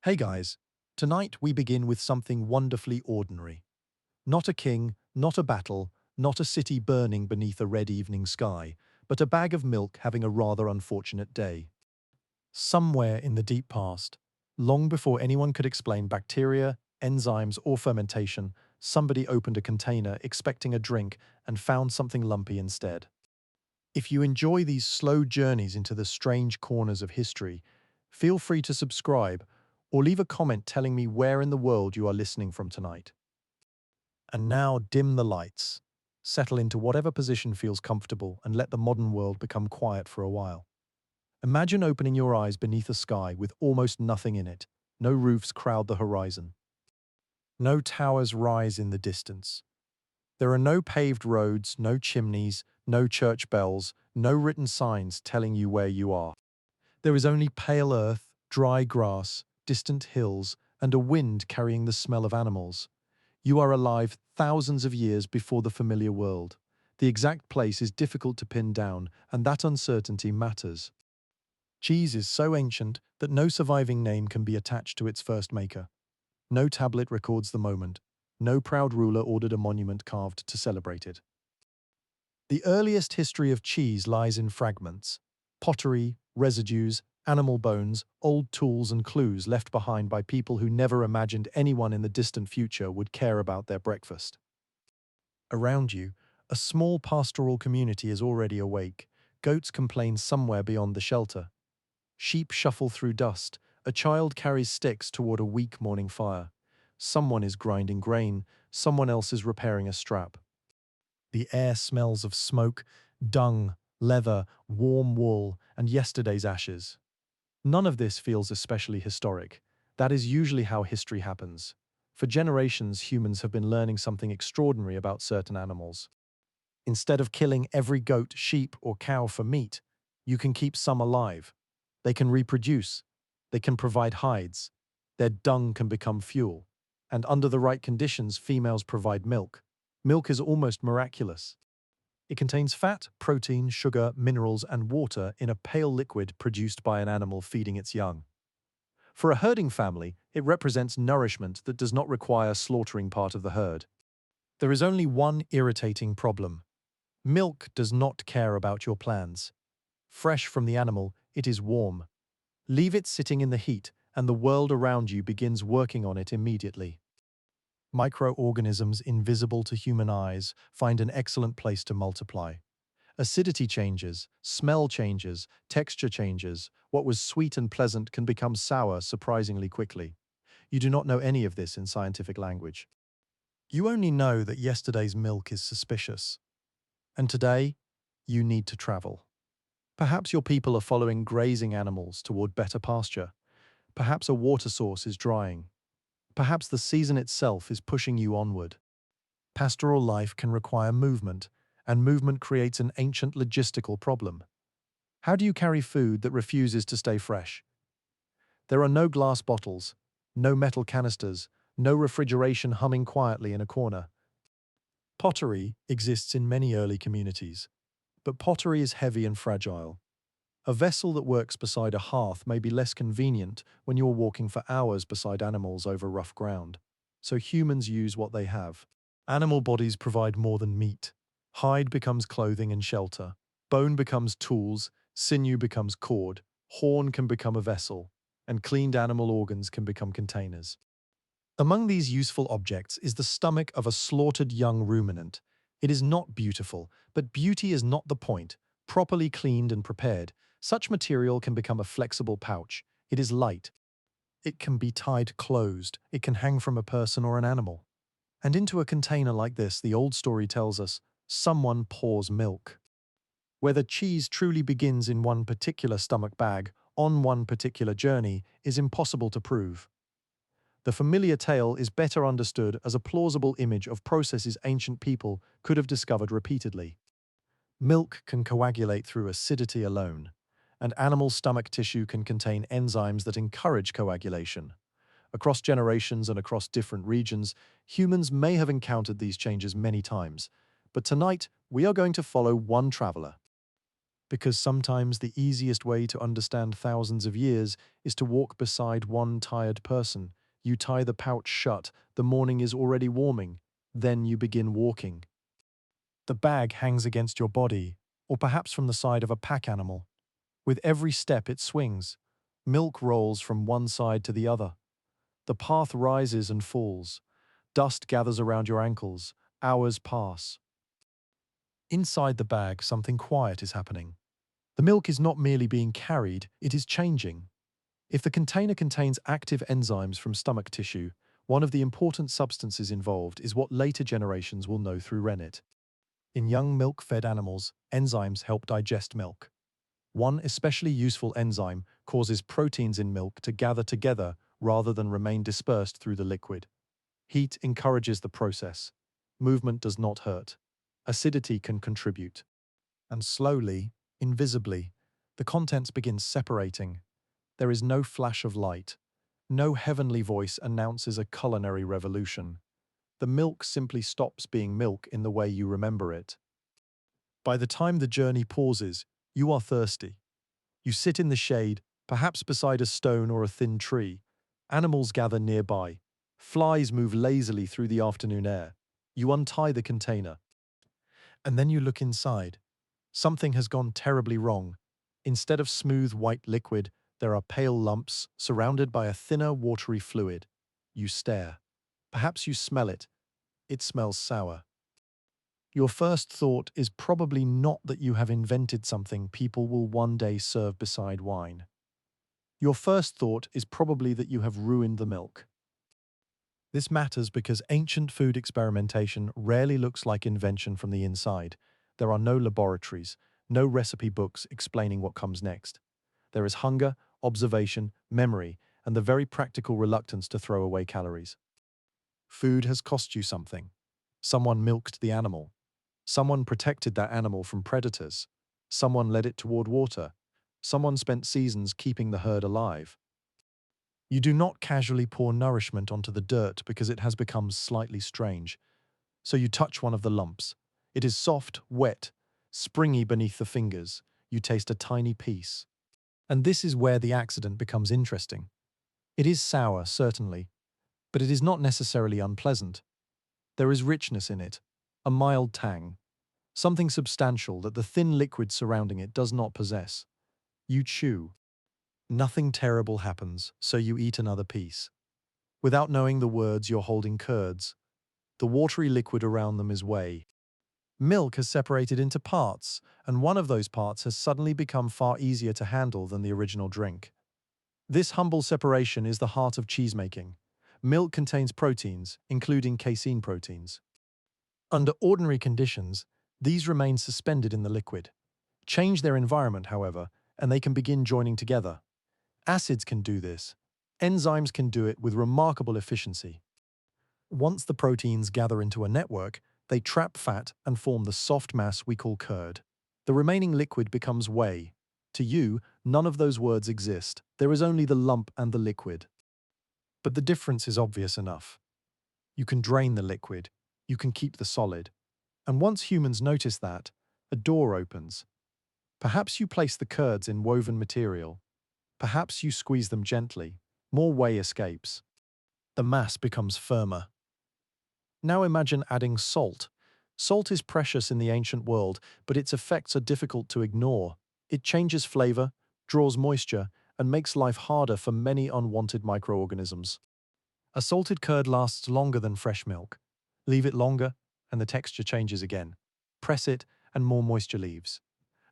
Hey guys, tonight we begin with something wonderfully ordinary. Not a king, not a battle, not a city burning beneath a red evening sky, but a bag of milk having a rather unfortunate day. Somewhere in the deep past, long before anyone could explain bacteria, enzymes, or fermentation, somebody opened a container expecting a drink and found something lumpy instead. If you enjoy these slow journeys into the strange corners of history, feel free to subscribe or leave a comment telling me where in the world you are listening from tonight. And now dim the lights. Settle into whatever position feels comfortable and let the modern world become quiet for a while. Imagine opening your eyes beneath a sky with almost nothing in it. No roofs crowd the horizon. No towers rise in the distance. There are no paved roads, no chimneys, no church bells, no written signs telling you where you are. There is only pale earth, dry grass, distant hills, and a wind carrying the smell of animals. You are alive thousands of years before the familiar world. The exact place is difficult to pin down, and that uncertainty matters. Cheese is so ancient that no surviving name can be attached to its first maker. No tablet records the moment. No proud ruler ordered a monument carved to celebrate it. The earliest history of cheese lies in fragments, pottery, residues, animal bones, old tools and clues left behind by people who never imagined anyone in the distant future would care about their breakfast. Around you, a small pastoral community is already awake. Goats complain somewhere beyond the shelter. Sheep shuffle through dust. A child carries sticks toward a weak morning fire. Someone is grinding grain. Someone else is repairing a strap. The air smells of smoke, dung, leather, warm wool, and yesterday's ashes. None of this feels especially historic. That is usually how history happens. For generations, humans have been learning something extraordinary about certain animals. Instead of killing every goat, sheep, or cow for meat, you can keep some alive. They can reproduce. They can provide hides. Their dung can become fuel. And under the right conditions, females provide milk. Milk is almost miraculous. It contains fat, protein, sugar, minerals, and water in a pale liquid produced by an animal feeding its young. For a herding family, it represents nourishment that does not require slaughtering part of the herd. There is only one irritating problem. Milk does not care about your plans. Fresh from the animal, it is warm. Leave it sitting in the heat, and the world around you begins working on it immediately. Microorganisms invisible to human eyes find an excellent place to multiply. Acidity changes, smell changes, texture changes. What was sweet and pleasant can become sour surprisingly quickly. You do not know any of this in scientific language. You only know that yesterday's milk is suspicious. And today, you need to travel. Perhaps your people are following grazing animals toward better pasture. Perhaps a water source is drying. Perhaps the season itself is pushing you onward. Pastoral life can require movement, and movement creates an ancient logistical problem. How do you carry food that refuses to stay fresh? There are no glass bottles, no metal canisters, no refrigeration humming quietly in a corner. Pottery exists in many early communities, but pottery is heavy and fragile. A vessel that works beside a hearth may be less convenient when you're walking for hours beside animals over rough ground. So humans use what they have. Animal bodies provide more than meat. Hide becomes clothing and shelter. Bone becomes tools, sinew becomes cord, horn can become a vessel, and cleaned animal organs can become containers. Among these useful objects is the stomach of a slaughtered young ruminant. It is not beautiful, but beauty is not the point. Properly cleaned and prepared, such material can become a flexible pouch. It is light. It can be tied closed. It can hang from a person or an animal. And into a container like this, the old story tells us, someone pours milk. Whether cheese truly begins in one particular stomach bag, on one particular journey, is impossible to prove. The familiar tale is better understood as a plausible image of processes ancient people could have discovered repeatedly. Milk can coagulate through acidity alone, and animal stomach tissue can contain enzymes that encourage coagulation. Across generations and across different regions, humans may have encountered these changes many times, but tonight we are going to follow one traveler. Because sometimes the easiest way to understand thousands of years is to walk beside one tired person. You tie the pouch shut, the morning is already warming, then you begin walking. The bag hangs against your body, or perhaps from the side of a pack animal. With every step it swings. Milk rolls from one side to the other. The path rises and falls. Dust gathers around your ankles. Hours pass. Inside the bag, something quiet is happening. The milk is not merely being carried, it is changing. If the container contains active enzymes from stomach tissue, one of the important substances involved is what later generations will know through rennet. In young milk-fed animals, enzymes help digest milk. One especially useful enzyme causes proteins in milk to gather together rather than remain dispersed through the liquid. Heat encourages the process. Movement does not hurt. Acidity can contribute. And slowly, invisibly, the contents begin separating. There is no flash of light. No heavenly voice announces a culinary revolution. The milk simply stops being milk in the way you remember it. By the time the journey pauses, you are thirsty. You sit in the shade, perhaps beside a stone or a thin tree. Animals gather nearby. Flies move lazily through the afternoon air. You untie the container. And then you look inside. Something has gone terribly wrong. Instead of smooth white liquid, there are pale lumps surrounded by a thinner watery fluid. You stare. Perhaps you smell it. It smells sour. Your first thought is probably not that you have invented something people will one day serve beside wine. Your first thought is probably that you have ruined the milk. This matters because ancient food experimentation rarely looks like invention from the inside. There are no laboratories, no recipe books explaining what comes next. There is hunger, observation, memory, and the very practical reluctance to throw away calories. Food has cost you something. Someone milked the animal. Someone protected that animal from predators. Someone led it toward water. Someone spent seasons keeping the herd alive. You do not casually pour nourishment onto the dirt because it has become slightly strange. So you touch one of the lumps. It is soft, wet, springy beneath the fingers. You taste a tiny piece. And this is where the accident becomes interesting. It is sour, certainly, but it is not necessarily unpleasant. There is richness in it, a mild tang, something substantial that the thin liquid surrounding it does not possess. You chew. Nothing terrible happens, so you eat another piece. Without knowing the words, you're holding curds. The watery liquid around them is whey. Milk has separated into parts, and one of those parts has suddenly become far easier to handle than the original drink. This humble separation is the heart of cheesemaking. Milk contains proteins, including casein proteins. Under ordinary conditions, these remain suspended in the liquid. Change their environment, however, and they can begin joining together. Acids can do this. Enzymes can do it with remarkable efficiency. Once the proteins gather into a network, they trap fat and form the soft mass we call curd. The remaining liquid becomes whey. To you, none of those words exist. There is only the lump and the liquid. But the difference is obvious enough. You can drain the liquid. You can keep the solid. And once humans notice that, a door opens. Perhaps you place the curds in woven material. Perhaps you squeeze them gently. More whey escapes. The mass becomes firmer. Now imagine adding salt. Salt is precious in the ancient world, but its effects are difficult to ignore. It changes flavor, draws moisture, and makes life harder for many unwanted microorganisms. A salted curd lasts longer than fresh milk. Leave it longer, and the texture changes again. Press it, and more moisture leaves.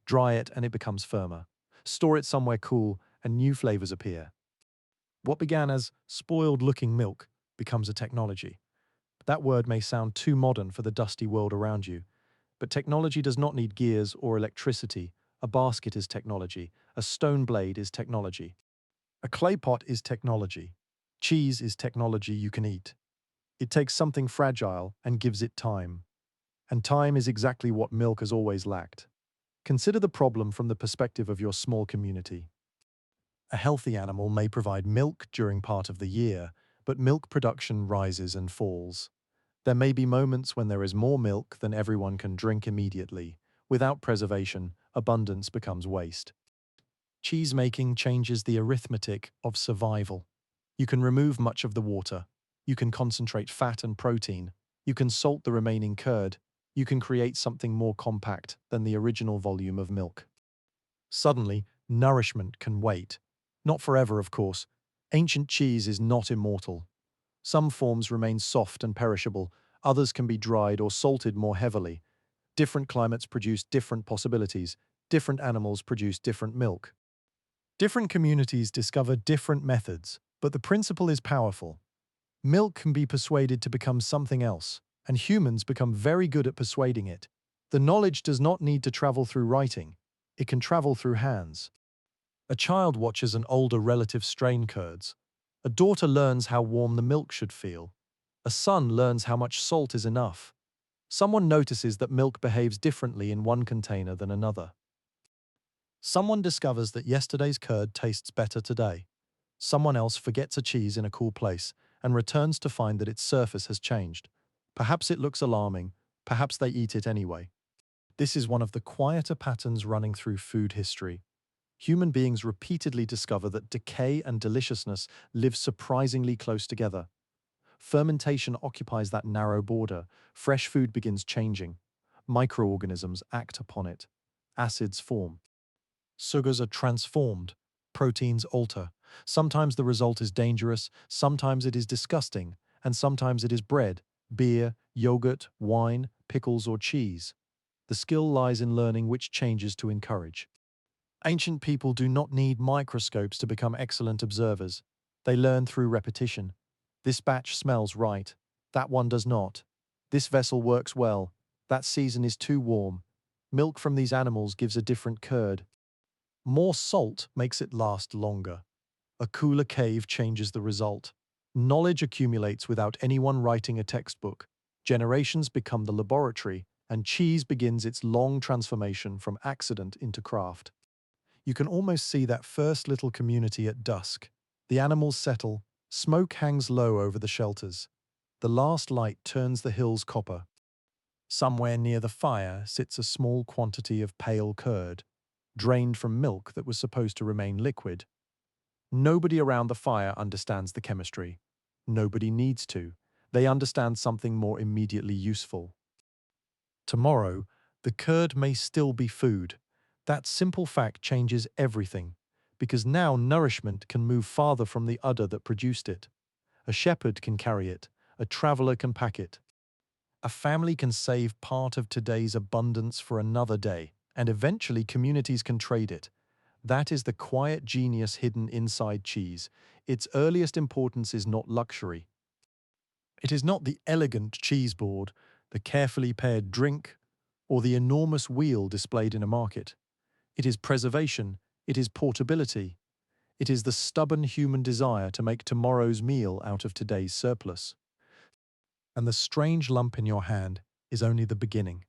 Dry it, and it becomes firmer. Store it somewhere cool, and new flavors appear. What began as spoiled-looking milk becomes a technology. That word may sound too modern for the dusty world around you, but technology does not need gears or electricity. A basket is technology. A stone blade is technology. A clay pot is technology. Cheese is technology you can eat. It takes something fragile and gives it time. And time is exactly what milk has always lacked. Consider the problem from the perspective of your small community. A healthy animal may provide milk during part of the year, but milk production rises and falls. There may be moments when there is more milk than everyone can drink immediately. Without preservation, abundance becomes waste. Cheese making changes the arithmetic of survival. You can remove much of the water. You can concentrate fat and protein. You can salt the remaining curd. You can create something more compact than the original volume of milk. Suddenly, nourishment can wait. Not forever, of course. Ancient cheese is not immortal. Some forms remain soft and perishable, others can be dried or salted more heavily. Different climates produce different possibilities. Different animals produce different milk. Different communities discover different methods, but the principle is powerful. Milk can be persuaded to become something else, and humans become very good at persuading it. The knowledge does not need to travel through writing. It can travel through hands. A child watches an older relative strain curds. A daughter learns how warm the milk should feel. A son learns how much salt is enough. Someone notices that milk behaves differently in one container than another. Someone discovers that yesterday's curd tastes better today. Someone else forgets a cheese in a cool place and returns to find that its surface has changed. Perhaps it looks alarming, perhaps they eat it anyway. This is one of the quieter patterns running through food history. Human beings repeatedly discover that decay and deliciousness live surprisingly close together. Fermentation occupies that narrow border. Fresh food begins changing. Microorganisms act upon it. Acids form. Sugars are transformed. Proteins alter. Sometimes the result is dangerous, sometimes it is disgusting, and sometimes it is bread, beer, yogurt, wine, pickles, or cheese. The skill lies in learning which changes to encourage. Ancient people do not need microscopes to become excellent observers. They learn through repetition. This batch smells right. That one does not. This vessel works well. That season is too warm. Milk from these animals gives a different curd. More salt makes it last longer. A cooler cave changes the result. Knowledge accumulates without anyone writing a textbook. Generations become the laboratory, and cheese begins its long transformation from accident into craft. You can almost see that first little community at dusk. The animals settle, smoke hangs low over the shelters. The last light turns the hills copper. Somewhere near the fire sits a small quantity of pale curd, drained from milk that was supposed to remain liquid. Nobody around the fire understands the chemistry. Nobody needs to. They understand something more immediately useful. Tomorrow, the curd may still be food. That simple fact changes everything, because now nourishment can move farther from the udder that produced it. A shepherd can carry it, a traveler can pack it. A family can save part of today's abundance for another day, and eventually communities can trade it. That is the quiet genius hidden inside cheese. Its earliest importance is not luxury. It is not the elegant cheese board, the carefully paired drink, or the enormous wheel displayed in a market. It is preservation, it is portability, it is the stubborn human desire to make tomorrow's meal out of today's surplus. And the strange lump in your hand is only the beginning.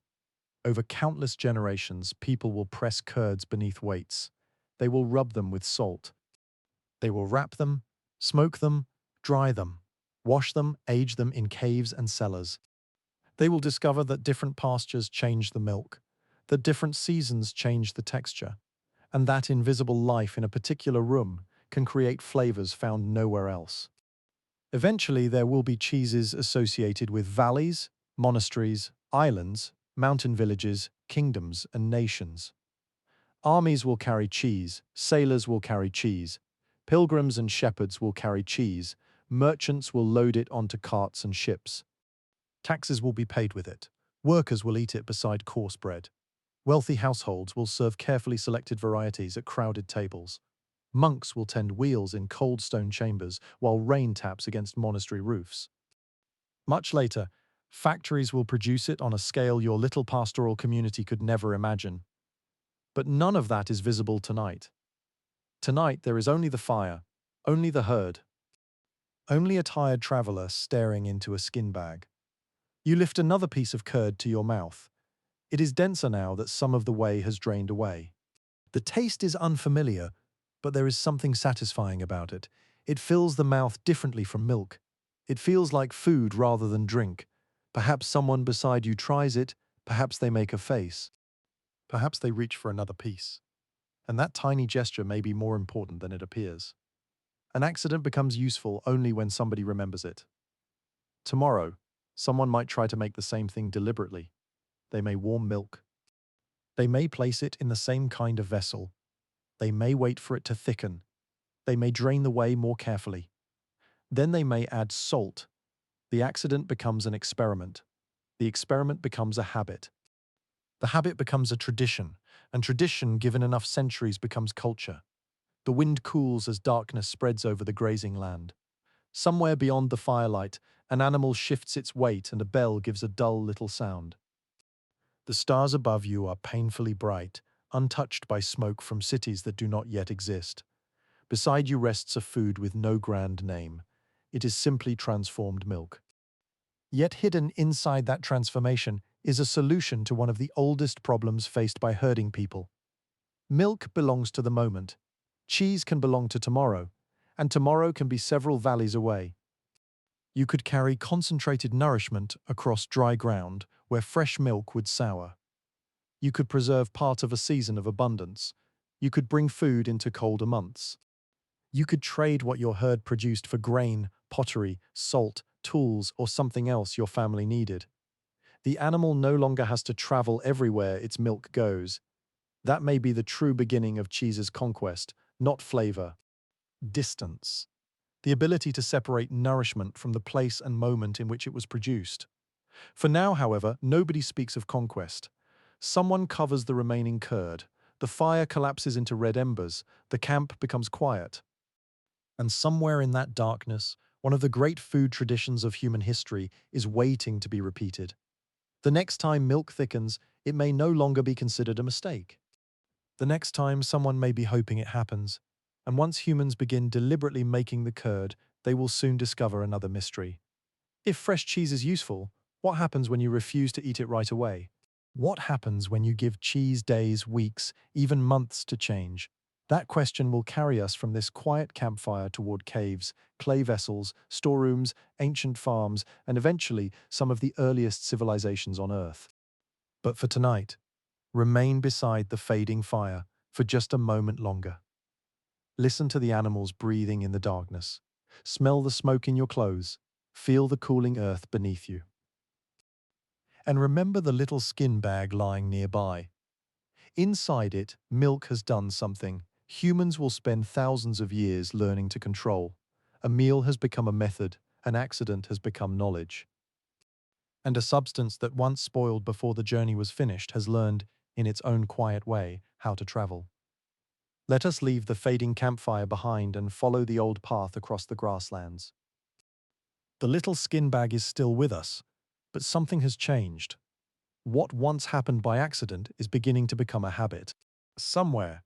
Over countless generations, people will press curds beneath weights. They will rub them with salt. They will wrap them, smoke them, dry them, wash them, age them in caves and cellars. They will discover that different pastures change the milk, that different seasons change the texture, and that invisible life in a particular room can create flavors found nowhere else. Eventually, there will be cheeses associated with valleys, monasteries, islands, mountain villages, kingdoms, and nations. Armies will carry cheese, sailors will carry cheese, pilgrims and shepherds will carry cheese, merchants will load it onto carts and ships. Taxes will be paid with it. Workers will eat it beside coarse bread. Wealthy households will serve carefully selected varieties at crowded tables. Monks will tend wheels in cold stone chambers while rain taps against monastery roofs. Much later, factories will produce it on a scale your little pastoral community could never imagine. But none of that is visible tonight. Tonight there is only the fire, only the herd, only a tired traveler staring into a skin bag. You lift another piece of curd to your mouth. It is denser now that some of the whey has drained away. The taste is unfamiliar, but there is something satisfying about it. It fills the mouth differently from milk. It feels like food rather than drink. Perhaps someone beside you tries it, perhaps they make a face. Perhaps they reach for another piece. And that tiny gesture may be more important than it appears. An accident becomes useful only when somebody remembers it. Tomorrow, someone might try to make the same thing deliberately. They may warm milk. They may place it in the same kind of vessel. They may wait for it to thicken. They may drain the whey more carefully. Then they may add salt. The accident becomes an experiment. The experiment becomes a habit. The habit becomes a tradition, and tradition, given enough centuries, becomes culture. The wind cools as darkness spreads over the grazing land. Somewhere beyond the firelight, an animal shifts its weight and a bell gives a dull little sound. The stars above you are painfully bright, untouched by smoke from cities that do not yet exist. Beside you rests a food with no grand name. It is simply transformed milk. Yet hidden inside that transformation is a solution to one of the oldest problems faced by herding people. Milk belongs to the moment. Cheese can belong to tomorrow, and tomorrow can be several valleys away. You could carry concentrated nourishment across dry ground where fresh milk would sour. You could preserve part of a season of abundance. You could bring food into colder months. You could trade what your herd produced for grain, pottery, salt, tools, or something else your family needed. The animal no longer has to travel everywhere its milk goes. That may be the true beginning of cheese's conquest, not flavor, distance. The ability to separate nourishment from the place and moment in which it was produced. For now, however, nobody speaks of conquest. Someone covers the remaining curd. The fire collapses into red embers. The camp becomes quiet. And somewhere in that darkness, one of the great food traditions of human history is waiting to be repeated. The next time milk thickens, it may no longer be considered a mistake. The next time, someone may be hoping it happens. And once humans begin deliberately making the curd, they will soon discover another mystery. If fresh cheese is useful, what happens when you refuse to eat it right away? What happens when you give cheese days, weeks, even months to change? That question will carry us from this quiet campfire toward caves, clay vessels, storerooms, ancient farms, and eventually some of the earliest civilizations on Earth. But for tonight, remain beside the fading fire for just a moment longer. Listen to the animals breathing in the darkness. Smell the smoke in your clothes. Feel the cooling earth beneath you. And remember the little skin bag lying nearby. Inside it, milk has done something humans will spend thousands of years learning to control. A meal has become a method, an accident has become knowledge. And a substance that once spoiled before the journey was finished has learned, in its own quiet way, how to travel. Let us leave the fading campfire behind and follow the old path across the grasslands. The little skin bag is still with us, but something has changed. What once happened by accident is beginning to become a habit. Somewhere,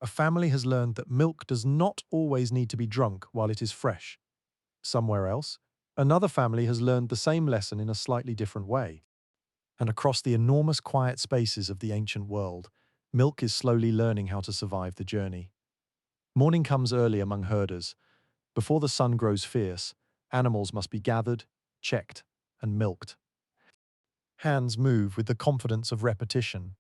a family has learned that milk does not always need to be drunk while it is fresh. Somewhere else, another family has learned the same lesson in a slightly different way. And across the enormous quiet spaces of the ancient world, milk is slowly learning how to survive the journey. Morning comes early among herders. Before the sun grows fierce, animals must be gathered, checked, and milked. Hands move with the confidence of repetition.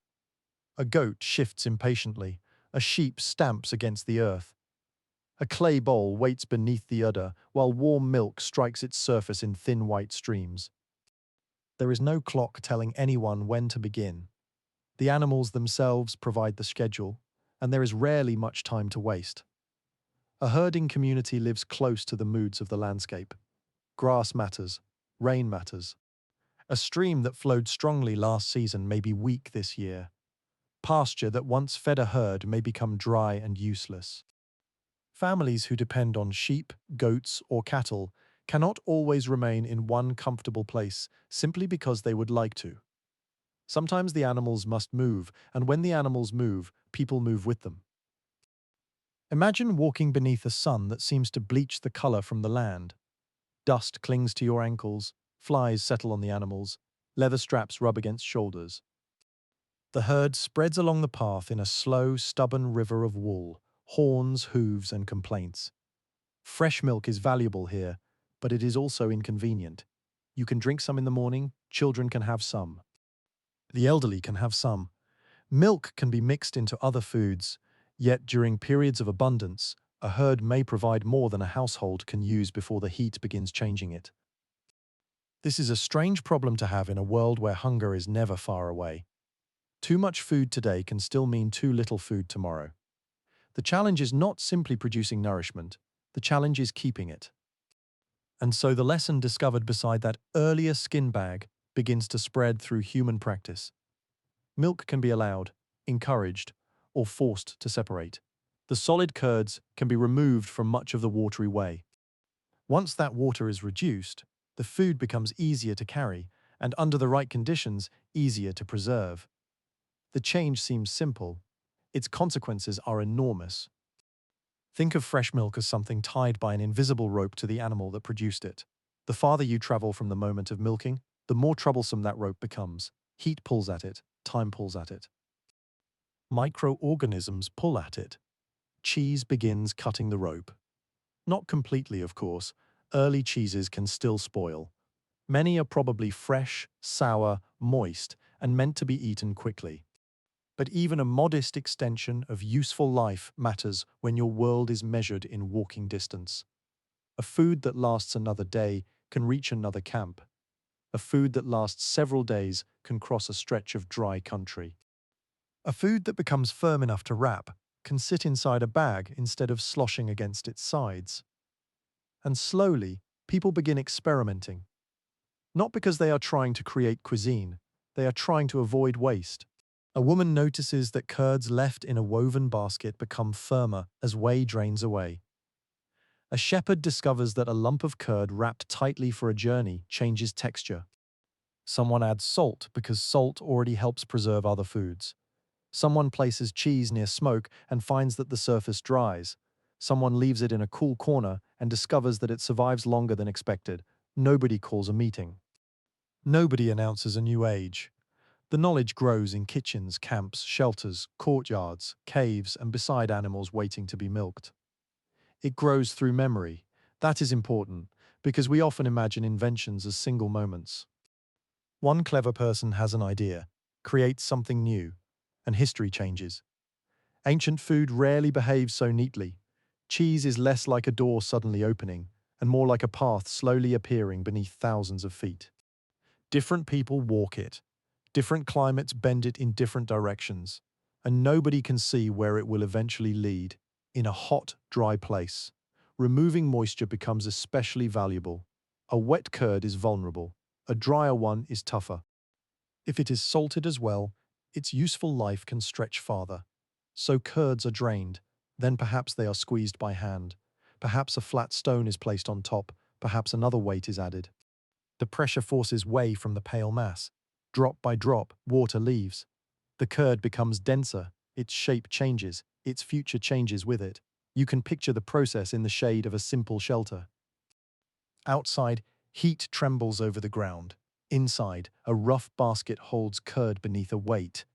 A goat shifts impatiently. A sheep stamps against the earth. A clay bowl waits beneath the udder while warm milk strikes its surface in thin white streams. There is no clock telling anyone when to begin. The animals themselves provide the schedule, and there is rarely much time to waste. A herding community lives close to the moods of the landscape. Grass matters. Rain matters. A stream that flowed strongly last season may be weak this year. Pasture that once fed a herd may become dry and useless. Families who depend on sheep, goats, or cattle cannot always remain in one comfortable place simply because they would like to. Sometimes the animals must move, and when the animals move, people move with them. Imagine walking beneath a sun that seems to bleach the color from the land. Dust clings to your ankles, flies settle on the animals, leather straps rub against shoulders. The herd spreads along the path in a slow, stubborn river of wool, horns, hooves, and complaints. Fresh milk is valuable here, but it is also inconvenient. You can drink some in the morning, children can have some. The elderly can have some. Milk can be mixed into other foods, yet during periods of abundance, a herd may provide more than a household can use before the heat begins changing it. This is a strange problem to have in a world where hunger is never far away. Too much food today can still mean too little food tomorrow. The challenge is not simply producing nourishment, the challenge is keeping it. And so the lesson discovered beside that earlier skin bag begins to spread through human practice. Milk can be allowed, encouraged, or forced to separate. The solid curds can be removed from much of the watery whey. Once that water is reduced, the food becomes easier to carry and, under the right conditions, easier to preserve. The change seems simple. Its consequences are enormous. Think of fresh milk as something tied by an invisible rope to the animal that produced it. The farther you travel from the moment of milking, the more troublesome that rope becomes. Heat pulls at it, time pulls at it. Microorganisms pull at it. Cheese begins cutting the rope. Not completely, of course. Early cheeses can still spoil. Many are probably fresh, sour, moist, and meant to be eaten quickly. But even a modest extension of useful life matters when your world is measured in walking distance. A food that lasts another day can reach another camp. A food that lasts several days can cross a stretch of dry country. A food that becomes firm enough to wrap can sit inside a bag instead of sloshing against its sides. And slowly, people begin experimenting. Not because they are trying to create cuisine, they are trying to avoid waste. A woman notices that curds left in a woven basket become firmer as whey drains away. A shepherd discovers that a lump of curd wrapped tightly for a journey changes texture. Someone adds salt because salt already helps preserve other foods. Someone places cheese near smoke and finds that the surface dries. Someone leaves it in a cool corner and discovers that it survives longer than expected. Nobody calls a meeting. Nobody announces a new age. The knowledge grows in kitchens, camps, shelters, courtyards, caves, and beside animals waiting to be milked. It grows through memory. That is important, because we often imagine inventions as single moments. One clever person has an idea, creates something new, and history changes. Ancient food rarely behaves so neatly. Cheese is less like a door suddenly opening, and more like a path slowly appearing beneath thousands of feet. Different people walk it. Different climates bend it in different directions, and nobody can see where it will eventually lead. In a hot, dry place, removing moisture becomes especially valuable. A wet curd is vulnerable. A drier one is tougher. If it is salted as well, its useful life can stretch farther. So curds are drained, then perhaps they are squeezed by hand. Perhaps a flat stone is placed on top, perhaps another weight is added. The pressure forces whey from the pale mass. Drop by drop, water leaves. The curd becomes denser, its shape changes, its future changes with it. You can picture the process in the shade of a simple shelter. Outside, heat trembles over the ground. Inside, a rough basket holds curd beneath a weight.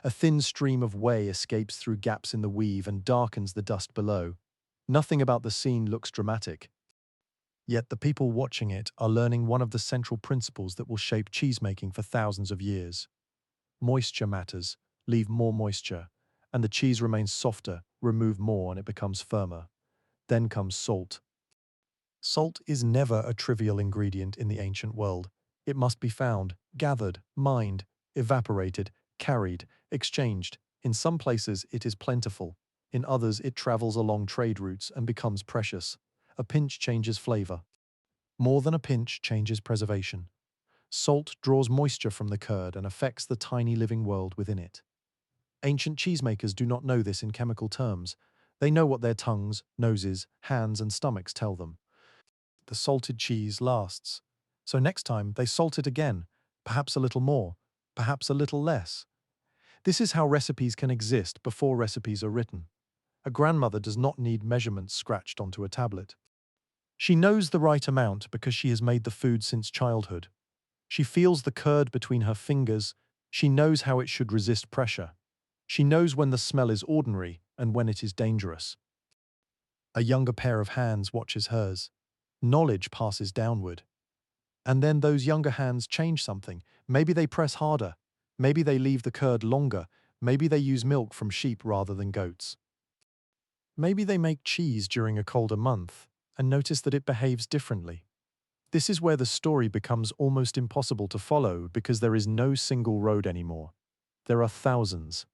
A thin stream of whey escapes through gaps in the weave and darkens the dust below. Nothing about the scene looks dramatic. Yet the people watching it are learning one of the central principles that will shape cheesemaking for thousands of years. Moisture matters, leave more moisture, and the cheese remains softer, remove more and it becomes firmer. Then comes salt. Salt is never a trivial ingredient in the ancient world. It must be found, gathered, mined, evaporated, carried, exchanged. In some places it is plentiful. In others it travels along trade routes and becomes precious. A pinch changes flavor. More than a pinch changes preservation. Salt draws moisture from the curd and affects the tiny living world within it. Ancient cheesemakers do not know this in chemical terms. They know what their tongues, noses, hands, and stomachs tell them. The salted cheese lasts. So next time they salt it again, perhaps a little more, perhaps a little less. This is how recipes can exist before recipes are written. A grandmother does not need measurements scratched onto a tablet. She knows the right amount because she has made the food since childhood. She feels the curd between her fingers. She knows how it should resist pressure. She knows when the smell is ordinary and when it is dangerous. A younger pair of hands watches hers. Knowledge passes downward. And then those younger hands change something. Maybe they press harder. Maybe they leave the curd longer. Maybe they use milk from sheep rather than goats. Maybe they make cheese during a colder month and notice that it behaves differently. This is where the story becomes almost impossible to follow because there is no single road anymore. There are thousands.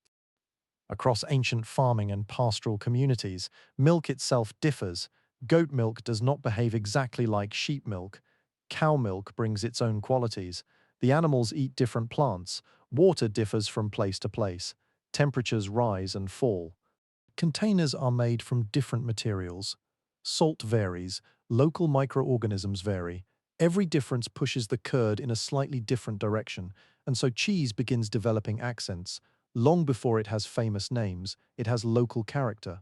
Across ancient farming and pastoral communities, milk itself differs. Goat milk does not behave exactly like sheep milk. Cow milk brings its own qualities. The animals eat different plants. Water differs from place to place. Temperatures rise and fall. Containers are made from different materials. Salt varies. Local microorganisms vary. Every difference pushes the curd in a slightly different direction, and so cheese begins developing accents. Long before it has famous names, it has local character.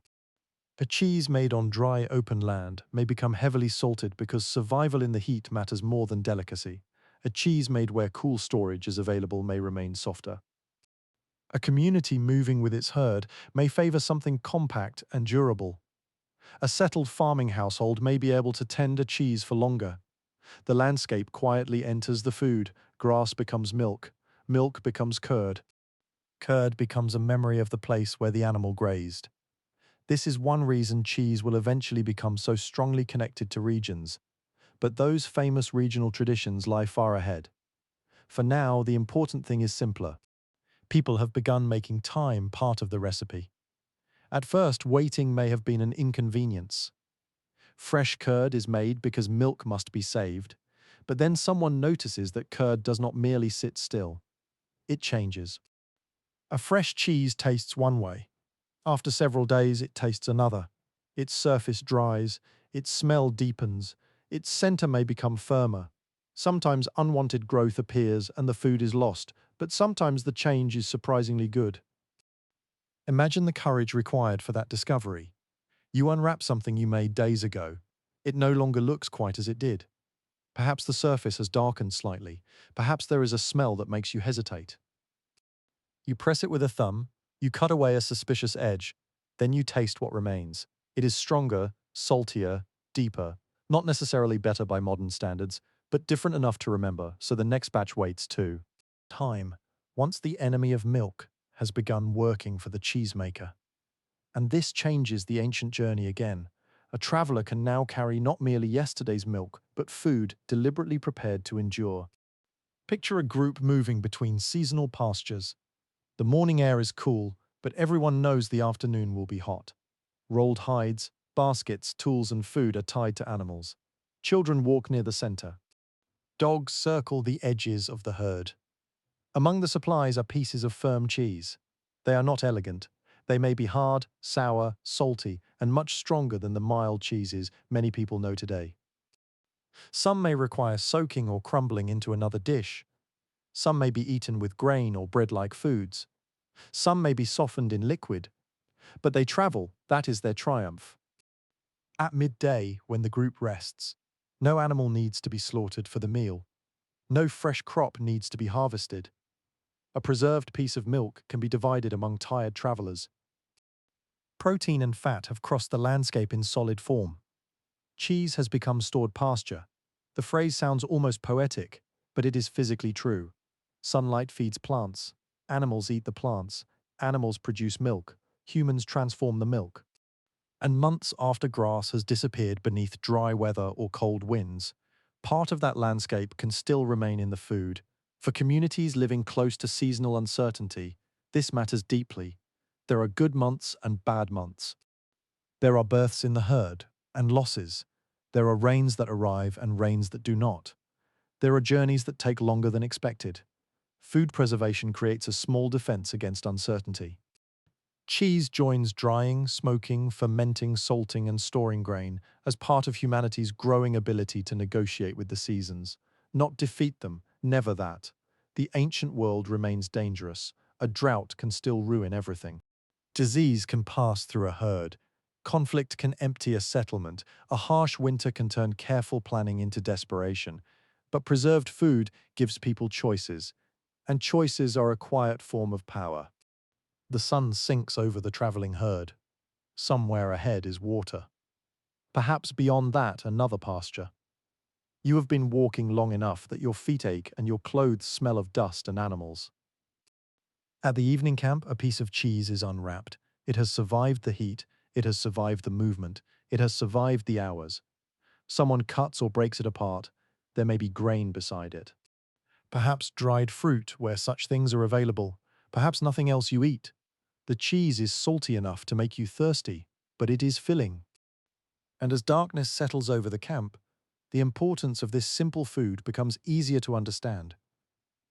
A cheese made on dry, open land may become heavily salted because survival in the heat matters more than delicacy. A cheese made where cool storage is available may remain softer. A community moving with its herd may favor something compact and durable. A settled farming household may be able to tend a cheese for longer. The landscape quietly enters the food. Grass becomes milk. Milk becomes curd. Curd becomes a memory of the place where the animal grazed. This is one reason cheese will eventually become so strongly connected to regions. But those famous regional traditions lie far ahead. For now, the important thing is simpler. People have begun making time part of the recipe. At first, waiting may have been an inconvenience. Fresh curd is made because milk must be saved, but then someone notices that curd does not merely sit still. It changes. A fresh cheese tastes one way. After several days, it tastes another. Its surface dries, its smell deepens, its center may become firmer. Sometimes unwanted growth appears and the food is lost, but sometimes the change is surprisingly good. Imagine the courage required for that discovery. You unwrap something you made days ago. It no longer looks quite as it did. Perhaps the surface has darkened slightly. Perhaps there is a smell that makes you hesitate. You press it with a thumb, you cut away a suspicious edge, then you taste what remains. It is stronger, saltier, deeper, not necessarily better by modern standards, but different enough to remember, so the next batch waits too. Time, once the enemy of milk, has begun working for the cheesemaker. And this changes the ancient journey again. A traveler can now carry not merely yesterday's milk, but food deliberately prepared to endure. Picture a group moving between seasonal pastures. The morning air is cool, but everyone knows the afternoon will be hot. Rolled hides, baskets, tools, and food are tied to animals. Children walk near the center. Dogs circle the edges of the herd. Among the supplies are pieces of firm cheese. They are not elegant. They may be hard, sour, salty, and much stronger than the mild cheeses many people know today. Some may require soaking or crumbling into another dish. Some may be eaten with grain or bread-like foods. Some may be softened in liquid. But they travel, that is their triumph. At midday, when the group rests, no animal needs to be slaughtered for the meal. No fresh crop needs to be harvested. A preserved piece of milk can be divided among tired travelers. Protein and fat have crossed the landscape in solid form. Cheese has become stored pasture. The phrase sounds almost poetic, but it is physically true. Sunlight feeds plants. Animals eat the plants. Animals produce milk. Humans transform the milk. And months after grass has disappeared beneath dry weather or cold winds, part of that landscape can still remain in the food. For communities living close to seasonal uncertainty, this matters deeply. There are good months and bad months. There are births in the herd and losses. There are rains that arrive and rains that do not. There are journeys that take longer than expected. Food preservation creates a small defense against uncertainty. Cheese joins drying, smoking, fermenting, salting, and storing grain as part of humanity's growing ability to negotiate with the seasons. Not defeat them, never that. The ancient world remains dangerous. A drought can still ruin everything. Disease can pass through a herd. Conflict can empty a settlement. A harsh winter can turn careful planning into desperation. But preserved food gives people choices, and choices are a quiet form of power. The sun sinks over the traveling herd. Somewhere ahead is water. Perhaps beyond that, another pasture. You have been walking long enough that your feet ache and your clothes smell of dust and animals. At the evening camp, a piece of cheese is unwrapped. It has survived the heat, it has survived the movement, it has survived the hours. Someone cuts or breaks it apart. There may be grain beside it. Perhaps dried fruit where such things are available. Perhaps nothing else you eat. The cheese is salty enough to make you thirsty, but it is filling. And as darkness settles over the camp, the importance of this simple food becomes easier to understand.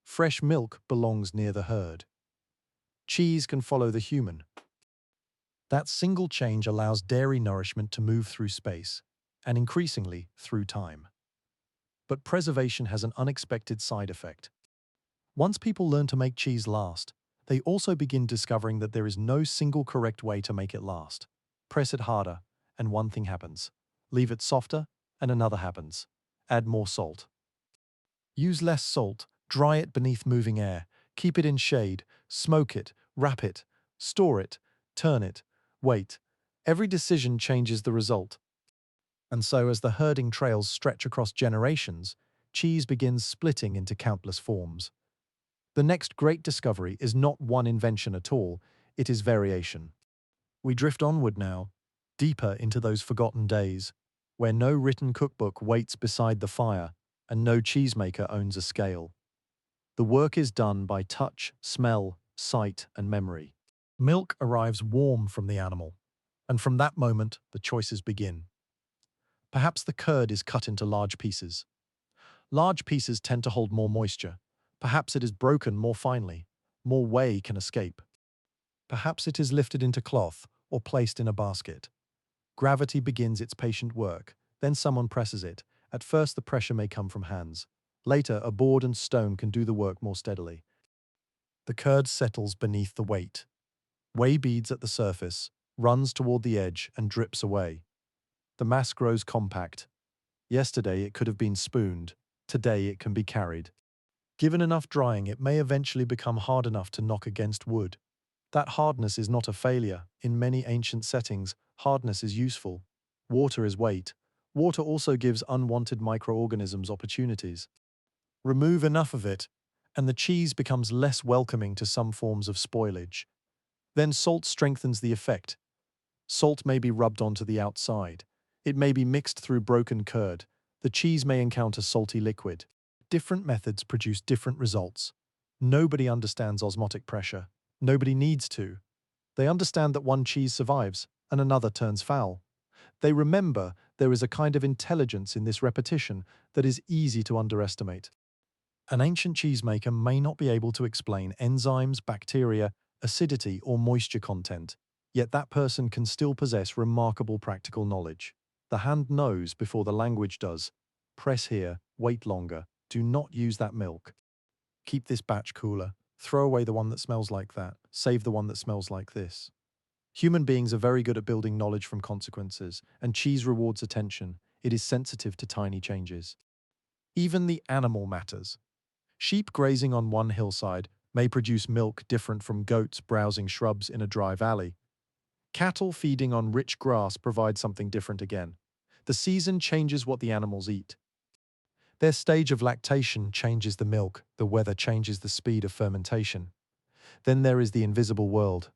Fresh milk belongs near the herd. Cheese can follow the human. That single change allows dairy nourishment to move through space, and increasingly through time. But preservation has an unexpected side effect. Once people learn to make cheese last, they also begin discovering that there is no single correct way to make it last. Press it harder, and one thing happens. Leave it softer, and another happens. Add more salt. Use less salt, dry it beneath moving air, keep it in shade, smoke it, wrap it, store it, turn it, wait. Every decision changes the result. And so as the herding trails stretch across generations, cheese begins splitting into countless forms. The next great discovery is not one invention at all, it is variation. We drift onward now, deeper into those forgotten days, where no written cookbook waits beside the fire and no cheesemaker owns a scale. The work is done by touch, smell, sight, and memory. Milk arrives warm from the animal, and from that moment, the choices begin. Perhaps the curd is cut into large pieces. Large pieces tend to hold more moisture. Perhaps it is broken more finely. More whey can escape. Perhaps it is lifted into cloth or placed in a basket. Gravity begins its patient work. Then someone presses it. At first the pressure may come from hands. Later, a board and stone can do the work more steadily. The curd settles beneath the weight. Whey beads at the surface, runs toward the edge and drips away. The mass grows compact. Yesterday it could have been spooned. Today it can be carried. Given enough drying, it may eventually become hard enough to knock against wood. That hardness is not a failure. In many ancient settings, hardness is useful. Water is weight. Water also gives unwanted microorganisms opportunities. Remove enough of it, and the cheese becomes less welcoming to some forms of spoilage. Then salt strengthens the effect. Salt may be rubbed onto the outside. It may be mixed through broken curd. The cheese may encounter salty liquid. Different methods produce different results. Nobody understands osmotic pressure. Nobody needs to. They understand that one cheese survives and another turns foul. They remember there is a kind of intelligence in this repetition that is easy to underestimate. An ancient cheesemaker may not be able to explain enzymes, bacteria, acidity, or moisture content, yet that person can still possess remarkable practical knowledge. The hand knows before the language does. Press here, wait longer, do not use that milk. Keep this batch cooler. Throw away the one that smells like that. Save the one that smells like this. Human beings are very good at building knowledge from consequences, and cheese rewards attention. It is sensitive to tiny changes. Even the animal matters. Sheep grazing on one hillside may produce milk different from goats browsing shrubs in a dry valley. Cattle feeding on rich grass provide something different again. The season changes what the animals eat. Their stage of lactation changes the milk, the weather changes the speed of fermentation. Then there is the invisible world.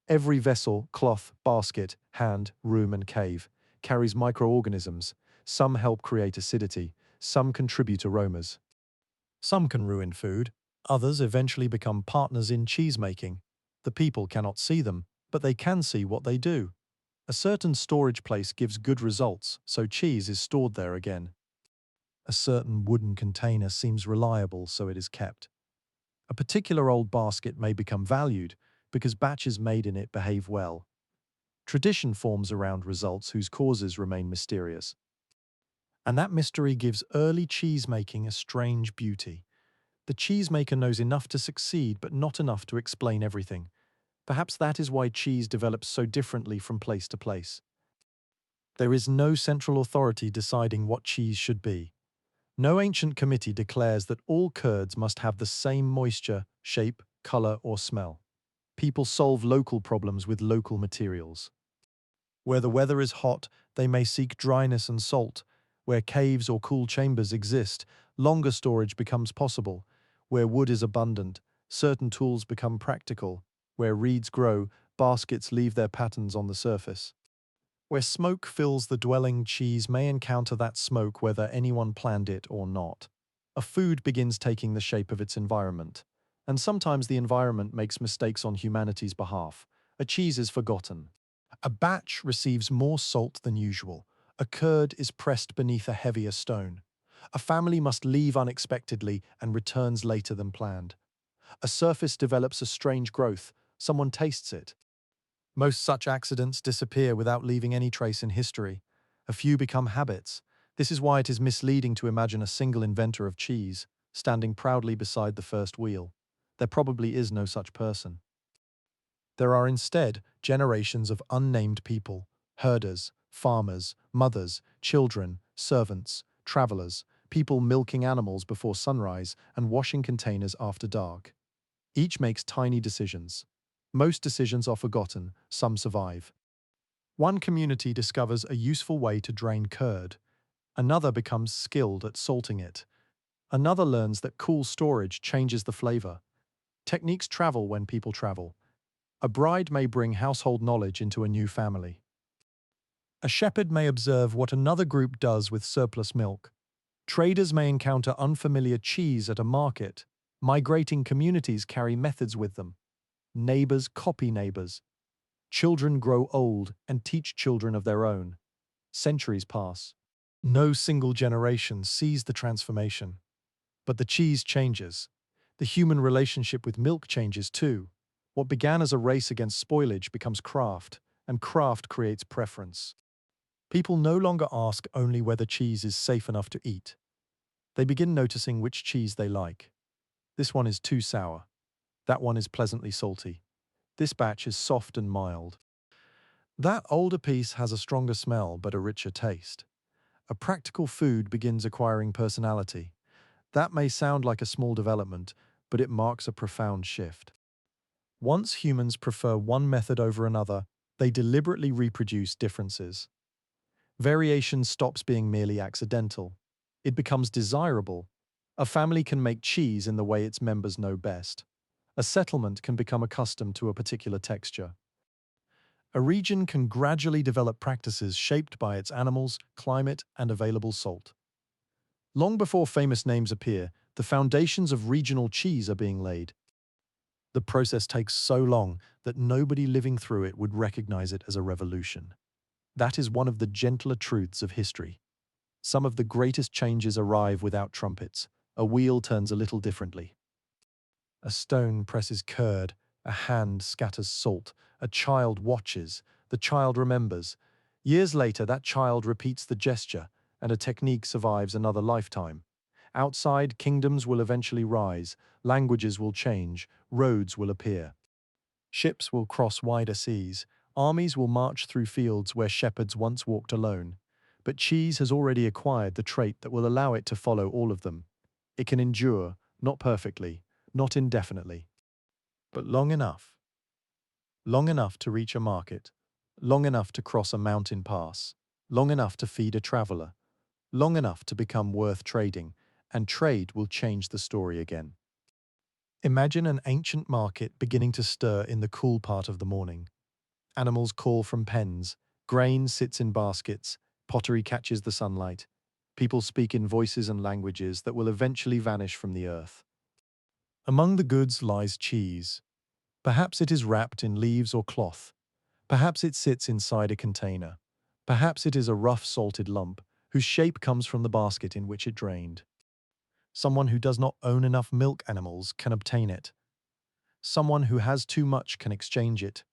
Every vessel, cloth, basket, hand, room, and cave carries microorganisms. Some help create acidity, some contribute aromas. Some can ruin food, others eventually become partners in cheese-making. The people cannot see them, but they can see what they do. A certain storage place gives good results, so cheese is stored there again. A certain wooden container seems reliable, so it is kept. A particular old basket may become valued because batches made in it behave well. Tradition forms around results whose causes remain mysterious. And that mystery gives early cheese-making a strange beauty. The cheesemaker knows enough to succeed, but not enough to explain everything. Perhaps that is why cheese develops so differently from place to place. There is no central authority deciding what cheese should be. No ancient committee declares that all curds must have the same moisture, shape, color, or smell. People solve local problems with local materials. Where the weather is hot, they may seek dryness and salt. Where caves or cool chambers exist, longer storage becomes possible. Where wood is abundant, Certain tools become practical. Where reeds grow, baskets leave their patterns on the surface. Where smoke fills the dwelling, cheese may encounter that smoke whether anyone planned it or not. A food begins taking the shape of its environment. And sometimes the environment makes mistakes on humanity's behalf. A cheese is forgotten. A batch receives more salt than usual. A curd is pressed beneath a heavier stone. A family must leave unexpectedly and returns later than planned. A surface develops a strange growth. Someone tastes it. Most such accidents disappear without leaving any trace in history. A few become habits. This is why it is misleading to imagine a single inventor of cheese standing proudly beside the first wheel. There probably is no such person. There are instead generations of unnamed people, herders, farmers, mothers, children, servants, travelers, people milking animals before sunrise and washing containers after dark. Each makes tiny decisions. Most decisions are forgotten, some survive. One community discovers a useful way to drain curd. Another becomes skilled at salting it. Another learns that cool storage changes the flavor. Techniques travel when people travel. A bride may bring household knowledge into a new family. A shepherd may observe what another group does with surplus milk. Traders may encounter unfamiliar cheese at a market. Migrating communities carry methods with them. Neighbors copy neighbors. Children grow old and teach children of their own. Centuries pass. No single generation sees the transformation. But the cheese changes. The human relationship with milk changes too. What began as a race against spoilage becomes craft, and craft creates preference. People no longer ask only whether cheese is safe enough to eat. They begin noticing which cheese they like. This one is too sour. That one is pleasantly salty. This batch is soft and mild. That older piece has a stronger smell but a richer taste. A practical food begins acquiring personality. That may sound like a small development, but it marks a profound shift. Once humans prefer one method over another, they deliberately reproduce differences. Variation stops being merely accidental. It becomes desirable. A family can make cheese in the way its members know best. A settlement can become accustomed to a particular texture. A region can gradually develop practices shaped by its animals, climate, and available salt. Long before famous names appear, the foundations of regional cheese are being laid. The process takes so long that nobody living through it would recognize it as a revolution. That is one of the gentler truths of history. Some of the greatest changes arrive without trumpets. A wheel turns a little differently. A stone presses curd, a hand scatters salt, a child watches, the child remembers. Years later, that child repeats the gesture, and a technique survives another lifetime. Outside, kingdoms will eventually rise, languages will change, roads will appear. Ships will cross wider seas, armies will march through fields where shepherds once walked alone. But cheese has already acquired the trait that will allow it to follow all of them. It can endure, not perfectly, not indefinitely, but long enough. Long enough to reach a market, long enough to cross a mountain pass, long enough to feed a traveler, long enough to become worth trading, and trade will change the story again. Imagine an ancient market beginning to stir in the cool part of the morning. Animals call from pens, grain sits in baskets, pottery catches the sunlight. People speak in voices and languages that will eventually vanish from the earth. Among the goods lies cheese. Perhaps it is wrapped in leaves or cloth. Perhaps it sits inside a container. Perhaps it is a rough salted lump whose shape comes from the basket in which it drained. Someone who does not own enough milk animals can obtain it. Someone who has too much can exchange it.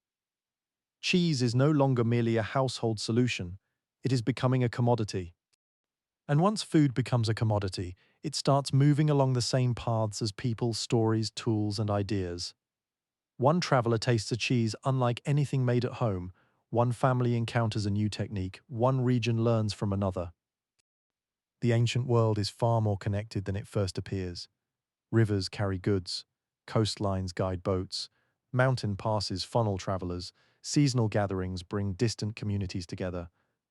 Cheese is no longer merely a household solution. It is becoming a commodity. And once food becomes a commodity, it starts moving along the same paths as people, stories, tools, and ideas. One traveler tastes a cheese unlike anything made at home. One family encounters a new technique. One region learns from another. The ancient world is far more connected than it first appears. Rivers carry goods. Coastlines guide boats. Mountain passes funnel travelers. Seasonal gatherings bring distant communities together.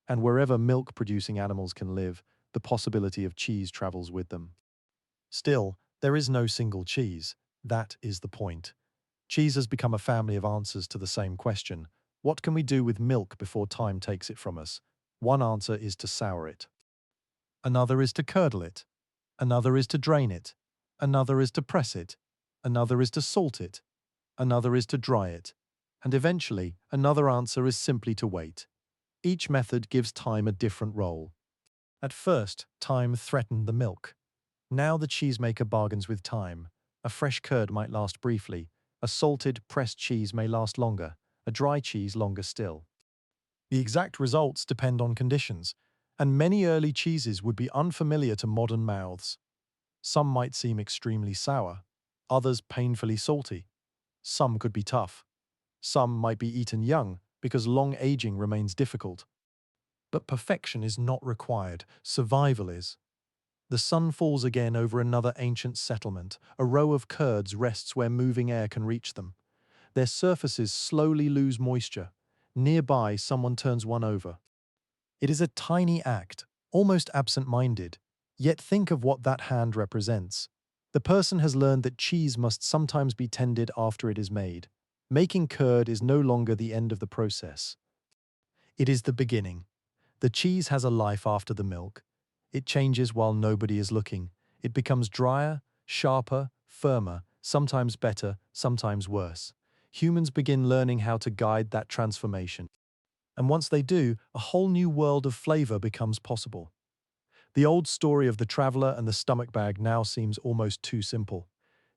And wherever milk-producing animals can live, the possibility of cheese travels with them. Still, there is no single cheese. That is the point. Cheese has become a family of answers to the same question. What can we do with milk before time takes it from us? One answer is to sour it. Another is to curdle it. Another is to drain it. Another is to press it. Another is to salt it. Another is to dry it. And eventually, another answer is simply to wait. Each method gives time a different role. At first, time threatened the milk. Now the cheesemaker bargains with time. A fresh curd might last briefly. A salted, pressed cheese may last longer. A dry cheese longer still. The exact results depend on conditions, and many early cheeses would be unfamiliar to modern mouths. Some might seem extremely sour, others painfully salty. Some could be tough. Some might be eaten young because long aging remains difficult. But perfection is not required, survival is. The sun falls again over another ancient settlement. A row of curds rests where moving air can reach them. Their surfaces slowly lose moisture. Nearby, someone turns one over. It is a tiny act, almost absent-minded. Yet think of what that hand represents. The person has learned that cheese must sometimes be tended after it is made. Making curd is no longer the end of the process. It is the beginning. The cheese has a life after the milk. It changes while nobody is looking. It becomes drier, sharper, firmer, sometimes better, sometimes worse. Humans begin learning how to guide that transformation. And once they do, a whole new world of flavor becomes possible. The old story of the traveler and the stomach bag now seems almost too simple.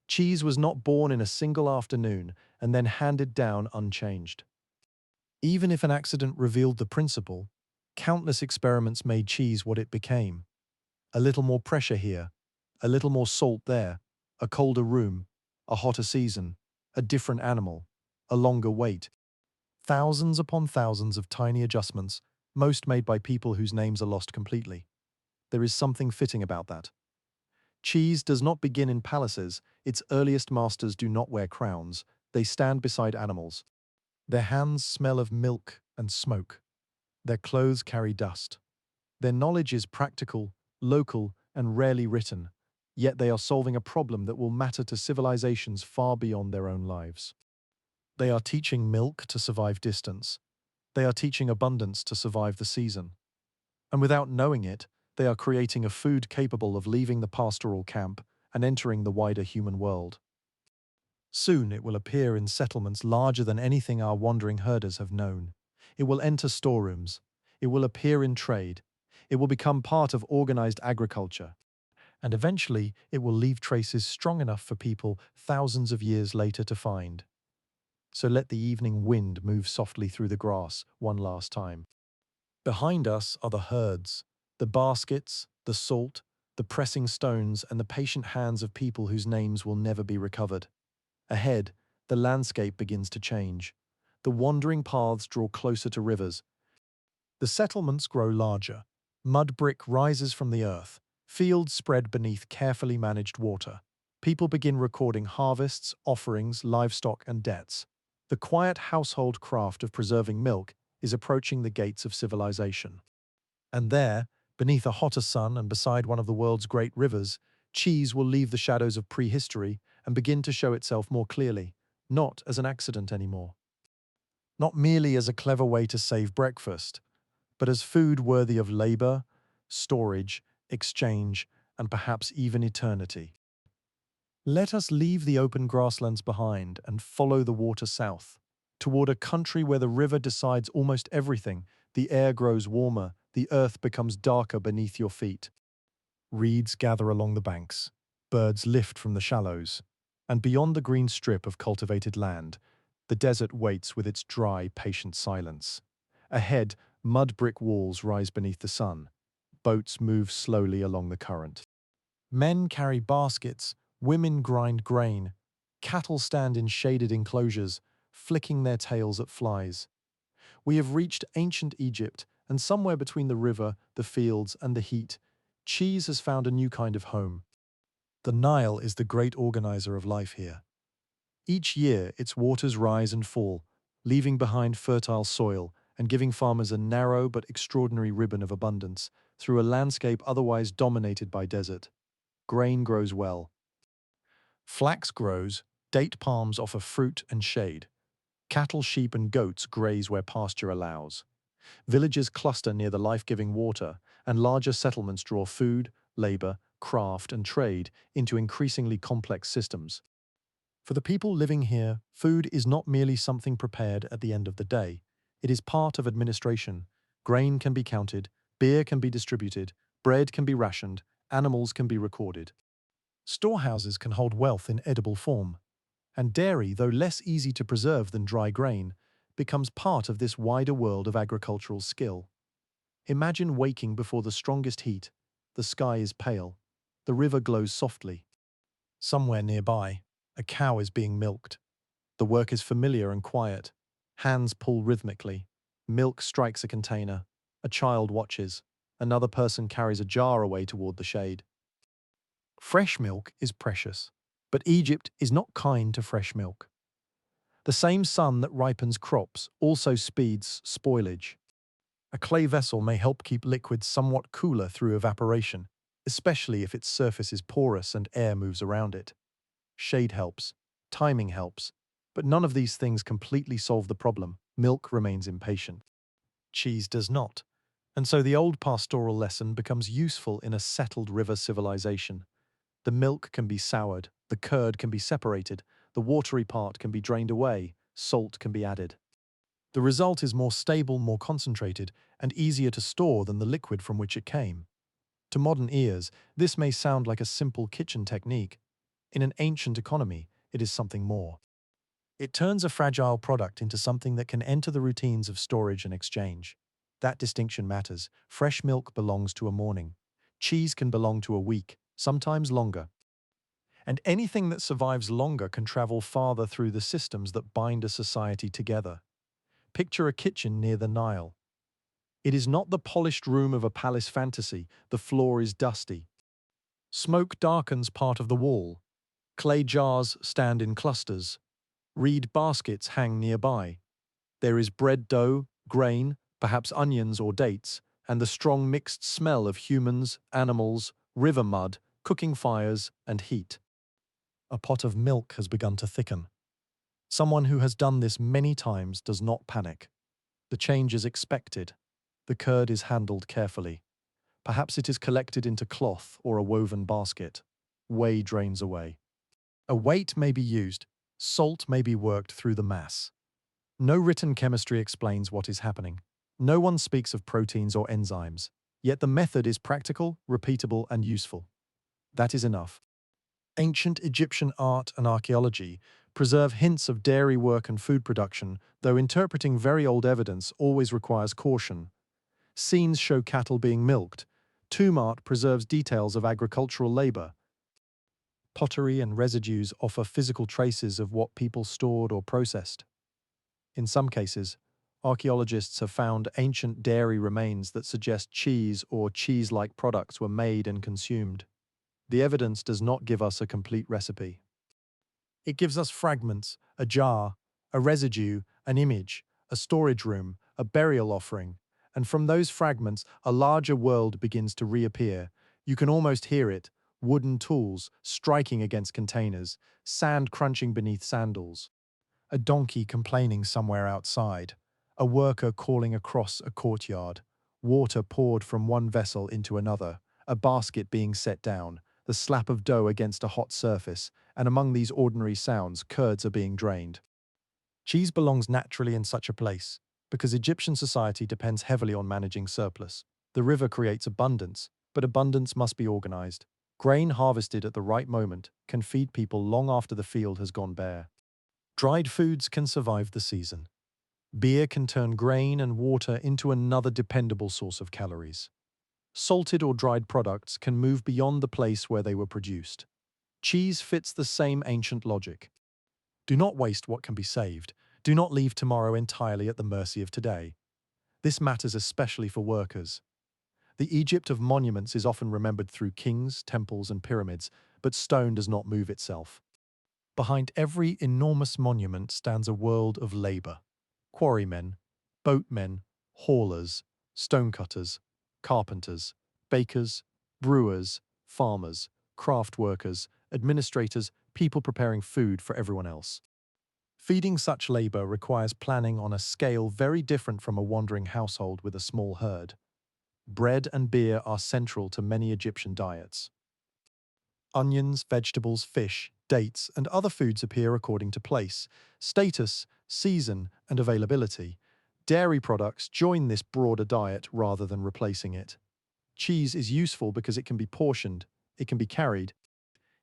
Cheese was not born in a single afternoon and then handed down unchanged. Even if an accident revealed the principle, countless experiments made cheese what it became. A little more pressure here, a little more salt there, a colder room, a hotter season, a different animal, a longer wait. Thousands upon thousands of tiny adjustments, most made by people whose names are lost completely. There is something fitting about that. Cheese does not begin in palaces, its earliest masters do not wear crowns, they stand beside animals. Their hands smell of milk and smoke. Their clothes carry dust. Their knowledge is practical, local, and rarely written, yet they are solving a problem that will matter to civilizations far beyond their own lives. They are teaching milk to survive distance. They are teaching abundance to survive the season. And without knowing it, they are creating a food capable of leaving the pastoral camp and entering the wider human world. Soon it will appear in settlements larger than anything our wandering herders have known. It will enter storerooms. It will appear in trade. It will become part of organized agriculture. And eventually, it will leave traces strong enough for people thousands of years later to find. So let the evening wind move softly through the grass one last time. Behind us are the herds, the baskets, the salt, the pressing stones, and the patient hands of people whose names will never be recovered. Ahead, the landscape begins to change. The wandering paths draw closer to rivers. The settlements grow larger. Mud brick rises from the earth. Fields spread beneath carefully managed water. People begin recording harvests, offerings, livestock, and debts. The quiet household craft of preserving milk is approaching the gates of civilization. And there, beneath a hotter sun and beside one of the world's great rivers, cheese will leave the shadows of prehistory and begin to show itself more clearly, not as an accident anymore. Not merely as a clever way to save breakfast, but as food worthy of labor, storage, exchange, and perhaps even eternity. Let us leave the open grasslands behind and follow the water south, toward a country where the river decides almost everything, the air grows warmer, the earth becomes darker beneath your feet. Reeds gather along the banks, birds lift from the shallows, and beyond the green strip of cultivated land, the desert waits with its dry, patient silence. Ahead, mud brick walls rise beneath the sun. Boats move slowly along the current. Men carry baskets, women grind grain, cattle stand in shaded enclosures, flicking their tails at flies. We have reached ancient Egypt, and somewhere between the river, the fields, and the heat, cheese has found a new kind of home. The Nile is the great organizer of life here. Each year, its waters rise and fall, leaving behind fertile soil and giving farmers a narrow but extraordinary ribbon of abundance through a landscape otherwise dominated by desert. Grain grows well. Flax grows, date palms offer fruit and shade. Cattle, sheep, and goats graze where pasture allows. Villages cluster near the life-giving water, and larger settlements draw food, labor, craft, and trade into increasingly complex systems. For the people living here, food is not merely something prepared at the end of the day. It is part of administration. Grain can be counted, beer can be distributed, bread can be rationed, animals can be recorded. Storehouses can hold wealth in edible form. And dairy, though less easy to preserve than dry grain, becomes part of this wider world of agricultural skill. Imagine waking before the strongest heat. The sky is pale. The river glows softly. Somewhere nearby, a cow is being milked. The work is familiar and quiet. Hands pull rhythmically. Milk strikes a container. A child watches. Another person carries a jar away toward the shade. Fresh milk is precious, but Egypt is not kind to fresh milk. The same sun that ripens crops also speeds spoilage. A clay vessel may help keep liquids somewhat cooler through evaporation, especially if its surface is porous and air moves around it. Shade helps, timing helps, but none of these things completely solve the problem. Milk remains impatient. Cheese does not. And so the old pastoral lesson becomes useful in a settled river civilization. The milk can be soured, the curd can be separated, the watery part can be drained away, salt can be added. The result is more stable, more concentrated, and easier to store than the liquid from which it came. To modern ears, this may sound like a simple kitchen technique. In an ancient economy, it is something more. It turns a fragile product into something that can enter the routines of storage and exchange. That distinction matters. Fresh milk belongs to a morning. Cheese can belong to a week, sometimes longer. And anything that survives longer can travel farther through the systems that bind a society together. Picture a kitchen near the Nile. It is not the polished room of a palace fantasy. The floor is dusty. Smoke darkens part of the wall. Clay jars stand in clusters. Reed baskets hang nearby. There is bread dough, grain, perhaps onions or dates, and the strong mixed smell of humans, animals, river mud, cooking fires, and heat. A pot of milk has begun to thicken. Someone who has done this many times does not panic. The change is expected. The curd is handled carefully. Perhaps it is collected into cloth or a woven basket. Whey drains away. A weight may be used. Salt may be worked through the mass. No written chemistry explains what is happening. No one speaks of proteins or enzymes. Yet the method is practical, repeatable, and useful. That is enough. Ancient Egyptian art and archaeology preserve hints of dairy work and food production, though interpreting very old evidence always requires caution. Scenes show cattle being milked. Tomb art preserves details of agricultural labor. Pottery and residues offer physical traces of what people stored or processed. In some cases, archaeologists have found ancient dairy remains that suggest cheese or cheese-like products were made and consumed. The evidence does not give us a complete recipe. It gives us fragments, a jar, a residue, an image, a storage room, a burial offering, and from those fragments a larger world begins to reappear. You can almost hear it, wooden tools striking against containers, sand crunching beneath sandals, a donkey complaining somewhere outside, a worker calling across a courtyard, water poured from one vessel into another, a basket being set down, the slap of dough against a hot surface, and among these ordinary sounds, curds are being drained. Cheese belongs naturally in such a place, because Egyptian society depends heavily on managing surplus. The river creates abundance, but abundance must be organized. Grain harvested at the right moment can feed people long after the field has gone bare. Dried foods can survive the season. Beer can turn grain and water into another dependable source of calories. Salted or dried products can move beyond the place where they were produced. Cheese fits the same ancient logic. Do not waste what can be saved. Do not leave tomorrow entirely at the mercy of today. This matters especially for workers. The Egypt of monuments is often remembered through kings, temples, and pyramids, but stone does not move itself. Behind every enormous monument stands a world of labor. Quarrymen, boatmen, haulers, stonecutters, carpenters, bakers, brewers, farmers, craft workers, administrators, people preparing food for everyone else. Feeding such labor requires planning on a scale very different from a wandering household with a small herd. Bread and beer are central to many Egyptian diets. Onions, vegetables, fish, dates, and other foods appear according to place, status, season, and availability. Dairy products join this broader diet rather than replacing it. Cheese is useful because it can be portioned, it can be carried,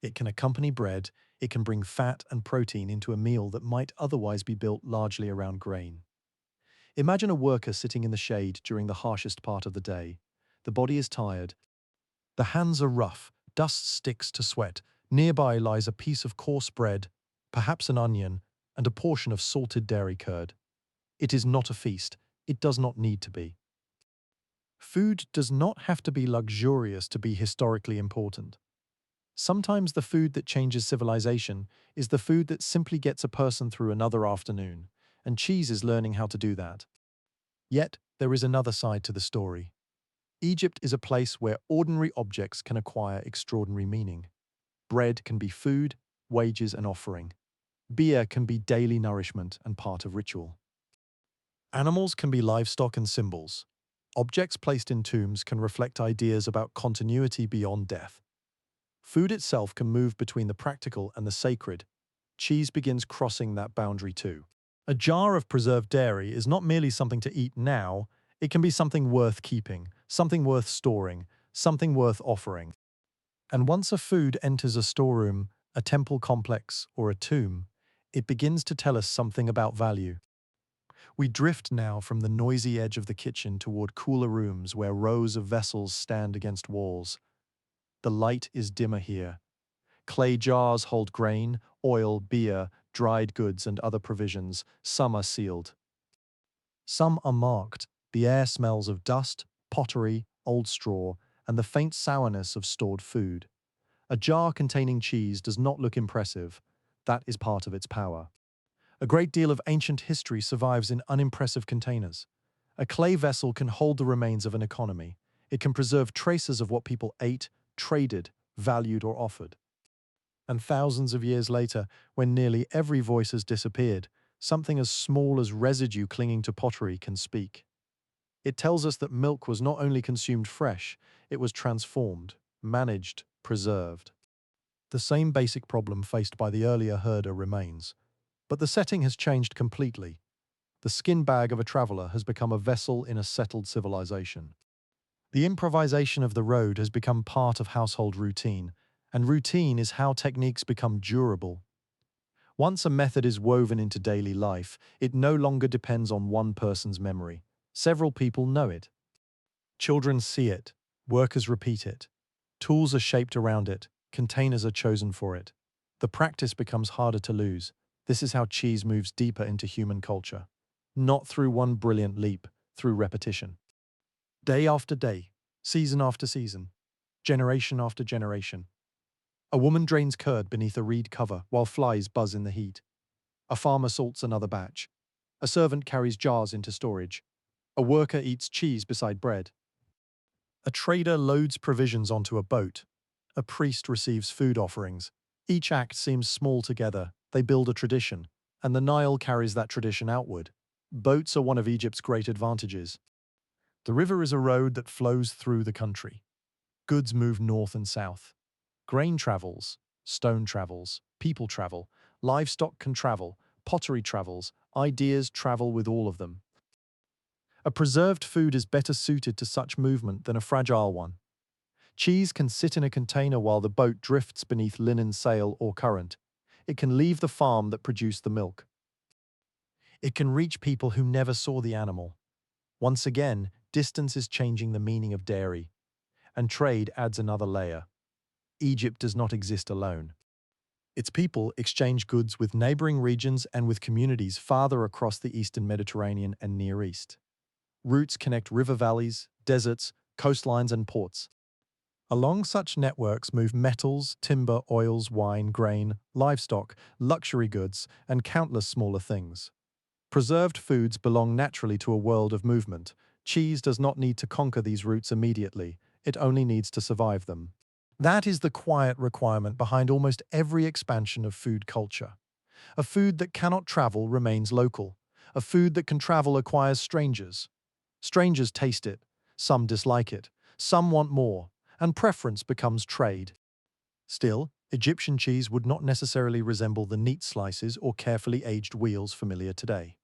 it can accompany bread, it can bring fat and protein into a meal that might otherwise be built largely around grain. Imagine a worker sitting in the shade during the harshest part of the day. The body is tired, the hands are rough, dust sticks to sweat. Nearby lies a piece of coarse bread, perhaps an onion, and a portion of salted dairy curd. It is not a feast. It does not need to be. Food does not have to be luxurious to be historically important. Sometimes the food that changes civilization is the food that simply gets a person through another afternoon, and cheese is learning how to do that. Yet, there is another side to the story. Egypt is a place where ordinary objects can acquire extraordinary meaning. Bread can be food, wages, and offering. Beer can be daily nourishment and part of ritual. Animals can be livestock and symbols. Objects placed in tombs can reflect ideas about continuity beyond death. Food itself can move between the practical and the sacred. Cheese begins crossing that boundary too. A jar of preserved dairy is not merely something to eat now, it can be something worth keeping, something worth storing, something worth offering. And once a food enters a storeroom, a temple complex, or a tomb, it begins to tell us something about value. We drift now from the noisy edge of the kitchen toward cooler rooms where rows of vessels stand against walls. The light is dimmer here. Clay jars hold grain, oil, beer, dried goods, and other provisions. Some are sealed. Some are marked. The air smells of dust, pottery, old straw, and the faint sourness of stored food. A jar containing cheese does not look impressive. That is part of its power. A great deal of ancient history survives in unimpressive containers. A clay vessel can hold the remains of an economy. It can preserve traces of what people ate, traded, valued, or offered. And thousands of years later, when nearly every voice has disappeared, something as small as residue clinging to pottery can speak. It tells us that milk was not only consumed fresh, it was transformed, managed, preserved. The same basic problem faced by the earlier herder remains. But the setting has changed completely. The skin bag of a traveler has become a vessel in a settled civilization. The improvisation of the road has become part of household routine, and routine is how techniques become durable. Once a method is woven into daily life, it no longer depends on one person's memory. Several people know it. Children see it. Workers repeat it. Tools are shaped around it. Containers are chosen for it. The practice becomes harder to lose. This is how cheese moves deeper into human culture. Not through one brilliant leap, through repetition. Day after day, season after season, generation after generation. A woman drains curd beneath a reed cover while flies buzz in the heat. A farmer salts another batch. A servant carries jars into storage. A worker eats cheese beside bread. A trader loads provisions onto a boat. A priest receives food offerings. Each act seems small together. They build a tradition, and the Nile carries that tradition outward. Boats are one of Egypt's great advantages. The river is a road that flows through the country. Goods move north and south. Grain travels, stone travels, people travel, livestock can travel, pottery travels, ideas travel with all of them. A preserved food is better suited to such movement than a fragile one. Cheese can sit in a container while the boat drifts beneath linen sail or current. It can leave the farm that produced the milk. It can reach people who never saw the animal. Once again, distance is changing the meaning of dairy, and trade adds another layer. Egypt does not exist alone. Its people exchange goods with neighboring regions and with communities farther across the eastern Mediterranean and Near East. Routes connect river valleys, deserts, coastlines, and ports. Along such networks move metals, timber, oils, wine, grain, livestock, luxury goods, and countless smaller things. Preserved foods belong naturally to a world of movement. Cheese does not need to conquer these routes immediately, it only needs to survive them. That is the quiet requirement behind almost every expansion of food culture. A food that cannot travel remains local. A food that can travel acquires strangers. Strangers taste it, some dislike it, some want more, and preference becomes trade. Still, Egyptian cheese would not necessarily resemble the neat slices or carefully aged wheels familiar today.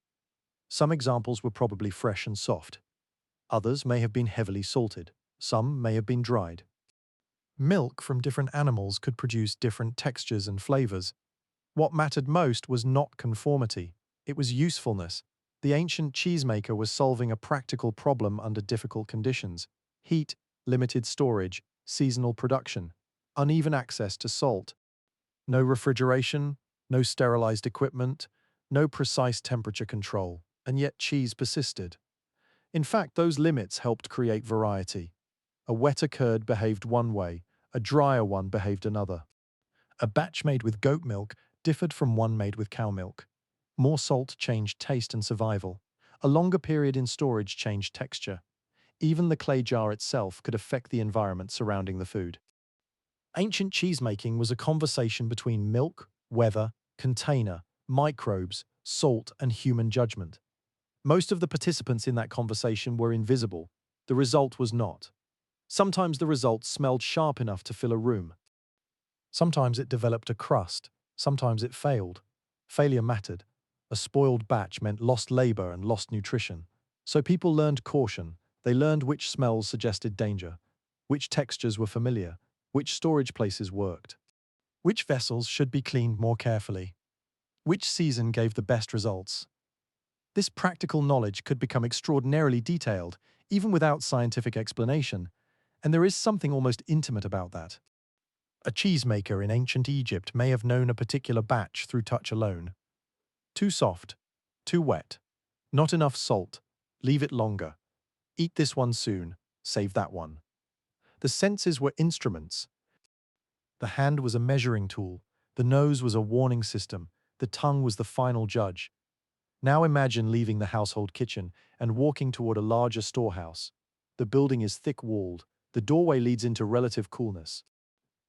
Some examples were probably fresh and soft. Others may have been heavily salted. Some may have been dried. Milk from different animals could produce different textures and flavors. What mattered most was not conformity, it was usefulness. The ancient cheesemaker was solving a practical problem under difficult conditions: heat, limited storage, seasonal production, uneven access to salt. No refrigeration, no sterilized equipment, no precise temperature control, and yet cheese persisted. In fact, those limits helped create variety. A wetter curd behaved one way, a drier one behaved another. A batch made with goat milk differed from one made with cow milk. More salt changed taste and survival. A longer period in storage changed texture. Even the clay jar itself could affect the environment surrounding the food. Ancient cheesemaking was a conversation between milk, weather, container, microbes, salt, and human judgment. Most of the participants in that conversation were invisible. The result was not. Sometimes the result smelled sharp enough to fill a room. Sometimes it developed a crust. Sometimes it failed. Failure mattered. A spoiled batch meant lost labor and lost nutrition. So people learned caution. They learned which smells suggested danger, which textures were familiar, which storage places worked, which vessels should be cleaned more carefully, which season gave the best results. This practical knowledge could become extraordinarily detailed, even without scientific explanation, and there is something almost intimate about that. A cheesemaker in ancient Egypt may have known a particular batch through touch alone. Too soft, too wet, not enough salt, leave it longer. Eat this one soon, save that one. The senses were instruments. The hand was a measuring tool, the nose was a warning system, the tongue was the final judge. Now imagine leaving the household kitchen and walking toward a larger storehouse. The building is thick-walled, the doorway leads into relative coolness.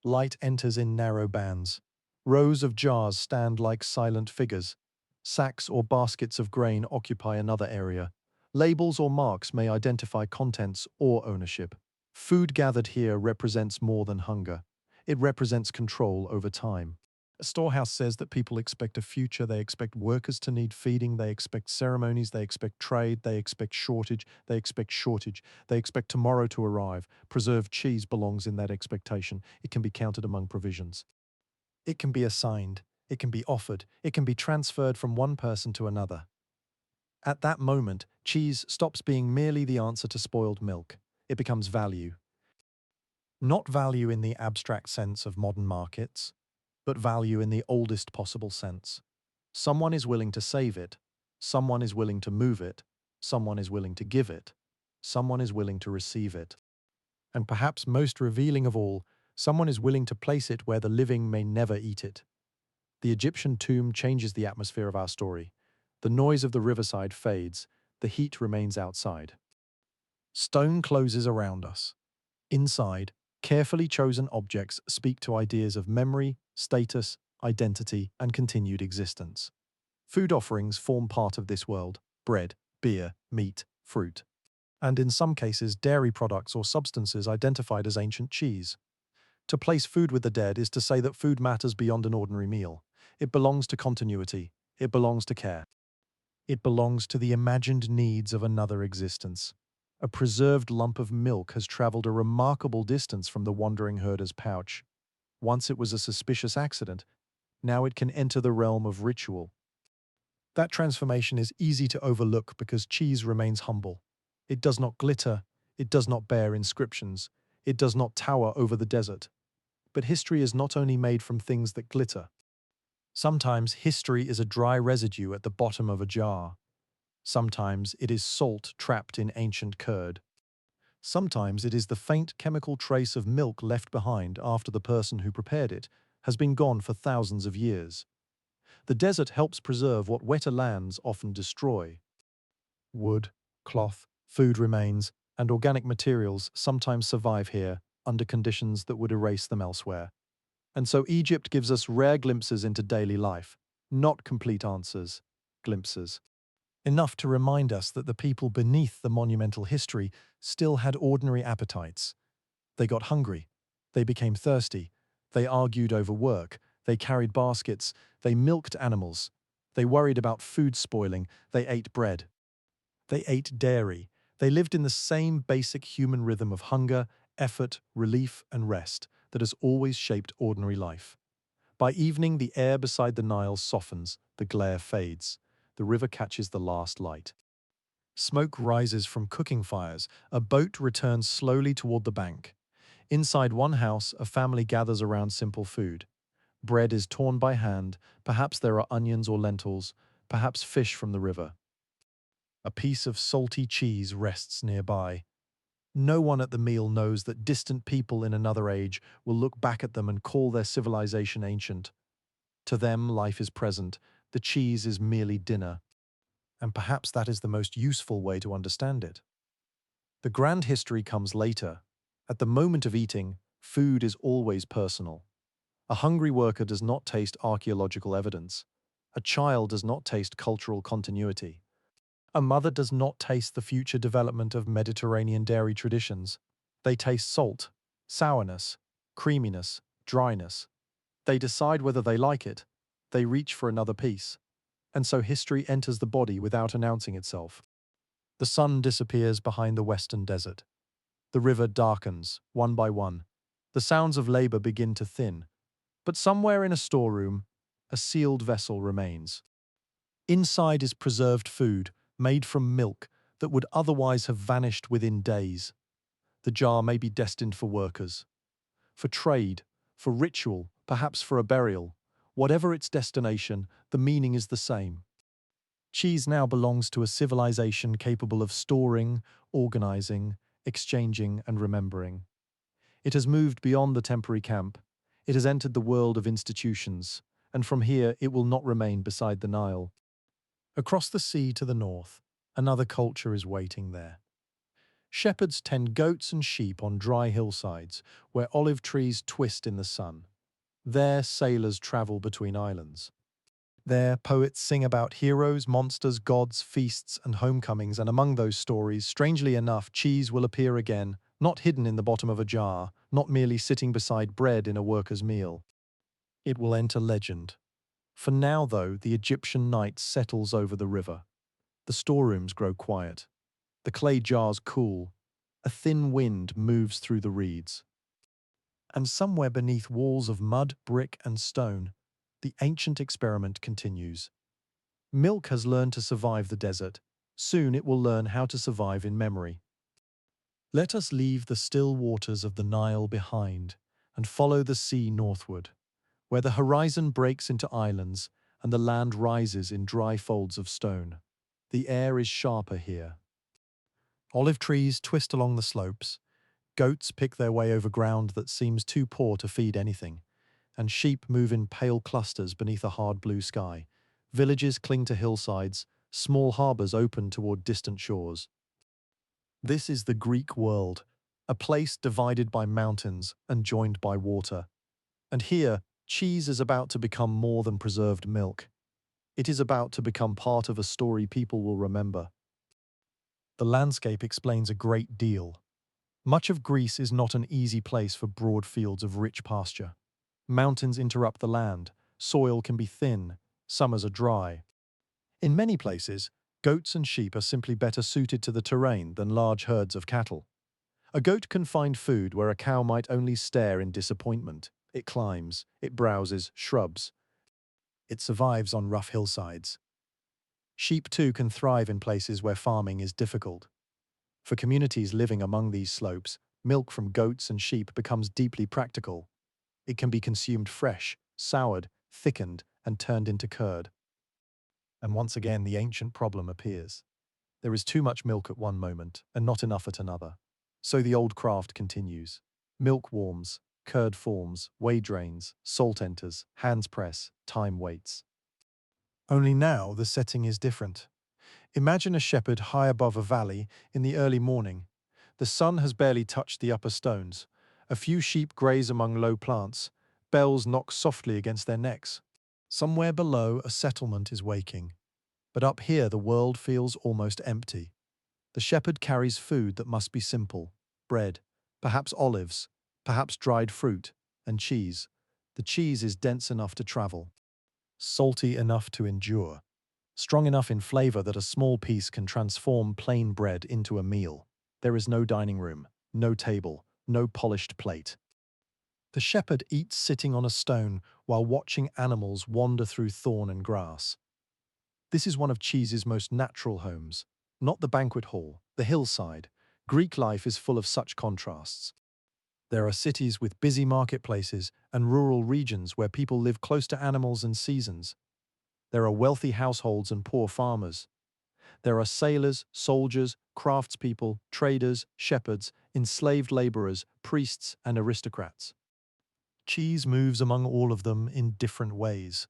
Light enters in narrow bands. Rows of jars stand like silent figures. Sacks or baskets of grain occupy another area. Labels or marks may identify contents or ownership. Food gathered here represents more than hunger. It represents control over time. A storehouse says that people expect a future, they expect workers to need feeding, they expect ceremonies, they expect trade, they expect shortage, they expect shortage, they expect tomorrow to arrive. Preserved cheese belongs in that expectation. It can be counted among provisions. It can be assigned, it can be offered, it can be transferred from one person to another. At that moment, cheese stops being merely the answer to spoiled milk. It becomes value. Not value in the abstract sense of modern markets, but value in the oldest possible sense. Someone is willing to save it, someone is willing to move it, someone is willing to give it, someone is willing to receive it. And perhaps most revealing of all, someone is willing to place it where the living may never eat it. The Egyptian tomb changes the atmosphere of our story. The noise of the riverside fades, the heat remains outside. Stone closes around us. Inside, carefully chosen objects speak to ideas of memory, status, identity, and continued existence. Food offerings form part of this world: bread, beer, meat, fruit, and in some cases dairy products or substances identified as ancient cheese. To place food with the dead is to say that food matters beyond an ordinary meal. It belongs to continuity. It belongs to care. It belongs to the imagined needs of another existence. A preserved lump of milk has traveled a remarkable distance from the wandering herder's pouch. Once it was a suspicious accident, now it can enter the realm of ritual. That transformation is easy to overlook because cheese remains humble. It does not glitter, it does not bear inscriptions, it does not tower over the desert. But history is not only made from things that glitter. Sometimes history is a dry residue at the bottom of a jar. Sometimes it is salt trapped in ancient curd. Sometimes it is the faint chemical trace of milk left behind after the person who prepared it has been gone for thousands of years. The desert helps preserve what wetter lands often destroy. Wood, cloth, food remains, and organic materials sometimes survive here, under conditions that would erase them elsewhere. And so Egypt gives us rare glimpses into daily life, not complete answers, glimpses. Enough to remind us that the people beneath the monumental history still had ordinary appetites. They got hungry. They became thirsty. They argued over work. They carried baskets. They milked animals. They worried about food spoiling. They ate bread. They ate dairy. They lived in the same basic human rhythm of hunger, effort, relief, and rest that has always shaped ordinary life. By evening, the air beside the Nile softens, the glare fades. The river catches the last light. Smoke rises from cooking fires. A boat returns slowly toward the bank. Inside one house, a family gathers around simple food. Bread is torn by hand. Perhaps there are onions or lentils, perhaps fish from the river. A piece of salty cheese rests nearby. No one at the meal knows that distant people in another age will look back at them and call their civilization ancient. To them, life is present. The cheese is merely dinner. And perhaps that is the most useful way to understand it. The grand history comes later. At the moment of eating, food is always personal. A hungry worker does not taste archaeological evidence. A child does not taste cultural continuity. A mother does not taste the future development of Mediterranean dairy traditions. They taste salt, sourness, creaminess, dryness. They decide whether they like it. They reach for another piece. And so history enters the body without announcing itself. The sun disappears behind the western desert. The river darkens, one by one. The sounds of labor begin to thin. But somewhere in a storeroom, a sealed vessel remains. Inside is preserved food, made from milk, that would otherwise have vanished within days. The jar may be destined for workers, for trade, for ritual, perhaps for a burial. Whatever its destination, the meaning is the same. Cheese now belongs to a civilization capable of storing, organizing, exchanging, and remembering. It has moved beyond the temporary camp. It has entered the world of institutions, and from here it will not remain beside the Nile. Across the sea to the north, another culture is waiting there. Shepherds tend goats and sheep on dry hillsides where olive trees twist in the sun. There, sailors travel between islands. There, poets sing about heroes, monsters, gods, feasts, and homecomings, and among those stories, strangely enough, cheese will appear again, not hidden in the bottom of a jar, not merely sitting beside bread in a worker's meal. It will enter legend. For now, though, the Egyptian night settles over the river. The storerooms grow quiet. The clay jars cool. A thin wind moves through the reeds. And somewhere beneath walls of mud, brick, and stone, the ancient experiment continues. Milk has learned to survive the desert. Soon it will learn how to survive in memory. Let us leave the still waters of the Nile behind and follow the sea northward, where the horizon breaks into islands and the land rises in dry folds of stone. The air is sharper here. Olive trees twist along the slopes, goats pick their way over ground that seems too poor to feed anything, and sheep move in pale clusters beneath a hard blue sky. Villages cling to hillsides, small harbors open toward distant shores. This is the Greek world, a place divided by mountains and joined by water. And here, cheese is about to become more than preserved milk. It is about to become part of a story people will remember. The landscape explains a great deal. Much of Greece is not an easy place for broad fields of rich pasture. Mountains interrupt the land, soil can be thin, summers are dry. In many places, goats and sheep are simply better suited to the terrain than large herds of cattle. A goat can find food where a cow might only stare in disappointment. It climbs, it browses shrubs. It survives on rough hillsides. Sheep too can thrive in places where farming is difficult. For communities living among these slopes, milk from goats and sheep becomes deeply practical. It can be consumed fresh, soured, thickened, and turned into curd. And once again, the ancient problem appears. There is too much milk at one moment, and not enough at another. So the old craft continues. Milk warms, curd forms, whey drains, salt enters, hands press, time waits. Only now the setting is different. Imagine a shepherd high above a valley in the early morning. The sun has barely touched the upper stones. A few sheep graze among low plants. Bells knock softly against their necks. Somewhere below, a settlement is waking. But up here, the world feels almost empty. The shepherd carries food that must be simple: bread, perhaps olives, perhaps dried fruit, and cheese. The cheese is dense enough to travel, salty enough to endure, strong enough in flavor that a small piece can transform plain bread into a meal. There is no dining room, no table, no polished plate. The shepherd eats sitting on a stone while watching animals wander through thorn and grass. This is one of cheese's most natural homes, not the banquet hall, the hillside. Greek life is full of such contrasts. There are cities with busy marketplaces and rural regions where people live close to animals and seasons. There are wealthy households and poor farmers. There are sailors, soldiers, craftspeople, traders, shepherds, enslaved laborers, priests, and aristocrats. Cheese moves among all of them in different ways.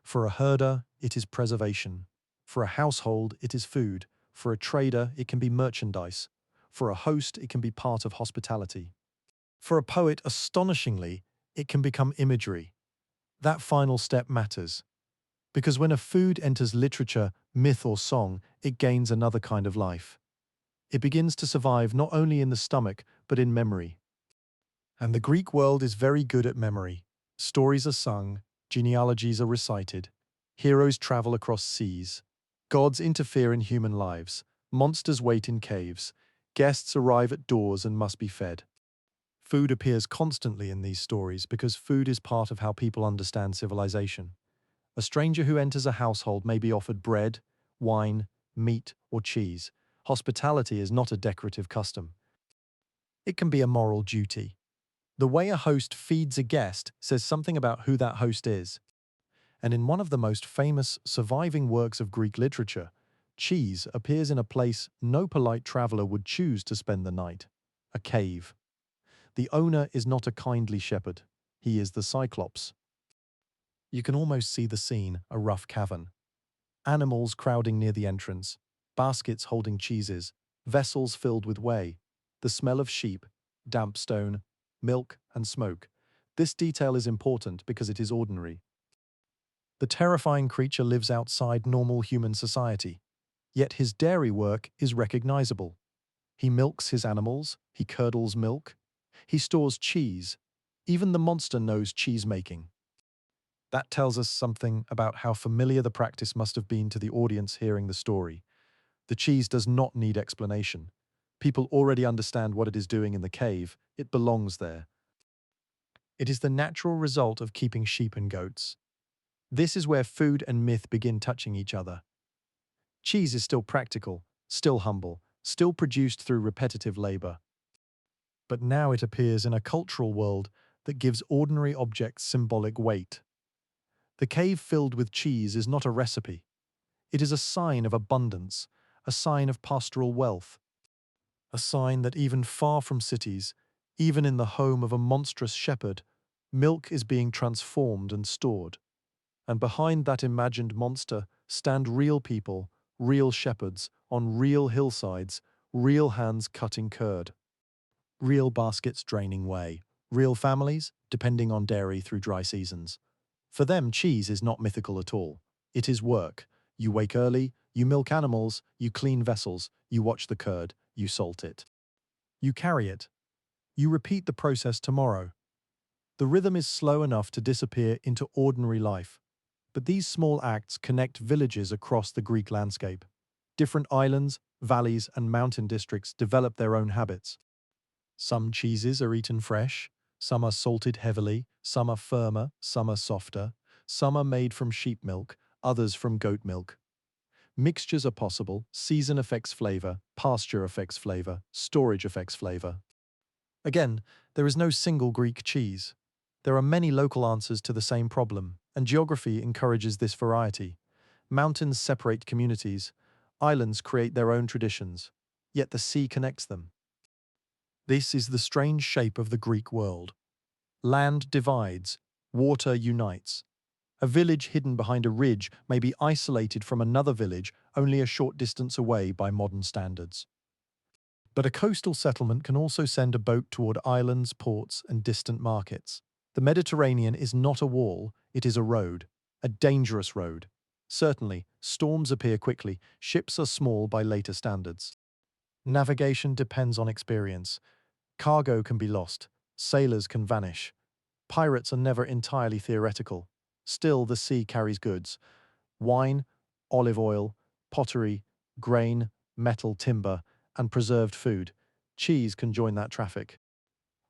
For a herder, it is preservation. For a household, it is food. For a trader, it can be merchandise. For a host, it can be part of hospitality. For a poet, astonishingly, it can become imagery. That final step matters, because when a food enters literature, myth, or song, it gains another kind of life. It begins to survive not only in the stomach, but in memory. And the Greek world is very good at memory. Stories are sung, genealogies are recited, heroes travel across seas, gods interfere in human lives, monsters wait in caves, guests arrive at doors and must be fed. Food appears constantly in these stories because food is part of how people understand civilization. A stranger who enters a household may be offered bread, wine, meat, or cheese. Hospitality is not a decorative custom. It can be a moral duty. The way a host feeds a guest says something about who that host is. And in one of the most famous surviving works of Greek literature, cheese appears in a place no polite traveler would choose to spend the night: a cave. The owner is not a kindly shepherd. He is the Cyclops. You can almost see the scene: a rough cavern. Animals crowding near the entrance, baskets holding cheeses, vessels filled with whey, the smell of sheep, damp stone, milk, and smoke. This detail is important because it is ordinary. The terrifying creature lives outside normal human society, yet his dairy work is recognizable. He milks his animals, he curdles milk, he stores cheese. Even the monster knows cheese making. That tells us something about how familiar the practice must have been to the audience hearing the story. The cheese does not need explanation. People already understand what it is doing in the cave. It belongs there. It is the natural result of keeping sheep and goats. This is where food and myth begin touching each other. Cheese is still practical, still humble, still produced through repetitive labor. But now it appears in a cultural world that gives ordinary objects symbolic weight. The cave filled with cheese is not a recipe. It is a sign of abundance, a sign of pastoral wealth, a sign that even far from cities, even in the home of a monstrous shepherd, milk is being transformed and stored. And behind that imagined monster stand real people, real shepherds, on real hillsides, real hands cutting curd, real baskets draining whey, real families depending on dairy through dry seasons. For them, cheese is not mythical at all. It is work. You wake early, you milk animals, you clean vessels, you watch the curd, you salt it. You carry it. You repeat the process tomorrow. The rhythm is slow enough to disappear into ordinary life. But these small acts connect villages across the Greek landscape. Different islands, valleys, and mountain districts develop their own habits. Some cheeses are eaten fresh, some are salted heavily, some are firmer, some are softer, some are made from sheep milk, others from goat milk. Mixtures are possible: season affects flavor, pasture affects flavor, storage affects flavor. Again, there is no single Greek cheese. There are many local answers to the same problem, and geography encourages this variety. Mountains separate communities, islands create their own traditions, yet the sea connects them. This is the strange shape of the Greek world. Land divides, water unites. A village hidden behind a ridge may be isolated from another village only a short distance away by modern standards. But a coastal settlement can also send a boat toward islands, ports, and distant markets. The Mediterranean is not a wall, it is a road, a dangerous road. Certainly, storms appear quickly, ships are small by later standards. Navigation depends on experience. Cargo can be lost, sailors can vanish. Pirates are never entirely theoretical. Still, the sea carries goods. Wine, olive oil, pottery, grain, metal, timber, and preserved food. Cheese can join that traffic.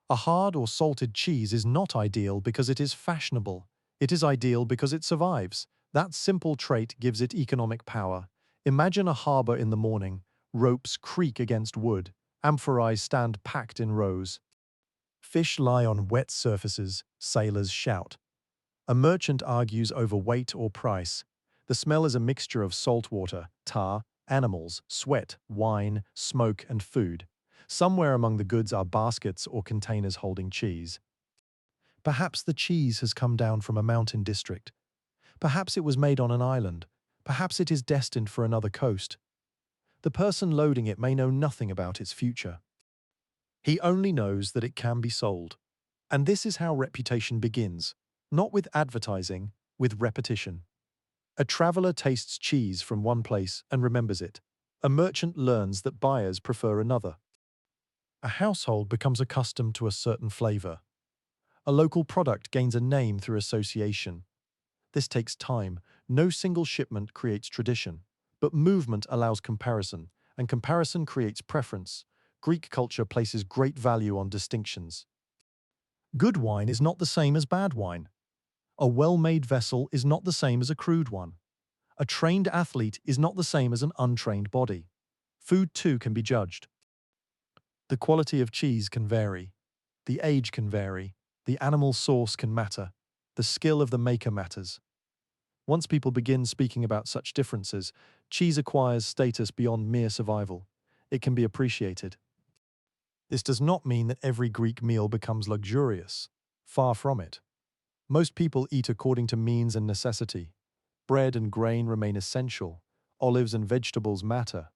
A hard or salted cheese is not ideal because it is fashionable. It is ideal because it survives. That simple trait gives it economic power. Imagine a harbor in the morning. Ropes creak against wood. Amphorae stand packed in rows. Fish lie on wet surfaces. Sailors shout. A merchant argues over weight or price. The smell is a mixture of salt water, tar, animals, sweat, wine, smoke, and food. Somewhere among the goods are baskets or containers holding cheese. Perhaps the cheese has come down from a mountain district. Perhaps it was made on an island. Perhaps it is destined for another coast. The person loading it may know nothing about its future. He only knows that it can be sold. And this is how reputation begins, not with advertising, with repetition. A traveler tastes cheese from one place and remembers it. A merchant learns that buyers prefer another. A household becomes accustomed to a certain flavor. A local product gains a name through association. This takes time. No single shipment creates tradition. But movement allows comparison, and comparison creates preference. Greek culture places great value on distinctions. Good wine is not the same as bad wine. A well-made vessel is not the same as a crude one. A trained athlete is not the same as an untrained body. Food too can be judged. The quality of cheese can vary. The age can vary. The animal source can matter. The skill of the maker matters. Once people begin speaking about such differences, cheese acquires status beyond mere survival. It can be appreciated. This does not mean that every Greek meal becomes luxurious. Far from it. Most people eat according to means and necessity. Bread and grain remain essential. Olives and vegetables matter.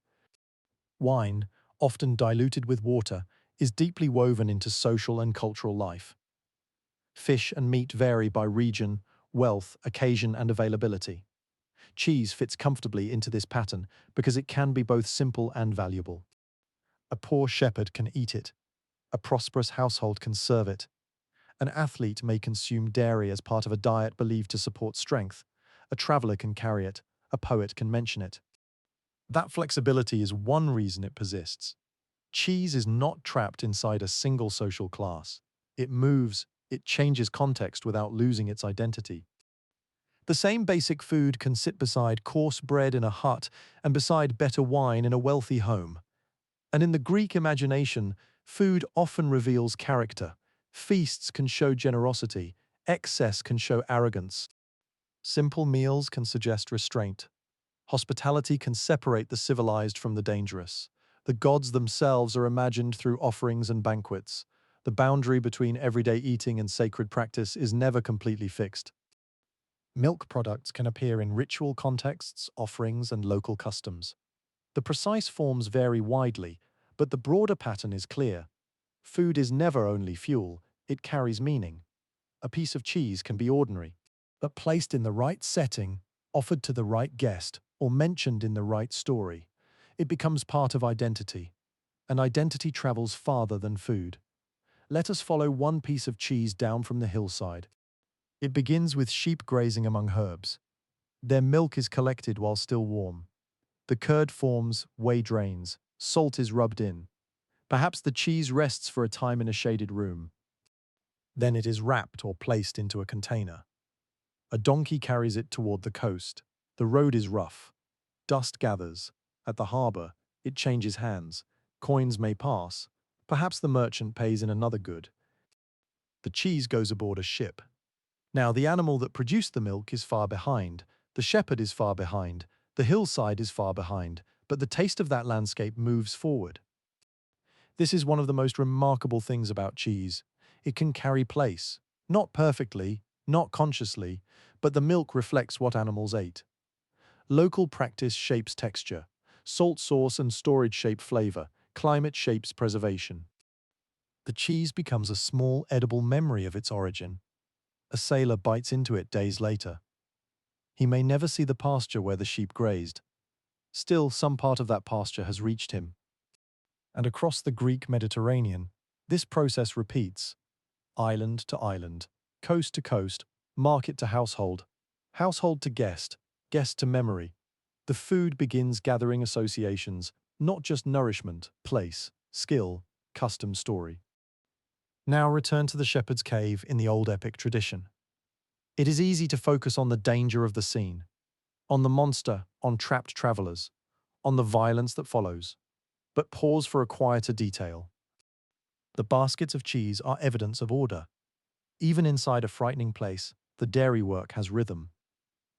Wine, often diluted with water, is deeply woven into social and cultural life. Fish and meat vary by region, wealth, occasion, and availability. Cheese fits comfortably into this pattern because it can be both simple and valuable. A poor shepherd can eat it. A prosperous household can serve it. An athlete may consume dairy as part of a diet believed to support strength. A traveler can carry it. A poet can mention it. That flexibility is one reason it persists. Cheese is not trapped inside a single social class. It moves, it changes context without losing its identity. The same basic food can sit beside coarse bread in a hut and beside better wine in a wealthy home. And in the Greek imagination, food often reveals character. Feasts can show generosity. Excess can show arrogance. Simple meals can suggest restraint. Hospitality can separate the civilized from the dangerous. The gods themselves are imagined through offerings and banquets. The boundary between everyday eating and sacred practice is never completely fixed. Milk products can appear in ritual contexts, offerings, and local customs. The precise forms vary widely, but the broader pattern is clear. Food is never only fuel, it carries meaning. A piece of cheese can be ordinary, but placed in the right setting, offered to the right guest, or mentioned in the right story, it becomes part of identity. And identity travels farther than food. Let us follow one piece of cheese down from the hillside. It begins with sheep grazing among herbs. Their milk is collected while still warm. The curd forms, whey drains, salt is rubbed in. Perhaps the cheese rests for a time in a shaded room. Then it is wrapped or placed into a container. A donkey carries it toward the coast. The road is rough. Dust gathers. At the harbor, it changes hands. Coins may pass. Perhaps the merchant pays in another good. The cheese goes aboard a ship. Now, the animal that produced the milk is far behind. The shepherd is far behind. The hillside is far behind. But the taste of that landscape moves forward. This is one of the most remarkable things about cheese. It can carry place. Not perfectly, not consciously, but the milk reflects what animals ate. Local practice shapes texture. Salt source and storage shape flavor. Climate shapes preservation. The cheese becomes a small, edible memory of its origin. A sailor bites into it days later. He may never see the pasture where the sheep grazed. Still, some part of that pasture has reached him. And across the Greek Mediterranean, this process repeats, island to island, coast to coast, market to household, household to guest, guest to memory. The food begins gathering associations, not just nourishment, place, skill, custom story. Now return to the shepherd's cave in the old epic tradition. It is easy to focus on the danger of the scene, on the monster, on trapped travelers, on the violence that follows. But pause for a quieter detail. The baskets of cheese are evidence of order. Even inside a frightening place, the dairy work has rhythm.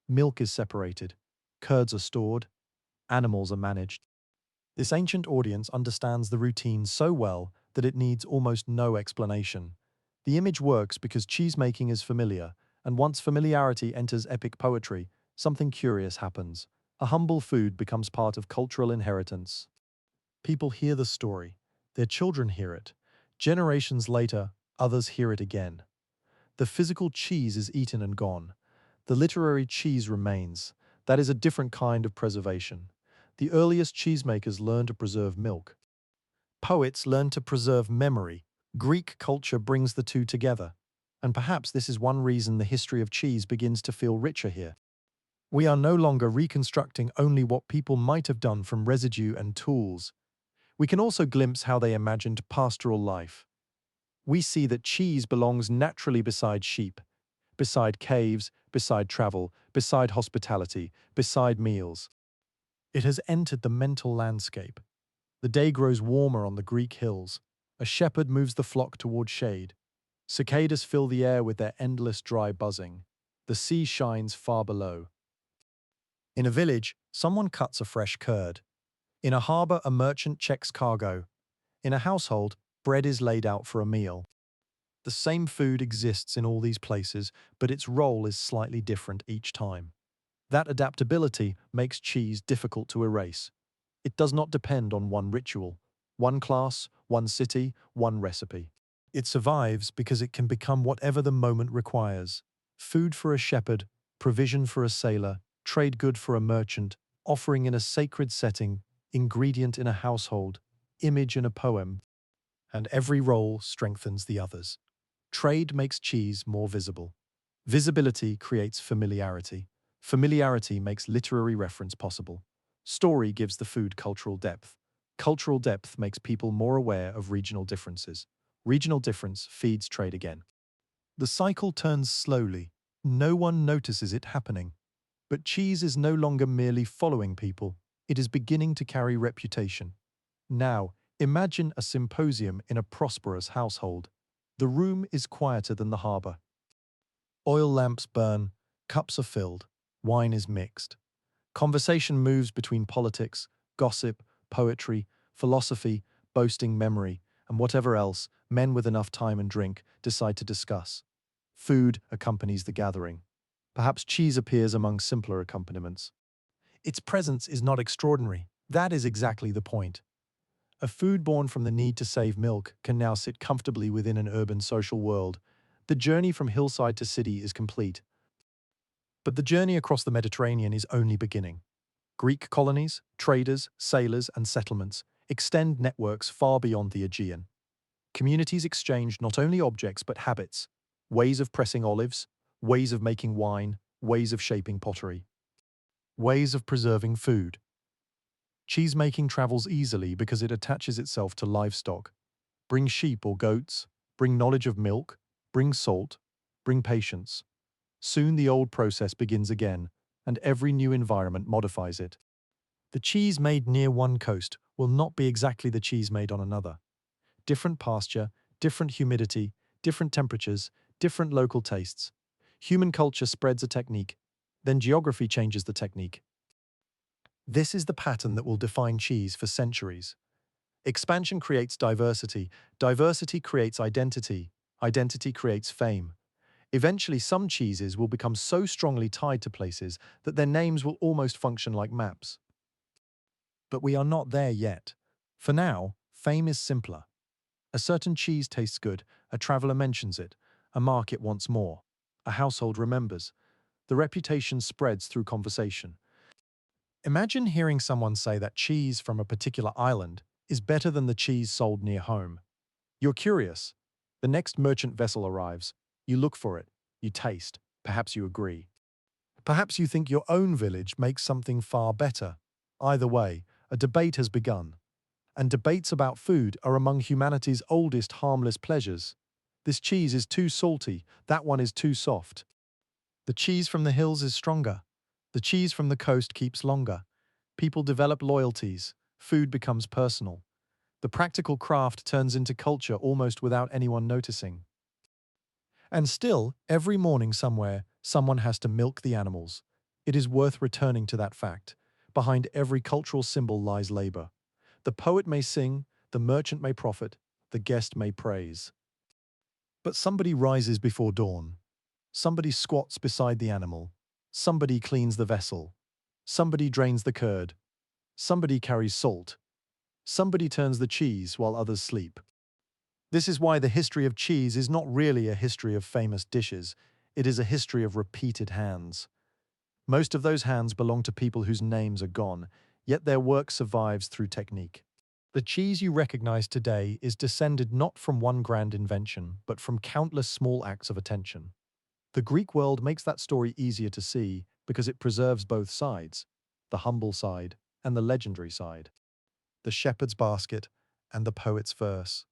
Milk is separated, curds are stored, animals are managed. This ancient audience understands the routine so well that it needs almost no explanation. The image works because cheesemaking is familiar, and once familiarity enters epic poetry, something curious happens. A humble food becomes part of cultural inheritance. People hear the story, their children hear it. Generations later, others hear it again. The physical cheese is eaten and gone. The literary cheese remains. That is a different kind of preservation. The earliest cheesemakers learned to preserve milk. Poets learned to preserve memory. Greek culture brings the two together. And perhaps this is one reason the history of cheese begins to feel richer here. We are no longer reconstructing only what people might have done from residue and tools. We can also glimpse how they imagined pastoral life. We see that cheese belongs naturally beside sheep, beside caves, beside travel, beside hospitality, beside meals. It has entered the mental landscape. The day grows warmer on the Greek hills. A shepherd moves the flock toward shade. Cicadas fill the air with their endless dry buzzing. The sea shines far below. In a village, someone cuts a fresh curd. In a harbor, a merchant checks cargo. In a household, bread is laid out for a meal. The same food exists in all these places, but its role is slightly different each time. That adaptability makes cheese difficult to erase. It does not depend on one ritual, one class, one city, one recipe. It survives because it can become whatever the moment requires. Food for a shepherd, provision for a sailor, trade good for a merchant, offering in a sacred setting, ingredient in a household, image in a poem, and every role strengthens the others. Trade makes cheese more visible. Visibility creates familiarity. Familiarity makes literary reference possible. Story gives the food cultural depth. Cultural depth makes people more aware of regional differences. Regional difference feeds trade again. The cycle turns slowly. No one notices it happening. But cheese is no longer merely following people. It is beginning to carry reputation. Now, imagine a symposium in a prosperous household. The room is quieter than the harbor. Oil lamps burn, cups are filled, wine is mixed. Conversation moves between politics, gossip, poetry, philosophy, boasting memory, and whatever else men with enough time and drink decide to discuss. Food accompanies the gathering. Perhaps cheese appears among simpler accompaniments. Its presence is not extraordinary. That is exactly the point. A food born from the need to save milk can now sit comfortably within an urban social world. The journey from hillside to city is complete. But the journey across the Mediterranean is only beginning. Greek colonies, traders, sailors, and settlements extend networks far beyond the Aegean. Communities exchange not only objects but habits, ways of pressing olives, ways of making wine, ways of shaping pottery, ways of preserving food. Cheesemaking travels easily because it attaches itself to livestock. Bring sheep or goats, bring knowledge of milk, bring salt, bring patience. Soon the old process begins again, and every new environment modifies it. The cheese made near one coast will not be exactly the cheese made on another. Different pasture, different humidity, different temperatures, different local tastes. Human culture spreads a technique, then geography changes the technique. This is the pattern that will define cheese for centuries. Expansion creates diversity, diversity creates identity, identity creates fame. Eventually, some cheeses will become so strongly tied to places that their names will almost function like maps. But we are not there yet. For now, Fame is simpler. A certain cheese tastes good, a traveler mentions it, a market wants more, a household remembers. The reputation spreads through conversation. Imagine hearing someone say that cheese from a particular island is better than the cheese sold near home. You're curious. The next merchant vessel arrives. You look for it. You taste. Perhaps you agree. Perhaps you think your own village makes something far better. Either way, a debate has begun. And debates about food are among humanity's oldest harmless pleasures. This cheese is too salty, that one is too soft. The cheese from the hills is stronger. The cheese from the coast keeps longer. People develop loyalties. Food becomes personal. The practical craft turns into culture almost without anyone noticing. And still, every morning somewhere, someone has to milk the animals. It is worth returning to that fact. Behind every cultural symbol lies labor. The poet may sing, the merchant may profit, the guest may praise. But somebody rises before dawn. Somebody squats beside the animal. Somebody cleans the vessel. Somebody drains the curd. Somebody carries salt. Somebody turns the cheese while others sleep. This is why the history of cheese is not really a history of famous dishes. It is a history of repeated hands. Most of those hands belong to people whose names are gone, yet their work survives through technique. The cheese you recognize today is descended not from one grand invention, but from countless small acts of attention. The Greek world makes that story easier to see because it preserves both sides, the humble side and the legendary side, the shepherd's basket and the poet's verse,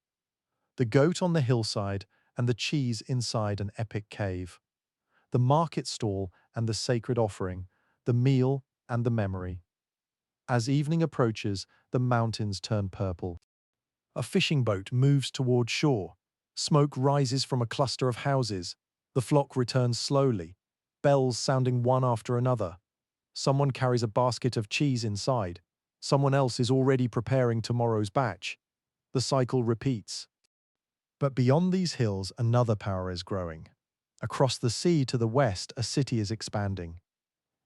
the goat on the hillside and the cheese inside an epic cave, the market stall and the sacred offering, the meal and the memory. As evening approaches, the mountains turn purple. A fishing boat moves toward shore. Smoke rises from a cluster of houses. The flock returns slowly, bells sounding one after another. Someone carries a basket of cheese inside. Someone else is already preparing tomorrow's batch. The cycle repeats. But beyond these hills, another power is growing. Across the sea to the west, a city is expanding.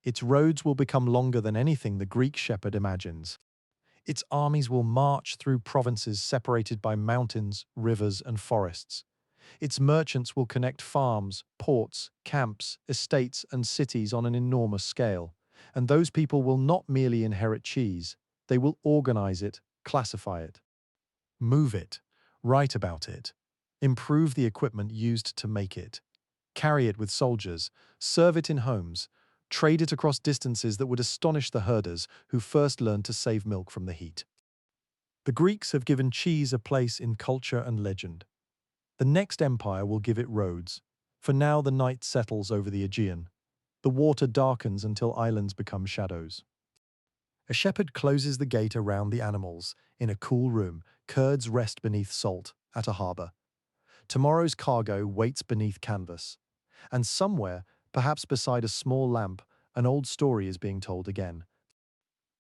Its roads will become longer than anything the Greek shepherd imagines. Its armies will march through provinces separated by mountains, rivers, and forests. Its merchants will connect farms, ports, camps, estates, and cities on an enormous scale. And those people will not merely inherit cheese, they will organize it, classify it, move it, write about it, improve the equipment used to make it, carry it with soldiers, serve it in homes, trade it across distances that would astonish the herders who first learned to save milk from the heat. The Greeks have given cheese a place in culture and legend. The next empire will give it roads. For now the night settles over the Aegean. The water darkens until islands become shadows. A shepherd closes the gate around the animals. In a cool room, curds rest beneath salt at a harbour. Tomorrow's cargo waits beneath canvas. And somewhere, perhaps beside a small lamp, an old story is being told again.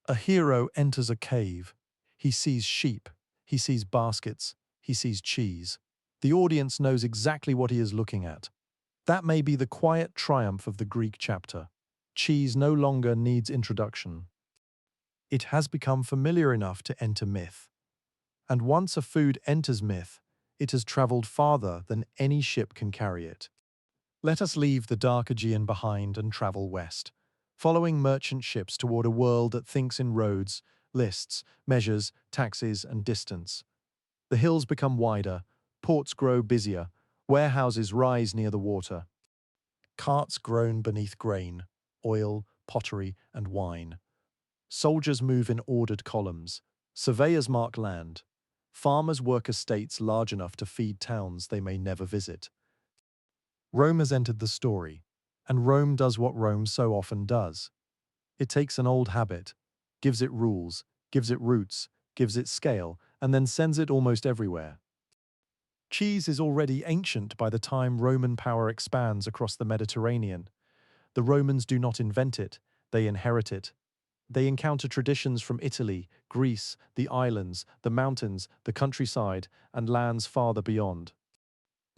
A hero enters a cave. He sees sheep. He sees baskets. He sees cheese. The audience knows exactly what he is looking at. That may be the quiet triumph of the Greek chapter. Cheese no longer needs introduction. It has become familiar enough to enter myth. And once a food enters myth, it has traveled farther than any ship can carry it. Let us leave the dark Aegean behind and travel west, following merchant ships toward a world that thinks in roads, lists, measures, taxes, and distance. The hills become wider, ports grow busier, warehouses rise near the water. Carts groan beneath grain, oil, pottery, and wine. Soldiers move in ordered columns. Surveyors mark land. Farmers work estates large enough to feed towns they may never visit. Rome has entered the story, and Rome does what Rome so often does. It takes an old habit, gives it rules, gives it roots, gives it scale, and then sends it almost everywhere. Cheese is already ancient by the time Roman power expands across the Mediterranean. The Romans do not invent it, they inherit it. They encounter traditions from Italy, Greece, the islands, the mountains, the countryside, and lands farther beyond.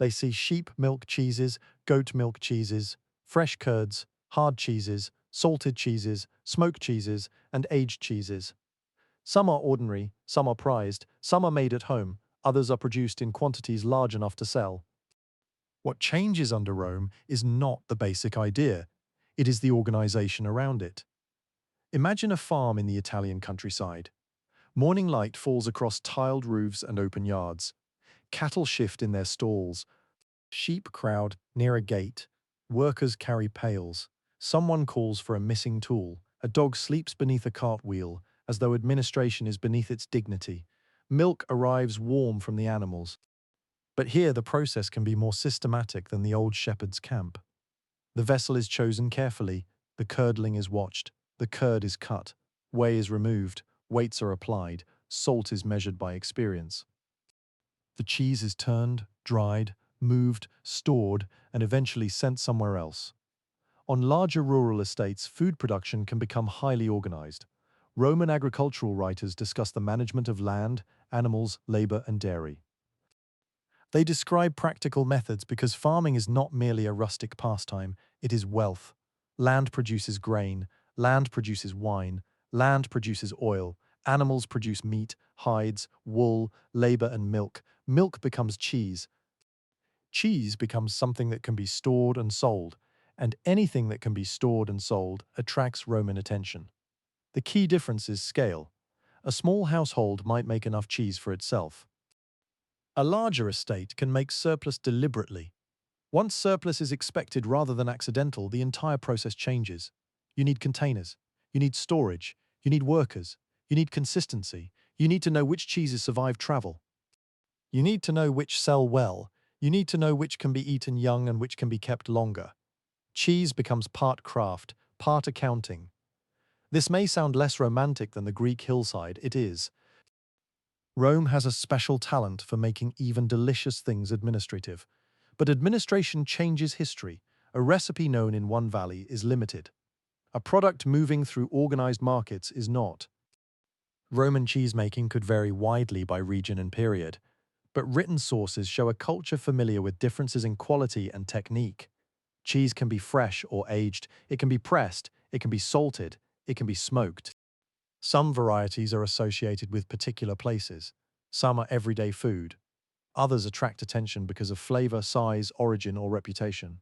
They see sheep milk cheeses, goat milk cheeses, fresh curds, hard cheeses, salted cheeses, smoked cheeses, and aged cheeses. Some are ordinary, some are prized, some are made at home, others are produced in quantities large enough to sell. What changes under Rome is not the basic idea, it is the organization around it. Imagine a farm in the Italian countryside. Morning light falls across tiled roofs and open yards. Cattle shift in their stalls. Sheep crowd near a gate. Workers carry pails. Someone calls for a missing tool. A dog sleeps beneath a cartwheel, as though administration is beneath its dignity. Milk arrives warm from the animals. But here the process can be more systematic than the old shepherd's camp. The vessel is chosen carefully, the curdling is watched, the curd is cut, whey is removed, weights are applied, salt is measured by experience. The cheese is turned, dried, moved, stored, and eventually sent somewhere else. On larger rural estates, food production can become highly organized. Roman agricultural writers discuss the management of land, animals, labor, and dairy. They describe practical methods because farming is not merely a rustic pastime, it is wealth. Land produces grain, land produces wine, land produces oil, animals produce meat, hides, wool, labor, and milk. Milk becomes cheese. Cheese becomes something that can be stored and sold, and anything that can be stored and sold attracts Roman attention. The key difference is scale. A small household might make enough cheese for itself. A larger estate can make surplus deliberately. Once surplus is expected rather than accidental, the entire process changes. You need containers. You need storage. You need workers. You need consistency. You need to know which cheeses survive travel. You need to know which sell well. You need to know which can be eaten young and which can be kept longer. Cheese becomes part craft, part accounting. This may sound less romantic than the Greek hillside, it is. Rome has a special talent for making even delicious things administrative. But administration changes history. A recipe known in one valley is limited. A product moving through organized markets is not. Roman cheesemaking could vary widely by region and period, but written sources show a culture familiar with differences in quality and technique. Cheese can be fresh or aged, it can be pressed, it can be salted, it can be smoked. Some varieties are associated with particular places. Some are everyday food. Others attract attention because of flavor, size, origin, or reputation.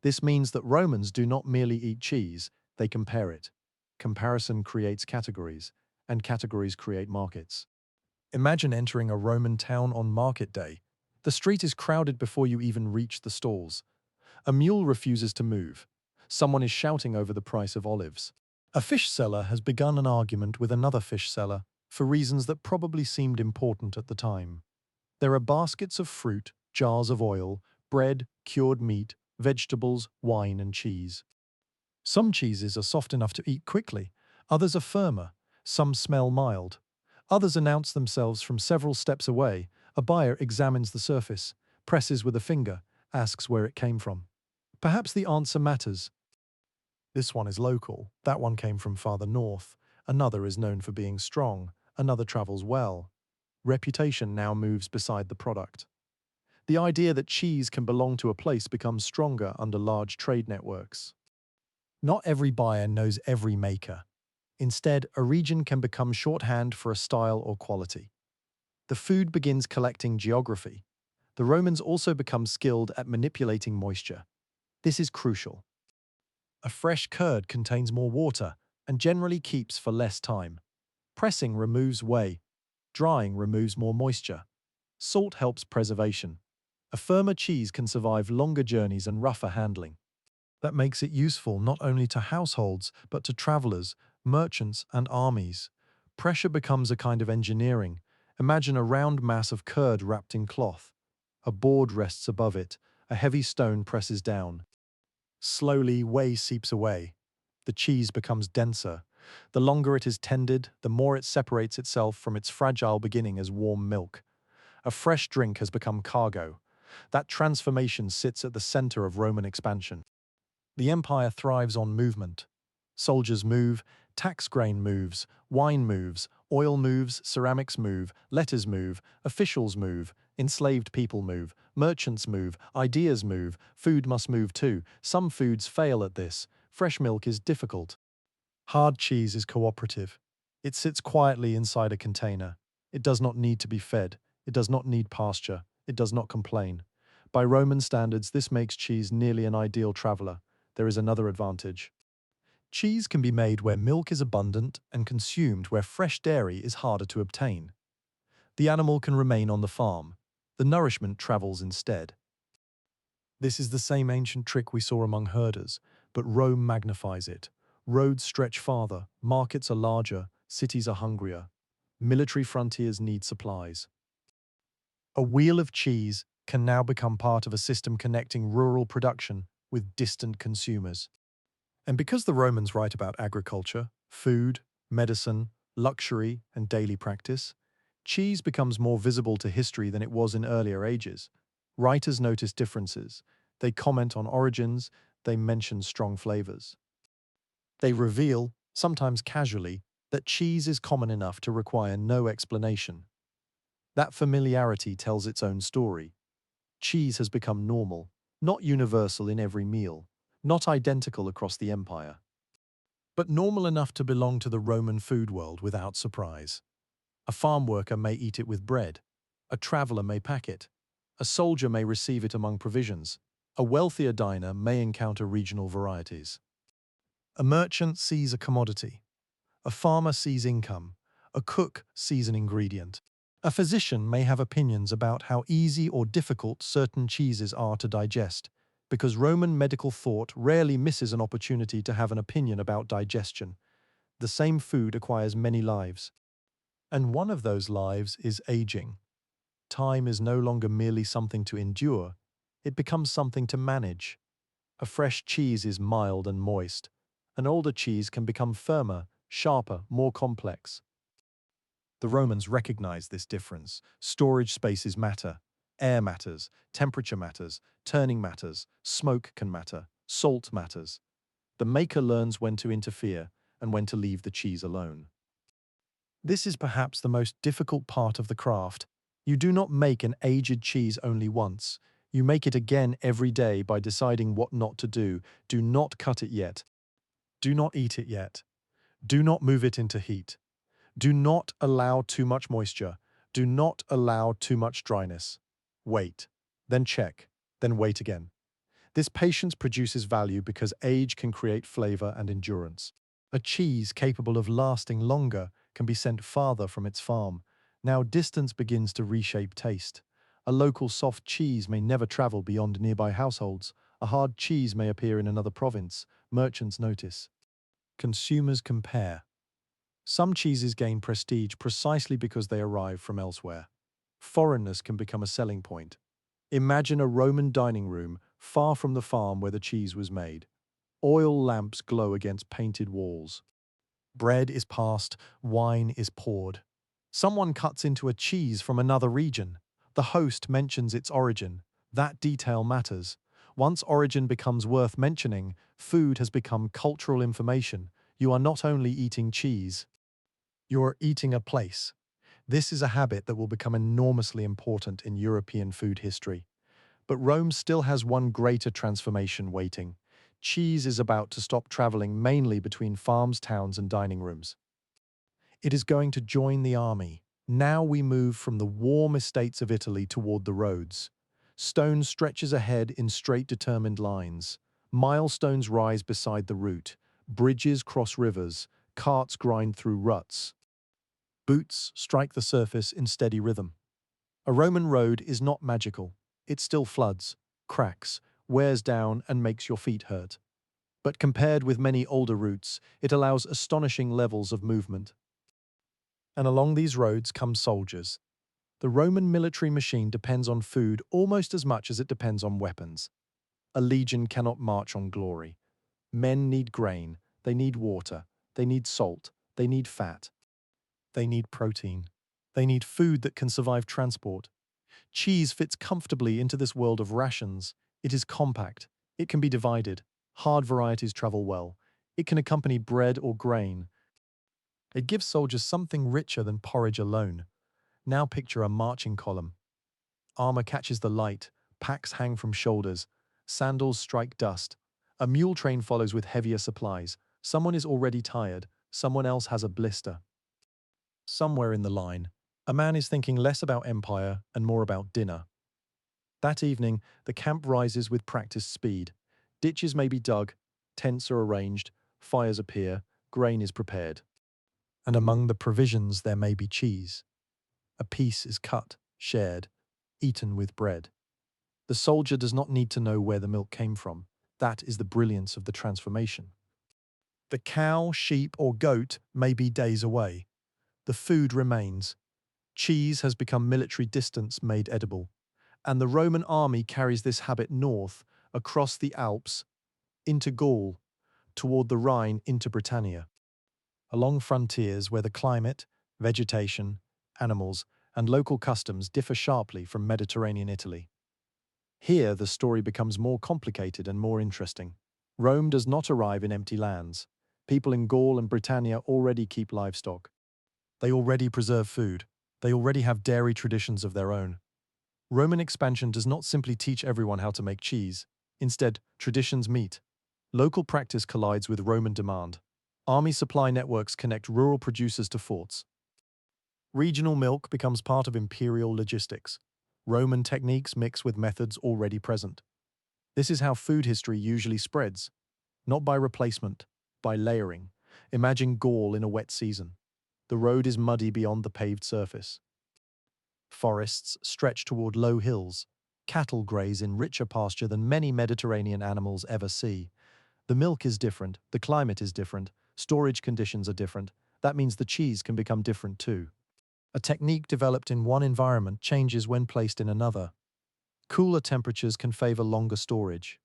This means that Romans do not merely eat cheese, they compare it. Comparison creates categories, and categories create markets. Imagine entering a Roman town on market day. The street is crowded before you even reach the stalls. A mule refuses to move. Someone is shouting over the price of olives. A fish seller has begun an argument with another fish seller for reasons that probably seemed important at the time. There are baskets of fruit, jars of oil, bread, cured meat, vegetables, wine, and cheese. Some cheeses are soft enough to eat quickly, others are firmer, some smell mild. Others announce themselves from several steps away. A buyer examines the surface, presses with a finger, asks where it came from. Perhaps the answer matters. This one is local, that one came from farther north, another is known for being strong, another travels well. Reputation now moves beside the product. The idea that cheese can belong to a place becomes stronger under large trade networks. Not every buyer knows every maker. Instead, a region can become shorthand for a style or quality. The food begins collecting geography. The Romans also become skilled at manipulating moisture. This is crucial. A fresh curd contains more water and generally keeps for less time. Pressing removes whey. Drying removes more moisture. Salt helps preservation. A firmer cheese can survive longer journeys and rougher handling. That makes it useful not only to households, but to travelers, merchants, and armies. Pressure becomes a kind of engineering. Imagine a round mass of curd wrapped in cloth. A board rests above it. A heavy stone presses down. Slowly, whey seeps away. The cheese becomes denser. The longer it is tended, the more it separates itself from its fragile beginning as warm milk. A fresh drink has become cargo. That transformation sits at the center of Roman expansion. The empire thrives on movement. Soldiers move, tax grain moves, wine moves, oil moves, ceramics move, letters move, officials move, enslaved people move, merchants move, ideas move, food must move too. Some foods fail at this. Fresh milk is difficult. Hard cheese is cooperative. It sits quietly inside a container. It does not need to be fed. It does not need pasture. It does not complain. By Roman standards, this makes cheese nearly an ideal traveler. There is another advantage. Cheese can be made where milk is abundant and consumed where fresh dairy is harder to obtain. The animal can remain on the farm. The nourishment travels instead. This is the same ancient trick we saw among herders, but Rome magnifies it. Roads stretch farther, markets are larger, cities are hungrier. Military frontiers need supplies. A wheel of cheese can now become part of a system connecting rural production with distant consumers. And because the Romans write about agriculture, food, medicine, luxury, and daily practice, cheese becomes more visible to history than it was in earlier ages. Writers notice differences. They comment on origins. They mention strong flavors. They reveal, sometimes casually, that cheese is common enough to require no explanation. That familiarity tells its own story. Cheese has become normal, not universal in every meal, not identical across the empire, but normal enough to belong to the Roman food world without surprise. A farm worker may eat it with bread. A traveler may pack it. A soldier may receive it among provisions. A wealthier diner may encounter regional varieties. A merchant sees a commodity. A farmer sees income. A cook sees an ingredient. A physician may have opinions about how easy or difficult certain cheeses are to digest, because Roman medical thought rarely misses an opportunity to have an opinion about digestion. The same food acquires many lives. And one of those lives is aging. Time is no longer merely something to endure, it becomes something to manage. A fresh cheese is mild and moist. An older cheese can become firmer, sharper, more complex. The Romans recognized this difference. Storage spaces matter. Air matters. Temperature matters. Turning matters. Smoke can matter. Salt matters. The maker learns when to interfere and when to leave the cheese alone. This is perhaps the most difficult part of the craft. You do not make an aged cheese only once. You make it again every day by deciding what not to do. Do not cut it yet. Do not eat it yet. Do not move it into heat. Do not allow too much moisture. Do not allow too much dryness. Wait, then check, then wait again. This patience produces value because age can create flavor and endurance. A cheese capable of lasting longer can be sent farther from its farm. Now distance begins to reshape taste. A local soft cheese may never travel beyond nearby households. A hard cheese may appear in another province. Merchants notice. Consumers compare. Some cheeses gain prestige precisely because they arrive from elsewhere. Foreignness can become a selling point. Imagine a Roman dining room far from the farm where the cheese was made. Oil lamps glow against painted walls. Bread is passed, wine is poured. Someone cuts into a cheese from another region. The host mentions its origin. That detail matters. Once origin becomes worth mentioning, food has become cultural information. You are not only eating cheese, you're eating a place. This is a habit that will become enormously important in European food history. But Rome still has one greater transformation waiting. Cheese is about to stop traveling mainly between farms, towns, and dining rooms. It is going to join the army. Now we move from the warm estates of Italy toward the roads. Stone stretches ahead in straight determined lines. Milestones rise beside the route. Bridges cross rivers. Carts grind through ruts. Boots strike the surface in steady rhythm. A Roman road is not magical. It still floods, cracks, wears down, and makes your feet hurt. But compared with many older routes, it allows astonishing levels of movement. And along these roads come soldiers. The Roman military machine depends on food almost as much as it depends on weapons. A legion cannot march on glory. Men need grain, they need water, they need salt, they need fat, they need protein. They need food that can survive transport. Cheese fits comfortably into this world of rations. It is compact. It can be divided. Hard varieties travel well. It can accompany bread or grain. It gives soldiers something richer than porridge alone. Now picture a marching column. Armor catches the light, packs hang from shoulders, sandals strike dust. A mule train follows with heavier supplies. Someone is already tired, someone else has a blister. Somewhere in the line, a man is thinking less about empire and more about dinner. That evening, the camp rises with practiced speed. Ditches may be dug, tents are arranged, fires appear, grain is prepared. And among the provisions there may be cheese. A piece is cut, shared, eaten with bread. The soldier does not need to know where the milk came from. That is the brilliance of the transformation. The cow, sheep, or goat may be days away. The food remains. Cheese has become military distance made edible. And the Roman army carries this habit north, across the Alps, into Gaul, toward the Rhine into Britannia. Along frontiers where the climate, vegetation, animals, and local customs differ sharply from Mediterranean Italy. Here, the story becomes more complicated and more interesting. Rome does not arrive in empty lands. People in Gaul and Britannia already keep livestock. They already preserve food. They already have dairy traditions of their own. Roman expansion does not simply teach everyone how to make cheese. Instead, traditions meet. Local practice collides with Roman demand. Army supply networks connect rural producers to forts. Regional milk becomes part of imperial logistics. Roman techniques mix with methods already present. This is how food history usually spreads, not by replacement, by layering. Imagine Gaul in a wet season. The road is muddy beyond the paved surface. Forests stretch toward low hills. Cattle graze in richer pasture than many Mediterranean animals ever see. The milk is different, the climate is different, storage conditions are different. That means the cheese can become different too. A technique developed in one environment changes when placed in another. Cooler temperatures can favor longer storage.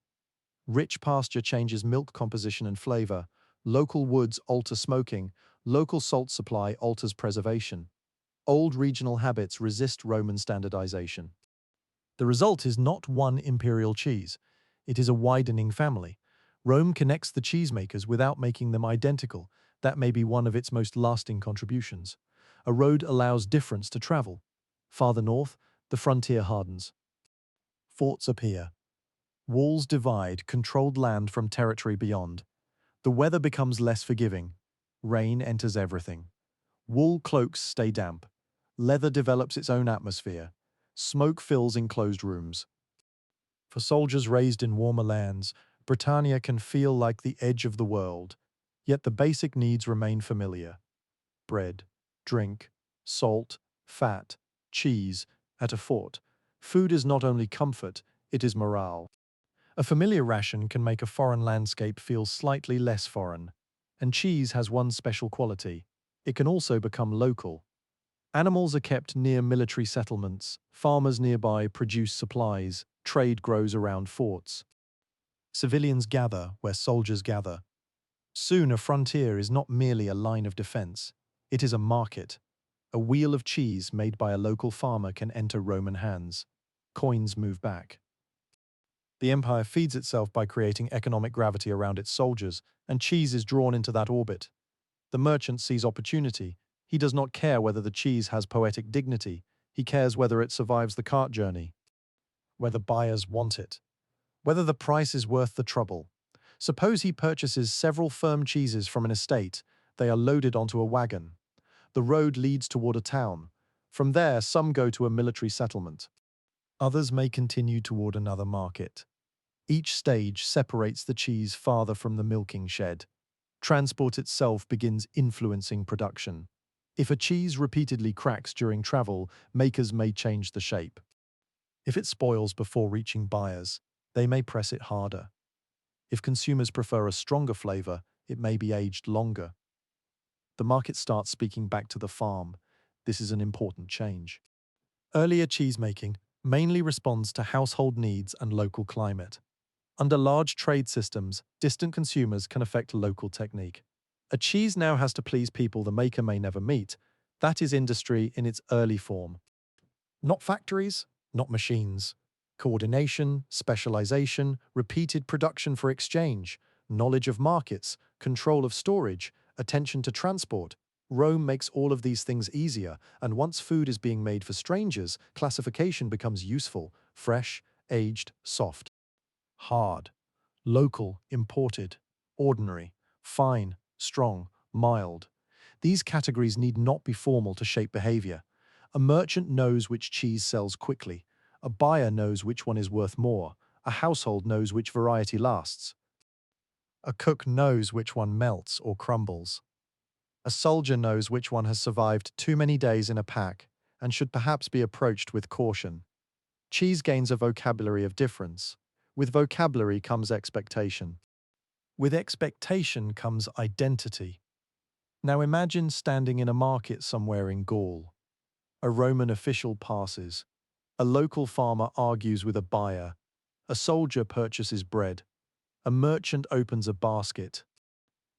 Rich pasture changes milk composition and flavor. Local woods alter smoking. Local salt supply alters preservation. Old regional habits resist Roman standardization. The result is not one imperial cheese. It is a widening family. Rome connects the cheesemakers without making them identical. That may be one of its most lasting contributions. A road allows difference to travel. Farther north, the frontier hardens. Forts appear. Walls divide controlled land from territory beyond. The weather becomes less forgiving. Rain enters everything. Wool cloaks stay damp. Leather develops its own atmosphere. Smoke fills enclosed rooms. For soldiers raised in warmer lands, Britannia can feel like the edge of the world. Yet the basic needs remain familiar. Bread, drink, salt, fat, cheese, at a fort. Food is not only comfort, it is morale. A familiar ration can make a foreign landscape feel slightly less foreign. And cheese has one special quality. It can also become local. Animals are kept near military settlements, farmers nearby produce supplies, trade grows around forts. Civilians gather where soldiers gather. Soon a frontier is not merely a line of defense, it is a market. A wheel of cheese made by a local farmer can enter Roman hands. Coins move back. The empire feeds itself by creating economic gravity around its soldiers, and cheese is drawn into that orbit. The merchant sees opportunity. He does not care whether the cheese has poetic dignity. He cares whether it survives the cart journey, whether buyers want it, whether the price is worth the trouble. Suppose he purchases several firm cheeses from an estate. They are loaded onto a wagon. The road leads toward a town. From there, some go to a military settlement. Others may continue toward another market. Each stage separates the cheese farther from the milking shed. Transport itself begins influencing production. If a cheese repeatedly cracks during travel, makers may change the shape. If it spoils before reaching buyers, they may press it harder. If consumers prefer a stronger flavor, it may be aged longer. The market starts speaking back to the farm. This is an important change. Earlier cheesemaking mainly responds to household needs and local climate. Under large trade systems, distant consumers can affect local technique. A cheese now has to please people the maker may never meet. That is industry in its early form. Not factories, not machines. Coordination, specialization, repeated production for exchange, knowledge of markets, control of storage, attention to transport. Rome makes all of these things easier, and once food is being made for strangers, classification becomes useful: fresh, aged, soft, hard, local, imported, ordinary, fine, strong, mild. These categories need not be formal to shape behavior. A merchant knows which cheese sells quickly. A buyer knows which one is worth more. A household knows which variety lasts. A cook knows which one melts or crumbles. A soldier knows which one has survived too many days in a pack and should perhaps be approached with caution. Cheese gains a vocabulary of difference. With vocabulary comes expectation. With expectation comes identity. Now imagine standing in a market somewhere in Gaul. A Roman official passes. A local farmer argues with a buyer. A soldier purchases bread. A merchant opens a basket.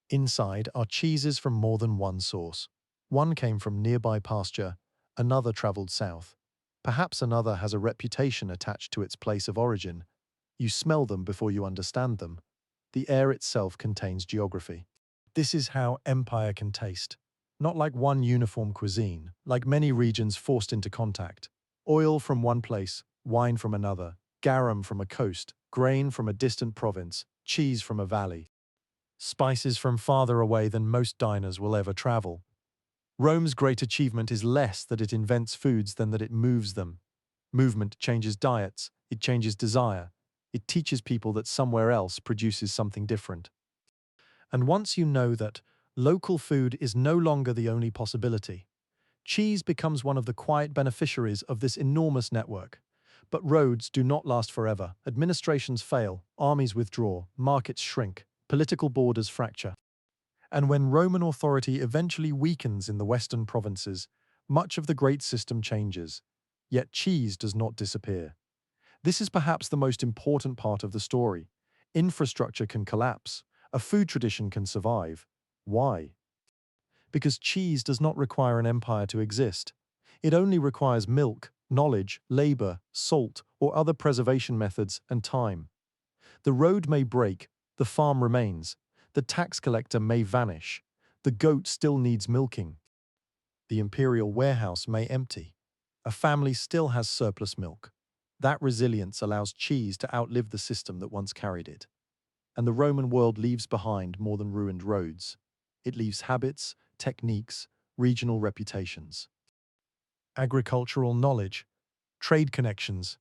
Inside are cheeses from more than one source. One came from nearby pasture, another traveled south. Perhaps another has a reputation attached to its place of origin. You smell them before you understand them. The air itself contains geography. This is how empire can taste. Not like one uniform cuisine, like many regions forced into contact. Oil from one place, wine from another, garum from a coast, grain from a distant province, cheese from a valley. Spices from farther away than most diners will ever travel. Rome's great achievement is less that it invents foods than that it moves them. Movement changes diets, it changes desire. It teaches people that somewhere else produces something different. And once you know that, local food is no longer the only possibility. Cheese becomes one of the quiet beneficiaries of this enormous network. But roads do not last forever. Administrations fail, armies withdraw, markets shrink, political borders fracture. And when Roman authority eventually weakens in the western provinces, much of the great system changes. Yet cheese does not disappear. This is perhaps the most important part of the story. Infrastructure can collapse. A food tradition can survive. Why? Because cheese does not require an empire to exist. It only requires milk, knowledge, labor, salt, or other preservation methods and time. The road may break, the farm remains, the tax collector may vanish, the goat still needs milking. The imperial warehouse may empty. A family still has surplus milk. That resilience allows cheese to outlive the system that once carried it. And the Roman world leaves behind more than ruined roads. It leaves habits, techniques, regional reputations. Agricultural knowledge, trade connections,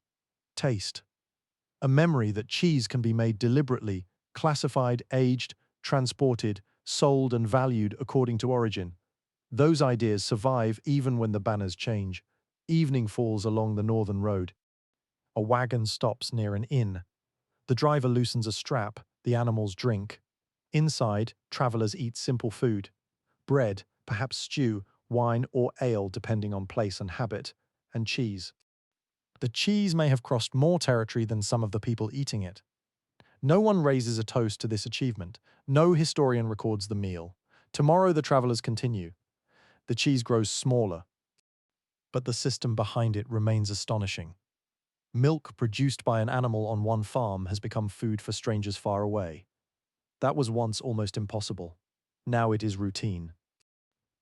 taste. A memory that cheese can be made deliberately, classified, aged, transported, sold and valued according to origin. Those ideas survive even when the banners change. Evening falls along the northern road. A wagon stops near an inn. The driver loosens a strap, the animals drink. Inside, travelers eat simple food. Bread, perhaps stew, wine or ale depending on place and habit, and cheese. The cheese may have crossed more territory than some of the people eating it. No one raises a toast to this achievement. No historian records the meal. Tomorrow the travelers continue. The cheese grows smaller, but the system behind it remains astonishing. Milk produced by an animal on one farm has become food for strangers far away. That was once almost impossible. Now it is routine.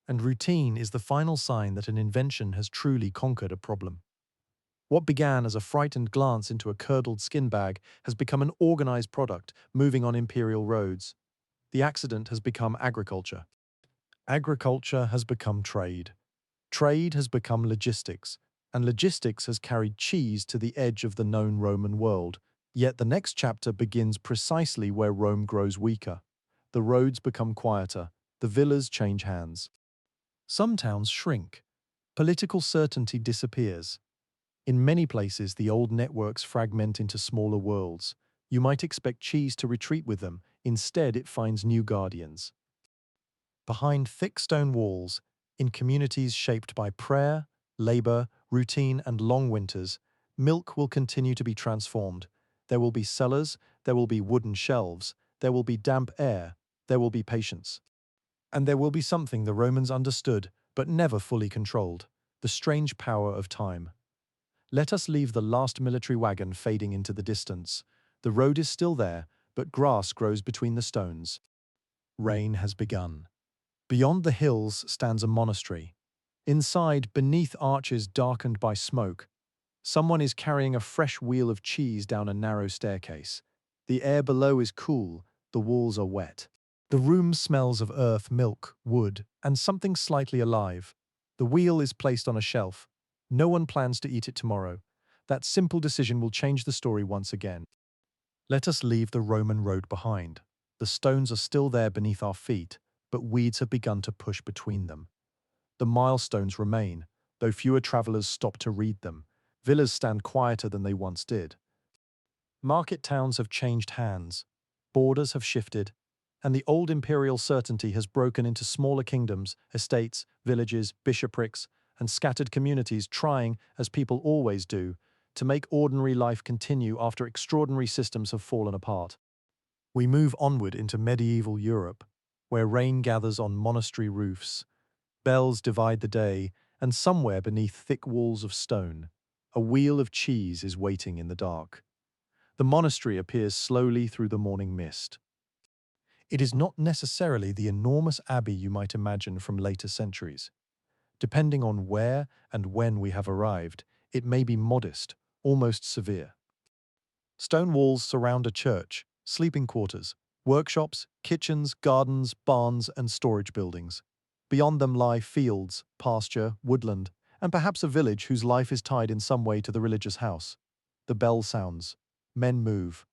And routine is the final sign that an invention has truly conquered a problem. What began as a frightened glance into a curdled skin bag has become an organized product moving on imperial roads. The accident has become agriculture. Agriculture has become trade. Trade has become logistics, and logistics has carried cheese to the edge of the known Roman world. Yet the next chapter begins precisely where Rome grows weaker. The roads become quieter, the villas change hands. Some towns shrink. Political certainty disappears. In many places, the old networks fragment into smaller worlds. You might expect cheese to retreat with them. Instead, it finds new guardians. Behind thick stone walls, in communities shaped by prayer, labor, routine, and long winters, milk will continue to be transformed. There will be cellars, there will be wooden shelves, there will be damp air, there will be patience. And there will be something the Romans understood, but never fully controlled: the strange power of time. Let us leave the last military wagon fading into the distance. The road is still there, but grass grows between the stones. Rain has begun. Beyond the hills stands a monastery. Inside, beneath arches darkened by smoke, someone is carrying a fresh wheel of cheese down a narrow staircase. The air below is cool, the walls are wet. The room smells of earth, milk, wood, and something slightly alive. The wheel is placed on a shelf. No one plans to eat it tomorrow. That simple decision will change the story once again. Let us leave the Roman road behind. The stones are still there beneath our feet, but weeds have begun to push between them. The milestones remain, though fewer travelers stop to read them. Villas stand quieter than they once did. Market towns have changed hands. Borders have shifted, and the old imperial certainty has broken into smaller kingdoms, estates, villages, bishoprics, and scattered communities trying, as people always do, to make ordinary life continue after extraordinary systems have fallen apart. We move onward into medieval Europe, where rain gathers on monastery roofs, bells divide the day, and somewhere beneath thick walls of stone, a wheel of cheese is waiting in the dark. The monastery appears slowly through the morning mist. It is not necessarily the enormous abbey you might imagine from later centuries. Depending on where and when we have arrived, it may be modest, almost severe. Stone walls surround a church, sleeping quarters, workshops, kitchens, gardens, barns, and storage buildings. Beyond them lie fields, pasture, woodland, and perhaps a village whose life is tied in some way to the religious house. The bell sounds. Men move.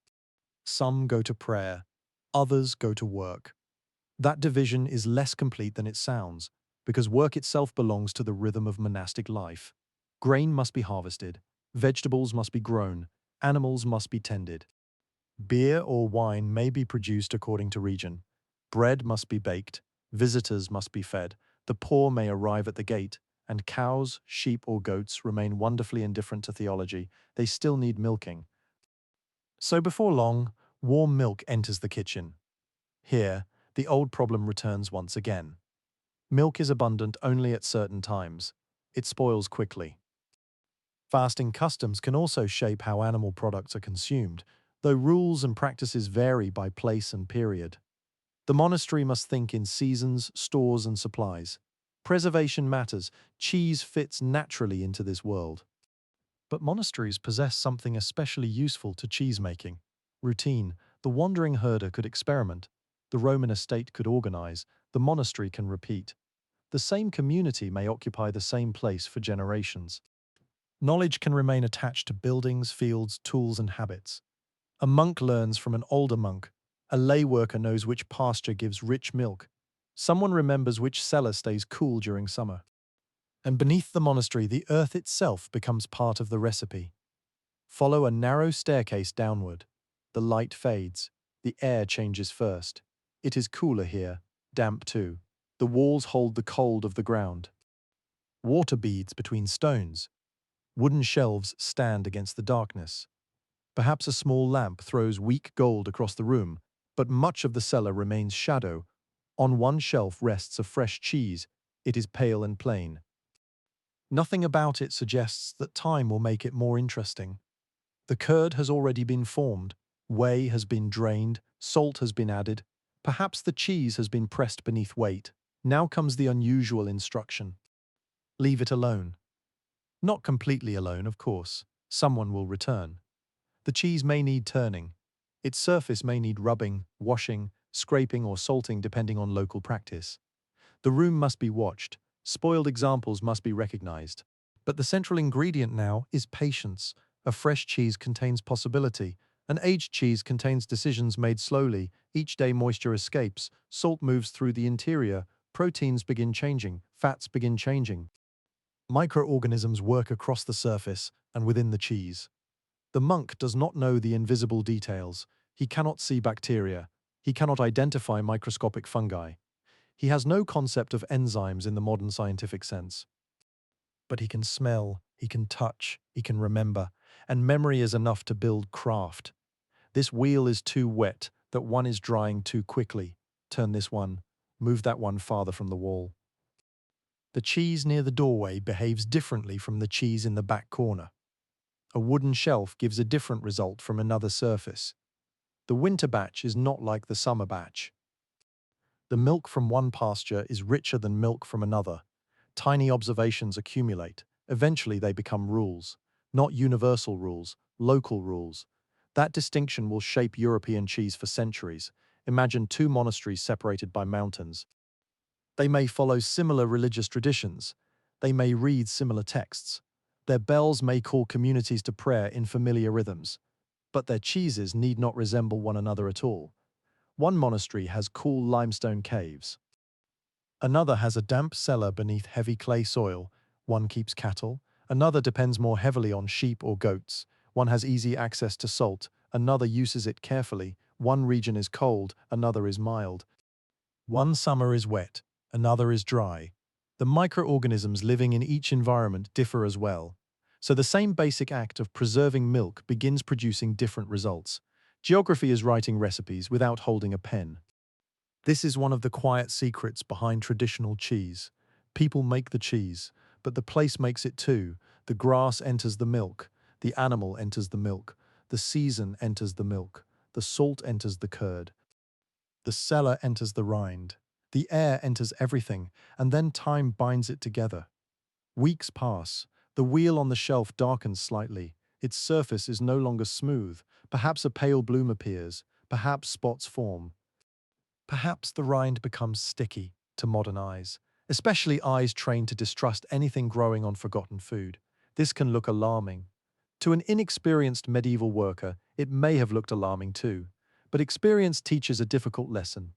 Some go to prayer. Others go to work. That division is less complete than it sounds, because work itself belongs to the rhythm of monastic life. Grain must be harvested, vegetables must be grown, animals must be tended. Beer or wine may be produced according to region. Bread must be baked, visitors must be fed, the poor may arrive at the gate, and cows, sheep, or goats remain wonderfully indifferent to theology. They still need milking. So before long, warm milk enters the kitchen. Here, the old problem returns once again. Milk is abundant only at certain times. It spoils quickly. Fasting customs can also shape how animal products are consumed, though rules and practices vary by place and period. The monastery must think in seasons, stores, and supplies. Preservation matters. Cheese fits naturally into this world. But monasteries possess something especially useful to cheesemaking. Routine. The wandering herder could experiment. The Roman estate could organize. The monastery can repeat. The same community may occupy the same place for generations. Knowledge can remain attached to buildings, fields, tools, and habits. A monk learns from an older monk. A lay worker knows which pasture gives rich milk. Someone remembers which cellar stays cool during summer. And beneath the monastery, the earth itself becomes part of the recipe. Follow a narrow staircase downward. The light fades. The air changes first. It is cooler here, damp too. The walls hold the cold of the ground. Water beads between stones. Wooden shelves stand against the darkness. Perhaps a small lamp throws weak gold across the room, but much of the cellar remains shadow. On one shelf rests a fresh cheese. It is pale and plain. Nothing about it suggests that time will make it more interesting. The curd has already been formed, whey has been drained, salt has been added, perhaps the cheese has been pressed beneath weight. Now comes the unusual instruction. Leave it alone. Not completely alone, of course. Someone will return. The cheese may need turning. Its surface may need rubbing, washing, scraping, or salting depending on local practice. The room must be watched. Spoiled examples must be recognized. But the central ingredient now is patience. A fresh cheese contains possibility. An aged cheese contains decisions made slowly. Each day moisture escapes. Salt moves through the interior. Proteins begin changing. Fats begin changing. Microorganisms work across the surface and within the cheese. The monk does not know the invisible details. He cannot see bacteria. He cannot identify microscopic fungi. He has no concept of enzymes in the modern scientific sense. But he can smell, he can touch, he can remember, and memory is enough to build craft. This wheel is too wet, that one is drying too quickly. Turn this one, move that one farther from the wall. The cheese near the doorway behaves differently from the cheese in the back corner. A wooden shelf gives a different result from another surface. The winter batch is not like the summer batch. The milk from one pasture is richer than milk from another. Tiny observations accumulate. Eventually they become rules. Not universal rules, local rules. That distinction will shape European cheese for centuries. Imagine two monasteries separated by mountains. They may follow similar religious traditions. They may read similar texts. Their bells may call communities to prayer in familiar rhythms. But their cheeses need not resemble one another at all. One monastery has cool limestone caves. Another has a damp cellar beneath heavy clay soil. One keeps cattle. Another depends more heavily on sheep or goats. One has easy access to salt. Another uses it carefully. One region is cold. Another is mild. One summer is wet. Another is dry. The microorganisms living in each environment differ as well. So the same basic act of preserving milk begins producing different results. Geography is writing recipes without holding a pen. This is one of the quiet secrets behind traditional cheese. People make the cheese, but the place makes it too. The grass enters the milk, the animal enters the milk, the season enters the milk, the salt enters the curd, the cellar enters the rind, the air enters everything, and then time binds it together. Weeks pass, the wheel on the shelf darkens slightly, its surface is no longer smooth, perhaps a pale bloom appears, perhaps spots form. Perhaps the rind becomes sticky to modern eyes, especially eyes trained to distrust anything growing on forgotten food. This can look alarming. To an inexperienced medieval worker, it may have looked alarming too. But experience teaches a difficult lesson.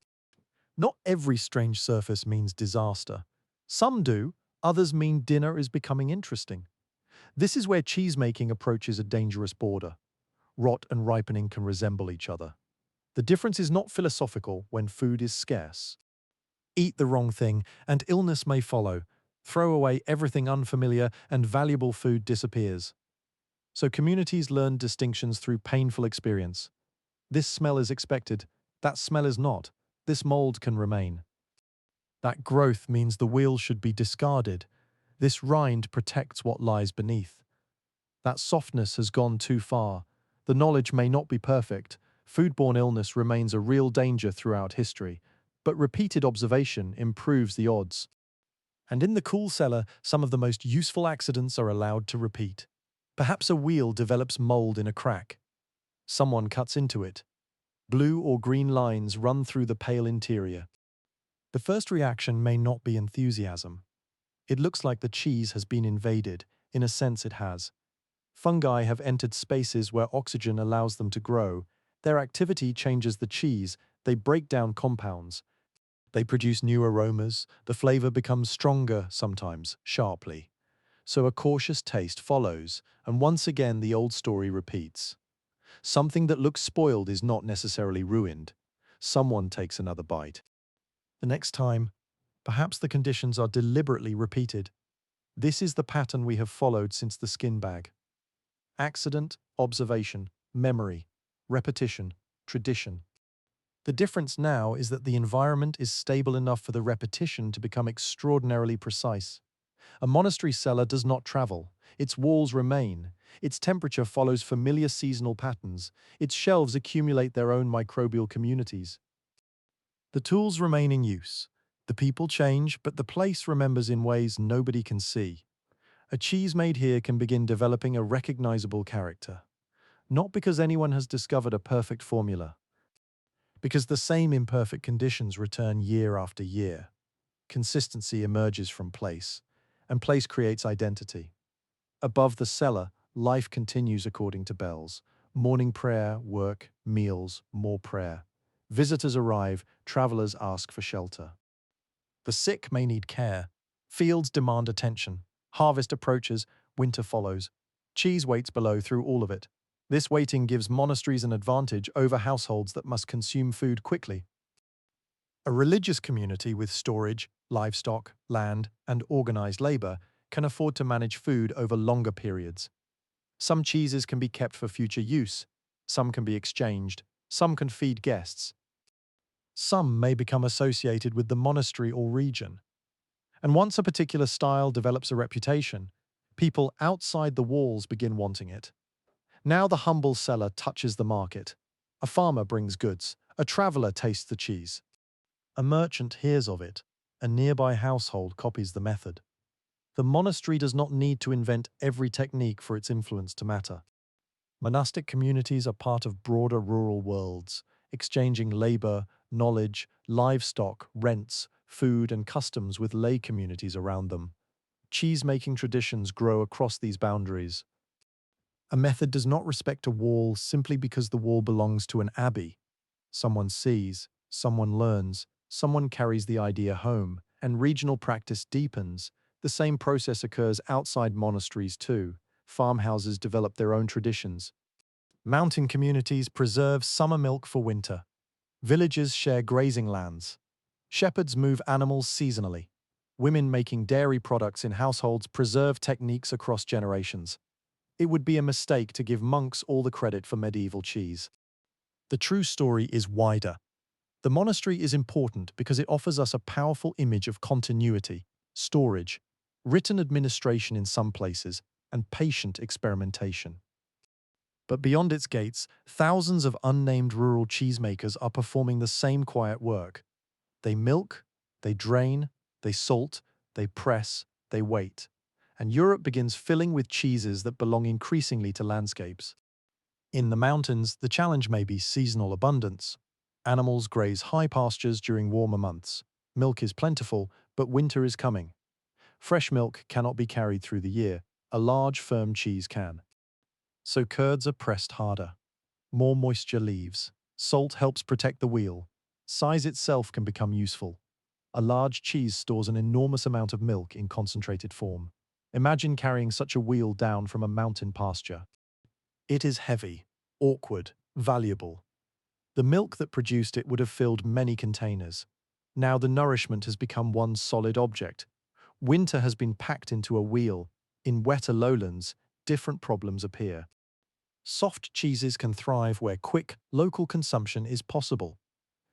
Not every strange surface means disaster. Some do, others mean dinner is becoming interesting. This is where cheesemaking approaches a dangerous border. Rot and ripening can resemble each other. The difference is not philosophical when food is scarce. Eat the wrong thing, and illness may follow. Throw away everything unfamiliar, and valuable food disappears. So communities learn distinctions through painful experience. This smell is expected, that smell is not. This mold can remain. That growth means the wheel should be discarded. This rind protects what lies beneath. That softness has gone too far. The knowledge may not be perfect. Foodborne illness remains a real danger throughout history, but repeated observation improves the odds. And in the cool cellar, some of the most useful accidents are allowed to repeat. Perhaps a wheel develops mold in a crack. Someone cuts into it. Blue or green lines run through the pale interior. The first reaction may not be enthusiasm. It looks like the cheese has been invaded. In a sense, it has. Fungi have entered spaces where oxygen allows them to grow. Their activity changes the cheese. They break down compounds. They produce new aromas. The flavor becomes stronger, sometimes sharply. So a cautious taste follows, and once again the old story repeats. Something that looks spoiled is not necessarily ruined. Someone takes another bite. The next time, perhaps the conditions are deliberately repeated. This is the pattern we have followed since the skin bag. Accident, observation, memory, repetition, tradition. The difference now is that the environment is stable enough for the repetition to become extraordinarily precise. A monastery cellar does not travel. Its walls remain. Its temperature follows familiar seasonal patterns. Its shelves accumulate their own microbial communities. The tools remain in use. The people change, but the place remembers in ways nobody can see. A cheese made here can begin developing a recognizable character. Not because anyone has discovered a perfect formula, because the same imperfect conditions return year after year. Consistency emerges from place, and place creates identity. Above the cellar, life continues according to bells. Morning prayer, work, meals, more prayer. Visitors arrive, travelers ask for shelter. The sick may need care. Fields demand attention. Harvest approaches, winter follows. Cheese waits below through all of it. This waiting gives monasteries an advantage over households that must consume food quickly. A religious community with storage, livestock, land, and organized labor can afford to manage food over longer periods. Some cheeses can be kept for future use, some can be exchanged, some can feed guests. Some may become associated with the monastery or region. And once a particular style develops a reputation, people outside the walls begin wanting it. Now the humble seller touches the market. A farmer brings goods. A traveler tastes the cheese. A merchant hears of it. A nearby household copies the method. The monastery does not need to invent every technique for its influence to matter. Monastic communities are part of broader rural worlds. exchanging labor, knowledge, livestock, rents, food, and customs with lay communities around them. Cheese-making traditions grow across these boundaries. A method does not respect a wall simply because the wall belongs to an abbey. Someone sees, someone learns, someone carries the idea home, and regional practice deepens. The same process occurs outside monasteries too. Farmhouses develop their own traditions. Mountain communities preserve summer milk for winter. Villages share grazing lands. Shepherds move animals seasonally. Women making dairy products in households preserve techniques across generations. It would be a mistake to give monks all the credit for medieval cheese. The true story is wider. The monastery is important because it offers us a powerful image of continuity, storage, written administration in some places, and patient experimentation. But beyond its gates, thousands of unnamed rural cheesemakers are performing the same quiet work. They milk, they drain, they salt, they press, they wait. And Europe begins filling with cheeses that belong increasingly to landscapes. In the mountains, the challenge may be seasonal abundance. Animals graze high pastures during warmer months. Milk is plentiful, but winter is coming. Fresh milk cannot be carried through the year. A large, firm cheese can. So curds are pressed harder. More moisture leaves. Salt helps protect the wheel. Size itself can become useful. A large cheese stores an enormous amount of milk in concentrated form. Imagine carrying such a wheel down from a mountain pasture. It is heavy, awkward, valuable. The milk that produced it would have filled many containers. Now the nourishment has become one solid object. Winter has been packed into a wheel. In wetter lowlands, different problems appear. Soft cheeses can thrive where quick, local consumption is possible.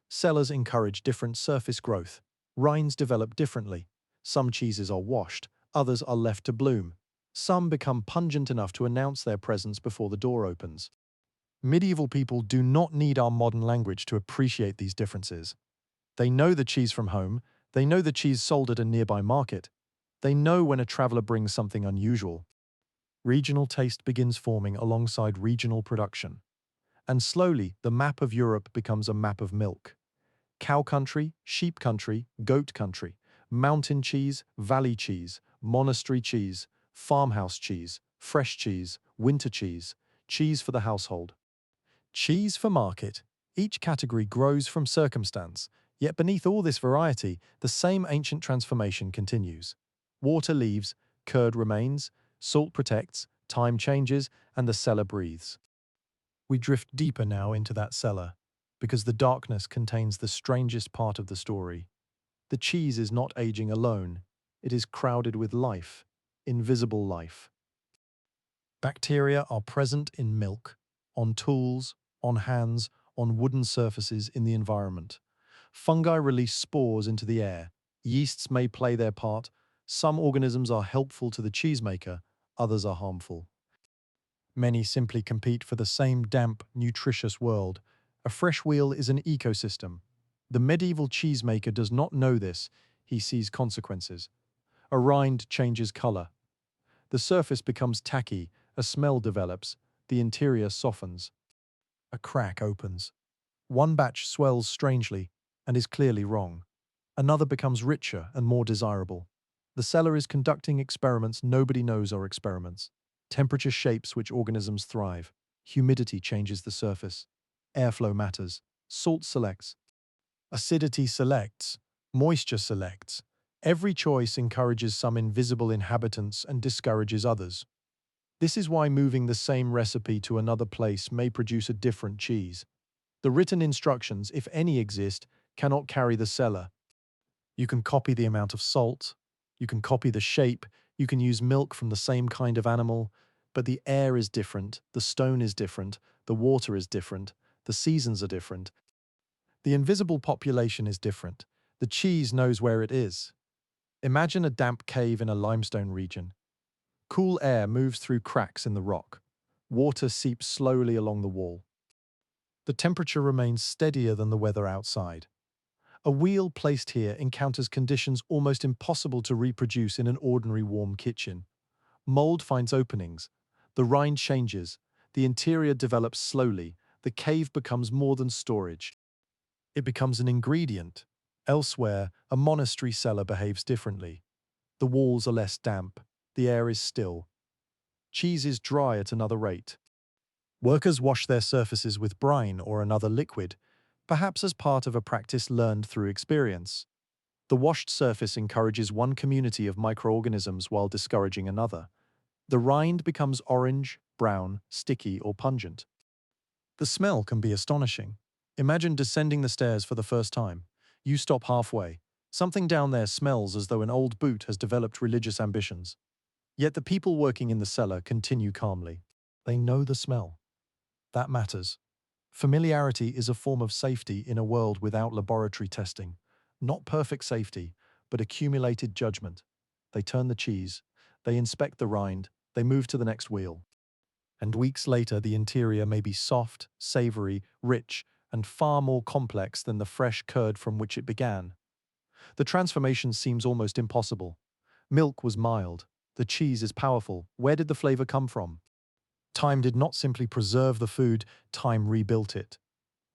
Cellars encourage different surface growth. Rinds develop differently. Some cheeses are washed, others are left to bloom. Some become pungent enough to announce their presence before the door opens. Medieval people do not need our modern language to appreciate these differences. They know the cheese from home, they know the cheese sold at a nearby market. They know when a traveler brings something unusual. Regional taste begins forming alongside regional production. And slowly, the map of Europe becomes a map of milk. Cow country, sheep country, goat country, mountain cheese, valley cheese, monastery cheese, farmhouse cheese, fresh cheese, winter cheese, cheese for the household. Cheese for market. Each category grows from circumstance, yet beneath all this variety, the same ancient transformation continues. Water leaves, curd remains, salt protects, time changes, and the cellar breathes. We drift deeper now into that cellar, because the darkness contains the strangest part of the story. The cheese is not aging alone, it is crowded with life, invisible life. Bacteria are present in milk, on tools, on hands, on wooden surfaces in the environment. Fungi release spores into the air. Yeasts may play their part. Some organisms are helpful to the cheesemaker, others are harmful. Many simply compete for the same damp, nutritious world. A fresh wheel is an ecosystem. The medieval cheesemaker does not know this. He sees consequences. A rind changes color. The surface becomes tacky, a smell develops, the interior softens. A crack opens. One batch swells strangely and is clearly wrong. Another becomes richer and more desirable. The cellar is conducting experiments nobody knows are experiments. Temperature shapes which organisms thrive. Humidity changes the surface. Airflow matters. Salt selects. Acidity selects. Moisture selects. Every choice encourages some invisible inhabitants and discourages others. This is why moving the same recipe to another place may produce a different cheese. The written instructions, if any exist, cannot carry the cellar. You can copy the amount of salt, you can copy the shape, you can use milk from the same kind of animal, but the air is different, the stone is different, the water is different, the seasons are different. The invisible population is different. The cheese knows where it is. Imagine a damp cave in a limestone region. Cool air moves through cracks in the rock. Water seeps slowly along the wall. The temperature remains steadier than the weather outside. A wheel placed here encounters conditions almost impossible to reproduce in an ordinary warm kitchen. Mold finds openings. The rind changes. The interior develops slowly. the cave becomes more than storage. It becomes an ingredient. Elsewhere, a monastery cellar behaves differently. The walls are less damp, the air is still. Cheese is dry at another rate. Workers wash their surfaces with brine or another liquid, perhaps as part of a practice learned through experience. The washed surface encourages one community of microorganisms while discouraging another. The rind becomes orange, brown, sticky, or pungent. The smell can be astonishing. Imagine descending the stairs for the first time. You stop halfway. Something down there smells as though an old boot has developed religious ambitions. Yet the people working in the cellar continue calmly. They know the smell. That matters. Familiarity is a form of safety in a world without laboratory testing. Not perfect safety, but accumulated judgment. They turn the cheese. They inspect the rind. They move to the next wheel. And weeks later, the interior may be soft, savory, rich, and far more complex than the fresh curd from which it began. The transformation seems almost impossible. Milk was mild. The cheese is powerful. Where did the flavor come from? Time did not simply preserve the food, time rebuilt it.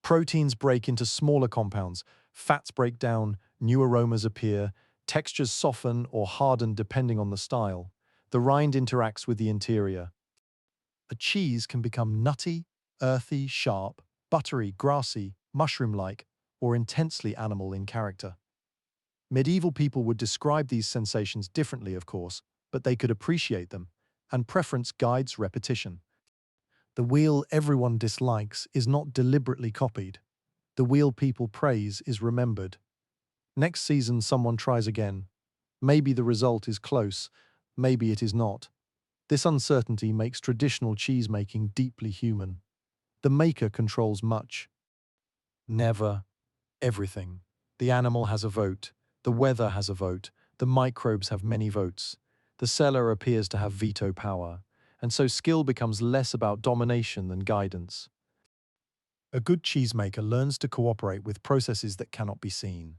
Proteins break into smaller compounds, fats break down, new aromas appear, textures soften or harden depending on the style. The rind interacts with the interior. A cheese can become nutty, earthy, sharp, buttery, grassy, mushroom-like, or intensely animal in character. Medieval people would describe these sensations differently, of course, but they could appreciate them, and preference guides repetition. The wheel everyone dislikes is not deliberately copied. The wheel people praise is remembered. Next season, someone tries again. Maybe the result is close, maybe it is not. This uncertainty makes traditional cheese-making deeply human. The maker controls much. Never everything. The animal has a vote. The weather has a vote. The microbes have many votes. The cellar appears to have veto power. And so skill becomes less about domination than guidance. A good cheesemaker learns to cooperate with processes that cannot be seen.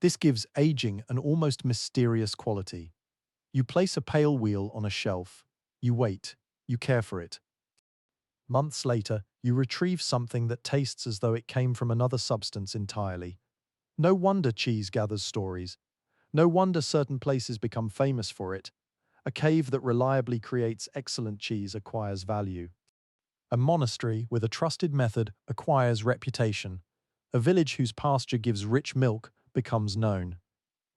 This gives aging an almost mysterious quality. You place a pale wheel on a shelf. You wait. You care for it. Months later, you retrieve something that tastes as though it came from another substance entirely. No wonder cheese gathers stories. No wonder certain places become famous for it. A cave that reliably creates excellent cheese acquires value. A monastery with a trusted method acquires reputation. A village whose pasture gives rich milk becomes known.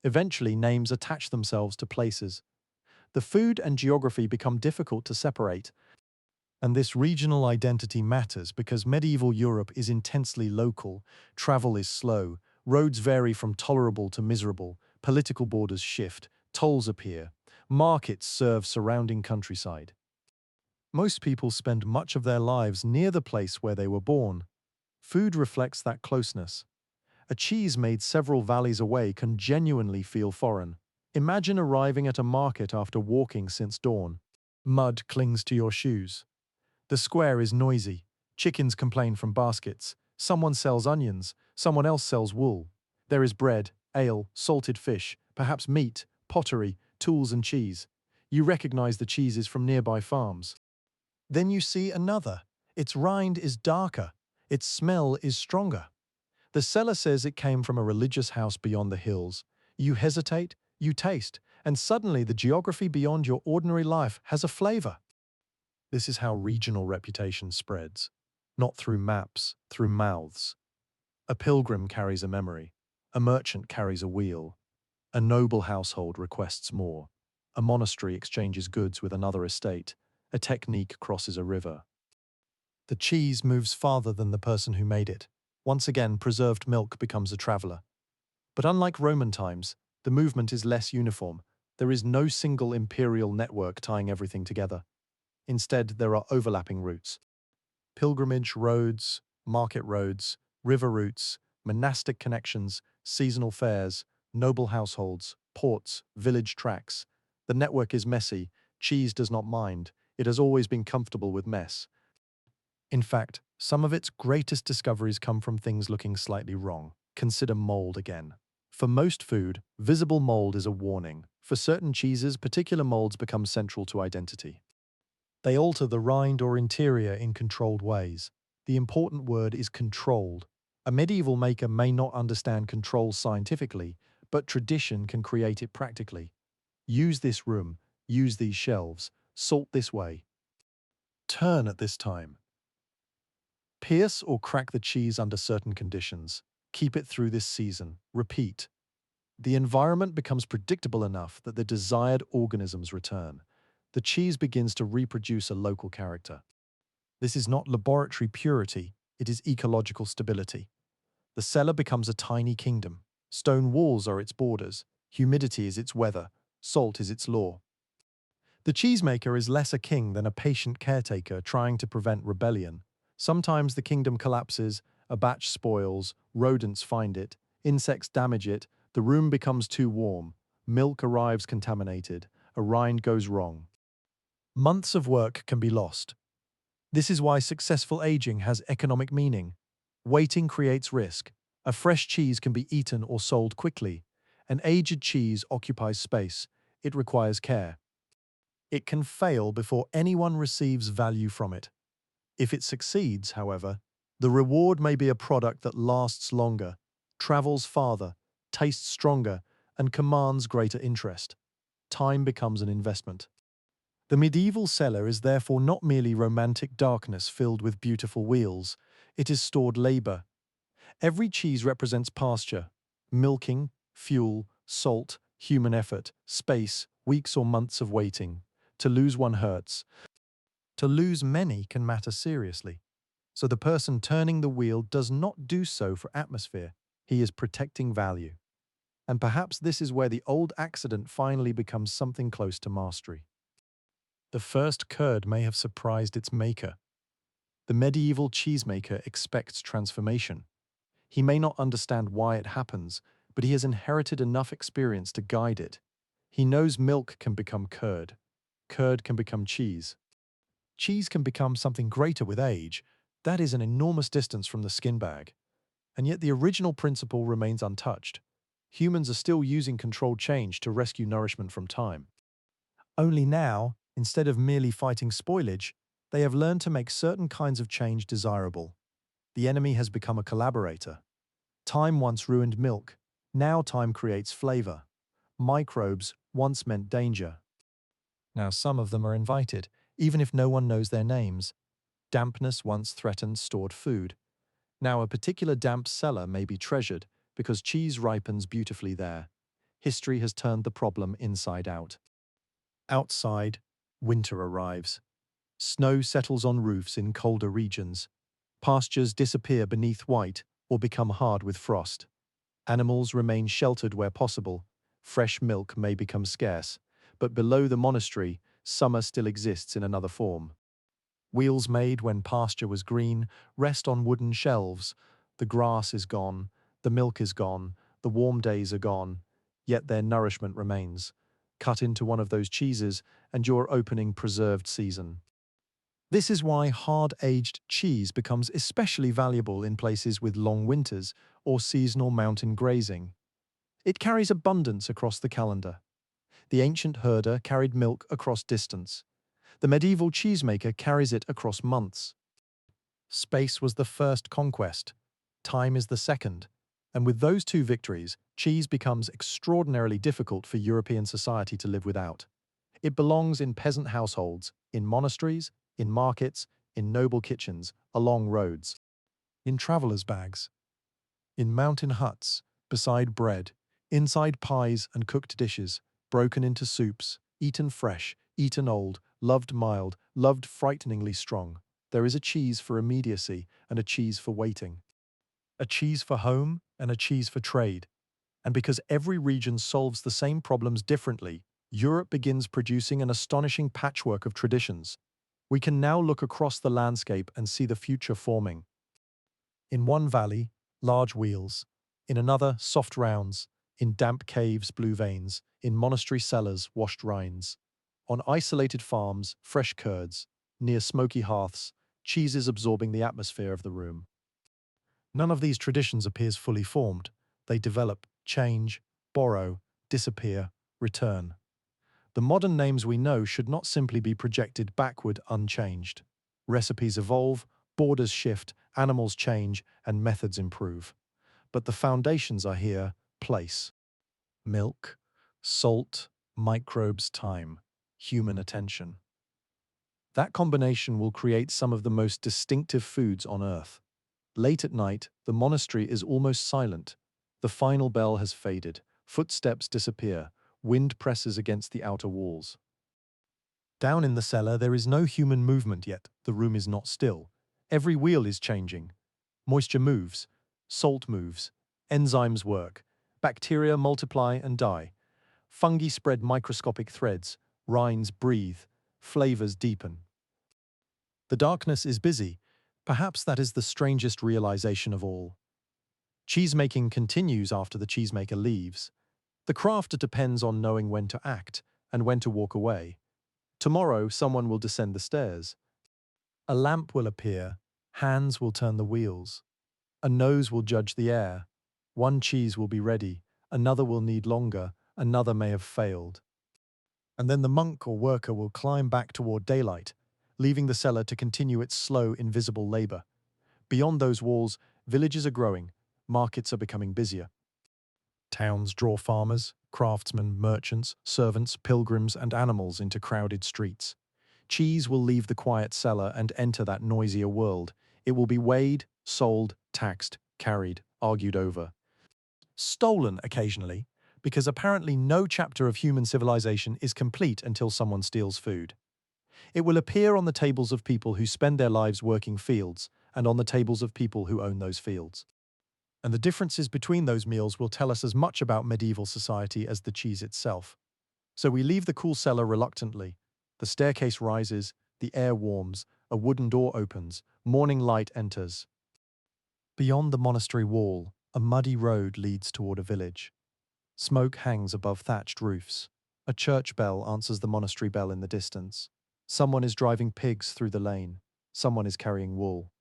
Eventually, names attach themselves to places. The food and geography become difficult to separate. And this regional identity matters because medieval Europe is intensely local, travel is slow, roads vary from tolerable to miserable, political borders shift, tolls appear, markets serve surrounding countryside. Most people spend much of their lives near the place where they were born. Food reflects that closeness. A cheese made several valleys away can genuinely feel foreign. Imagine arriving at a market after walking since dawn. Mud clings to your shoes. The square is noisy. Chickens complain from baskets. Someone sells onions. Someone else sells wool. There is bread, ale, salted fish, perhaps meat, pottery, tools and cheese. You recognize the cheeses from nearby farms. Then you see another. Its rind is darker. Its smell is stronger. The seller says it came from a religious house beyond the hills. You hesitate, you taste, and suddenly the geography beyond your ordinary life has a flavor. This is how regional reputation spreads. Not through maps, through mouths. A pilgrim carries a memory. A merchant carries a wheel. A noble household requests more. A monastery exchanges goods with another estate. A technique crosses a river. The cheese moves farther than the person who made it. Once again, preserved milk becomes a traveler. But unlike Roman times, the movement is less uniform. There is no single imperial network tying everything together. Instead, there are overlapping routes. Pilgrimage roads, market roads, river routes, monastic connections, seasonal fairs, noble households, ports, village tracks. The network is messy. Cheese does not mind. It has always been comfortable with mess. In fact, some of its greatest discoveries come from things looking slightly wrong. Consider mold again. For most food, visible mold is a warning. For certain cheeses, particular molds become central to identity. They alter the rind or interior in controlled ways. The important word is controlled. A medieval maker may not understand control scientifically, but tradition can create it practically. Use this room, use these shelves, salt this way. Turn at this time. Pierce or crack the cheese under certain conditions. Keep it through this season. Repeat. The environment becomes predictable enough that the desired organisms return. The cheese begins to reproduce a local character. This is not laboratory purity, it is ecological stability. The cellar becomes a tiny kingdom. Stone walls are its borders. Humidity is its weather. Salt is its law. The cheesemaker is less a king than a patient caretaker trying to prevent rebellion. Sometimes the kingdom collapses, a batch spoils, rodents find it, insects damage it, the room becomes too warm, milk arrives contaminated, a rind goes wrong. Months of work can be lost. This is why successful aging has economic meaning. Waiting creates risk. A fresh cheese can be eaten or sold quickly. An aged cheese occupies space. It requires care. It can fail before anyone receives value from it. If it succeeds, however, the reward may be a product that lasts longer, travels farther, tastes stronger, and commands greater interest. Time becomes an investment. The medieval cellar is therefore not merely romantic darkness filled with beautiful wheels, it is stored labor. Every cheese represents pasture, milking, fuel, salt, human effort, space, weeks or months of waiting. To lose one hurts. To lose many can matter seriously. So the person turning the wheel does not do so for atmosphere. He is protecting value. And perhaps this is where the old accident finally becomes something close to mastery. The first curd may have surprised its maker. The medieval cheesemaker expects transformation. He may not understand why it happens, but he has inherited enough experience to guide it. He knows milk can become curd. Curd can become cheese. Cheese can become something greater with age. That is an enormous distance from the skin bag. And yet the original principle remains untouched. Humans are still using controlled change to rescue nourishment from time. Only now, instead of merely fighting spoilage, they have learned to make certain kinds of change desirable. The enemy has become a collaborator. Time once ruined milk. Now time creates flavor. Microbes once meant danger. Now some of them are invited, even if no one knows their names. Dampness once threatened stored food. Now a particular damp cellar may be treasured because cheese ripens beautifully there. History has turned the problem inside out. Outside, winter arrives. Snow settles on roofs in colder regions. Pastures disappear beneath white or become hard with frost. Animals remain sheltered where possible. Fresh milk may become scarce. But below the monastery, summer still exists in another form. Wheels made when pasture was green rest on wooden shelves. The grass is gone, the milk is gone, the warm days are gone, yet their nourishment remains. Cut into one of those cheeses and you're opening preserved season. This is why hard-aged cheese becomes especially valuable in places with long winters or seasonal mountain grazing. It carries abundance across the calendar. The ancient herder carried milk across distance. The medieval cheesemaker carries it across months. Space was the first conquest. Time is the second. And with those two victories, cheese becomes extraordinarily difficult for European society to live without. It belongs in peasant households, in monasteries, in markets, in noble kitchens, along roads, in travelers' bags, in mountain huts, beside bread, inside pies and cooked dishes, broken into soups, eaten fresh, eaten old, loved mild, loved frighteningly strong. There is a cheese for immediacy and a cheese for waiting. A cheese for home and a cheese for trade. And because every region solves the same problems differently, Europe begins producing an astonishing patchwork of traditions. We can now look across the landscape and see the future forming. In one valley, large wheels. In another, soft rounds. In damp caves, blue veins. In monastery cellars, washed rinds. On isolated farms, fresh curds. Near smoky hearths, cheeses absorbing the atmosphere of the room. None of these traditions appears fully formed. They develop, change, borrow, disappear, return. The modern names we know should not simply be projected backward unchanged. Recipes evolve, borders shift, Animals change and methods improve. But the foundations are here: place, milk, salt, microbes, time, human attention. That combination will create some of the most distinctive foods on Earth. Late at night, the monastery is almost silent. The final bell has faded, footsteps disappear, wind presses against the outer walls. Down in the cellar, there is no human movement yet. The room is not still. Every wheel is changing. Moisture moves, salt moves, enzymes work, bacteria multiply and die. Fungi spread microscopic threads, rinds breathe, flavors deepen. The darkness is busy. Perhaps that is the strangest realization of all. Cheesemaking continues after the cheesemaker leaves. The craft depends on knowing when to act and when to walk away. Tomorrow, someone will descend the stairs. A lamp will appear, hands will turn the wheels. A nose will judge the air. One cheese will be ready, another will need longer, another may have failed. And then the monk or worker will climb back toward daylight, leaving the cellar to continue its slow, invisible labor. Beyond those walls, villages are growing, markets are becoming busier. Towns draw farmers, craftsmen, merchants, servants, pilgrims, and animals into crowded streets. Cheese will leave the quiet cellar and enter that noisier world. It will be weighed, sold, taxed, carried, argued over. Stolen occasionally, because apparently no chapter of human civilization is complete until someone steals food. It will appear on the tables of people who spend their lives working fields, and on the tables of people who own those fields. And the differences between those meals will tell us as much about medieval society as the cheese itself. So we leave the cool cellar reluctantly. The staircase rises, the air warms, a wooden door opens, morning light enters. Beyond the monastery wall, a muddy road leads toward a village. Smoke hangs above thatched roofs. A church bell answers the monastery bell in the distance. Someone is driving pigs through the lane. Someone is carrying wool.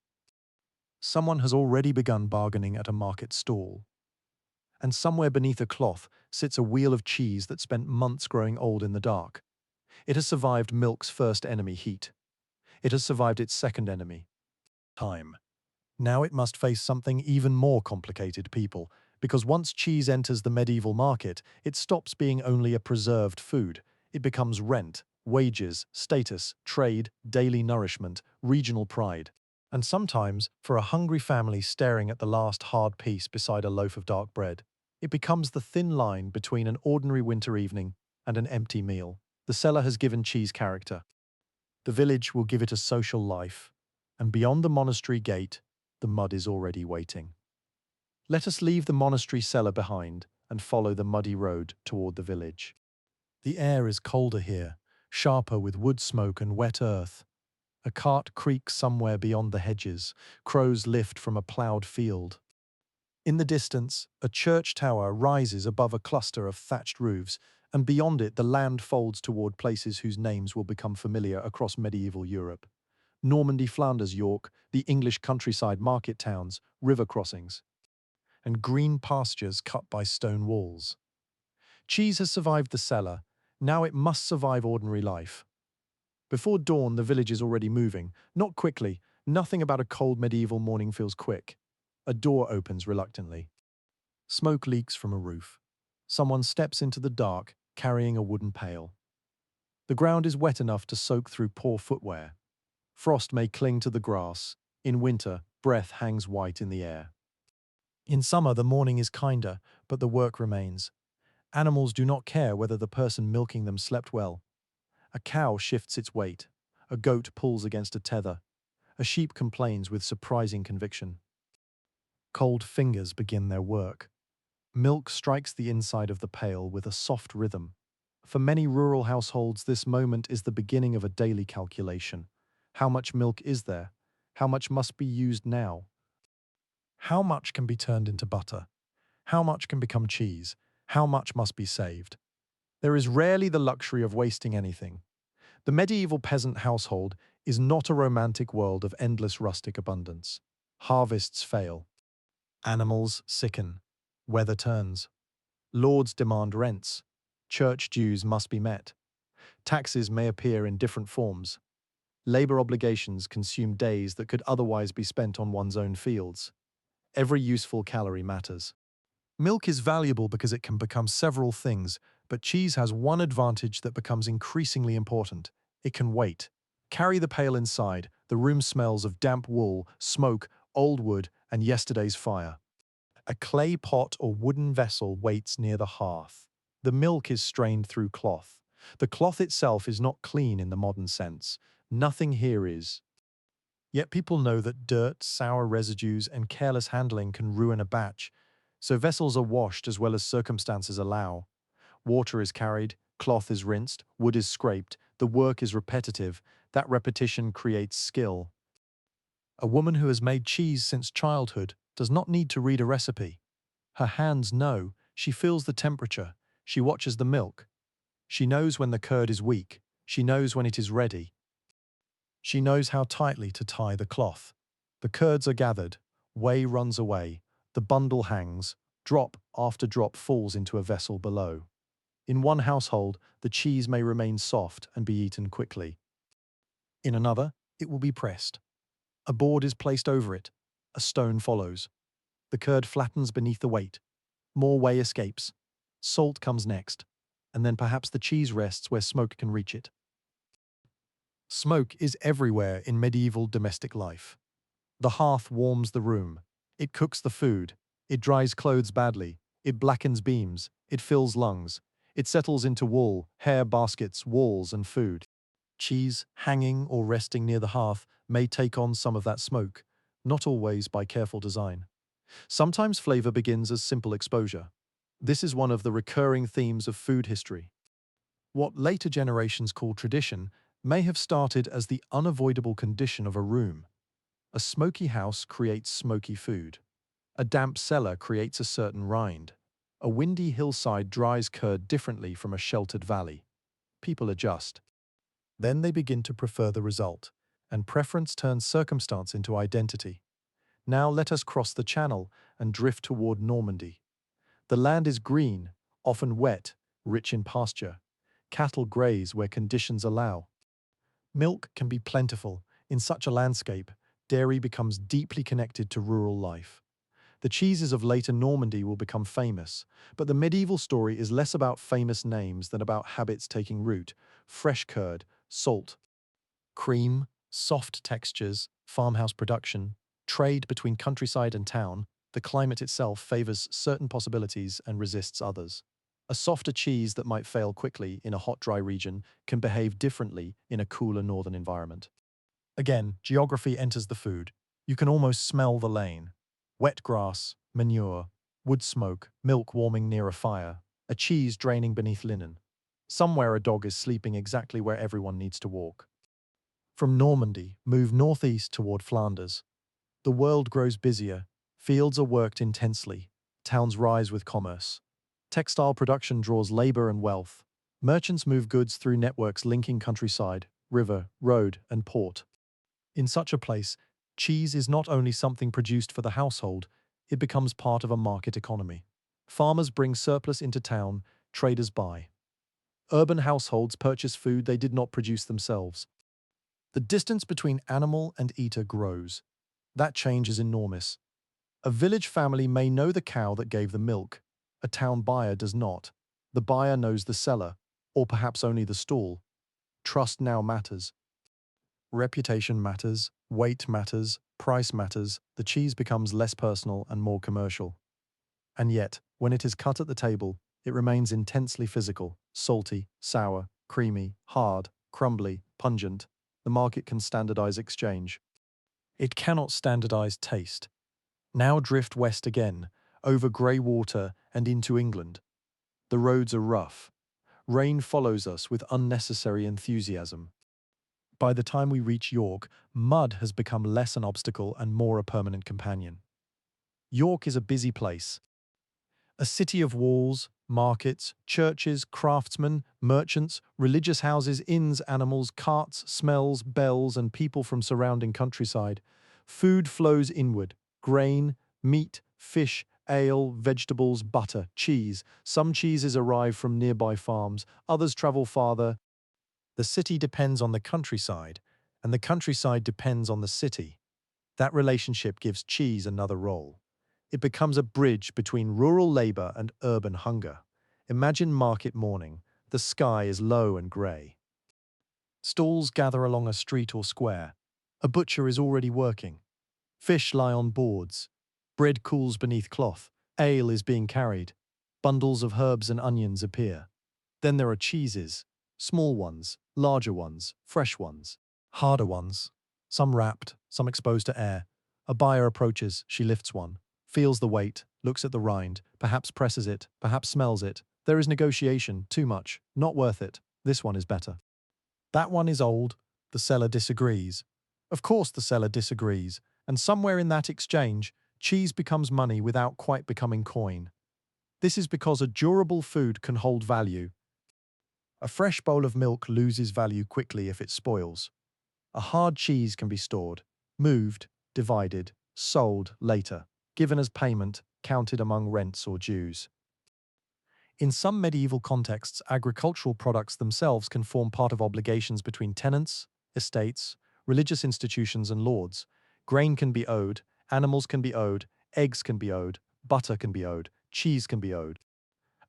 Someone has already begun bargaining at a market stall. And somewhere beneath a cloth sits a wheel of cheese that spent months growing old in the dark. It has survived milk's first enemy, heat. It has survived its second enemy, time. Now it must face something even more complicated: people, because once cheese enters the medieval market, it stops being only a preserved food. It becomes rent, wages, status, trade, daily nourishment, regional pride. And sometimes, for a hungry family staring at the last hard piece beside a loaf of dark bread, it becomes the thin line between an ordinary winter evening and an empty meal. The cellar has given cheese character. The village will give it a social life, and beyond the monastery gate, the mud is already waiting. Let us leave the monastery cellar behind and follow the muddy road toward the village. The air is colder here, sharper with wood smoke and wet earth. A cart creaks somewhere beyond the hedges, crows lift from a ploughed field. In the distance, a church tower rises above a cluster of thatched roofs, and beyond it the land folds toward places whose names will become familiar across medieval Europe. Normandy, Flanders, York, the English countryside market towns, river crossings, and green pastures cut by stone walls. Cheese has survived the cellar, now it must survive ordinary life. Before dawn, the village is already moving, not quickly. Nothing about a cold medieval morning feels quick. A door opens reluctantly. Smoke leaks from a roof. Someone steps into the dark, carrying a wooden pail. The ground is wet enough to soak through poor footwear. Frost may cling to the grass. In winter, breath hangs white in the air. In summer, the morning is kinder, but the work remains. Animals do not care whether the person milking them slept well. A cow shifts its weight. A goat pulls against a tether. A sheep complains with surprising conviction. Cold fingers begin their work. Milk strikes the inside of the pail with a soft rhythm. For many rural households, this moment is the beginning of a daily calculation. How much milk is there? How much must be used now? How much can be turned into butter? How much can become cheese? How much must be saved? There is rarely the luxury of wasting anything. The medieval peasant household is not a romantic world of endless rustic abundance. Harvests fail. Animals sicken. Weather turns. Lords demand rents. Church dues must be met. Taxes may appear in different forms. Labor obligations consume days that could otherwise be spent on one's own fields. Every useful calorie matters. Milk is valuable because it can become several things, but cheese has one advantage that becomes increasingly important. It can wait. Carry the pail inside. The room smells of damp wool, smoke, old wood, and yesterday's fire. A clay pot or wooden vessel waits near the hearth. The milk is strained through cloth. The cloth itself is not clean in the modern sense. Nothing here is. Yet people know that dirt, sour residues, and careless handling can ruin a batch, so vessels are washed as well as circumstances allow. Water is carried, cloth is rinsed, wood is scraped, the work is repetitive. That repetition creates skill. A woman who has made cheese since childhood does not need to read a recipe. Her hands know, she feels the temperature, she watches the milk. She knows when the curd is weak, she knows when it is ready. She knows how tightly to tie the cloth. The curds are gathered, whey runs away, the bundle hangs, drop after drop falls into a vessel below. In one household, the cheese may remain soft and be eaten quickly. In another, it will be pressed. A board is placed over it. A stone follows. The curd flattens beneath the weight. More whey escapes. Salt comes next, and then perhaps the cheese rests where smoke can reach it. Smoke is everywhere in medieval domestic life. The hearth warms the room. It cooks the food. It dries clothes badly. It blackens beams. It fills lungs. It settles into wool, hair baskets, walls, and food. Cheese, hanging or resting near the hearth, may take on some of that smoke, not always by careful design. Sometimes flavor begins as simple exposure. This is one of the recurring themes of food history. What later generations call tradition may have started as the unavoidable condition of a room. A smoky house creates smoky food. A damp cellar creates a certain rind. A windy hillside dries curd differently from a sheltered valley. People adjust. Then they begin to prefer the result, and preference turns circumstance into identity. Now let us cross the channel and drift toward Normandy. The land is green, often wet, rich in pasture. Cattle graze where conditions allow. Milk can be plentiful. In such a landscape, dairy becomes deeply connected to rural life. The cheeses of later Normandy will become famous, but the medieval story is less about famous names than about habits taking root: fresh curd, salt, cream, soft textures, farmhouse production, trade between countryside and town. The climate itself favors certain possibilities and resists others. A softer cheese that might fail quickly in a hot, dry region can behave differently in a cooler northern environment. Again, geography enters the food. You can almost smell the lane. Wet grass, manure, wood smoke, milk warming near a fire, a cheese draining beneath linen. Somewhere a dog is sleeping exactly where everyone needs to walk. From Normandy, move northeast toward Flanders. The world grows busier, fields are worked intensely, towns rise with commerce. Textile production draws labor and wealth. Merchants move goods through networks linking countryside, river, road, and port. In such a place, cheese is not only something produced for the household, it becomes part of a market economy. Farmers bring surplus into town, traders buy. Urban households purchase food they did not produce themselves. The distance between animal and eater grows. That change is enormous. A village family may know the cow that gave the milk. A town buyer does not. The buyer knows the seller, or perhaps only the stall. Trust now matters. Reputation matters, weight matters, price matters. The cheese becomes less personal and more commercial. And yet, when it is cut at the table, it remains intensely physical: salty, sour, creamy, hard, crumbly, pungent. The market can standardize exchange. It cannot standardize taste. Now drift west again, over grey water and into England. The roads are rough. Rain follows us with unnecessary enthusiasm. By the time we reach York, mud has become less an obstacle and more a permanent companion. York is a busy place. A city of walls, markets, churches, craftsmen, merchants, religious houses, inns, animals, carts, smells, bells, and people from surrounding countryside. Food flows inward: grain, meat, fish, ale, vegetables, butter, cheese. Some cheeses arrive from nearby farms, others travel farther. The city depends on the countryside, and the countryside depends on the city. That relationship gives cheese another role. It becomes a bridge between rural labor and urban hunger. Imagine market morning. The sky is low and grey. Stalls gather along a street or square. A butcher is already working. Fish lie on boards. Bread cools beneath cloth. Ale is being carried. Bundles of herbs and onions appear. Then there are cheeses. Small ones, larger ones, fresh ones, harder ones. Some wrapped, some exposed to air. A buyer approaches, she lifts one, feels the weight, looks at the rind, perhaps presses it, perhaps smells it. There is negotiation, too much, not worth it. This one is better. That one is old. The seller disagrees. Of course the seller disagrees, and somewhere in that exchange, cheese becomes money without quite becoming coin. This is because a durable food can hold value. A fresh bowl of milk loses value quickly if it spoils. A hard cheese can be stored, moved, divided, sold later, given as payment, counted among rents or dues. In some medieval contexts, agricultural products themselves can form part of obligations between tenants, estates, religious institutions, and lords. Grain can be owed, animals can be owed, eggs can be owed, butter can be owed, cheese can be owed.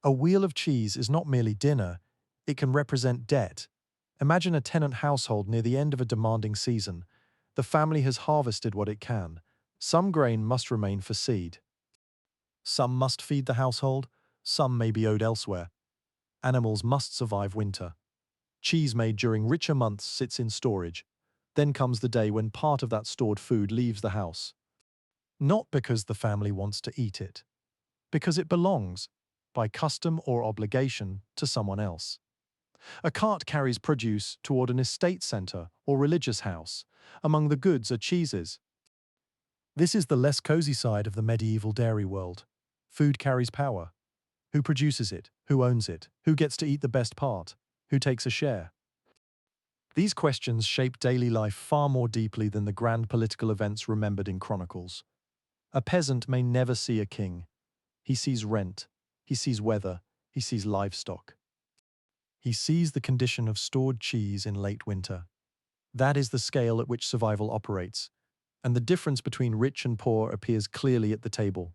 A wheel of cheese is not merely dinner, it can represent debt. Imagine a tenant household near the end of a demanding season. The family has harvested what it can. Some grain must remain for seed. Some must feed the household, some may be owed elsewhere. Animals must survive winter. Cheese made during richer months sits in storage. Then comes the day when part of that stored food leaves the house. Not because the family wants to eat it, because it belongs, by custom or obligation, to someone else. A cart carries produce toward an estate centre or religious house. Among the goods are cheeses. This is the less cosy side of the medieval dairy world. Food carries power. Who produces it? Who owns it? Who gets to eat the best part? Who takes a share? These questions shape daily life far more deeply than the grand political events remembered in chronicles. A peasant may never see a king. He sees rent. He sees weather. He sees livestock. He sees the condition of stored cheese in late winter. That is the scale at which survival operates, and the difference between rich and poor appears clearly at the table.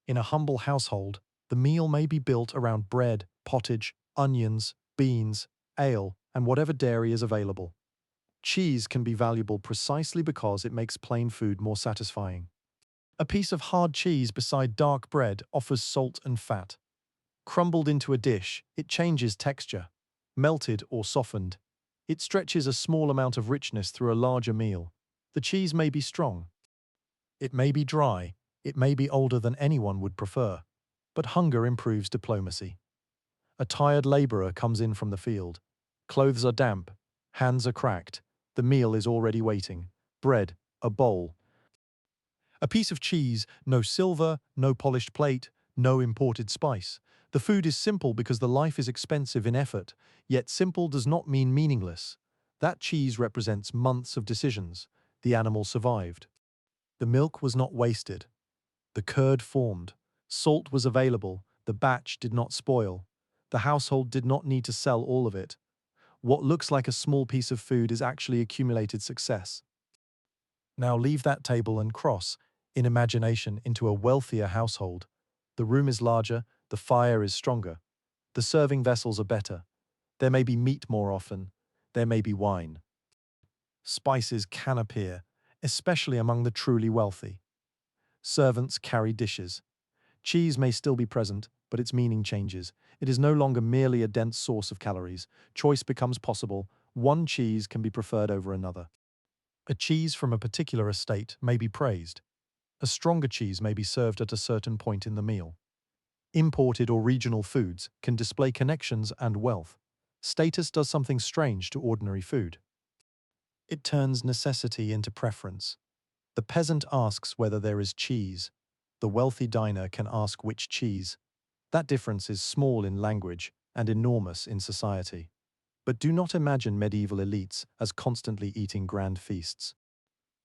In a humble household, the meal may be built around bread, pottage, onions, beans, ale, and whatever dairy is available. Cheese can be valuable precisely because it makes plain food more satisfying. A piece of hard cheese beside dark bread offers salt and fat. Crumbled into a dish, it changes texture. Melted or softened, it stretches a small amount of richness through a larger meal. The cheese may be strong. It may be dry. It may be older than anyone would prefer. But hunger improves diplomacy. A tired laborer comes in from the field. Clothes are damp. Hands are cracked. The meal is already waiting. Bread, a bowl. A piece of cheese, no silver, no polished plate, no imported spice. The food is simple because the life is expensive in effort, yet simple does not mean meaningless. That cheese represents months of decisions. The animal survived. The milk was not wasted. The curd formed. Salt was available. The batch did not spoil. The household did not need to sell all of it. What looks like a small piece of food is actually accumulated success. Now leave that table and cross, in imagination, into a wealthier household. The room is larger, the fire is stronger, the serving vessels are better. There may be meat more often, there may be wine. Spices can appear, especially among the truly wealthy. Servants carry dishes. Cheese may still be present, but its meaning changes. It is no longer merely a dense source of calories. Choice becomes possible. One cheese can be preferred over another. A cheese from a particular estate may be praised. A stronger cheese may be served at a certain point in the meal. Imported or regional foods can display connections and wealth. Status does something strange to ordinary food. It turns necessity into preference. The peasant asks whether there is cheese. The wealthy diner can ask which cheese. That difference is small in language and enormous in society. But do not imagine medieval elites as constantly eating grand feasts.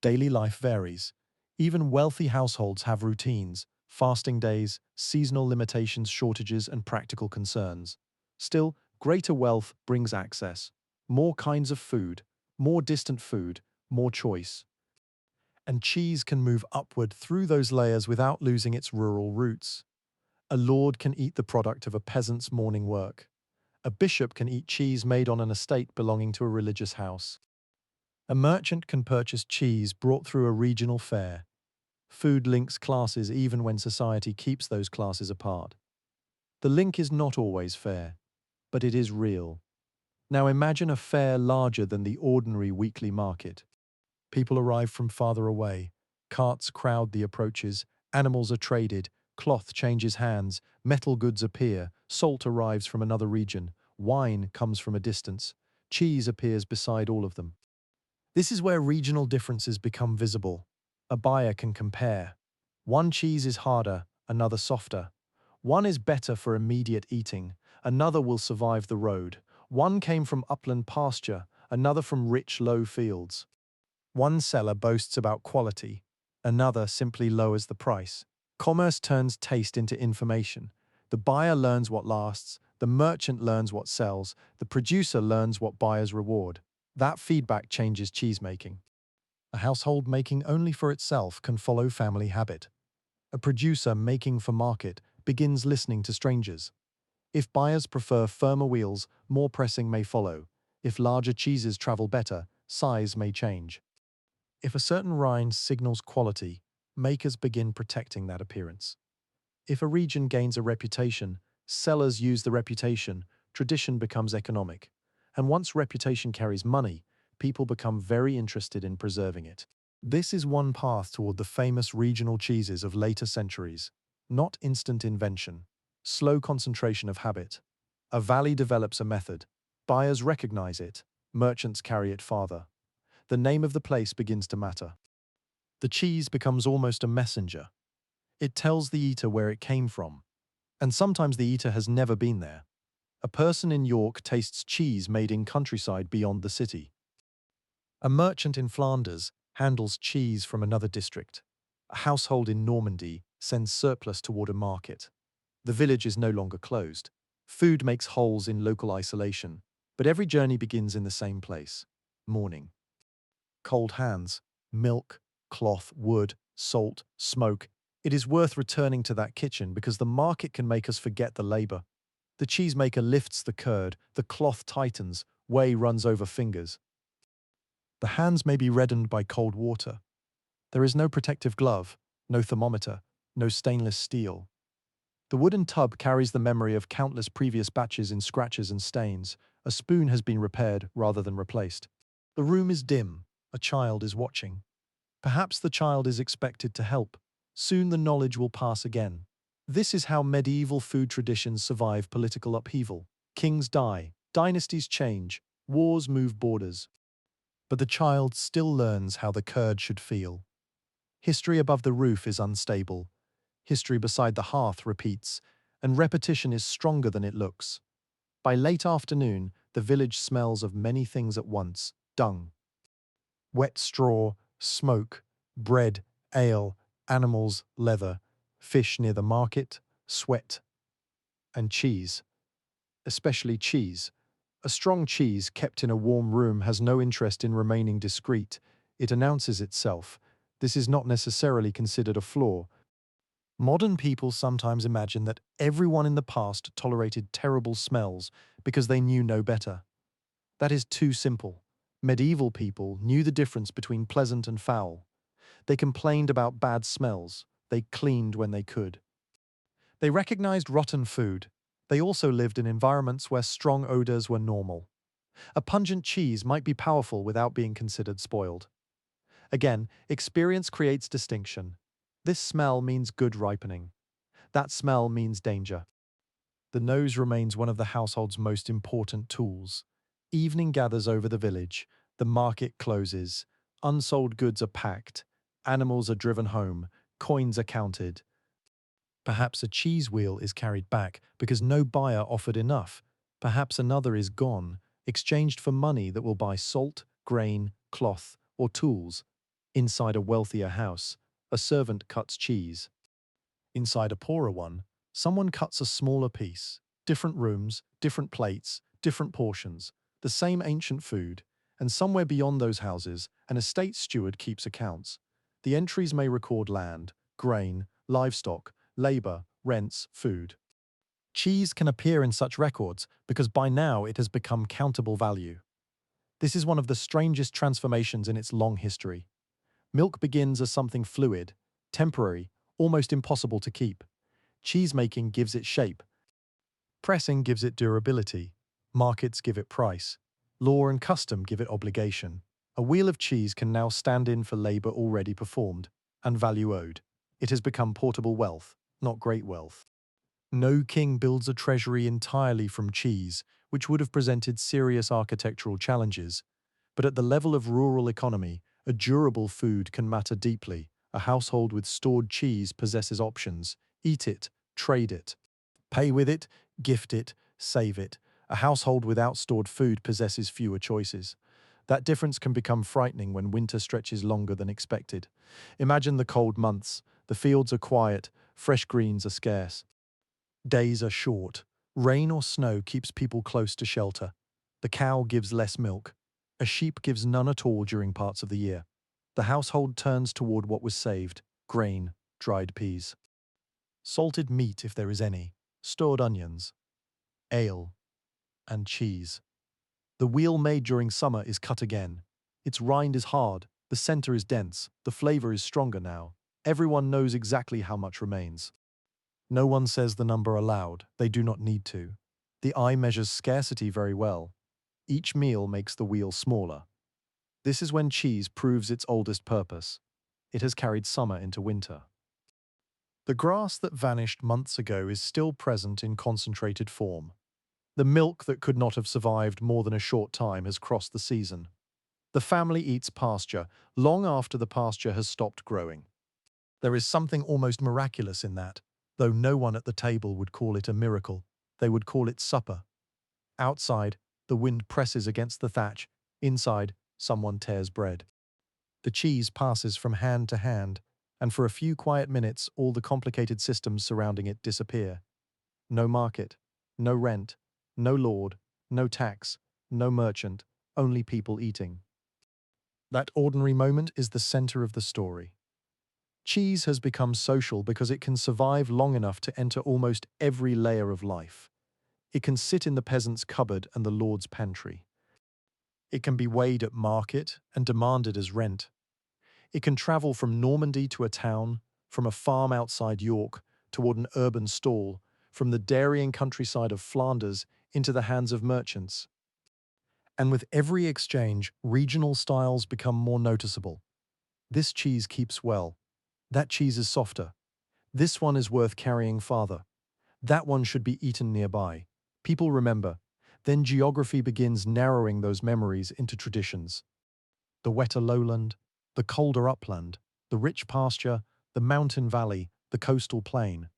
Daily life varies. Even wealthy households have routines, fasting days, seasonal limitations, shortages, and practical concerns. Still, greater wealth brings access, more kinds of food, more distant food, more choice. And cheese can move upward through those layers without losing its rural roots. A lord can eat the product of a peasant's morning work. A bishop can eat cheese made on an estate belonging to a religious house. A merchant can purchase cheese brought through a regional fair. Food links classes even when society keeps those classes apart. The link is not always fair, but it is real. Now imagine a fair larger than the ordinary weekly market. People arrive from farther away. Carts crowd the approaches. Animals are traded. Cloth changes hands. Metal goods appear. Salt arrives from another region. Wine comes from a distance. Cheese appears beside all of them. This is where regional differences become visible. A buyer can compare. One cheese is harder, another softer. One is better for immediate eating, another will survive the road. One came from upland pasture, another from rich low fields. One seller boasts about quality, another simply lowers the price. Commerce turns taste into information. The buyer learns what lasts, the merchant learns what sells, the producer learns what buyers reward. That feedback changes cheesemaking. A household making only for itself can follow family habit. A producer making for market begins listening to strangers. If buyers prefer firmer wheels, more pressing may follow. If larger cheeses travel better, size may change. If a certain rind signals quality, makers begin protecting that appearance. If a region gains a reputation, sellers use the reputation, tradition becomes economic. And once reputation carries money, people become very interested in preserving it. This is one path toward the famous regional cheeses of later centuries. Not instant invention, slow concentration of habit. A valley develops a method. Buyers recognize it, merchants carry it farther. The name of the place begins to matter. The cheese becomes almost a messenger. It tells the eater where it came from. And sometimes the eater has never been there. A person in York tastes cheese made in countryside beyond the city. A merchant in Flanders handles cheese from another district. A household in Normandy sends surplus toward a market. The village is no longer closed. Food makes holes in local isolation, but every journey begins in the same place: morning. Cold hands, milk, cloth, wood, salt, smoke. It is worth returning to that kitchen because the market can make us forget the labor. The cheesemaker lifts the curd, the cloth tightens, whey runs over fingers. The hands may be reddened by cold water. There is no protective glove, no thermometer, no stainless steel. The wooden tub carries the memory of countless previous batches in scratches and stains. A spoon has been repaired rather than replaced. The room is dim. A child is watching. Perhaps the child is expected to help. Soon the knowledge will pass again. This is how medieval food traditions survive political upheaval. Kings die, dynasties change, wars move borders. But the child still learns how the curd should feel. History above the roof is unstable. History beside the hearth repeats, and repetition is stronger than it looks. By late afternoon, the village smells of many things at once: dung, wet straw, smoke, bread, ale, animals, leather, fish near the market, sweat, and cheese. Especially cheese. A strong cheese kept in a warm room has no interest in remaining discreet. It announces itself. This is not necessarily considered a flaw. Modern people sometimes imagine that everyone in the past tolerated terrible smells because they knew no better. That is too simple. Medieval people knew the difference between pleasant and foul. They complained about bad smells. They cleaned when they could. They recognized rotten food. They also lived in environments where strong odors were normal. A pungent cheese might be powerful without being considered spoiled. Again, experience creates distinction. This smell means good ripening. That smell means danger. The nose remains one of the household's most important tools. Evening gathers over the village. The market closes. Unsold goods are packed. Animals are driven home. Coins are counted. Perhaps a cheese wheel is carried back because no buyer offered enough. Perhaps another is gone, exchanged for money that will buy salt, grain, cloth, or tools. Inside a wealthier house, a servant cuts cheese. Inside a poorer one, someone cuts a smaller piece. Different rooms, different plates, different portions. The same ancient food, and somewhere beyond those houses, an estate steward keeps accounts. The entries may record land, grain, livestock, labor, rents, food. Cheese can appear in such records because by now it has become countable value. This is one of the strangest transformations in its long history. Milk begins as something fluid, temporary, almost impossible to keep. Cheesemaking gives it shape. Pressing gives it durability. Markets give it price. Law and custom give it obligation. A wheel of cheese can now stand in for labor already performed and value owed. It has become portable wealth, not great wealth. No king builds a treasury entirely from cheese, which would have presented serious architectural challenges. But at the level of rural economy, a durable food can matter deeply. A household with stored cheese possesses options. Eat it, trade it, pay with it, gift it, save it. A household without stored food possesses fewer choices. That difference can become frightening when winter stretches longer than expected. Imagine the cold months. The fields are quiet, fresh greens are scarce. Days are short. Rain or snow keeps people close to shelter. The cow gives less milk. A sheep gives none at all during parts of the year. The household turns toward what was saved: grain, dried peas, salted meat if there is any, stored onions, ale, and cheese. The wheel made during summer is cut again. Its rind is hard, the center is dense, the flavor is stronger now. Everyone knows exactly how much remains. No one says the number aloud, they do not need to. The eye measures scarcity very well. Each meal makes the wheel smaller. This is when cheese proves its oldest purpose. It has carried summer into winter. The grass that vanished months ago is still present in concentrated form. The milk that could not have survived more than a short time has crossed the season. The family eats pasture long after the pasture has stopped growing. There is something almost miraculous in that, though no one at the table would call it a miracle. They would call it supper. Outside, the wind presses against the thatch. Inside, someone tears bread. The cheese passes from hand to hand, and for a few quiet minutes all the complicated systems surrounding it disappear. No market, no rent, no lord, no tax, no merchant, only people eating. That ordinary moment is the center of the story. Cheese has become social because it can survive long enough to enter almost every layer of life. It can sit in the peasant's cupboard and the lord's pantry. It can be weighed at market and demanded as rent. It can travel from Normandy to a town, from a farm outside York toward an urban stall, from the dairying countryside of Flanders into the hands of merchants. And with every exchange, regional styles become more noticeable. This cheese keeps well. That cheese is softer. This one is worth carrying farther. That one should be eaten nearby. People remember. Then geography begins narrowing those memories into traditions. The wetter lowland, the colder upland, the rich pasture, the mountain valley, the coastal plain.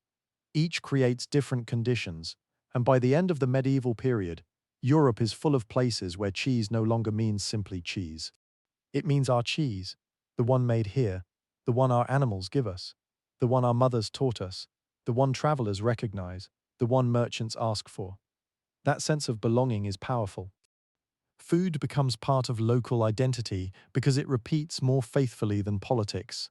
Each creates different conditions, and by the end of the medieval period, Europe is full of places where cheese no longer means simply cheese. It means our cheese, the one made here, the one our animals give us, the one our mothers taught us, the one travelers recognize, the one merchants ask for. That sense of belonging is powerful. Food becomes part of local identity because it repeats more faithfully than politics.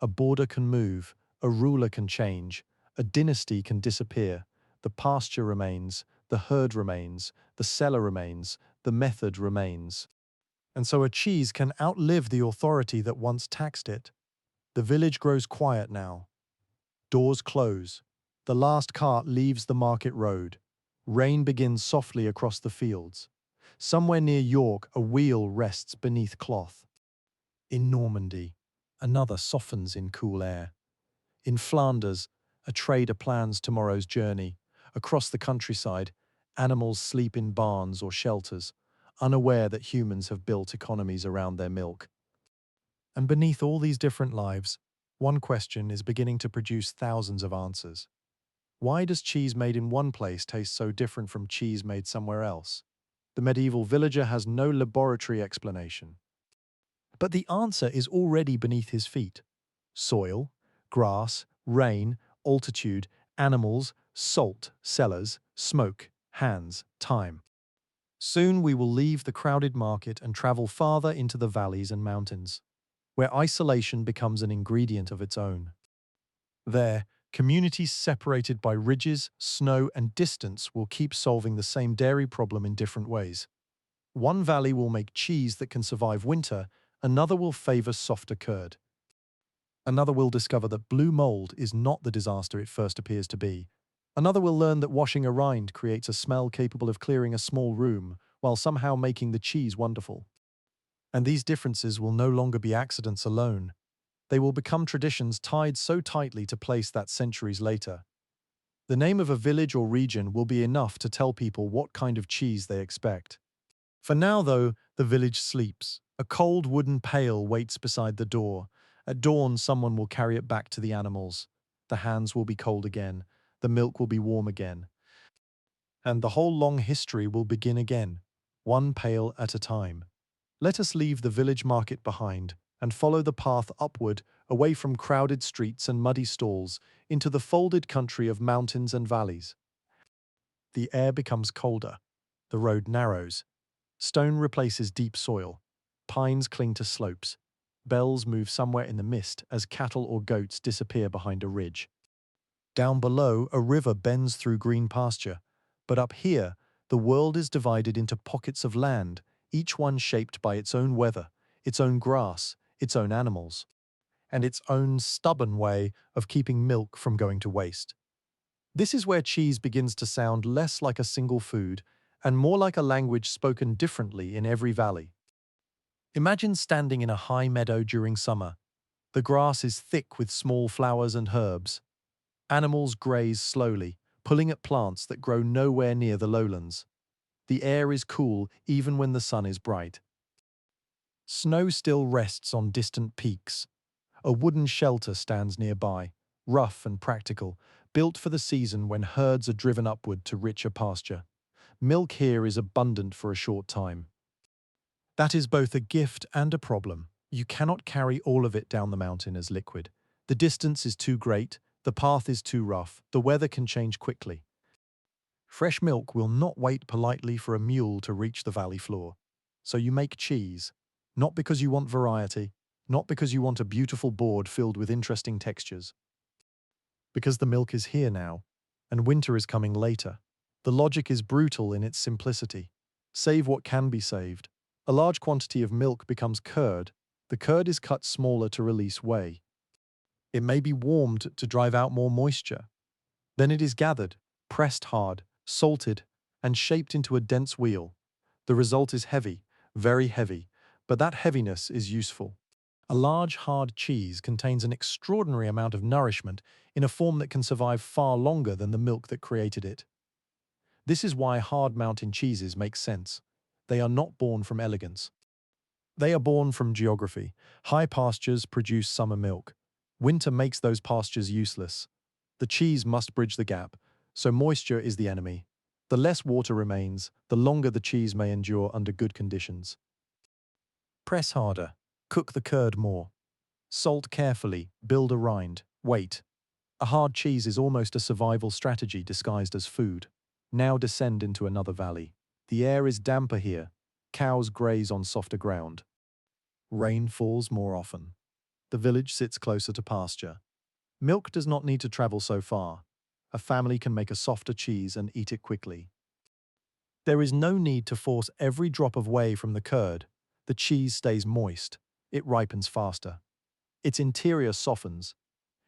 A border can move, a ruler can change, a dynasty can disappear. The pasture remains, the herd remains, the cellar remains, the method remains. And so a cheese can outlive the authority that once taxed it. The village grows quiet now. Doors close. The last cart leaves the market road. Rain begins softly across the fields. Somewhere near York, a wheel rests beneath cloth. In Normandy, another softens in cool air. In Flanders, a trader plans tomorrow's journey. Across the countryside, animals sleep in barns or shelters, unaware that humans have built economies around their milk. And beneath all these different lives, one question is beginning to produce thousands of answers. Why does cheese made in one place taste so different from cheese made somewhere else? The medieval villager has no laboratory explanation. But the answer is already beneath his feet. Soil, grass, rain, altitude, animals, salt, cellars, smoke, hands, time. Soon we will leave the crowded market and travel farther into the valleys and mountains, where isolation becomes an ingredient of its own. There, communities separated by ridges, snow, and distance will keep solving the same dairy problem in different ways. One valley will make cheese that can survive winter, another will favor softer curd. Another will discover that blue mold is not the disaster it first appears to be. Another will learn that washing a rind creates a smell capable of clearing a small room, while somehow making the cheese wonderful. And these differences will no longer be accidents alone. They will become traditions tied so tightly to place that centuries later. The name of a village or region will be enough to tell people what kind of cheese they expect. For now, though, the village sleeps. A cold wooden pail waits beside the door. At dawn, someone will carry it back to the animals. The hands will be cold again. The milk will be warm again. And the whole long history will begin again, one pail at a time. Let us leave the village market behind and follow the path upward, away from crowded streets and muddy stalls, into the folded country of mountains and valleys. The air becomes colder. The road narrows. Stone replaces deep soil. Pines cling to slopes. Bells move somewhere in the mist as cattle or goats disappear behind a ridge. Down below, a river bends through green pasture. But up here, the world is divided into pockets of land, each one shaped by its own weather, its own grass, its own animals, and its own stubborn way of keeping milk from going to waste. This is where cheese begins to sound less like a single food and more like a language spoken differently in every valley. Imagine standing in a high meadow during summer. The grass is thick with small flowers and herbs. Animals graze slowly, pulling at plants that grow nowhere near the lowlands. The air is cool even when the sun is bright. Snow still rests on distant peaks. A wooden shelter stands nearby, rough and practical, built for the season when herds are driven upward to richer pasture. Milk here is abundant for a short time. That is both a gift and a problem. You cannot carry all of it down the mountain as liquid. The distance is too great, the path is too rough, the weather can change quickly. Fresh milk will not wait politely for a mule to reach the valley floor. So you make cheese, not because you want variety, not because you want a beautiful board filled with interesting textures, because the milk is here now, and winter is coming later. The logic is brutal in its simplicity. Save what can be saved. A large quantity of milk becomes curd. The curd is cut smaller to release whey. It may be warmed to drive out more moisture. Then it is gathered, pressed hard, salted, and shaped into a dense wheel. The result is heavy, very heavy, but that heaviness is useful. A large, hard cheese contains an extraordinary amount of nourishment in a form that can survive far longer than the milk that created it. This is why hard mountain cheeses make sense. They are not born from elegance. They are born from geography. High pastures produce summer milk. Winter makes those pastures useless. The cheese must bridge the gap, so moisture is the enemy. The less water remains, the longer the cheese may endure under good conditions. Press harder. Cook the curd more. Salt carefully. Build a rind. Wait. A hard cheese is almost a survival strategy disguised as food. Now descend into another valley. The air is damper here. Cows graze on softer ground. Rain falls more often. The village sits closer to pasture. Milk does not need to travel so far. A family can make a softer cheese and eat it quickly. There is no need to force every drop of whey from the curd. The cheese stays moist. It ripens faster. Its interior softens.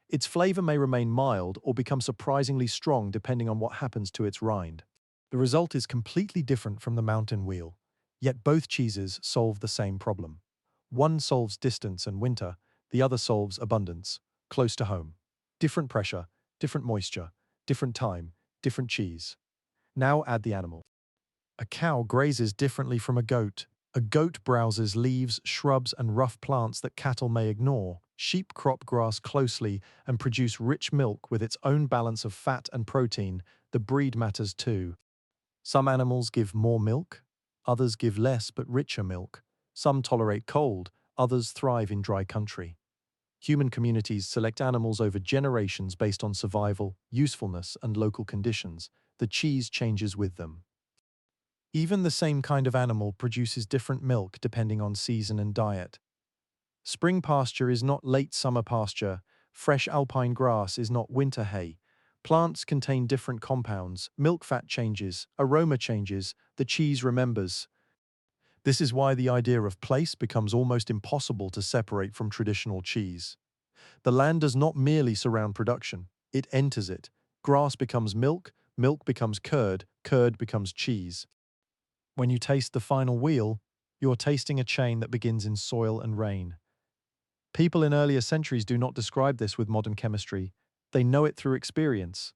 Its flavor may remain mild or become surprisingly strong depending on what happens to its rind. The result is completely different from the mountain wheel, yet both cheeses solve the same problem. One solves distance and winter, the other solves abundance, close to home. Different pressure, different moisture, different time, different cheese. Now add the animal. A cow grazes differently from a goat. A goat browses leaves, shrubs, and rough plants that cattle may ignore. Sheep crop grass closely and produce rich milk with its own balance of fat and protein. The breed matters too. Some animals give more milk, others give less but richer milk. Some tolerate cold, others thrive in dry country. Human communities select animals over generations based on survival, usefulness, and local conditions. The cheese changes with them. Even the same kind of animal produces different milk depending on season and diet. Spring pasture is not late summer pasture, fresh alpine grass is not winter hay. Plants contain different compounds, milk fat changes, aroma changes, the cheese remembers. This is why the idea of place becomes almost impossible to separate from traditional cheese. The land does not merely surround production, it enters it. Grass becomes milk, milk becomes curd, curd becomes cheese. When you taste the final wheel, you're tasting a chain that begins in soil and rain. People in earlier centuries do not describe this with modern chemistry. They know it through experience.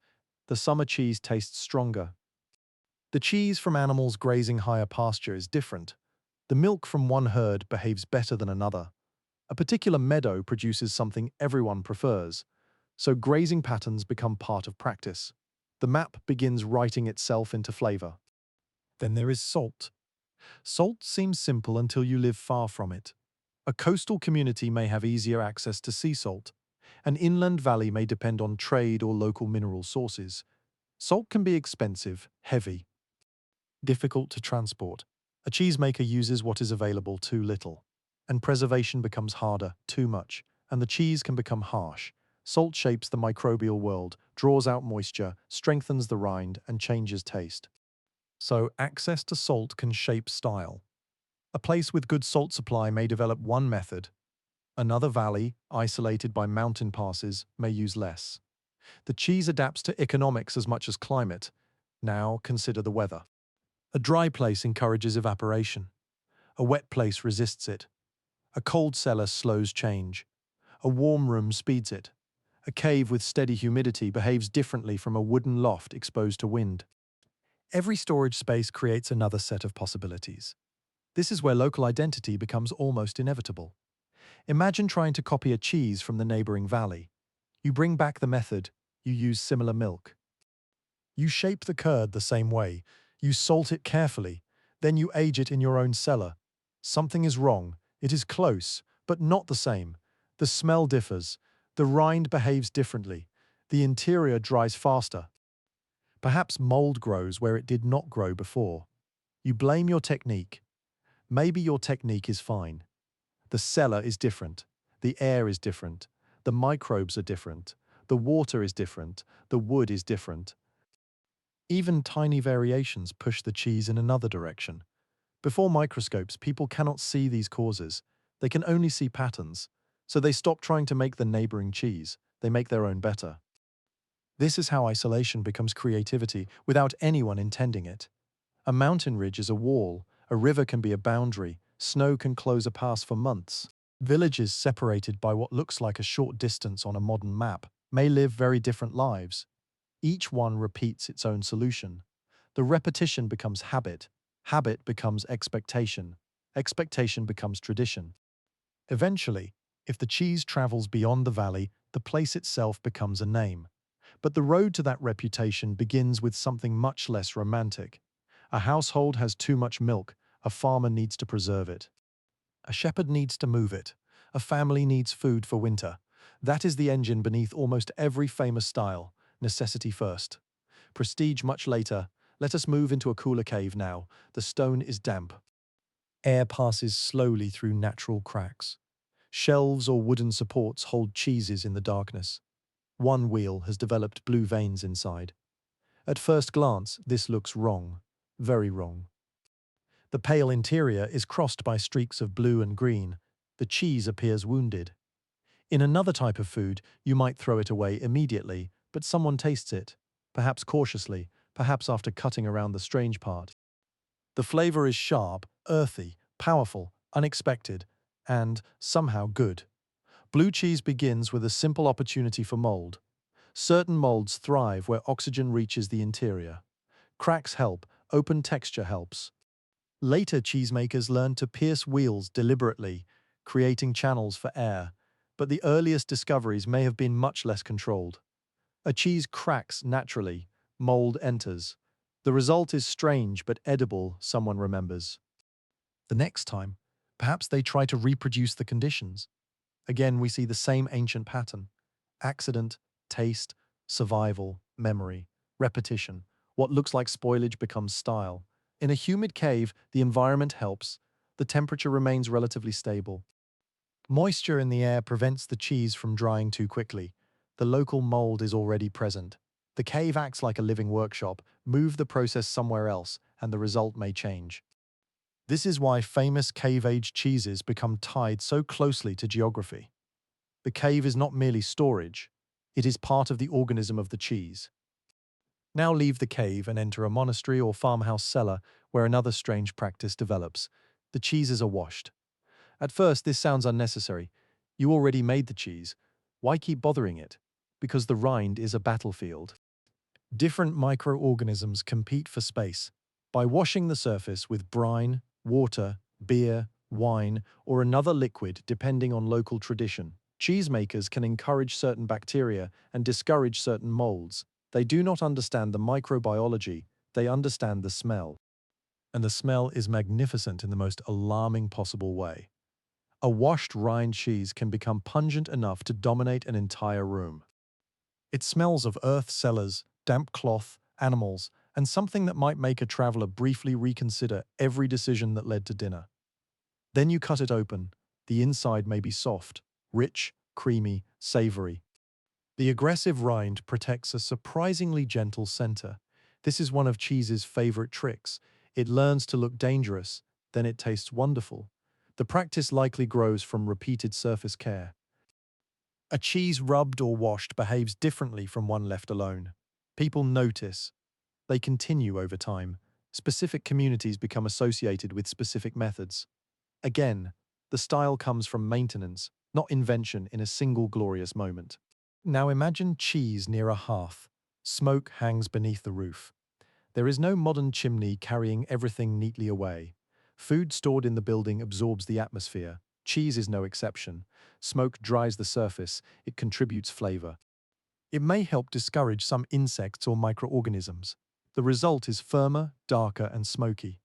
The summer cheese tastes stronger. The cheese from animals grazing higher pasture is different. The milk from one herd behaves better than another. A particular meadow produces something everyone prefers, so grazing patterns become part of practice. The map begins writing itself into flavor. Then there is salt. Salt seems simple until you live far from it. A coastal community may have easier access to sea salt. An inland valley may depend on trade or local mineral sources. Salt can be expensive, heavy, difficult to transport. A cheesemaker uses what is available too little, and preservation becomes harder, too much, and the cheese can become harsh. Salt shapes the microbial world, draws out moisture, strengthens the rind, and changes taste. So, access to salt can shape style. A place with good salt supply may develop one method. Another valley, isolated by mountain passes, may use less. The cheese adapts to economics as much as climate. Now consider the weather. A dry place encourages evaporation. A wet place resists it. A cold cellar slows change. A warm room speeds it. A cave with steady humidity behaves differently from a wooden loft exposed to wind. Every storage space creates another set of possibilities. This is where local identity becomes almost inevitable. Imagine trying to copy a cheese from the neighboring valley. You bring back the method, you use similar milk. You shape the curd the same way, you salt it carefully, then you age it in your own cellar. Something is wrong, it is close, but not the same. The smell differs, the rind behaves differently, the interior dries faster. Perhaps mold grows where it did not grow before. You blame your technique. Maybe your technique is fine. The cellar is different. The air is different. The microbes are different. The water is different. The wood is different. Even tiny variations push the cheese in another direction. Before microscopes, people cannot see these causes. They can only see patterns. So they stop trying to make the neighboring cheese. They make their own better. This is how isolation becomes creativity without anyone intending it. A mountain ridge is a wall, a river can be a boundary, snow can close a pass for months. Villages separated by what looks like a short distance on a modern map may live very different lives. Each one repeats its own solution. The repetition becomes habit, habit becomes expectation, expectation becomes tradition. Eventually, if the cheese travels beyond the valley, the place itself becomes a name. But the road to that reputation begins with something much less romantic. A household has too much milk, a farmer needs to preserve it. A shepherd needs to move it. A family needs food for winter. That is the engine beneath almost every famous style, necessity first. Prestige much later. Let us move into a cooler cave now. The stone is damp. Air passes slowly through natural cracks. Shelves or wooden supports hold cheeses in the darkness. One wheel has developed blue veins inside. At first glance, this looks wrong. Very wrong. The pale interior is crossed by streaks of blue and green. The cheese appears wounded. In another type of food, you might throw it away immediately, but someone tastes it, perhaps cautiously, perhaps after cutting around the strange part. The flavor is sharp, earthy, powerful, unexpected, and somehow good. Blue cheese begins with a simple opportunity for mold. Certain molds thrive where oxygen reaches the interior. Cracks help, open texture helps. Later cheesemakers learned to pierce wheels deliberately, creating channels for air, but the earliest discoveries may have been much less controlled. A cheese cracks naturally, mold enters. The result is strange but edible, someone remembers. The next time, perhaps they try to reproduce the conditions. Again, we see the same ancient pattern. Accident, taste, survival, memory, repetition. What looks like spoilage becomes style. In a humid cave, the environment helps. The temperature remains relatively stable. Moisture in the air prevents the cheese from drying too quickly. The local mold is already present. The cave acts like a living workshop. Move the process somewhere else, and the result may change. This is why famous cave-age cheeses become tied so closely to geography. The cave is not merely storage, it is part of the organism of the cheese. Now leave the cave and enter a monastery or farmhouse cellar where another strange practice develops. The cheeses are washed. At first, this sounds unnecessary. You already made the cheese. Why keep bothering it? Because the rind is a battlefield. Different microorganisms compete for space. By washing the surface with brine, water, beer, wine, or another liquid depending on local tradition, cheesemakers can encourage certain bacteria and discourage certain molds. They do not understand the microbiology, they understand the smell. And the smell is magnificent in the most alarming possible way. A washed rind cheese can become pungent enough to dominate an entire room. It smells of earth cellars, damp cloth, animals, and something that might make a traveler briefly reconsider every decision that led to dinner. Then you cut it open. The inside may be soft, rich, creamy, savory. The aggressive rind protects a surprisingly gentle center. This is one of cheese's favorite tricks. It learns to look dangerous, then it tastes wonderful. The practice likely grows from repeated surface care. A cheese rubbed or washed behaves differently from one left alone. People notice. They continue over time. Specific communities become associated with specific methods. Again, the style comes from maintenance, not invention in a single glorious moment. Now imagine cheese near a hearth. Smoke hangs beneath the roof. There is no modern chimney carrying everything neatly away. Food stored in the building absorbs the atmosphere. Cheese is no exception. Smoke dries the surface. It contributes flavor. It may help discourage some insects or microorganisms. The result is firmer, darker, and smoky.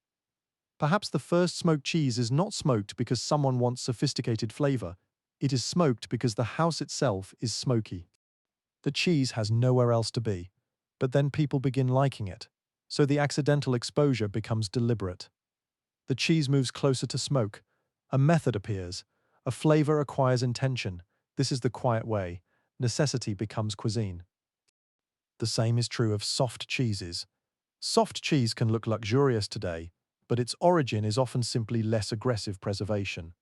Perhaps the first smoked cheese is not smoked because someone wants sophisticated flavor. It is smoked because the house itself is smoky. The cheese has nowhere else to be. But then people begin liking it. So the accidental exposure becomes deliberate. The cheese moves closer to smoke. A method appears. A flavor acquires intention. This is the quiet way. Necessity becomes cuisine. The same is true of soft cheeses. Soft cheese can look luxurious today, but its origin is often simply less aggressive preservation.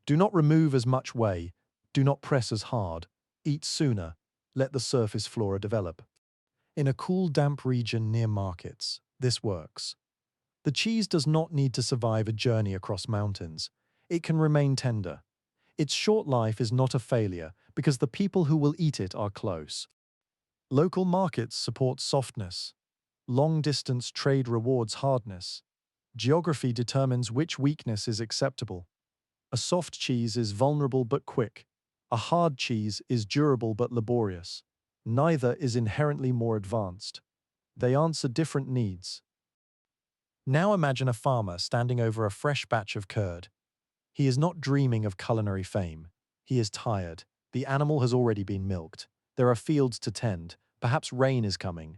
Do not remove as much whey. Do not press as hard. Eat sooner. Let the surface flora develop. In a cool, damp region near markets, this works. The cheese does not need to survive a journey across mountains. It can remain tender. Its short life is not a failure because the people who will eat it are close. Local markets support softness. Long-distance trade rewards hardness. Geography determines which weakness is acceptable. A soft cheese is vulnerable but quick. A hard cheese is durable but laborious. Neither is inherently more advanced. They answer different needs. Now imagine a farmer standing over a fresh batch of curd. He is not dreaming of culinary fame. He is tired. The animal has already been milked. There are fields to tend. Perhaps rain is coming.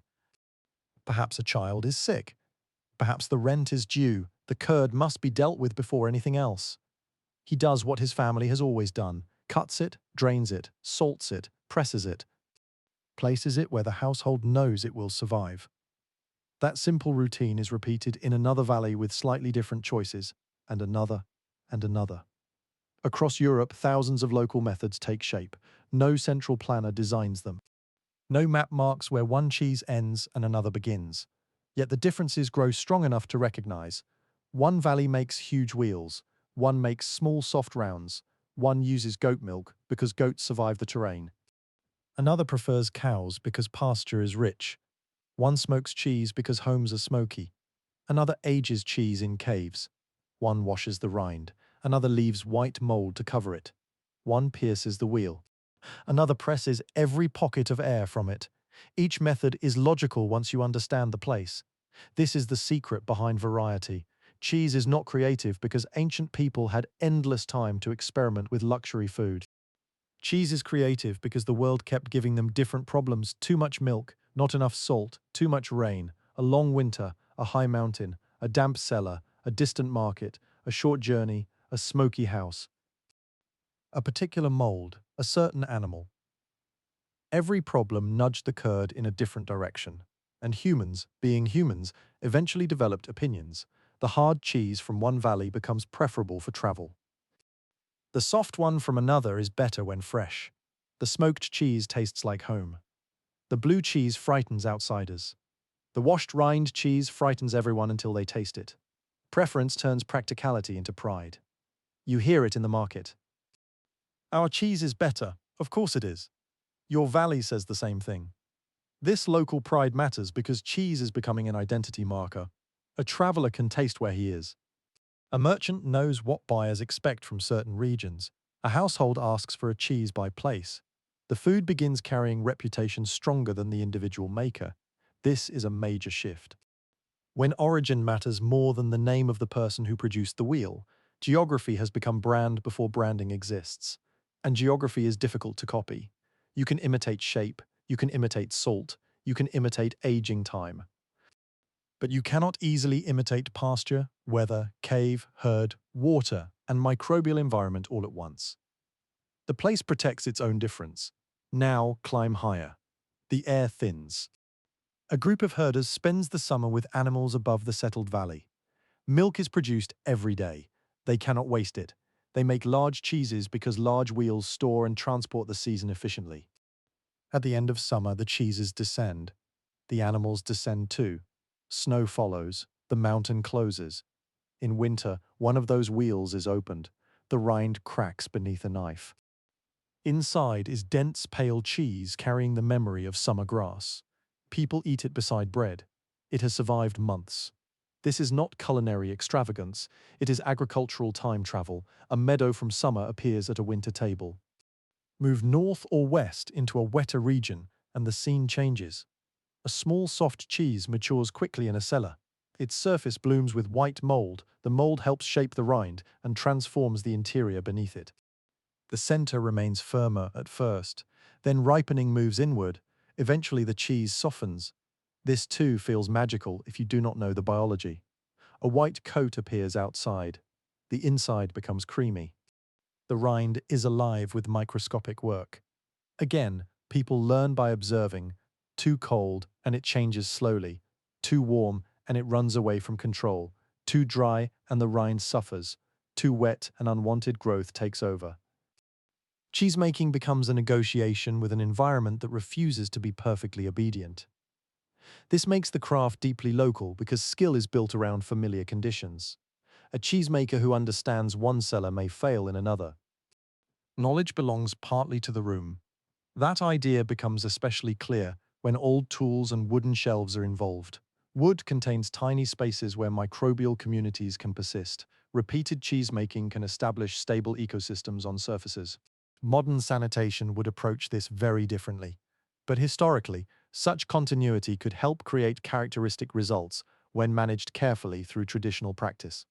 Perhaps a child is sick. Perhaps the rent is due. The curd must be dealt with before anything else. He does what his family has always done. Cuts it, drains it, salts it, presses it, places it where the household knows it will survive. That simple routine is repeated in another valley with slightly different choices, and another, and another. Across Europe, thousands of local methods take shape. No central planner designs them. No map marks where one cheese ends and another begins. Yet the differences grow strong enough to recognize. One valley makes huge wheels. One makes small soft rounds. One uses goat milk because goats survive the terrain. Another prefers cows because pasture is rich. One smokes cheese because homes are smoky. Another ages cheese in caves. One washes the rind. Another leaves white mold to cover it. One pierces the wheel. Another presses every pocket of air from it. Each method is logical once you understand the place. This is the secret behind variety. Cheese is not creative because ancient people had endless time to experiment with luxury food. Cheese is creative because the world kept giving them different problems: too much milk, not enough salt, too much rain, a long winter, a high mountain, a damp cellar, a distant market, a short journey, a smoky house, a particular mold, a certain animal. Every problem nudged the curd in a different direction, and humans, being humans, eventually developed opinions. The hard cheese from one valley becomes preferable for travel. The soft one from another is better when fresh. The smoked cheese tastes like home. The blue cheese frightens outsiders. The washed rind cheese frightens everyone until they taste it. Preference turns practicality into pride. You hear it in the market. Our cheese is better. Of course it is. Your valley says the same thing. This local pride matters because cheese is becoming an identity marker. A traveler can taste where he is. A merchant knows what buyers expect from certain regions. A household asks for a cheese by place. The food begins carrying reputation stronger than the individual maker. This is a major shift. When origin matters more than the name of the person who produced the wheel, geography has become brand before branding exists. And geography is difficult to copy. You can imitate shape, you can imitate salt, you can imitate aging time. But you cannot easily imitate pasture, weather, cave, herd, water, and microbial environment all at once. The place protects its own difference. Now climb higher. The air thins. A group of herders spends the summer with animals above the settled valley. Milk is produced every day. They cannot waste it. They make large cheeses because large wheels store and transport the season efficiently. At the end of summer, the cheeses descend. The animals descend too. Snow follows. The mountain closes. In winter, one of those wheels is opened. The rind cracks beneath a knife. Inside is dense, pale cheese carrying the memory of summer grass. People eat it beside bread. It has survived months. This is not culinary extravagance. It is agricultural time travel. A meadow from summer appears at a winter table. Move north or west into a wetter region, and the scene changes. A small soft cheese matures quickly in a cellar. Its surface blooms with white mold. The mold helps shape the rind and transforms the interior beneath it. The center remains firmer at first, then ripening moves inward. Eventually the cheese softens. This too feels magical if you do not know the biology. A white coat appears outside. The inside becomes creamy. The rind is alive with microscopic work. Again, people learn by observing. Too cold, and it changes slowly. Too warm, and it runs away from control. Too dry, and the rind suffers. Too wet, and unwanted growth takes over. Cheesemaking becomes a negotiation with an environment that refuses to be perfectly obedient. This makes the craft deeply local because skill is built around familiar conditions. A cheesemaker who understands one cellar may fail in another. Knowledge belongs partly to the room. That idea becomes especially clear when old tools and wooden shelves are involved. Wood contains tiny spaces where microbial communities can persist. Repeated cheesemaking can establish stable ecosystems on surfaces. Modern sanitation would approach this very differently. But historically, such continuity could help create characteristic results when managed carefully through traditional practice.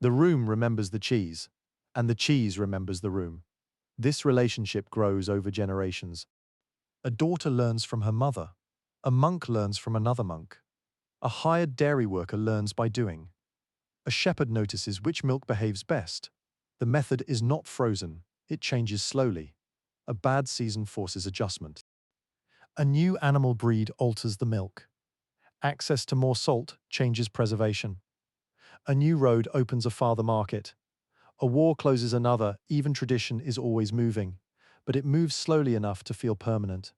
The room remembers the cheese, and the cheese remembers the room. This relationship grows over generations. A daughter learns from her mother. A monk learns from another monk. A hired dairy worker learns by doing. A shepherd notices which milk behaves best. The method is not frozen, it changes slowly. A bad season forces adjustment. A new animal breed alters the milk. Access to more salt changes preservation. A new road opens a farther market. A war closes another. Even tradition is always moving, but it moves slowly enough to feel permanent.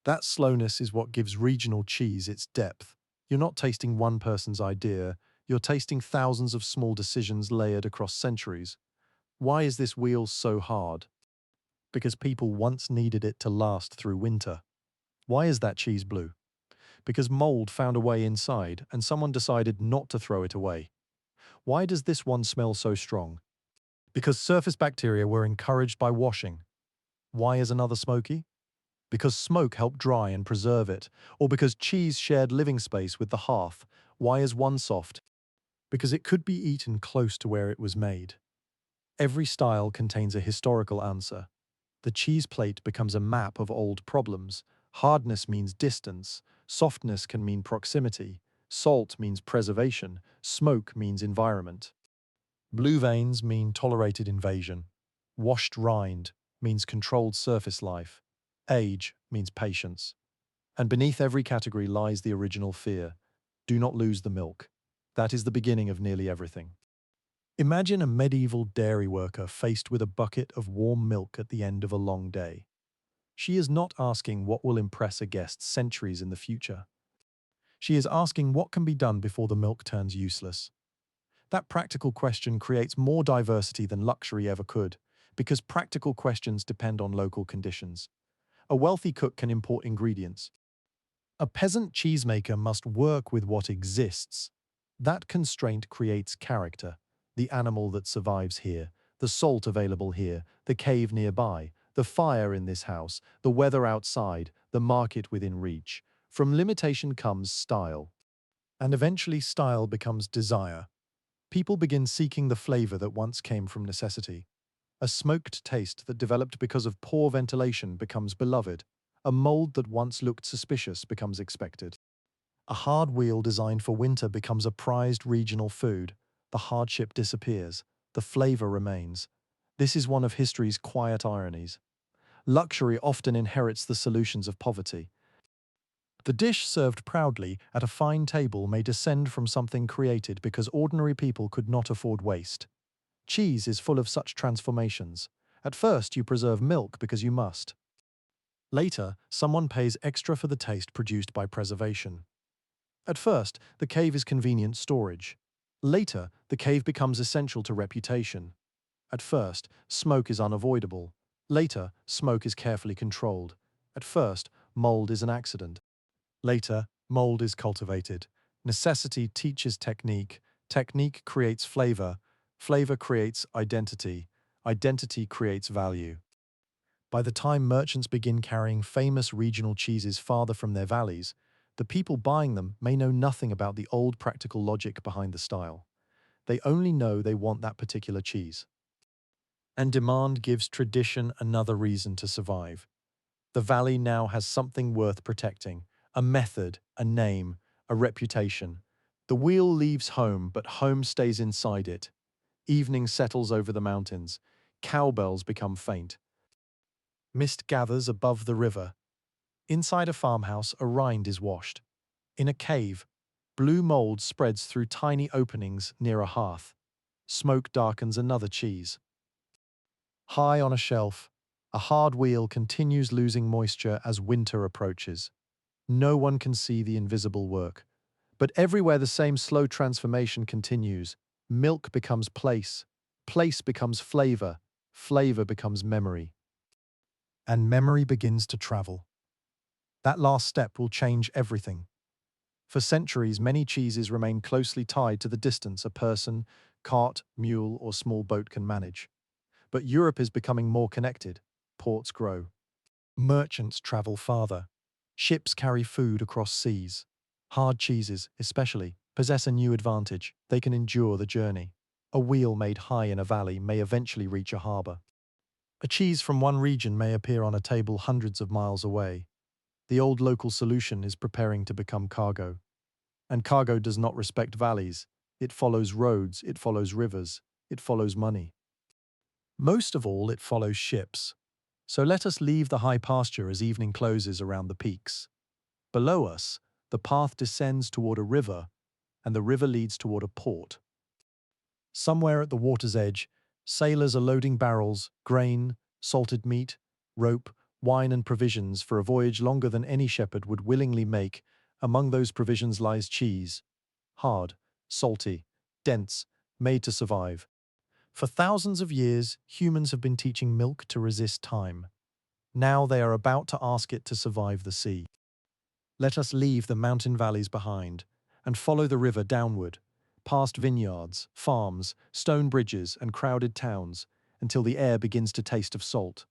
That slowness is what gives regional cheese its depth. You're not tasting one person's idea, you're tasting thousands of small decisions layered across centuries. Why is this wheel so hard? Because people once needed it to last through winter. Why is that cheese blue? Because mold found a way inside and someone decided not to throw it away. Why does this one smell so strong? Because surface bacteria were encouraged by washing. Why is another smoky? Because smoke helped dry and preserve it, or because cheese shared living space with the hearth. Why is one soft? Because it could be eaten close to where it was made. Every style contains a historical answer. The cheese plate becomes a map of old problems. Hardness means distance. Softness can mean proximity. Salt means preservation. Smoke means environment. Blue veins mean tolerated invasion. Washed rind means controlled surface life. Age means patience. And beneath every category lies the original fear. Do not lose the milk. That is the beginning of nearly everything. Imagine a medieval dairy worker faced with a bucket of warm milk at the end of a long day. She is not asking what will impress a guest centuries in the future. She is asking what can be done before the milk turns useless. That practical question creates more diversity than luxury ever could, because practical questions depend on local conditions. A wealthy cook can import ingredients. A peasant cheesemaker must work with what exists. That constraint creates character. The animal that survives here, the salt available here, the cave nearby, the fire in this house, the weather outside, the market within reach. From limitation comes style. And eventually style becomes desire. People begin seeking the flavor that once came from necessity. A smoked taste that developed because of poor ventilation becomes beloved. A mold that once looked suspicious becomes expected. A hard wheel designed for winter becomes a prized regional food. The hardship disappears. The flavor remains. This is one of history's quiet ironies. Luxury often inherits the solutions of poverty. The dish served proudly at a fine table may descend from something created because ordinary people could not afford waste. Cheese is full of such transformations. At first, you preserve milk because you must. Later, someone pays extra for the taste produced by preservation. At first, the cave is convenient storage. Later, the cave becomes essential to reputation. At first, smoke is unavoidable. Later, smoke is carefully controlled. At first, mold is an accident. Later, mold is cultivated. Necessity teaches technique. Technique creates flavor. Flavor creates identity. Identity creates value. By the time merchants begin carrying famous regional cheeses farther from their valleys, the people buying them may know nothing about the old practical logic behind the style. They only know they want that particular cheese. And demand gives tradition another reason to survive. The valley now has something worth protecting, a method, a name, a reputation. The wheel leaves home, but home stays inside it. Evening settles over the mountains. Cowbells become faint. Mist gathers above the river. Inside a farmhouse, a rind is washed. In a cave, blue mold spreads through tiny openings near a hearth. Smoke darkens another cheese. High on a shelf, a hard wheel continues losing moisture as winter approaches. No one can see the invisible work. But everywhere the same slow transformation continues. Milk becomes place. Place becomes flavor. Flavor becomes memory. And memory begins to travel. That last step will change everything. For centuries, many cheeses remain closely tied to the distance a person, cart, mule, or small boat can manage. But Europe is becoming more connected. Ports grow. Merchants travel farther. Ships carry food across seas. Hard cheeses, especially, possess a new advantage. They can endure the journey. A wheel made high in a valley may eventually reach a harbor. A cheese from one region may appear on a table hundreds of miles away. The old local solution is preparing to become cargo. And cargo does not respect valleys. It follows roads, it follows rivers, it follows money. Most of all, it follows ships. So let us leave the high pasture as evening closes around the peaks. Below us, the path descends toward a river, and the river leads toward a port. Somewhere at the water's edge, sailors are loading barrels, grain, salted meat, rope, wine and provisions for a voyage longer than any shepherd would willingly make. Among those provisions lies cheese. Hard, salty, dense, made to survive. For thousands of years, humans have been teaching milk to resist time. Now they are about to ask it to survive the sea. Let us leave the mountain valleys behind and follow the river downward, past vineyards, farms, stone bridges, and crowded towns, until the air begins to taste of salt.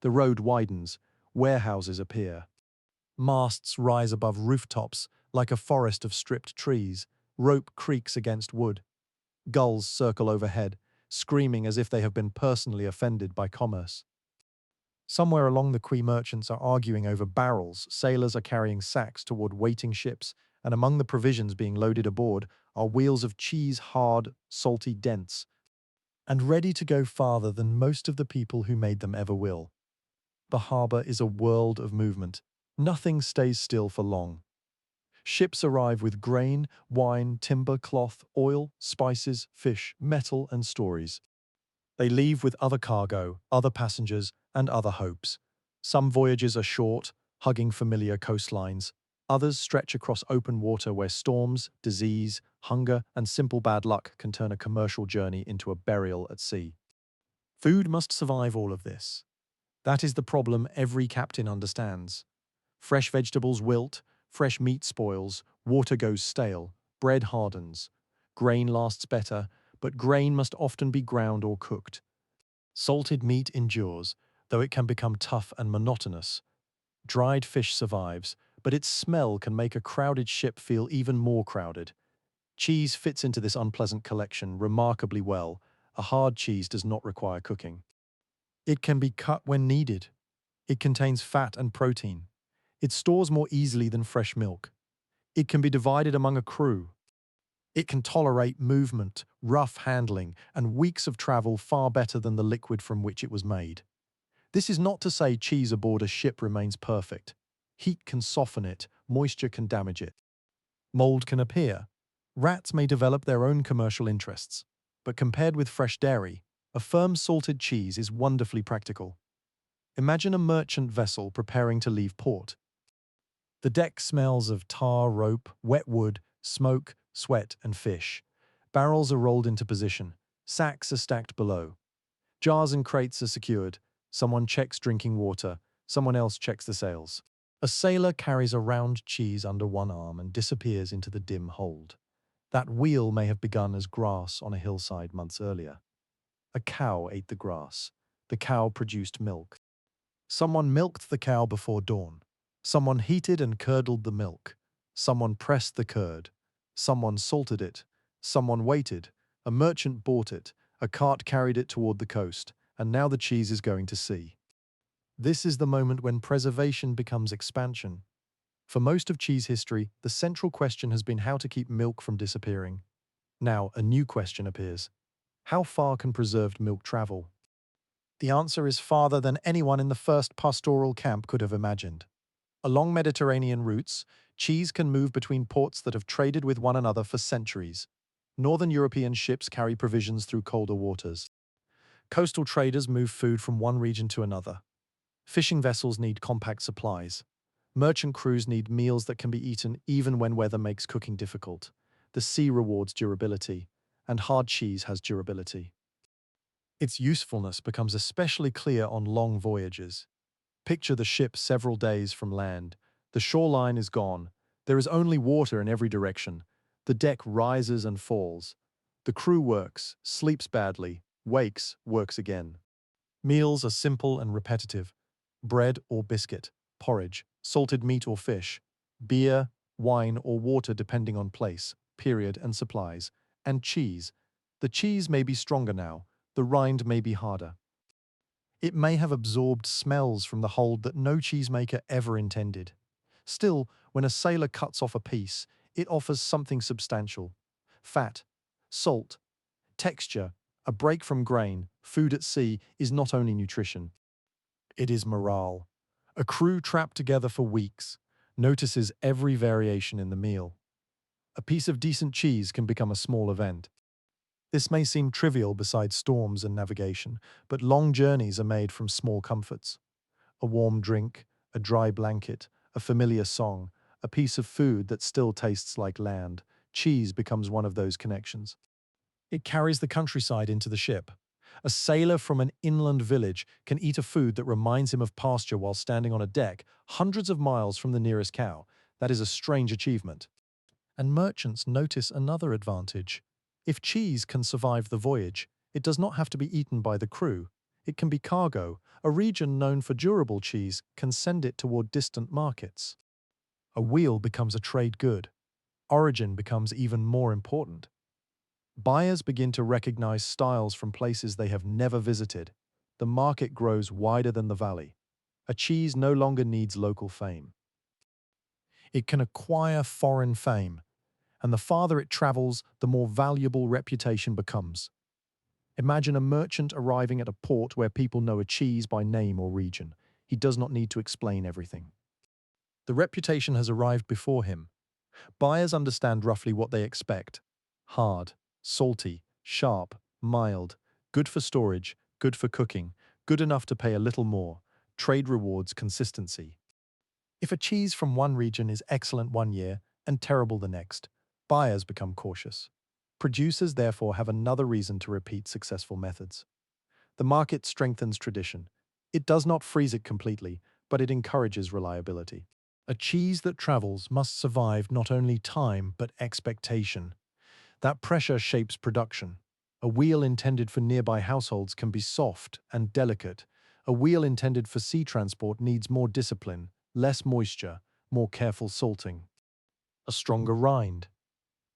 The road widens, warehouses appear. Masts rise above rooftops like a forest of stripped trees. Rope creaks against wood. Gulls circle overhead, screaming as if they have been personally offended by commerce. Somewhere along the quay, merchants are arguing over barrels, sailors are carrying sacks toward waiting ships, and among the provisions being loaded aboard are wheels of cheese, hard, salty, dense, and ready to go farther than most of the people who made them ever will. The harbour is a world of movement. Nothing stays still for long. Ships arrive with grain, wine, timber, cloth, oil, spices, fish, metal, and stories. They leave with other cargo, other passengers, and other hopes. Some voyages are short, hugging familiar coastlines. Others stretch across open water where storms, disease, hunger, and simple bad luck can turn a commercial journey into a burial at sea. Food must survive all of this. That is the problem every captain understands. Fresh vegetables wilt, fresh meat spoils, water goes stale, bread hardens. Grain lasts better, but grain must often be ground or cooked. Salted meat endures, though it can become tough and monotonous. Dried fish survives, but its smell can make a crowded ship feel even more crowded. Cheese fits into this unpleasant collection remarkably well. A hard cheese does not require cooking. It can be cut when needed. It contains fat and protein. It stores more easily than fresh milk. It can be divided among a crew. It can tolerate movement, rough handling, and weeks of travel far better than the liquid from which it was made. This is not to say cheese aboard a ship remains perfect. Heat can soften it, moisture can damage it. Mold can appear. Rats may develop their own commercial interests. But compared with fresh dairy, a firm salted cheese is wonderfully practical. Imagine a merchant vessel preparing to leave port. The deck smells of tar, rope, wet wood, smoke, sweat, and fish. Barrels are rolled into position. Sacks are stacked below. Jars and crates are secured. Someone checks drinking water. Someone else checks the sails. A sailor carries a round cheese under one arm and disappears into the dim hold. That wheel may have begun as grass on a hillside months earlier. A cow ate the grass. The cow produced milk. Someone milked the cow before dawn. Someone heated and curdled the milk. Someone pressed the curd. Someone salted it. Someone waited. A merchant bought it. A cart carried it toward the coast. And now the cheese is going to sea. This is the moment when preservation becomes expansion. For most of cheese history, the central question has been how to keep milk from disappearing. Now, a new question appears. How far can preserved milk travel? The answer is farther than anyone in the first pastoral camp could have imagined. Along Mediterranean routes, cheese can move between ports that have traded with one another for centuries. Northern European ships carry provisions through colder waters. Coastal traders move food from one region to another. Fishing vessels need compact supplies. Merchant crews need meals that can be eaten even when weather makes cooking difficult. The sea rewards durability, and hard cheese has durability. Its usefulness becomes especially clear on long voyages. Picture the ship several days from land. The shoreline is gone. There is only water in every direction. The deck rises and falls. The crew works, sleeps badly, wakes, works again. Meals are simple and repetitive. Bread or biscuit, porridge, salted meat or fish, beer, wine or water depending on place, period and supplies, and cheese. The cheese may be stronger now, the rind may be harder. It may have absorbed smells from the hold that no cheesemaker ever intended. Still, when a sailor cuts off a piece, it offers something substantial. Fat, salt, texture, a break from grain, food at sea is not only nutrition. It is morale. A crew trapped together for weeks notices every variation in the meal. A piece of decent cheese can become a small event. This may seem trivial beside storms and navigation, but long journeys are made from small comforts. A warm drink, a dry blanket, a familiar song, a piece of food that still tastes like land. Cheese becomes one of those connections. It carries the countryside into the ship. A sailor from an inland village can eat a food that reminds him of pasture while standing on a deck hundreds of miles from the nearest cow. That is a strange achievement. And merchants notice another advantage. If cheese can survive the voyage, it does not have to be eaten by the crew. It can be cargo. A region known for durable cheese can send it toward distant markets. A wheel becomes a trade good. Origin becomes even more important. Buyers begin to recognize styles from places they have never visited. The market grows wider than the valley. A cheese no longer needs local fame. It can acquire foreign fame, and the farther it travels, the more valuable reputation becomes. Imagine a merchant arriving at a port where people know a cheese by name or region. He does not need to explain everything. The reputation has arrived before him. Buyers understand roughly what they expect. Hard, salty, sharp, mild, good for storage, good for cooking, good enough to pay a little more. Trade rewards consistency. If a cheese from one region is excellent one year and terrible the next, buyers become cautious. Producers therefore have another reason to repeat successful methods. The market strengthens tradition. It does not freeze it completely, but it encourages reliability. A cheese that travels must survive not only time but expectation. That pressure shapes production. A wheel intended for nearby households can be soft and delicate. A wheel intended for sea transport needs more discipline, less moisture, more careful salting. A stronger rind.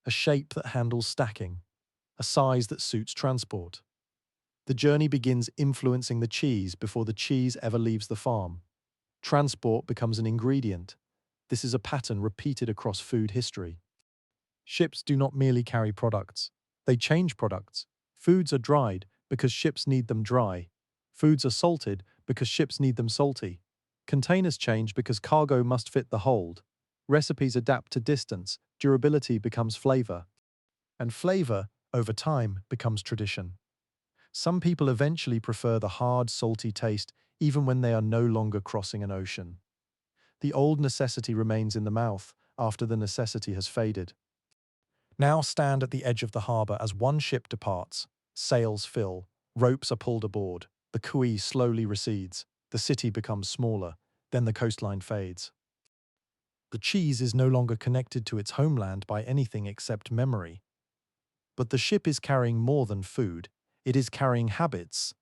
A shape that handles stacking. A size that suits transport. The journey begins influencing the cheese before the cheese ever leaves the farm. Transport becomes an ingredient. This is a pattern repeated across food history. Ships do not merely carry products. They change products. Foods are dried because ships need them dry. Foods are salted because ships need them salty. Containers change because cargo must fit the hold. Recipes adapt to distance. Durability becomes flavor. And flavor, over time, becomes tradition. Some people eventually prefer the hard, salty taste even when they are no longer crossing an ocean. The old necessity remains in the mouth after the necessity has faded. Now stand at the edge of the harbour as one ship departs. Sails fill, ropes are pulled aboard, the quay slowly recedes, the city becomes smaller, then the coastline fades. The cheese is no longer connected to its homeland by anything except memory. But the ship is carrying more than food, it is carrying habits.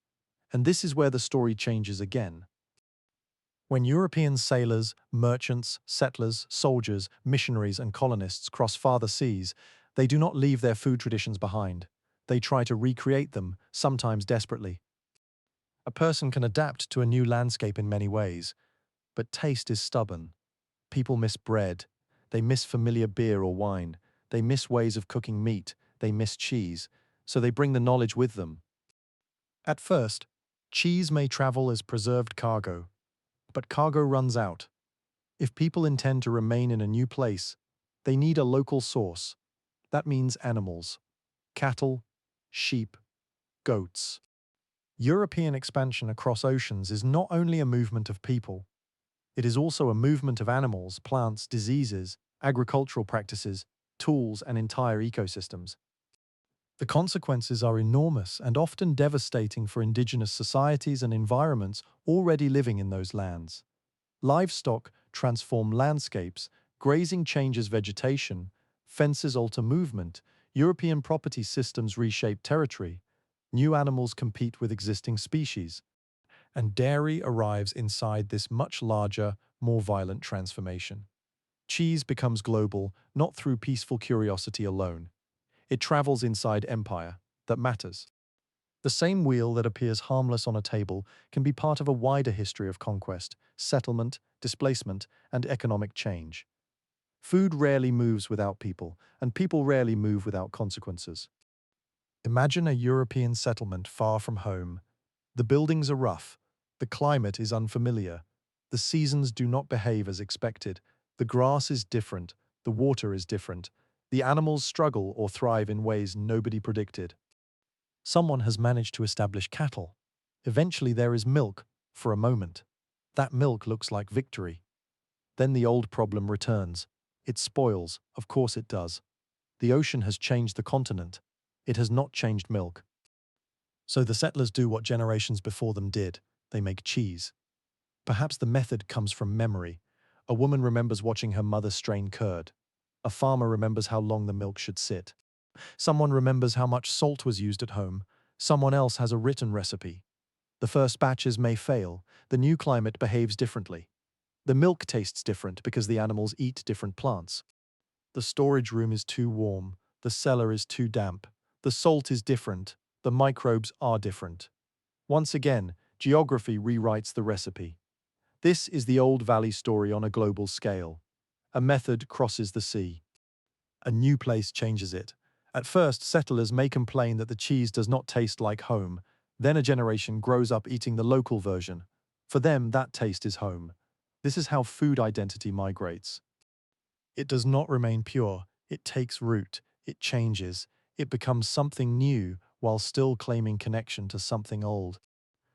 And this is where the story changes again. When European sailors, merchants, settlers, soldiers, missionaries, and colonists cross farther seas, they do not leave their food traditions behind. They try to recreate them, sometimes desperately. A person can adapt to a new landscape in many ways, but taste is stubborn. People miss bread. They miss familiar beer or wine. They miss ways of cooking meat. They miss cheese. So they bring the knowledge with them. At first, cheese may travel as preserved cargo, but cargo runs out. If people intend to remain in a new place, they need a local source. That means animals, cattle, sheep, goats. European expansion across oceans is not only a movement of people, it is also a movement of animals, plants, diseases, agricultural practices, tools, and entire ecosystems. The consequences are enormous and often devastating for indigenous societies and environments already living in those lands. Livestock transform landscapes, grazing changes vegetation, fences alter movement, European property systems reshape territory, new animals compete with existing species, and dairy arrives inside this much larger, more violent transformation. Cheese becomes global not through peaceful curiosity alone. It travels inside empire that matters. The same wheel that appears harmless on a table can be part of a wider history of conquest, settlement, displacement, and economic change. Food rarely moves without people, and people rarely move without consequences. Imagine a European settlement far from home. The buildings are rough, the climate is unfamiliar, the seasons do not behave as expected, the grass is different, the water is different, the animals struggle or thrive in ways nobody predicted. Someone has managed to establish cattle. Eventually there is milk, for a moment. That milk looks like victory. Then the old problem returns. It spoils, of course it does. The ocean has changed the continent. It has not changed milk. So the settlers do what generations before them did. They make cheese. Perhaps the method comes from memory. A woman remembers watching her mother strain curd. A farmer remembers how long the milk should sit. Someone remembers how much salt was used at home. Someone else has a written recipe. The first batches may fail. The new climate behaves differently. The milk tastes different because the animals eat different plants. The storage room is too warm. The cellar is too damp. The salt is different. The microbes are different. Once again, geography rewrites the recipe. This is the Old Valley story on a global scale. A method crosses the sea. A new place changes it. At first, settlers may complain that the cheese does not taste like home. Then a generation grows up eating the local version. For them, that taste is home. This is how food identity migrates. It does not remain pure. It takes root. It changes. It becomes something new while still claiming connection to something old.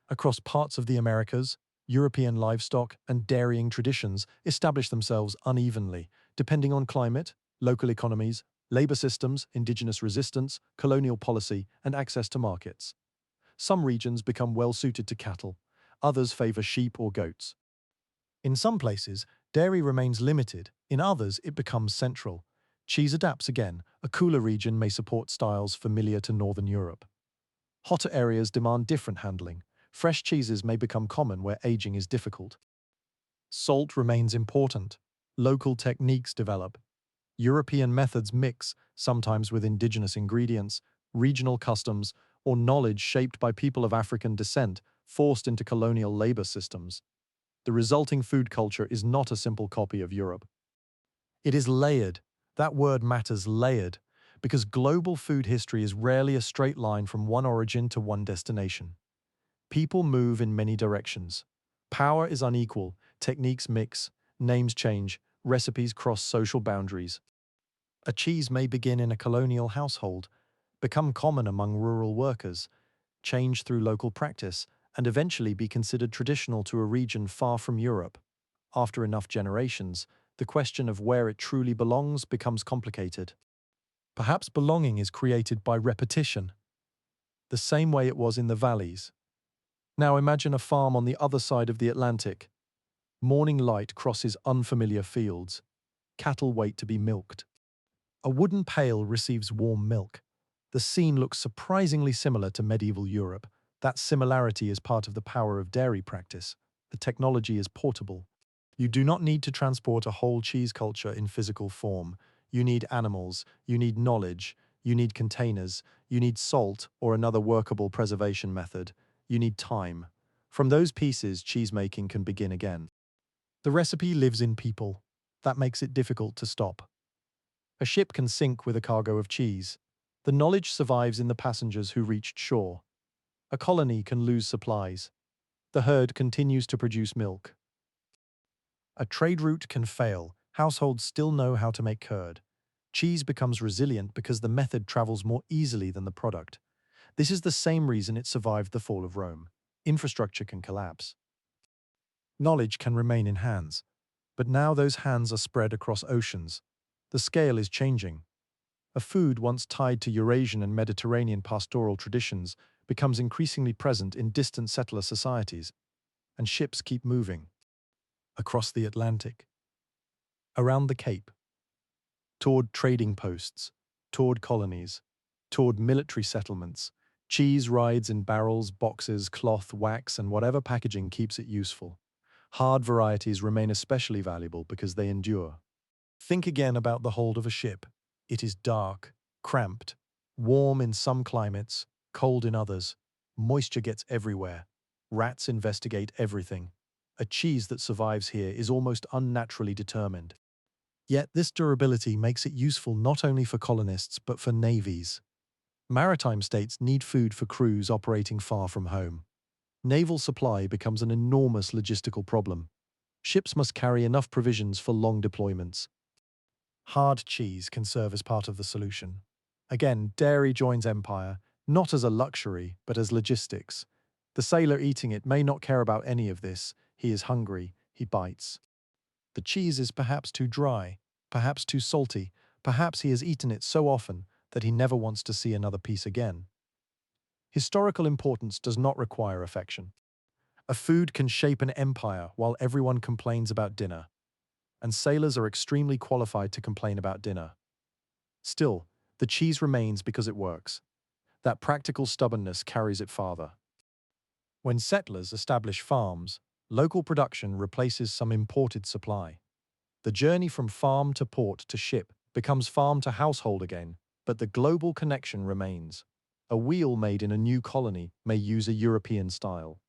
Across parts of the Americas, European livestock and dairying traditions establish themselves unevenly, depending on climate, local economies, labor systems, indigenous resistance, colonial policy, and access to markets. Some regions become well suited to cattle, others favor sheep or goats. In some places, dairy remains limited, in others it becomes central. Cheese adapts again, a cooler region may support styles familiar to Northern Europe. Hotter areas demand different handling. Fresh cheeses may become common where aging is difficult. Salt remains important. Local techniques develop. European methods mix, sometimes with indigenous ingredients, regional customs, or knowledge shaped by people of African descent forced into colonial labor systems. The resulting food culture is not a simple copy of Europe. It is layered. That word matters, layered, because global food history is rarely a straight line from one origin to one destination. People move in many directions. Power is unequal, techniques mix, names change, recipes cross social boundaries. A cheese may begin in a colonial household, become common among rural workers, change through local practice, and eventually be considered traditional to a region far from Europe. After enough generations, the question of where it truly belongs becomes complicated. Perhaps belonging is created by repetition, the same way it was in the valleys. Now imagine a farm on the other side of the Atlantic. Morning light crosses unfamiliar fields. Cattle wait to be milked. A wooden pail receives warm milk. The scene looks surprisingly similar to medieval Europe. That similarity is part of the power of dairy practice. The technology is portable. You do not need to transport a whole cheese culture in physical form. You need animals, you need knowledge, you need containers, you need salt or another workable preservation method. You need time. From those pieces, cheesemaking can begin again. The recipe lives in people. That makes it difficult to stop. A ship can sink with a cargo of cheese. The knowledge survives in the passengers who reached shore. A colony can lose supplies. The herd continues to produce milk. A trade route can fail. Households still know how to make curd. Cheese becomes resilient because the method travels more easily than the product. This is the same reason it survived the fall of Rome. Infrastructure can collapse. Knowledge can remain in hands. But now those hands are spread across oceans. The scale is changing. A food once tied to Eurasian and Mediterranean pastoral traditions becomes increasingly present in distant settler societies, and ships keep moving across the Atlantic, around the Cape, toward trading posts, toward colonies, toward military settlements. Cheese rides in barrels, boxes, cloth, wax, and whatever packaging keeps it useful. Hard varieties remain especially valuable because they endure. Think again about the hold of a ship. It is dark, cramped, warm in some climates, cold in others. Moisture gets everywhere. Rats investigate everything. A cheese that survives here is almost unnaturally determined. Yet this durability makes it useful not only for colonists but for navies. Maritime states need food for crews operating far from home. Naval supply becomes an enormous logistical problem. Ships must carry enough provisions for long deployments. Hard cheese can serve as part of the solution. Again, dairy joins empire, not as a luxury, but as logistics. The sailor eating it may not care about any of this. He is hungry, he bites. The cheese is perhaps too dry, perhaps too salty, perhaps he has eaten it so often that he never wants to see another piece again. Historical importance does not require affection. A food can shape an empire while everyone complains about dinner, and sailors are extremely qualified to complain about dinner. Still, the cheese remains because it works. That practical stubbornness carries it farther. When settlers establish farms, local production replaces some imported supply. The journey from farm to port to ship becomes farm to household again, but the global connection remains. A wheel made in a new colony may use a European style.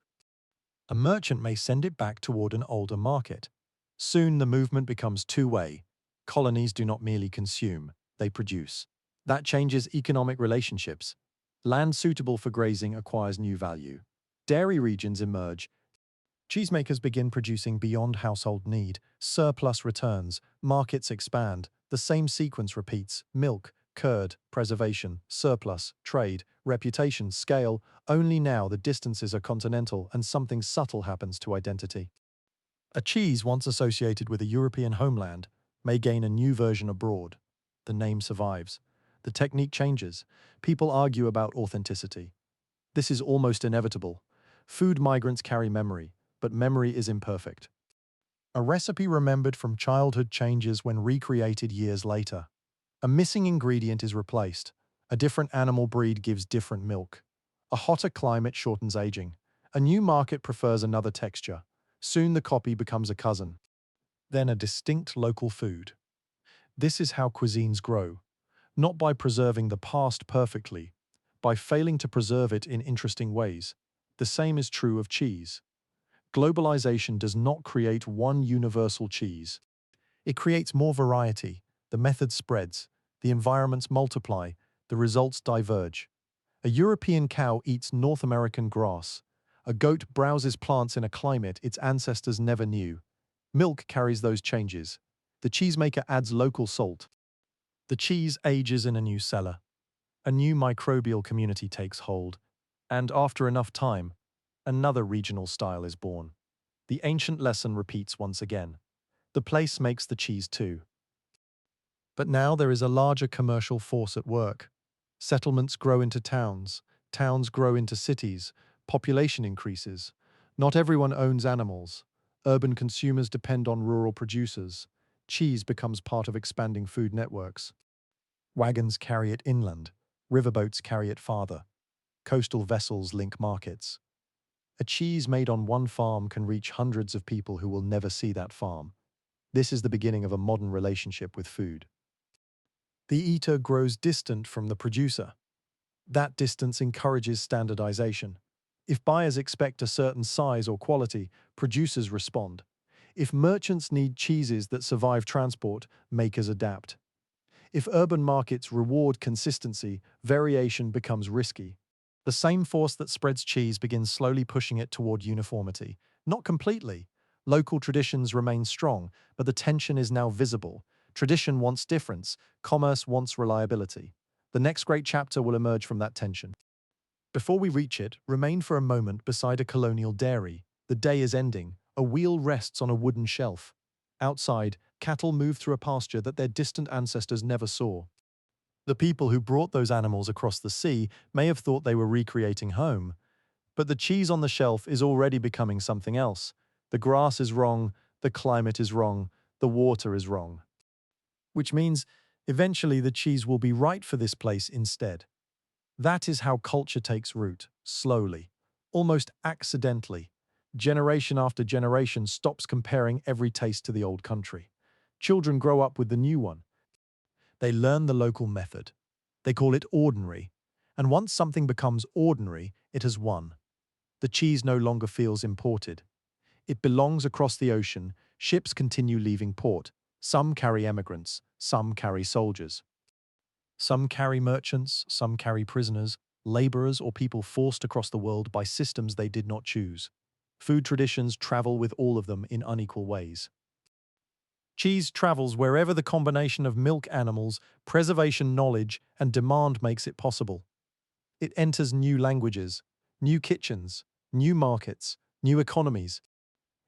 A merchant may send it back toward an older market. Soon the movement becomes two-way. Colonies do not merely consume, they produce. That changes economic relationships. Land suitable for grazing acquires new value. Dairy regions emerge. Cheesemakers begin producing beyond household need. Surplus returns. Markets expand. The same sequence repeats. Milk, curd, preservation, surplus, trade, reputation, scale. Only now the distances are continental and something subtle happens to identity. A cheese once associated with a European homeland may gain a new version abroad. The name survives. The technique changes. People argue about authenticity. This is almost inevitable. Food migrants carry memory, but memory is imperfect. A recipe remembered from childhood changes when recreated years later. A missing ingredient is replaced. A different animal breed gives different milk. A hotter climate shortens aging. A new market prefers another texture. Soon the copy becomes a cousin. Then a distinct local food. This is how cuisines grow, not by preserving the past perfectly, by failing to preserve it in interesting ways. The same is true of cheese. Globalization does not create one universal cheese. It creates more variety, the method spreads, the environments multiply, the results diverge. A European cow eats North American grass. A goat browses plants in a climate its ancestors never knew. Milk carries those changes. The cheesemaker adds local salt. The cheese ages in a new cellar. A new microbial community takes hold. And after enough time, another regional style is born. The ancient lesson repeats once again. The place makes the cheese too. But now there is a larger commercial force at work. Settlements grow into towns, towns grow into cities, population increases. Not everyone owns animals. Urban consumers depend on rural producers. Cheese becomes part of expanding food networks. Wagons carry it inland. Riverboats carry it farther. Coastal vessels link markets. A cheese made on one farm can reach hundreds of people who will never see that farm. This is the beginning of a modern relationship with food. The eater grows distant from the producer. That distance encourages standardization. If buyers expect a certain size or quality, producers respond. If merchants need cheeses that survive transport, makers adapt. If urban markets reward consistency, variation becomes risky. The same force that spreads cheese begins slowly pushing it toward uniformity. Not completely. Local traditions remain strong, but the tension is now visible. Tradition wants difference, commerce wants reliability. The next great chapter will emerge from that tension. Before we reach it, remain for a moment beside a colonial dairy. The day is ending. A wheel rests on a wooden shelf. Outside, cattle move through a pasture that their distant ancestors never saw. The people who brought those animals across the sea may have thought they were recreating home, but the cheese on the shelf is already becoming something else. The grass is wrong, the climate is wrong, the water is wrong. Which means, eventually the cheese will be right for this place instead. That is how culture takes root, slowly, almost accidentally. Generation after generation stops comparing every taste to the old country. Children grow up with the new one. They learn the local method. They call it ordinary. And once something becomes ordinary, it has won. The cheese no longer feels imported. It belongs across the ocean. Ships continue leaving port. Some carry emigrants, some carry soldiers. Some carry merchants, some carry prisoners, laborers or people forced across the world by systems they did not choose. Food traditions travel with all of them in unequal ways. Cheese travels wherever the combination of milk animals, preservation knowledge, and demand makes it possible. It enters new languages, new kitchens, new markets, new economies.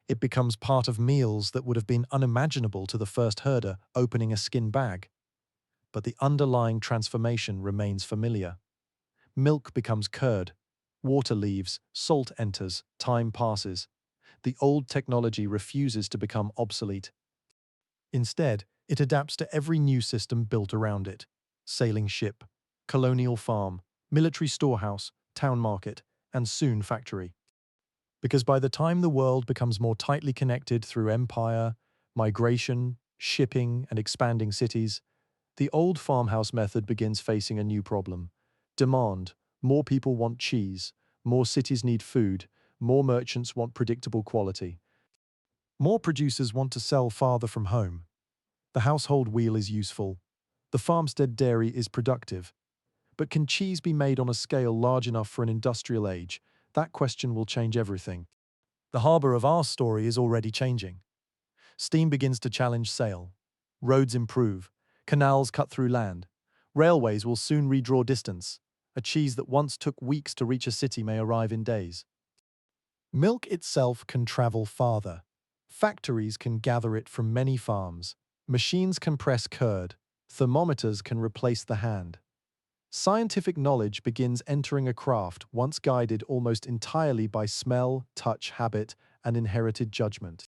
It becomes part of meals that would have been unimaginable to the first herder opening a skin bag. But the underlying transformation remains familiar. Milk becomes curd, water leaves, salt enters, time passes. The old technology refuses to become obsolete. Instead, it adapts to every new system built around it. Sailing ship, colonial farm, military storehouse, town market, and soon factory. Because by the time the world becomes more tightly connected through empire, migration, shipping, and expanding cities, the old farmhouse method begins facing a new problem. Demand. More people want cheese. More cities need food. More merchants want predictable quality. More producers want to sell farther from home. The household wheel is useful. The farmstead dairy is productive. But can cheese be made on a scale large enough for an industrial age? That question will change everything. The harbour of our story is already changing. Steam begins to challenge sail. Roads improve. Canals cut through land. Railways will soon redraw distance. A cheese that once took weeks to reach a city may arrive in days. Milk itself can travel farther. Factories can gather it from many farms. Machines can press curd. Thermometers can replace the hand. Scientific knowledge begins entering a craft once guided almost entirely by smell, touch, habit, and inherited judgment.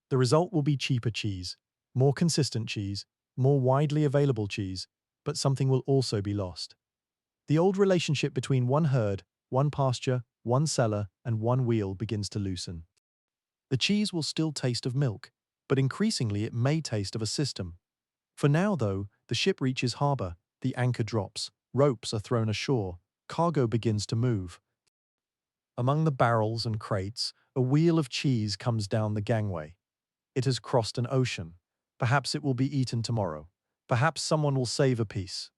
The result will be cheaper cheese, more consistent cheese, more widely available cheese, but something will also be lost. The old relationship between one herd, one pasture, one cellar, and one wheel begins to loosen. The cheese will still taste of milk, but increasingly it may taste of a system. For now, though, the ship reaches harbour, the anchor drops, ropes are thrown ashore, cargo begins to move. Among the barrels and crates, a wheel of cheese comes down the gangway. It has crossed an ocean. Perhaps it will be eaten tomorrow. Perhaps someone will save a piece.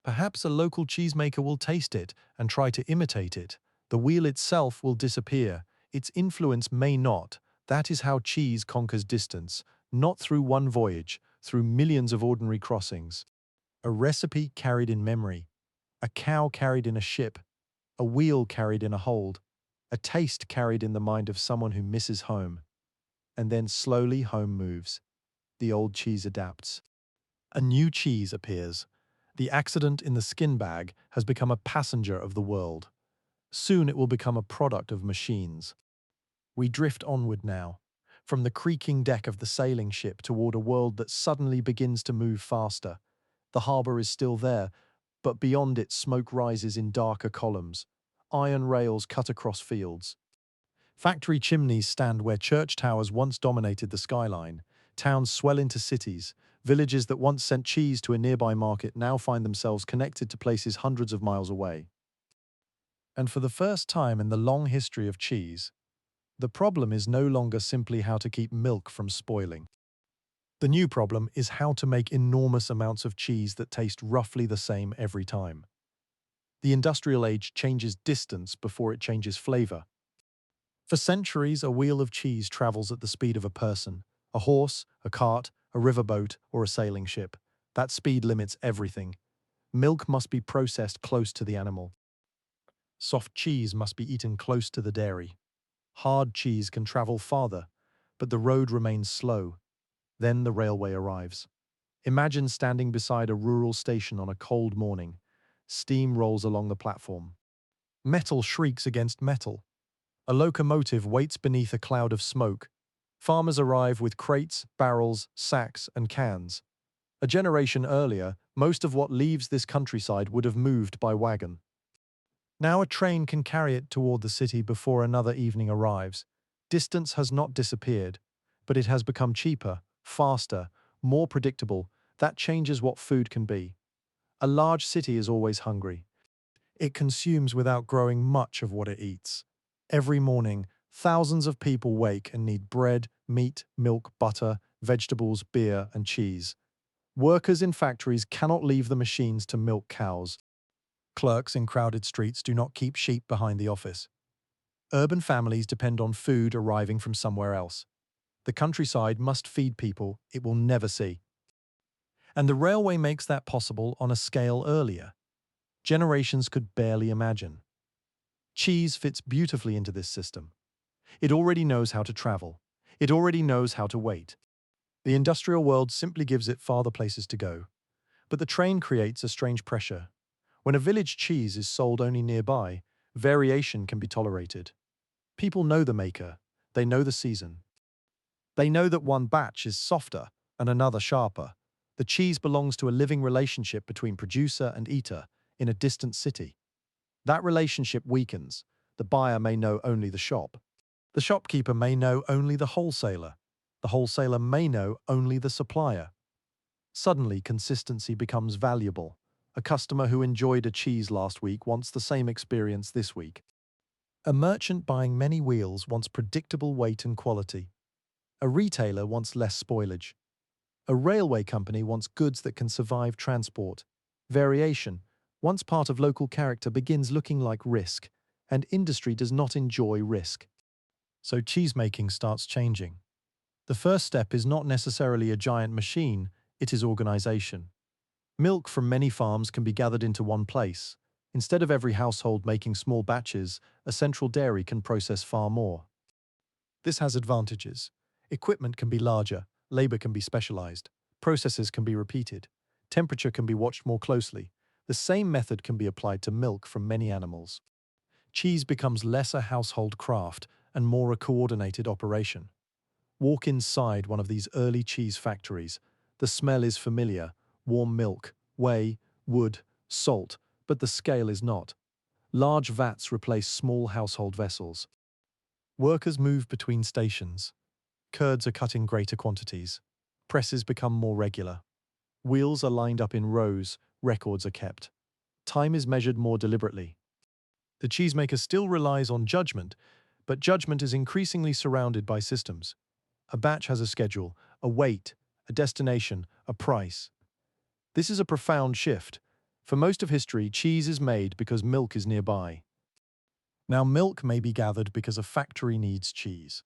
Perhaps a local cheesemaker will taste it and try to imitate it. The wheel itself will disappear. Its influence may not. That is how cheese conquers distance, not through one voyage, through millions of ordinary crossings. A recipe carried in memory, a cow carried in a ship, a wheel carried in a hold, a taste carried in the mind of someone who misses home. And then slowly home moves. The old cheese adapts. A new cheese appears. The accident in the skin bag has become a passenger of the world. Soon it will become a product of machines. We drift onward now, from the creaking deck of the sailing ship toward a world that suddenly begins to move faster. The harbour is still there, but beyond it smoke rises in darker columns. Iron rails cut across fields. Factory chimneys stand where church towers once dominated the skyline. Towns swell into cities. Villages that once sent cheese to a nearby market now find themselves connected to places hundreds of miles away. And for the first time in the long history of cheese, the problem is no longer simply how to keep milk from spoiling. The new problem is how to make enormous amounts of cheese that taste roughly the same every time. The industrial age changes distance before it changes flavor. For centuries, a wheel of cheese travels at the speed of a person, a horse, a cart, a riverboat, or a sailing ship. That speed limits everything. Milk must be processed close to the animal. Soft cheese must be eaten close to the dairy. Hard cheese can travel farther, but the road remains slow. Then the railway arrives. Imagine standing beside a rural station on a cold morning. Steam rolls along the platform. Metal shrieks against metal. A locomotive waits beneath a cloud of smoke. Farmers arrive with crates, barrels, sacks, and cans. A generation earlier, most of what leaves this countryside would have moved by wagon. Now a train can carry it toward the city before another evening arrives. Distance has not disappeared, but it has become cheaper, faster, more predictable. That changes what food can be. A large city is always hungry. It consumes without growing much of what it eats. Every morning, thousands of people wake and need bread, meat, milk, butter, vegetables, beer, and cheese. Workers in factories cannot leave the machines to milk cows. Clerks in crowded streets do not keep sheep behind the office. Urban families depend on food arriving from somewhere else. The countryside must feed people it will never see. And the railway makes that possible on a scale earlier. Generations could barely imagine. Cheese fits beautifully into this system. It already knows how to travel. It already knows how to wait. The industrial world simply gives it farther places to go. But the train creates a strange pressure. When a village cheese is sold only nearby, variation can be tolerated. People know the maker. They know the season. They know that one batch is softer and another sharper. The cheese belongs to a living relationship between producer and eater in a distant city. That relationship weakens. The buyer may know only the shop. The shopkeeper may know only the wholesaler. The wholesaler may know only the supplier. Suddenly, consistency becomes valuable. A customer who enjoyed a cheese last week wants the same experience this week. A merchant buying many wheels wants predictable weight and quality. A retailer wants less spoilage. A railway company wants goods that can survive transport. Variation, once part of local character, begins looking like risk, and industry does not enjoy risk. So cheesemaking starts changing. The first step is not necessarily a giant machine, it is organization. Milk from many farms can be gathered into one place. Instead of every household making small batches, a central dairy can process far more. This has advantages. Equipment can be larger, labor can be specialized, processes can be repeated, temperature can be watched more closely. The same method can be applied to milk from many animals. Cheese becomes less a household craft and more a coordinated operation. Walk inside one of these early cheese factories. The smell is familiar: warm milk, whey, wood, salt, but the scale is not. Large vats replace small household vessels. Workers move between stations. Curds are cut in greater quantities. Presses become more regular. Wheels are lined up in rows, records are kept. Time is measured more deliberately. The cheesemaker still relies on judgment, but judgment is increasingly surrounded by systems. A batch has a schedule, a weight, a destination, a price. This is a profound shift. For most of history, cheese is made because milk is nearby. Now, milk may be gathered because a factory needs cheese.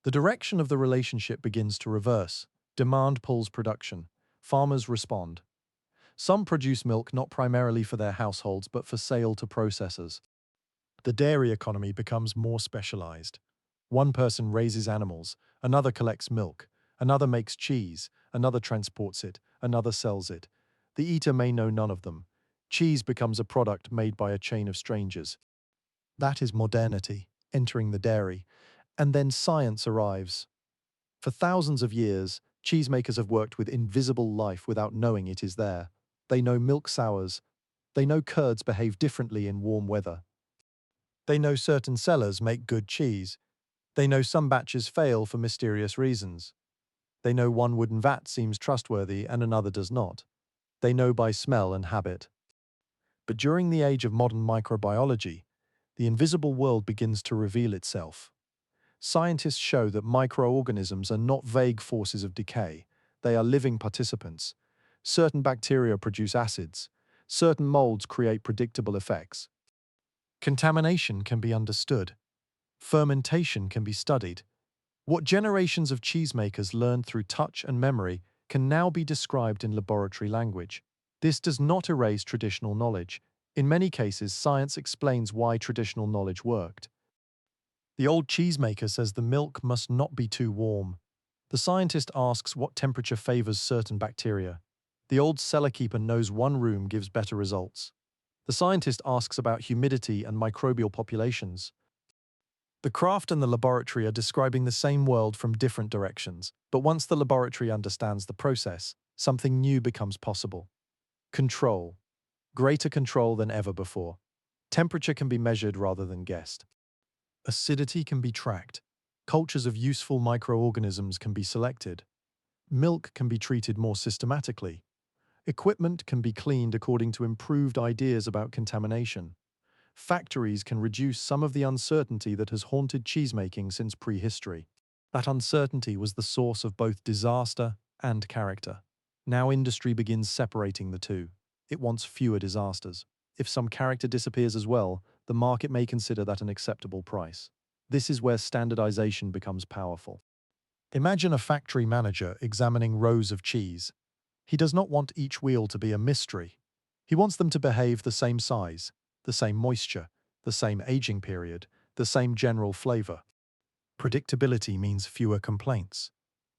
The direction of the relationship begins to reverse. Demand pulls production. Farmers respond. Some produce milk not primarily for their households but for sale to processors. The dairy economy becomes more specialized. One person raises animals, another collects milk, another makes cheese, another transports it, another sells it. The eater may know none of them. Cheese becomes a product made by a chain of strangers. That is modernity, entering the dairy. And then science arrives. For thousands of years, cheesemakers have worked with invisible life without knowing it is there. They know milk sours. They know curds behave differently in warm weather. They know certain cellars make good cheese. They know some batches fail for mysterious reasons. They know one wooden vat seems trustworthy and another does not. They know by smell and habit. But during the age of modern microbiology, the invisible world begins to reveal itself. Scientists show that microorganisms are not vague forces of decay. They are living participants. Certain bacteria produce acids. Certain molds create predictable effects. Contamination can be understood. Fermentation can be studied. What generations of cheesemakers learned through touch and memory can now be described in laboratory language. This does not erase traditional knowledge. In many cases, science explains why traditional knowledge worked. The old cheesemaker says the milk must not be too warm. The scientist asks what temperature favors certain bacteria. The old cellar keeper knows one room gives better results. The scientist asks about humidity and microbial populations. The craft and the laboratory are describing the same world from different directions, but once the laboratory understands the process, something new becomes possible. Control. Greater control than ever before. Temperature can be measured rather than guessed. Acidity can be tracked. Cultures of useful microorganisms can be selected. Milk can be treated more systematically. Equipment can be cleaned according to improved ideas about contamination. Factories can reduce some of the uncertainty that has haunted cheesemaking since prehistory. That uncertainty was the source of both disaster and character. Now industry begins separating the two. It wants fewer disasters. If some character disappears as well, the market may consider that an acceptable price. This is where standardization becomes powerful. Imagine a factory manager examining rows of cheese. He does not want each wheel to be a mystery. He wants them to behave the same size, the same moisture, the same aging period, the same general flavor. Predictability means fewer complaints.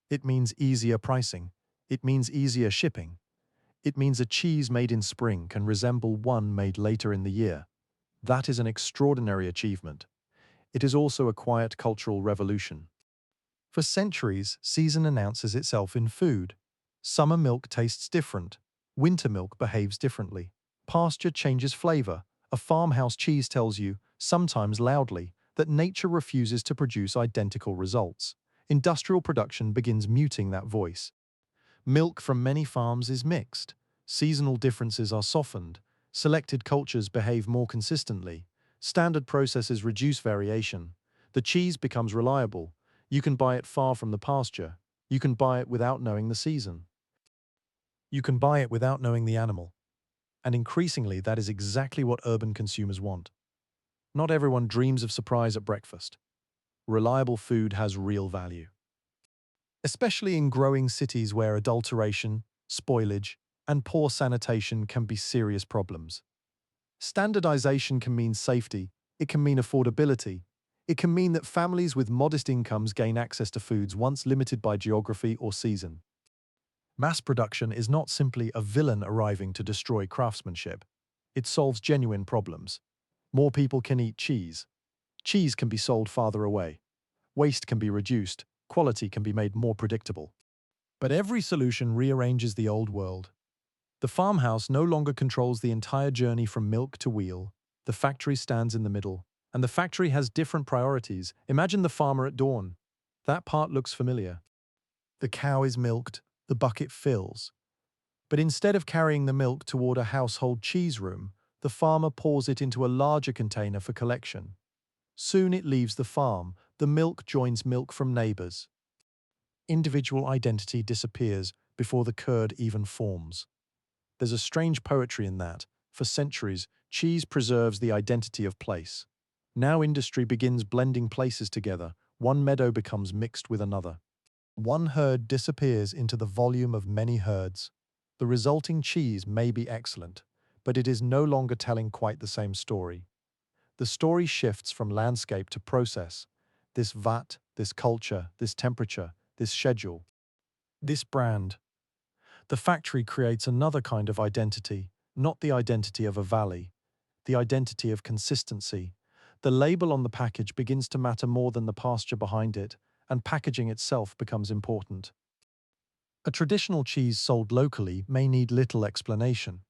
It means easier pricing. It means easier shipping. It means a cheese made in spring can resemble one made later in the year. That is an extraordinary achievement. It is also a quiet cultural revolution. For centuries, season announces itself in food. Summer milk tastes different. Winter milk behaves differently. Pasture changes flavor. A farmhouse cheese tells you, sometimes loudly, that nature refuses to produce identical results. Industrial production begins muting that voice. Milk from many farms is mixed. Seasonal differences are softened. Selected cultures behave more consistently. Standard processes reduce variation. The cheese becomes reliable. You can buy it far from the pasture. You can buy it without knowing the season. You can buy it without knowing the animal. And increasingly, that is exactly what urban consumers want. Not everyone dreams of surprise at breakfast. Reliable food has real value. Especially in growing cities where adulteration, spoilage, and poor sanitation can be serious problems. Standardization can mean safety, it can mean affordability, it can mean that families with modest incomes gain access to foods once limited by geography or season. Mass production is not simply a villain arriving to destroy craftsmanship. It solves genuine problems. More people can eat cheese. Cheese can be sold farther away. Waste can be reduced. Quality can be made more predictable. But every solution rearranges the old world. The farmhouse no longer controls the entire journey from milk to wheel. The factory stands in the middle. And the factory has different priorities. Imagine the farmer at dawn. That part looks familiar. The cow is milked, the bucket fills. But instead of carrying the milk toward a household cheese room, the farmer pours it into a larger container for collection. Soon it leaves the farm. The milk joins milk from neighbors. Individual identity disappears before the curd even forms. There's a strange poetry in that. For centuries, cheese preserves the identity of place. Now industry begins blending places together. One meadow becomes mixed with another. One herd disappears into the volume of many herds. The resulting cheese may be excellent, but it is no longer telling quite the same story. The story shifts from landscape to process. This vat, this culture, this temperature, this schedule, this brand. The factory creates another kind of identity, not the identity of a valley, the identity of consistency. The label on the package begins to matter more than the pasture behind it, and packaging itself becomes important. A traditional cheese sold locally may need little explanation.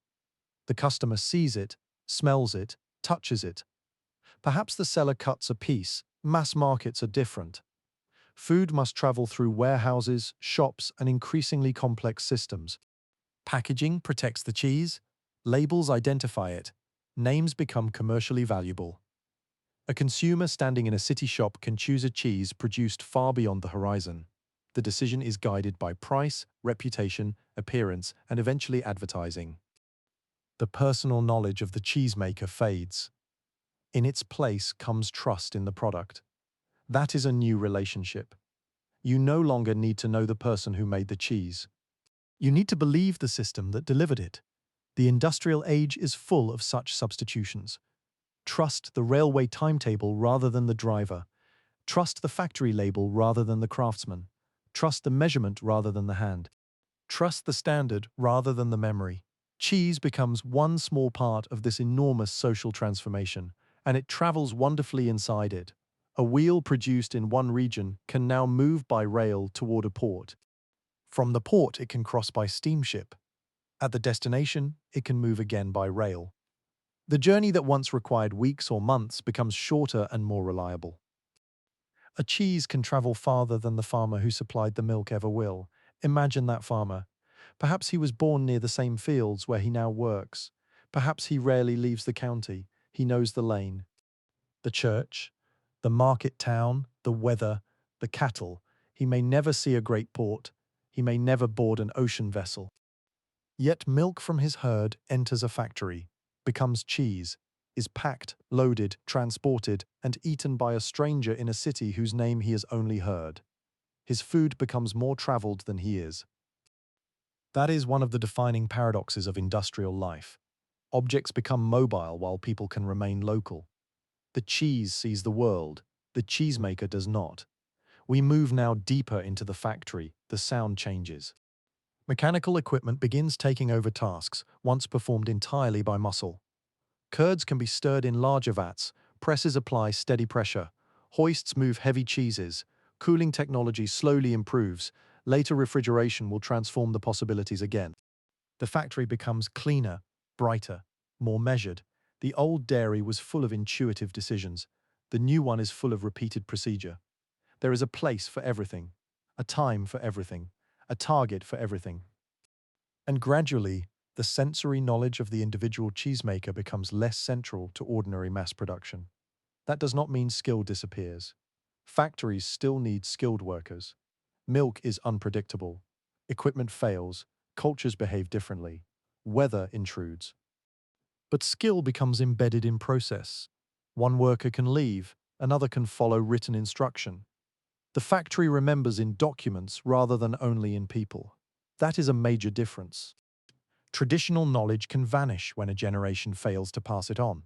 The customer sees it, smells it, touches it. Perhaps the seller cuts a piece. Mass markets are different. Food must travel through warehouses, shops, and increasingly complex systems. Packaging protects the cheese, labels identify it, names become commercially valuable. A consumer standing in a city shop can choose a cheese produced far beyond the horizon. The decision is guided by price, reputation, appearance, and eventually advertising. The personal knowledge of the cheesemaker fades. In its place comes trust in the product. That is a new relationship. You no longer need to know the person who made the cheese. You need to believe the system that delivered it. The industrial age is full of such substitutions. Trust the railway timetable rather than the driver. Trust the factory label rather than the craftsman. Trust the measurement rather than the hand. Trust the standard rather than the memory. Cheese becomes one small part of this enormous social transformation, and it travels wonderfully inside it. A wheel produced in one region can now move by rail toward a port. From the port, it can cross by steamship. At the destination, it can move again by rail. The journey that once required weeks or months becomes shorter and more reliable. A cheese can travel farther than the farmer who supplied the milk ever will. Imagine that farmer. Perhaps he was born near the same fields where he now works. Perhaps he rarely leaves the county. He knows the lane, the church, the market town, the weather, the cattle. He may never see a great port. He may never board an ocean vessel. Yet milk from his herd enters a factory, becomes cheese, is packed, loaded, transported, and eaten by a stranger in a city whose name he has only heard. His food becomes more traveled than he is. That is one of the defining paradoxes of industrial life. Objects become mobile while people can remain local. The cheese sees the world, the cheesemaker does not. We move now deeper into the factory, the sound changes. Mechanical equipment begins taking over tasks once performed entirely by muscle. Curds can be stirred in larger vats, presses apply steady pressure, hoists move heavy cheeses, cooling technology slowly improves, later refrigeration will transform the possibilities again. The factory becomes cleaner, brighter, more measured. The old dairy was full of intuitive decisions. The new one is full of repeated procedure. There is a place for everything, a time for everything, a target for everything. And gradually, the sensory knowledge of the individual cheesemaker becomes less central to ordinary mass production. That does not mean skill disappears. Factories still need skilled workers. Milk is unpredictable. Equipment fails. Cultures behave differently. Weather intrudes. But skill becomes embedded in process. One worker can leave, another can follow written instruction. The factory remembers in documents rather than only in people. That is a major difference. Traditional knowledge can vanish when a generation fails to pass it on.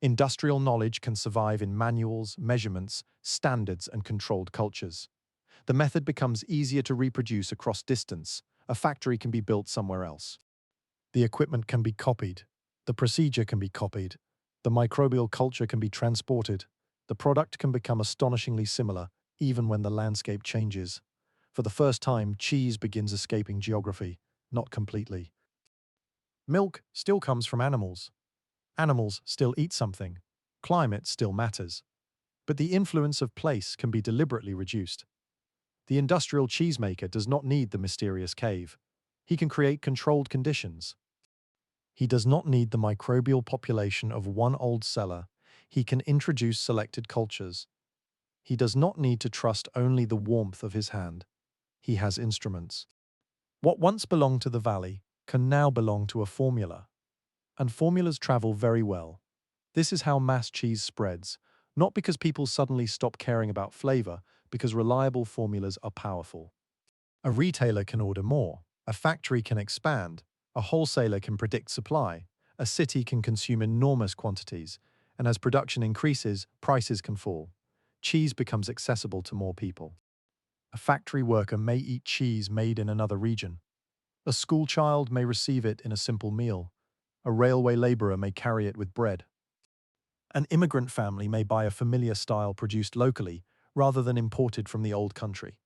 Industrial knowledge can survive in manuals, measurements, standards, and controlled cultures. The method becomes easier to reproduce across distance. A factory can be built somewhere else. The equipment can be copied. The procedure can be copied. The microbial culture can be transported. The product can become astonishingly similar, even when the landscape changes. For the first time, cheese begins escaping geography, not completely. Milk still comes from animals. Animals still eat something. Climate still matters. But the influence of place can be deliberately reduced. The industrial cheesemaker does not need the mysterious cave. He can create controlled conditions. He does not need the microbial population of one old cellar. He can introduce selected cultures. He does not need to trust only the warmth of his hand. He has instruments. What once belonged to the valley can now belong to a formula. And formulas travel very well. This is how mass cheese spreads, not because people suddenly stop caring about flavor, because reliable formulas are powerful. A retailer can order more, a factory can expand, a wholesaler can predict supply, a city can consume enormous quantities, and as production increases, prices can fall. Cheese becomes accessible to more people. A factory worker may eat cheese made in another region. A schoolchild may receive it in a simple meal. A railway laborer may carry it with bread. An immigrant family may buy a familiar style produced locally rather than imported from the old country.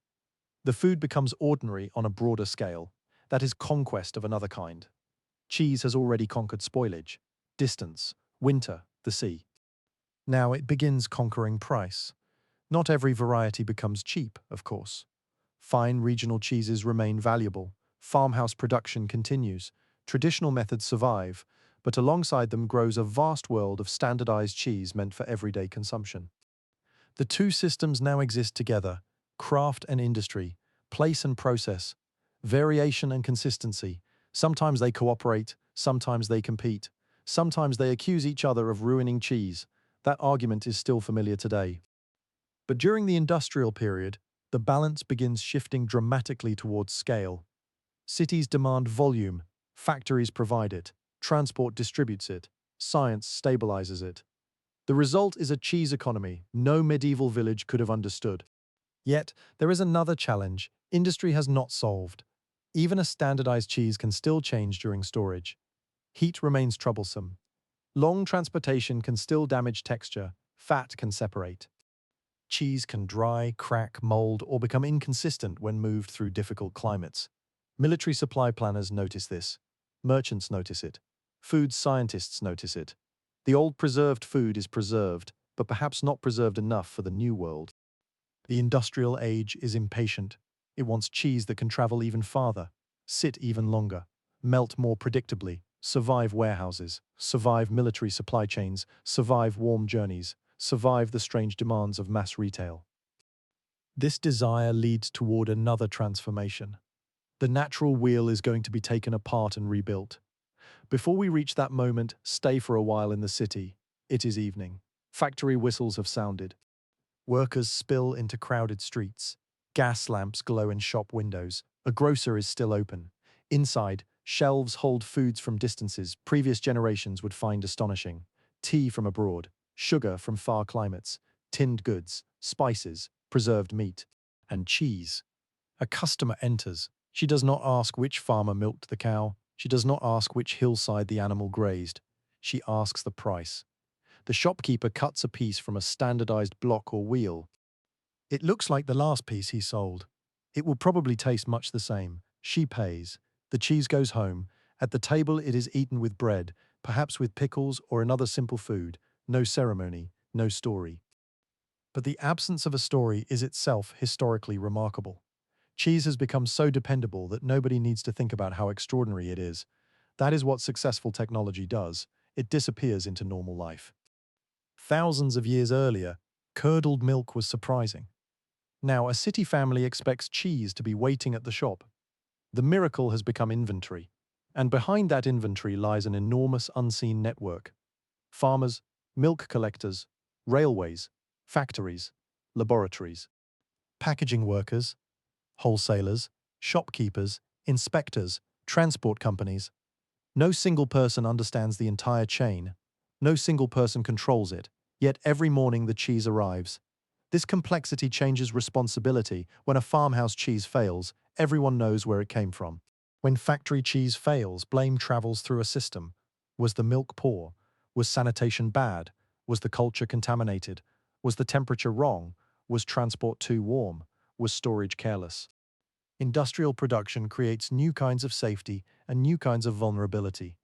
The food becomes ordinary on a broader scale. That is conquest of another kind. Cheese has already conquered spoilage, distance, winter, the sea. Now it begins conquering price. Not every variety becomes cheap, of course. Fine regional cheeses remain valuable. Farmhouse production continues. Traditional methods survive, but alongside them grows a vast world of standardized cheese meant for everyday consumption. The two systems now exist together: craft and industry, place and process, variation and consistency. Sometimes they cooperate, sometimes they compete, sometimes they accuse each other of ruining cheese. That argument is still familiar today. But during the industrial period, the balance begins shifting dramatically towards scale. Cities demand volume, factories provide it, transport distributes it, science stabilizes it. The result is a cheese economy no medieval village could have understood. Yet, there is another challenge industry has not solved. Even a standardized cheese can still change during storage. Heat remains troublesome. Long transportation can still damage texture, fat can separate. Cheese can dry, crack, mold, or become inconsistent when moved through difficult climates. Military supply planners notice this. Merchants notice it. Food scientists notice it. The old preserved food is preserved, but perhaps not preserved enough for the new world. The industrial age is impatient. It wants cheese that can travel even farther, sit even longer, melt more predictably, survive warehouses, survive military supply chains, survive warm journeys, survive the strange demands of mass retail. This desire leads toward another transformation. The natural wheel is going to be taken apart and rebuilt. Before we reach that moment, stay for a while in the city. It is evening. Factory whistles have sounded. Workers spill into crowded streets. Gas lamps glow in shop windows. A grocer is still open. Inside, shelves hold foods from distances previous generations would find astonishing. Tea from abroad, sugar from far climates, tinned goods, spices, preserved meat, and cheese. A customer enters. She does not ask which farmer milked the cow. She does not ask which hillside the animal grazed. She asks the price. The shopkeeper cuts a piece from a standardized block or wheel. It looks like the last piece he sold. It will probably taste much the same. She pays. The cheese goes home. At the table it is eaten with bread, perhaps with pickles or another simple food. No ceremony, no story. But the absence of a story is itself historically remarkable. Cheese has become so dependable that nobody needs to think about how extraordinary it is. That is what successful technology does. It disappears into normal life. Thousands of years earlier, curdled milk was surprising. Now, a city family expects cheese to be waiting at the shop. The miracle has become inventory. And behind that inventory lies an enormous unseen network. Farmers, milk collectors, railways, factories, laboratories, packaging workers, wholesalers, shopkeepers, inspectors, transport companies. No single person understands the entire chain. No single person controls it. Yet every morning the cheese arrives. This complexity changes responsibility. When a farmhouse cheese fails, everyone knows where it came from. When factory cheese fails, blame travels through a system. Was the milk poor? Was sanitation bad? Was the culture contaminated? Was the temperature wrong? Was transport too warm? Was storage careless? Industrial production creates new kinds of safety and new kinds of vulnerability.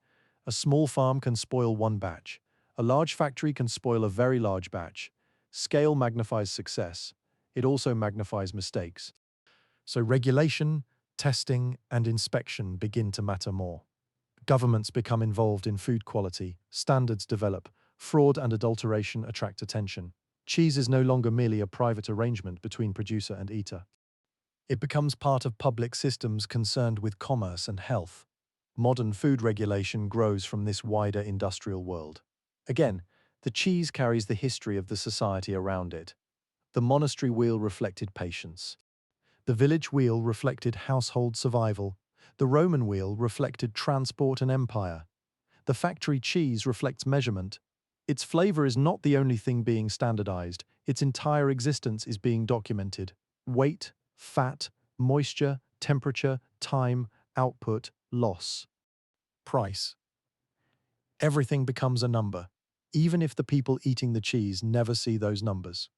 A small farm can spoil one batch. A large factory can spoil a very large batch. Scale magnifies success. It also magnifies mistakes. So regulation, testing, and inspection begin to matter more. Governments become involved in food quality, standards develop, fraud and adulteration attract attention. Cheese is no longer merely a private arrangement between producer and eater. It becomes part of public systems concerned with commerce and health. Modern food regulation grows from this wider industrial world. Again, the cheese carries the history of the society around it. The monastery wheel reflected patience. The village wheel reflected household survival. The Roman wheel reflected transport and empire. The factory cheese reflects measurement. Its flavor is not the only thing being standardized, its entire existence is being documented. Weight, fat, moisture, temperature, time, output, loss. Price. Everything becomes a number, even if the people eating the cheese never see those numbers.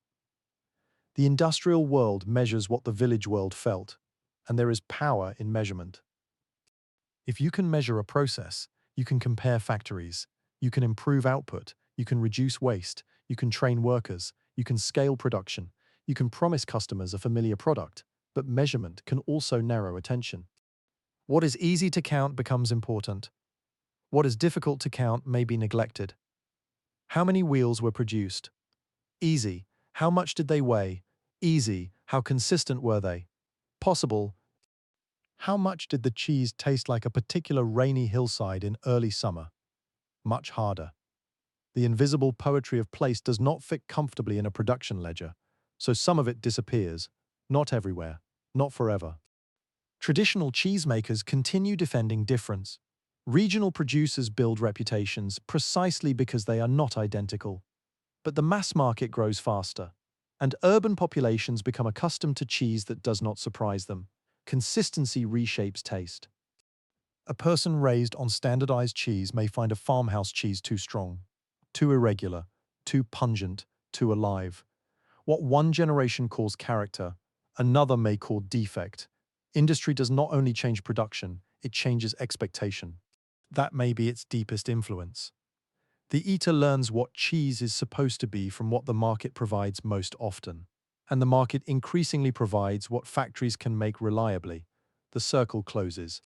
The industrial world measures what the village world felt, and there is power in measurement. If you can measure a process, you can compare factories, you can improve output, you can reduce waste, you can train workers, you can scale production, you can promise customers a familiar product, but measurement can also narrow attention. What is easy to count becomes important. What is difficult to count may be neglected. How many wheels were produced? Easy. How much did they weigh? Easy. How consistent were they? Possible. How much did the cheese taste like a particular rainy hillside in early summer? Much harder. The invisible poetry of place does not fit comfortably in a production ledger, so some of it disappears. Not everywhere. Not forever. Traditional cheesemakers continue defending difference. Regional producers build reputations precisely because they are not identical. But the mass market grows faster, and urban populations become accustomed to cheese that does not surprise them. Consistency reshapes taste. A person raised on standardized cheese may find a farmhouse cheese too strong, too irregular, too pungent, too alive. What one generation calls character, another may call defect. Industry does not only change production, it changes expectation. That may be its deepest influence. The eater learns what cheese is supposed to be from what the market provides most often. And the market increasingly provides what factories can make reliably. The circle closes.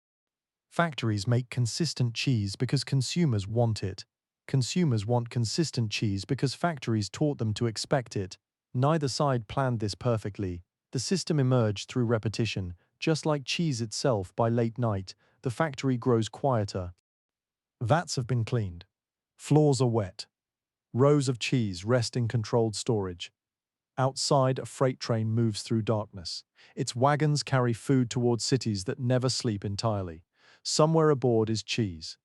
Factories make consistent cheese because consumers want it. Consumers want consistent cheese because factories taught them to expect it. Neither side planned this perfectly. The system emerged through repetition. Just like cheese itself, by late night, the factory grows quieter. Vats have been cleaned. Floors are wet. Rows of cheese rest in controlled storage. Outside, a freight train moves through darkness. Its wagons carry food towards cities that never sleep entirely. Somewhere aboard is cheese.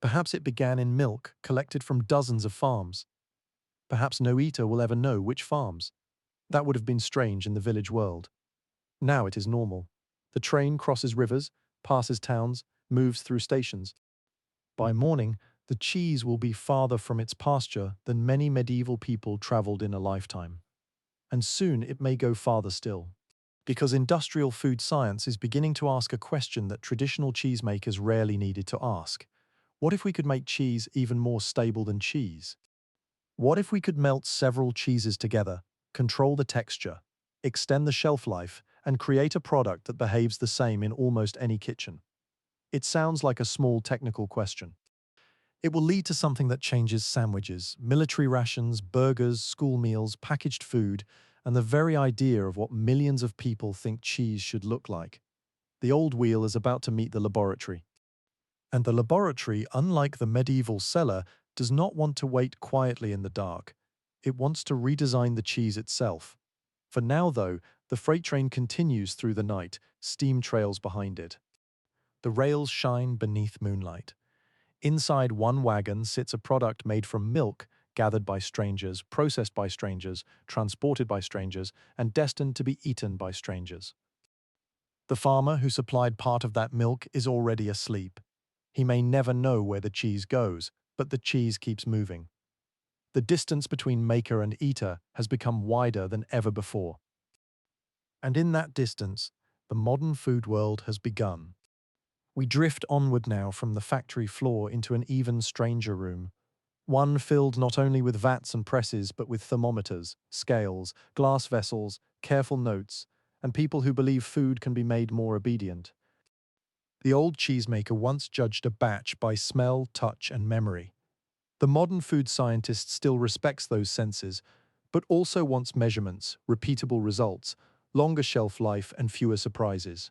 Perhaps it began in milk collected from dozens of farms. Perhaps no eater will ever know which farms. That would have been strange in the village world. Now it is normal. The train crosses rivers, passes towns, moves through stations. By morning, the cheese will be farther from its pasture than many medieval people traveled in a lifetime. And soon it may go farther still. Because industrial food science is beginning to ask a question that traditional cheesemakers rarely needed to ask. What if we could make cheese even more stable than cheese? What if we could melt several cheeses together, control the texture, extend the shelf life, and create a product that behaves the same in almost any kitchen? It sounds like a small technical question. It will lead to something that changes sandwiches, military rations, burgers, school meals, packaged food, and the very idea of what millions of people think cheese should look like. The old wheel is about to meet the laboratory. And the laboratory, unlike the medieval cellar, does not want to wait quietly in the dark. It wants to redesign the cheese itself. For now, though, the freight train continues through the night, steam trails behind it. The rails shine beneath moonlight. Inside one wagon sits a product made from milk, gathered by strangers, processed by strangers, transported by strangers, and destined to be eaten by strangers. The farmer who supplied part of that milk is already asleep. He may never know where the cheese goes, but the cheese keeps moving. The distance between maker and eater has become wider than ever before. And in that distance, the modern food world has begun. We drift onward now from the factory floor into an even stranger room, one filled not only with vats and presses but with thermometers, scales, glass vessels, careful notes, and people who believe food can be made more obedient. The old cheesemaker once judged a batch by smell, touch, and memory. The modern food scientist still respects those senses, but also wants measurements, repeatable results, longer shelf life, and fewer surprises.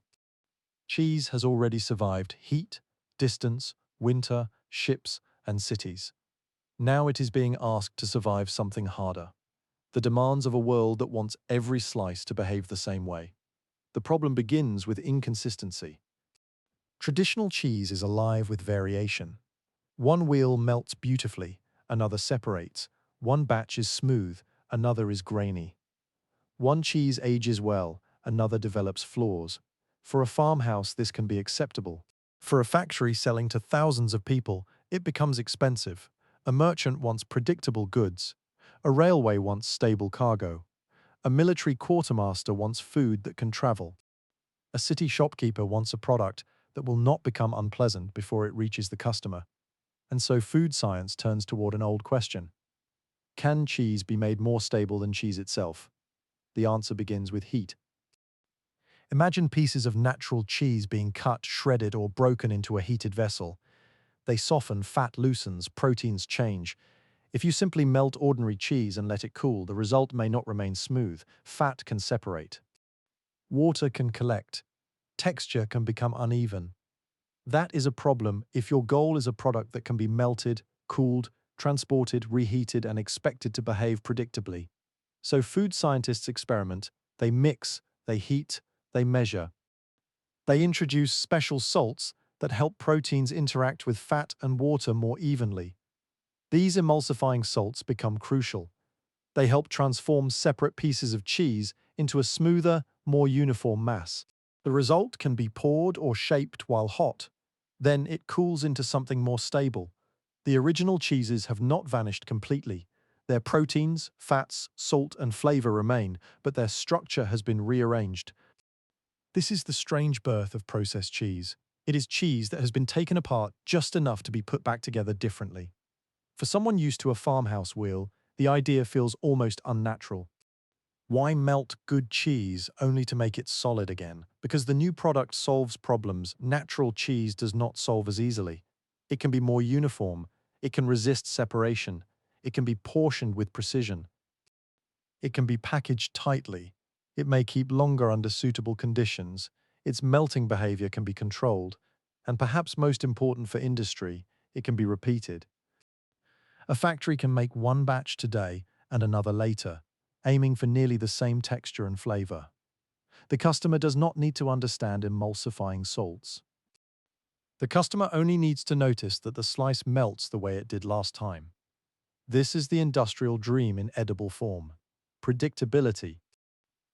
Cheese has already survived heat, distance, winter, ships, and cities. Now it is being asked to survive something harder: the demands of a world that wants every slice to behave the same way. The problem begins with inconsistency. Traditional cheese is alive with variation. One wheel melts beautifully, another separates. One batch is smooth, another is grainy. One cheese ages well, another develops flaws. For a farmhouse, this can be acceptable. For a factory selling to thousands of people, it becomes expensive. A merchant wants predictable goods. A railway wants stable cargo. A military quartermaster wants food that can travel. A city shopkeeper wants a product that will not become unpleasant before it reaches the customer. And so food science turns toward an old question. Can cheese be made more stable than cheese itself? The answer begins with heat. Imagine pieces of natural cheese being cut, shredded, or broken into a heated vessel. They soften, fat loosens, proteins change. If you simply melt ordinary cheese and let it cool, the result may not remain smooth. Fat can separate. Water can collect. Texture can become uneven. That is a problem if your goal is a product that can be melted, cooled, transported, reheated, and expected to behave predictably. So food scientists experiment, they mix, they heat, they measure. They introduce special salts that help proteins interact with fat and water more evenly. These emulsifying salts become crucial. They help transform separate pieces of cheese into a smoother, more uniform mass. The result can be poured or shaped while hot. Then it cools into something more stable. The original cheeses have not vanished completely. Their proteins, fats, salt, and flavor remain, but their structure has been rearranged. This is the strange birth of processed cheese. It is cheese that has been taken apart just enough to be put back together differently. For someone used to a farmhouse wheel, the idea feels almost unnatural. Why melt good cheese only to make it solid again? Because the new product solves problems natural cheese does not solve as easily. It can be more uniform. It can resist separation. It can be portioned with precision. It can be packaged tightly. It may keep longer under suitable conditions. Its melting behavior can be controlled. And perhaps most important for industry, it can be repeated. A factory can make one batch today and another later, aiming for nearly the same texture and flavor. The customer does not need to understand emulsifying salts. The customer only needs to notice that the slice melts the way it did last time. This is the industrial dream in edible form. Predictability.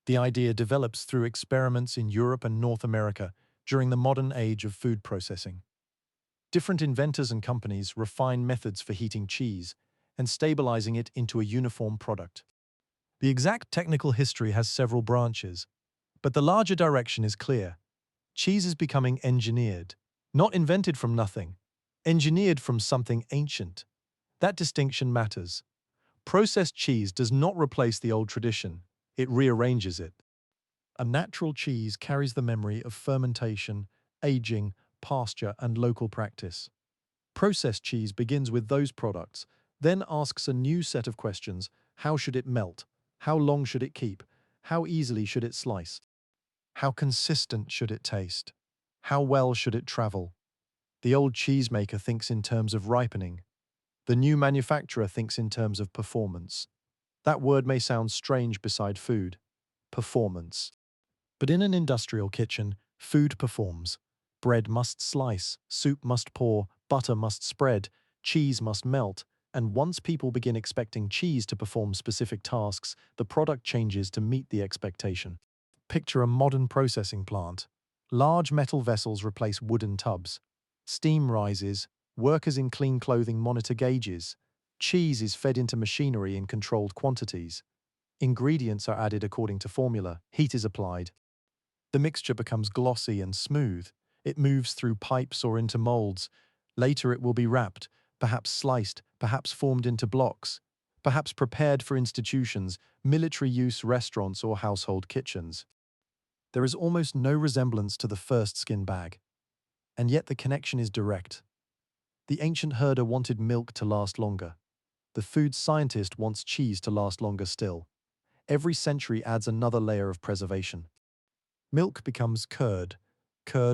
The idea develops through experiments in Europe and North America during the modern age of food processing. Different inventors and companies refine methods for heating cheese and stabilizing it into a uniform product. The exact technical history has several branches, but the larger direction is clear. Cheese is becoming engineered, not invented from nothing, engineered from something ancient. That distinction matters. Processed cheese does not replace the old tradition, it rearranges it. A natural cheese carries the memory of fermentation, aging, pasture, and local practice. Processed cheese begins with those products, then asks a new set of questions: how should it melt? How long should it keep? How easily should it slice? How consistent should it taste? How well should it travel? The old cheesemaker thinks in terms of ripening. The new manufacturer thinks in terms of performance. That word may sound strange beside food. Performance. But in an industrial kitchen, food performs. Bread must slice, soup must pour, butter must spread, cheese must melt, and once people begin expecting cheese to perform specific tasks, the product changes to meet the expectation. Picture a modern processing plant. Large metal vessels replace wooden tubs. Steam rises, workers in clean clothing monitor gauges. Cheese is fed into machinery in controlled quantities. Ingredients are added according to formula, heat is applied. The mixture becomes glossy and smooth. It moves through pipes or into molds. Later it will be wrapped, perhaps sliced, perhaps formed into blocks, perhaps prepared for institutions, military use restaurants or household kitchens. There is almost no resemblance to the first skin bag, and yet the connection is direct. The ancient herder wanted milk to last longer. The food scientist wants cheese to last longer still. Every century adds another layer of preservation. Milk becomes curd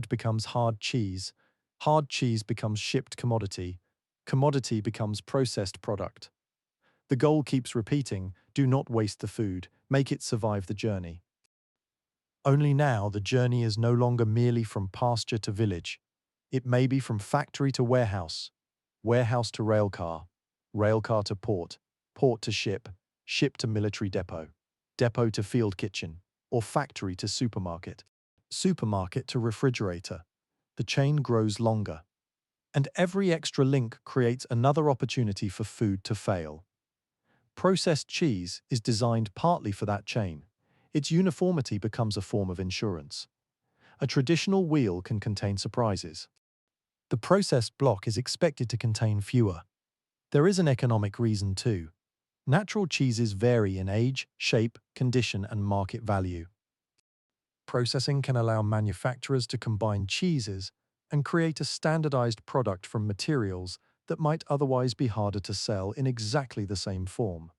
becomes hard cheese becomes shipped commodity becomes processed product. The goal keeps repeating, do not waste the food, make it survive the journey. Only now the journey is no longer merely from pasture to village. It may be from factory to warehouse, warehouse to railcar to port, port to ship to military depot, depot to field kitchen, or factory to supermarket, supermarket to refrigerator. The chain grows longer. And every extra link creates another opportunity for food to fail. Processed cheese is designed partly for that chain. Its uniformity becomes a form of insurance. A traditional wheel can contain surprises. The processed block is expected to contain fewer. There is an economic reason too. Natural cheeses vary in age, shape, condition, and market value. Processing can allow manufacturers to combine cheeses and create a standardized product from materials that might otherwise be harder to sell in exactly the same form.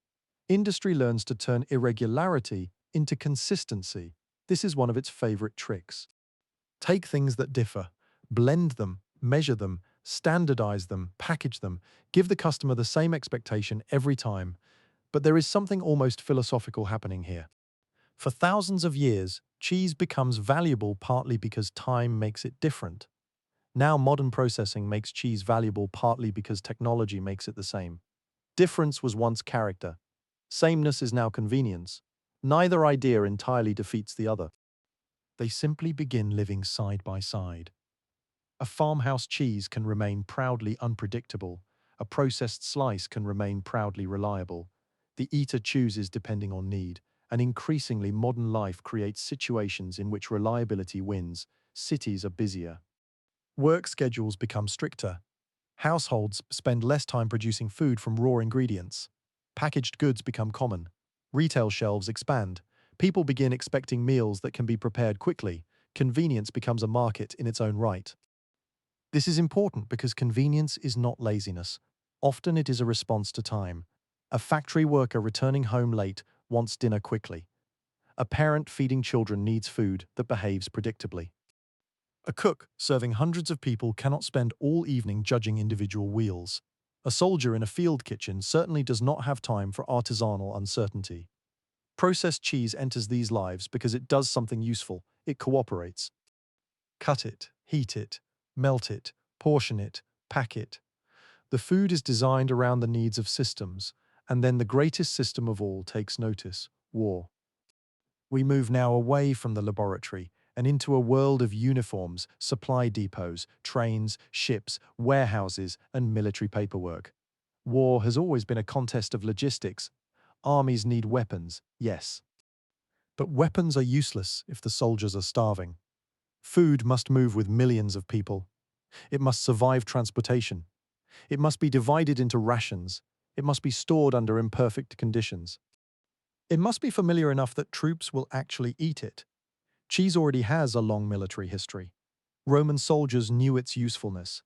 Industry learns to turn irregularity into consistency. This is one of its favorite tricks. Take things that differ, blend them, measure them, standardize them, package them, give the customer the same expectation every time. But there is something almost philosophical happening here. For thousands of years, cheese becomes valuable partly because time makes it different. Now modern processing makes cheese valuable partly because technology makes it the same. Difference was once character. Sameness is now convenience. Neither idea entirely defeats the other. They simply begin living side by side. A farmhouse cheese can remain proudly unpredictable. A processed slice can remain proudly reliable. The eater chooses depending on need, and increasingly modern life creates situations in which reliability wins. Cities are busier. Work schedules become stricter. Households spend less time producing food from raw ingredients. Packaged goods become common. Retail shelves expand. People begin expecting meals that can be prepared quickly. Convenience becomes a market in its own right. This is important because convenience is not laziness. Often it is a response to time. A factory worker returning home late wants dinner quickly. A parent feeding children needs food that behaves predictably. A cook serving hundreds of people cannot spend all evening judging individual wheels. A soldier in a field kitchen certainly does not have time for artisanal uncertainty. Processed cheese enters these lives because it does something useful. It cooperates. Cut it, heat it, melt it, portion it, pack it. The food is designed around the needs of systems, and then the greatest system of all takes notice: war. We move now away from the laboratory and into a world of uniforms, supply depots, trains, ships, warehouses, and military paperwork. War has always been a contest of logistics. Armies need weapons, yes. But weapons are useless if the soldiers are starving. Food must move with millions of people. It must survive transportation. It must be divided into rations. It must be stored under imperfect conditions. It must be familiar enough that troops will actually eat it. Cheese already has a long military history. Roman soldiers knew its usefulness.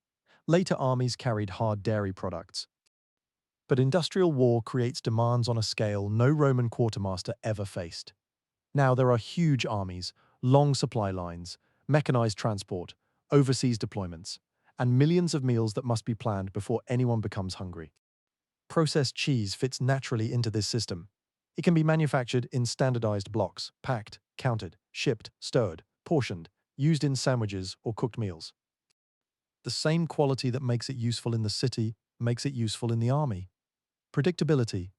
Later armies carried hard dairy products. But industrial war creates demands on a scale no Roman quartermaster ever faced. Now there are huge armies, long supply lines, mechanized transport, overseas deployments, and millions of meals that must be planned before anyone becomes hungry. Processed cheese fits naturally into this system. It can be manufactured in standardized blocks, packed, counted, shipped, stirred, portioned, used in sandwiches or cooked meals. The same quality that makes it useful in the city makes it useful in the army. Predictability.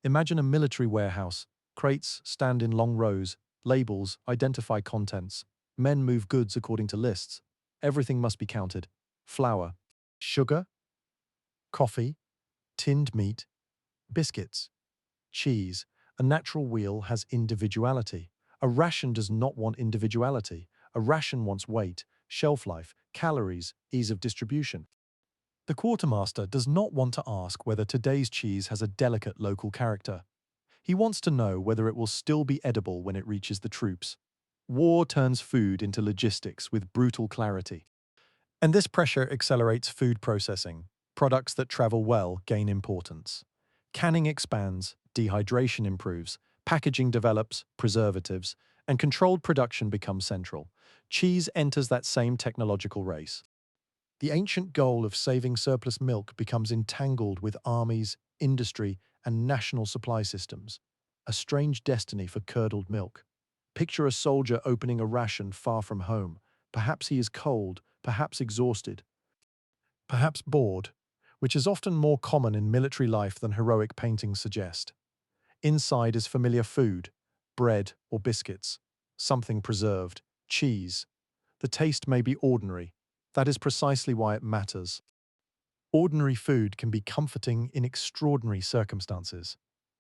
Imagine a military warehouse. Crates stand in long rows, labels identify contents. Men move goods according to lists. Everything must be counted. Flour, sugar, coffee, tinned meat, biscuits, cheese. A natural wheel has individuality. A ration does not want individuality. A ration wants weight, shelf life, calories, ease of distribution. The quartermaster does not want to ask whether today's cheese has a delicate local character. He wants to know whether it will still be edible when it reaches the troops. War turns food into logistics with brutal clarity. And this pressure accelerates food processing. Products that travel well gain importance. Canning expands, dehydration improves, packaging develops, preservatives, and controlled production becomes central. Cheese enters that same technological race. The ancient goal of saving surplus milk becomes entangled with armies, industry, and national supply systems. A strange destiny for curdled milk. Picture a soldier opening a ration far from home. Perhaps he is cold, perhaps exhausted, perhaps bored, which is often more common in military life than heroic paintings suggest. Inside is familiar food, bread or biscuits, something preserved, cheese. The taste may be ordinary. That is precisely why it matters. Ordinary food can be comforting in extraordinary circumstances.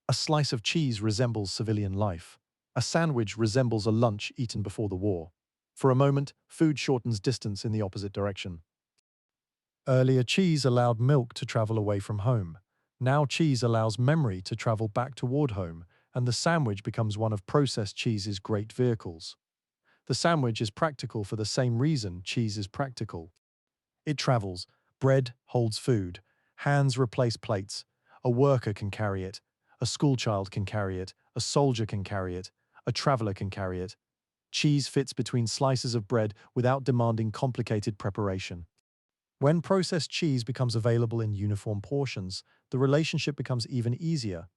A slice of cheese resembles civilian life. A sandwich resembles a lunch eaten before the war. For a moment, food shortens distance in the opposite direction. Earlier, cheese allowed milk to travel away from home. Now cheese allows memory to travel back toward home, and the sandwich becomes one of processed cheese's great vehicles. The sandwich is practical for the same reason cheese is practical. It travels. Bread holds food. Hands replace plates. A worker can carry it. A schoolchild can carry it. A soldier can carry it. A traveler can carry it. Cheese fits between slices of bread without demanding complicated preparation. When processed cheese becomes available in uniform portions, the relationship becomes even easier.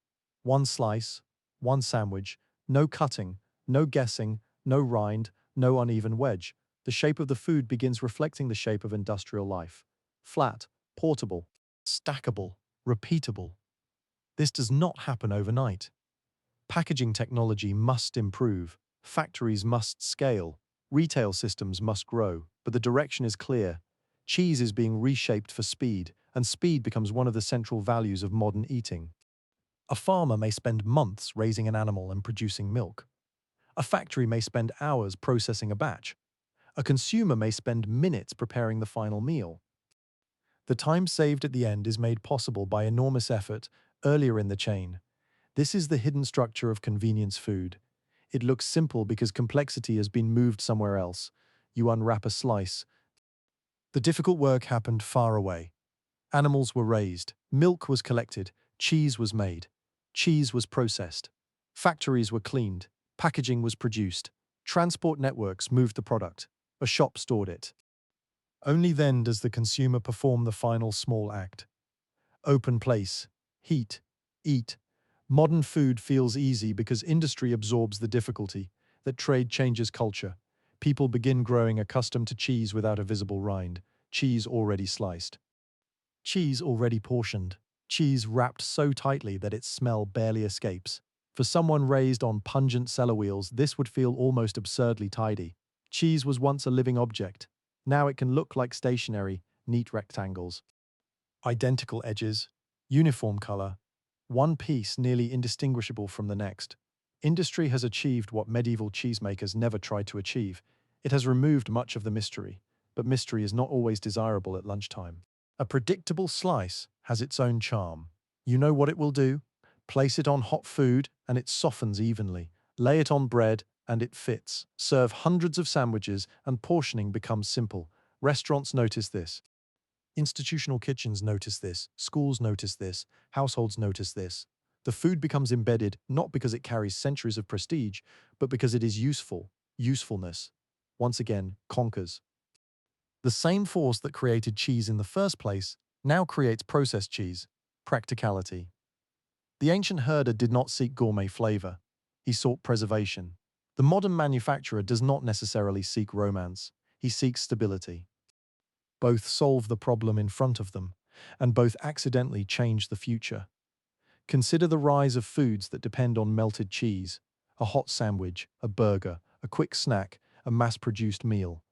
One slice, one sandwich, no cutting, no guessing, no rind, no uneven wedge. The shape of the food begins reflecting the shape of industrial life. Flat, portable, stackable, repeatable. This does not happen overnight. Packaging technology must improve, factories must scale, retail systems must grow, but the direction is clear. Cheese is being reshaped for speed, and speed becomes one of the central values of modern eating. A farmer may spend months raising an animal and producing milk. A factory may spend hours processing a batch. A consumer may spend minutes preparing the final meal. The time saved at the end is made possible by enormous effort earlier in the chain. This is the hidden structure of convenience food. It looks simple because complexity has been moved somewhere else. You unwrap a slice. The difficult work happened far away. Animals were raised, milk was collected, cheese was made, cheese was processed. Factories were cleaned, packaging was produced, transport networks moved the product, a shop stored it. Only then does the consumer perform the final small act. Open place, heat, eat. Modern food feels easy because industry absorbs the difficulty, that trade changes culture. People begin growing accustomed to cheese without a visible rind, cheese already sliced. Cheese already portioned, cheese wrapped so tightly that its smell barely escapes. For someone raised on pungent cellar wheels, this would feel almost absurdly tidy. Cheese was once a living object. Now it can look like stationary, neat rectangles. Identical edges, uniform color, one piece nearly indistinguishable from the next. Industry has achieved what medieval cheesemakers never tried to achieve. It has removed much of the mystery, but mystery is not always desirable at lunchtime. A predictable slice has its own charm. You know what it will do? Place it on hot food and it softens evenly. Lay it on bread and it fits. Serve hundreds of sandwiches and portioning becomes simple. Restaurants notice this. Institutional kitchens notice this. Schools notice this. Households notice this. The The food becomes embedded not because it carries centuries of prestige, but because it is useful. Usefulness, once again, conquers. The same force that created cheese in the first place now creates processed cheese. Practicality. The ancient herder did not seek gourmet flavor. He sought preservation. The modern manufacturer does not necessarily seek romance. He seeks stability. Both solve the problem in front of them, and both accidentally change the future. Consider the rise of foods that depend on melted cheese, a hot sandwich, a burger, a quick snack, a mass-produced meal.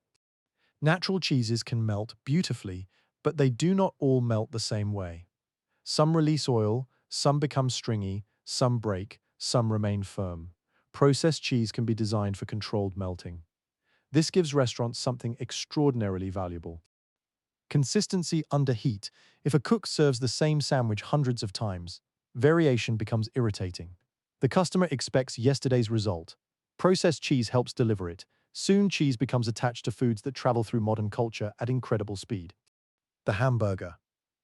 Natural cheeses can melt beautifully, but they do not all melt the same way. Some release oil, some become stringy, some break, some remain firm. Processed cheese can be designed for controlled melting. This gives restaurants something extraordinarily valuable. Consistency under heat. If a cook serves the same sandwich hundreds of times, variation becomes irritating. The customer expects yesterday's result. Processed cheese helps deliver it. Soon cheese becomes attached to foods that travel through modern culture at incredible speed. The hamburger,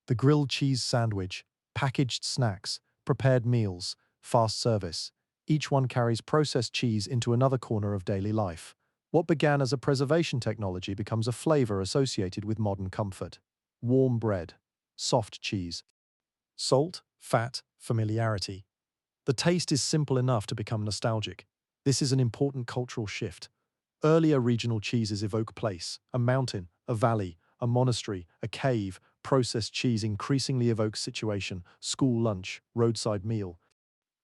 the grilled cheese sandwich, packaged snacks, prepared meals, fast service. Each one carries processed cheese into another corner of daily life. What began as a preservation technology becomes a flavor associated with modern comfort. Warm bread, soft cheese. Salt, fat, familiarity. The taste is simple enough to become nostalgic. This is an important cultural shift. Earlier regional cheeses evoke place, a mountain, a valley, a monastery, a cave. Processed cheese increasingly evokes situation, school lunch, roadside meal,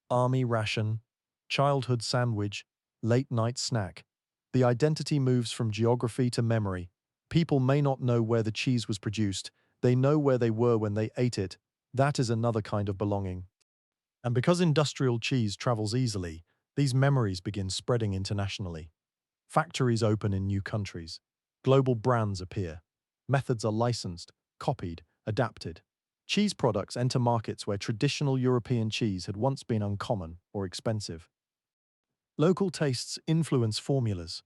army ration, childhood sandwich, late-night snack. The identity moves from geography to memory. People may not know where the cheese was produced, they know where they were when they ate it. That is another kind of belonging. And because industrial cheese travels easily, these memories begin spreading internationally. Factories open in new countries. Global brands appear. Methods are licensed, copied, adapted. Cheese products enter markets where traditional European cheese had once been uncommon or expensive. Local tastes influence formulas.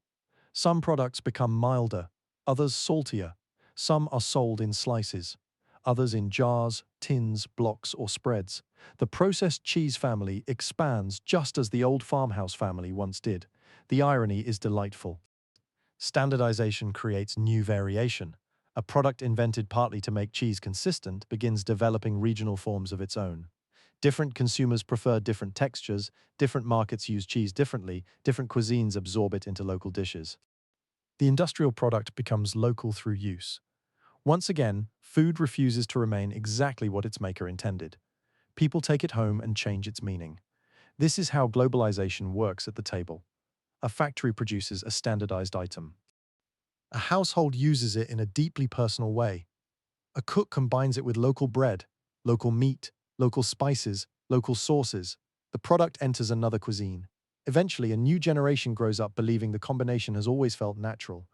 Some products become milder, others saltier. Some are sold in slices, others in jars, tins, blocks, or spreads. The processed cheese family expands just as the old farmhouse family once did. The irony is delightful. Standardization creates new variation. A product invented partly to make cheese consistent begins developing regional forms of its own. Different consumers prefer different textures, different markets use cheese differently, different cuisines absorb it into local dishes. The industrial product becomes local through use. Once again, food refuses to remain exactly what its maker intended. People take it home and change its meaning. This is how globalization works at the table. A factory produces a standardized item. A household uses it in a deeply personal way. A cook combines it with local bread, local meat, local spices, local sauces. The product enters another cuisine. Eventually, a new generation grows up believing the combination has always felt natural.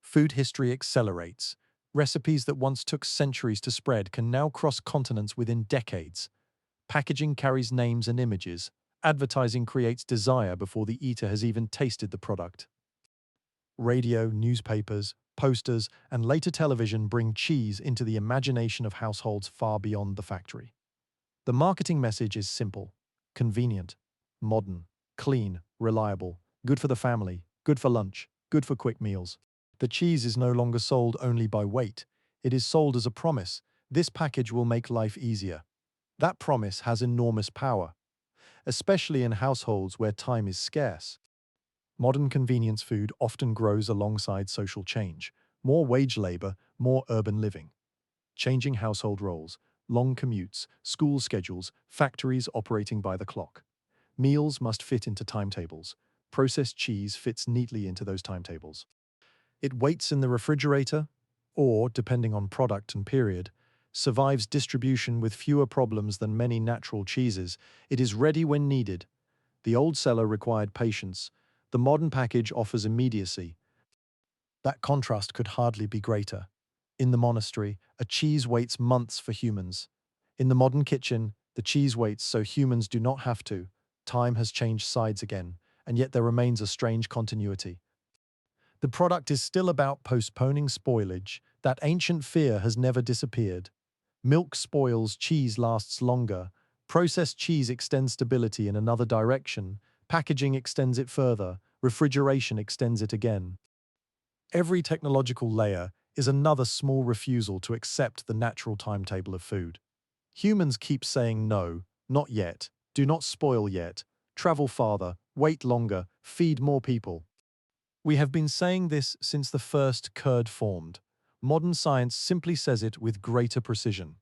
Food history accelerates. Recipes that once took centuries to spread can now cross continents within decades. Packaging carries names and images. Advertising creates desire before the eater has even tasted the product. Radio, newspapers, posters, and later television bring cheese into the imagination of households far beyond the factory. The marketing message is simple, convenient, modern, clean, reliable, good for the family, good for lunch, good for quick meals. The cheese is no longer sold only by weight. It is sold as a promise. This package will make life easier. That promise has enormous power, especially in households where time is scarce. Modern convenience food often grows alongside social change. More wage labor, more urban living. Changing household roles, long commutes, school schedules, factories operating by the clock. Meals must fit into timetables. Processed cheese fits neatly into those timetables. It waits in the refrigerator, or, depending on product and period, survives distribution with fewer problems than many natural cheeses. It is ready when needed. The old cellar required patience. The modern package offers immediacy. That contrast could hardly be greater. In the monastery, a cheese waits months for humans. In the modern kitchen, the cheese waits so humans do not have to. Time has changed sides again, and yet there remains a strange continuity. The product is still about postponing spoilage. That ancient fear has never disappeared. Milk spoils, cheese lasts longer. Processed cheese extends stability in another direction, packaging extends it further, refrigeration extends it again. Every technological layer is another small refusal to accept the natural timetable of food. Humans keep saying no, not yet, do not spoil yet, travel farther, wait longer, feed more people. We have been saying this since the first curd formed. Modern science simply says it with greater precision.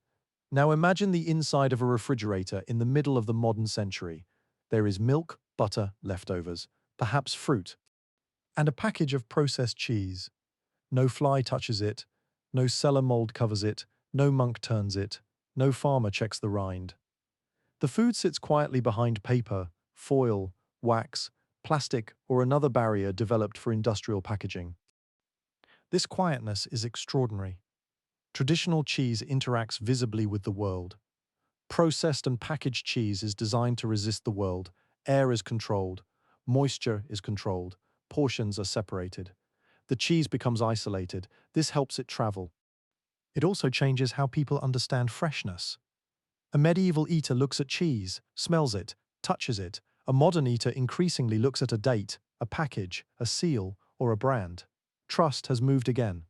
Now imagine the inside of a refrigerator in the middle of the modern century. There is milk, butter, leftovers, perhaps fruit, and a package of processed cheese. No fly touches it, no cellar mold covers it, no monk turns it, no farmer checks the rind. The food sits quietly behind paper, foil, wax, plastic, or another barrier developed for industrial packaging. This quietness is extraordinary. Traditional cheese interacts visibly with the world. Processed and packaged cheese is designed to resist the world. Air is controlled, moisture is controlled, portions are separated. The cheese becomes isolated. This helps it travel. It also changes how people understand freshness. A medieval eater looks at cheese, smells it, touches it. A modern eater increasingly looks at a date, a package, a seal, or a brand. Trust has moved again.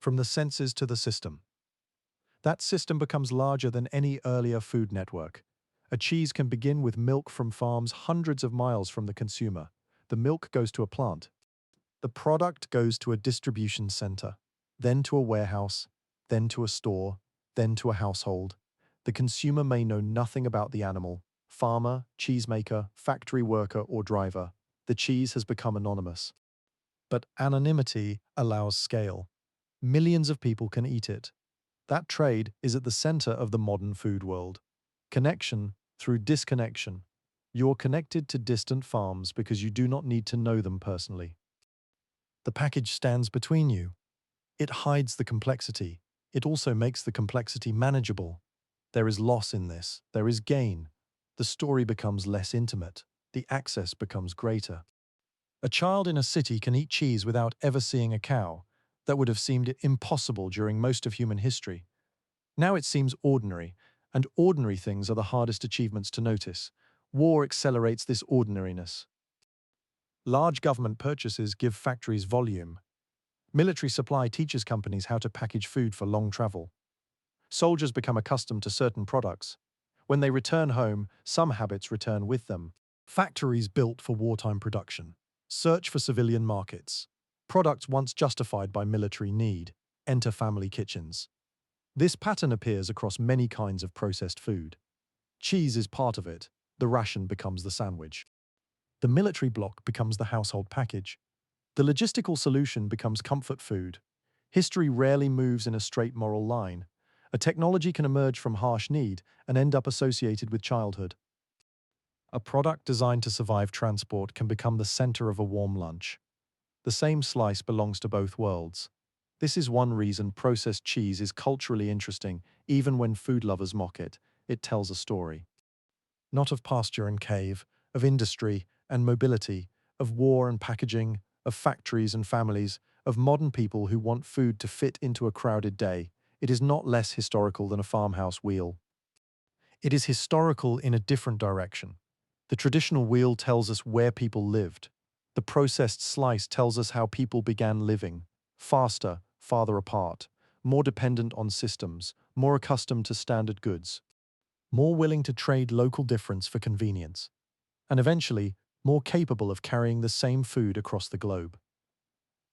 From the senses to the system. That system becomes larger than any earlier food network. A cheese can begin with milk from farms hundreds of miles from the consumer. The milk goes to a plant. The product goes to a distribution center, then to a warehouse, then to a store, then to a household. The consumer may know nothing about the animal, farmer, cheesemaker, factory worker, or driver. The cheese has become anonymous. But anonymity allows scale. Millions of people can eat it. That trade is at the center of the modern food world. Connection through disconnection. You're connected to distant farms because you do not need to know them personally. The package stands between you. It hides the complexity. It also makes the complexity manageable. There is loss in this. There is gain. The story becomes less intimate. The access becomes greater. A child in a city can eat cheese without ever seeing a cow. That would have seemed impossible during most of human history. Now it seems ordinary, and ordinary things are the hardest achievements to notice. War accelerates this ordinariness. Large government purchases give factories volume. Military supply teaches companies how to package food for long travel. Soldiers become accustomed to certain products. When they return home, some habits return with them. Factories built for wartime production. Search for civilian markets. Products once justified by military need enter family kitchens. This pattern appears across many kinds of processed food. Cheese is part of it. The ration becomes the sandwich. The military block becomes the household package. The logistical solution becomes comfort food. History rarely moves in a straight moral line. A technology can emerge from harsh need and end up associated with childhood. A product designed to survive transport can become the center of a warm lunch. The same slice belongs to both worlds. This is one reason processed cheese is culturally interesting, even when food lovers mock it. It tells a story. Not of pasture and cave, of industry and mobility, of war and packaging, of factories and families, of modern people who want food to fit into a crowded day. It is not less historical than a farmhouse wheel. It is historical in a different direction. The traditional wheel tells us where people lived. The processed slice tells us how people began living. Faster, farther apart, more dependent on systems, more accustomed to standard goods, more willing to trade local difference for convenience, and eventually, more capable of carrying the same food across the globe.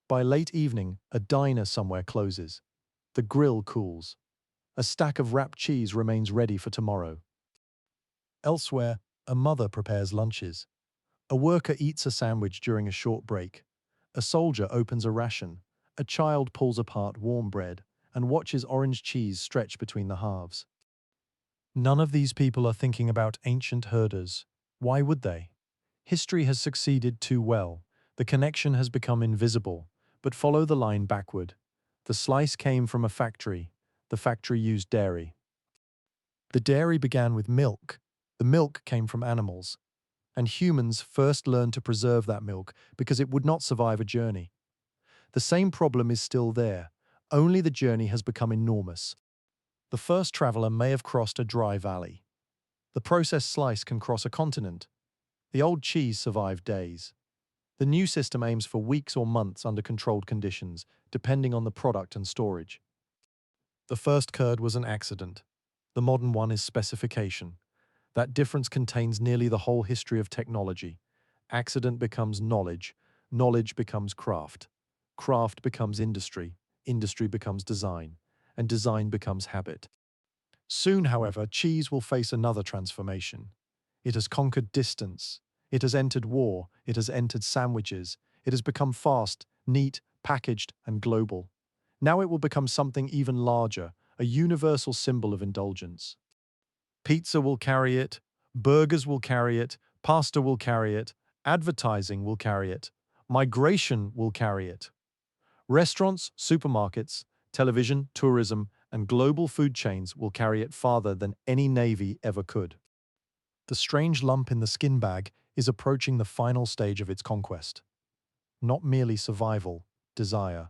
By late evening, a diner somewhere closes. The grill cools. A stack of wrapped cheese remains ready for tomorrow. Elsewhere, a mother prepares lunches. A worker eats a sandwich during a short break. A soldier opens a ration. A child pulls apart warm bread and watches orange cheese stretch between the halves. None of these people are thinking about ancient herders. Why would they? History has succeeded too well. The connection has become invisible. But follow the line backward. The slice came from a factory. The factory used dairy. The dairy began with milk. The milk came from animals. And humans first learned to preserve that milk because it would not survive a journey. The same problem is still there, only the journey has become enormous. The first traveler may have crossed a dry valley. The processed slice can cross a continent. The old cheese survived days. The new system aims for weeks or months under controlled conditions, depending on the product and storage. The first curd was an accident. The modern one is specification. That difference contains nearly the whole history of technology. Accident becomes knowledge, knowledge becomes craft. Craft becomes industry, industry becomes design, and design becomes habit. Soon, however, cheese will face another transformation. It has conquered distance. It has entered war. It has entered sandwiches. It has become fast, neat, packaged, and global. Now it will become something even larger, a universal symbol of indulgence. Pizza will carry it, burgers will carry it, pasta will carry it, advertising will carry it, migration will carry it. Restaurants, supermarkets, television, tourism, and global food chains will carry it farther than any navy ever could. The strange lump in the skin bag is approaching the final stage of its conquest. Not merely survival, desire.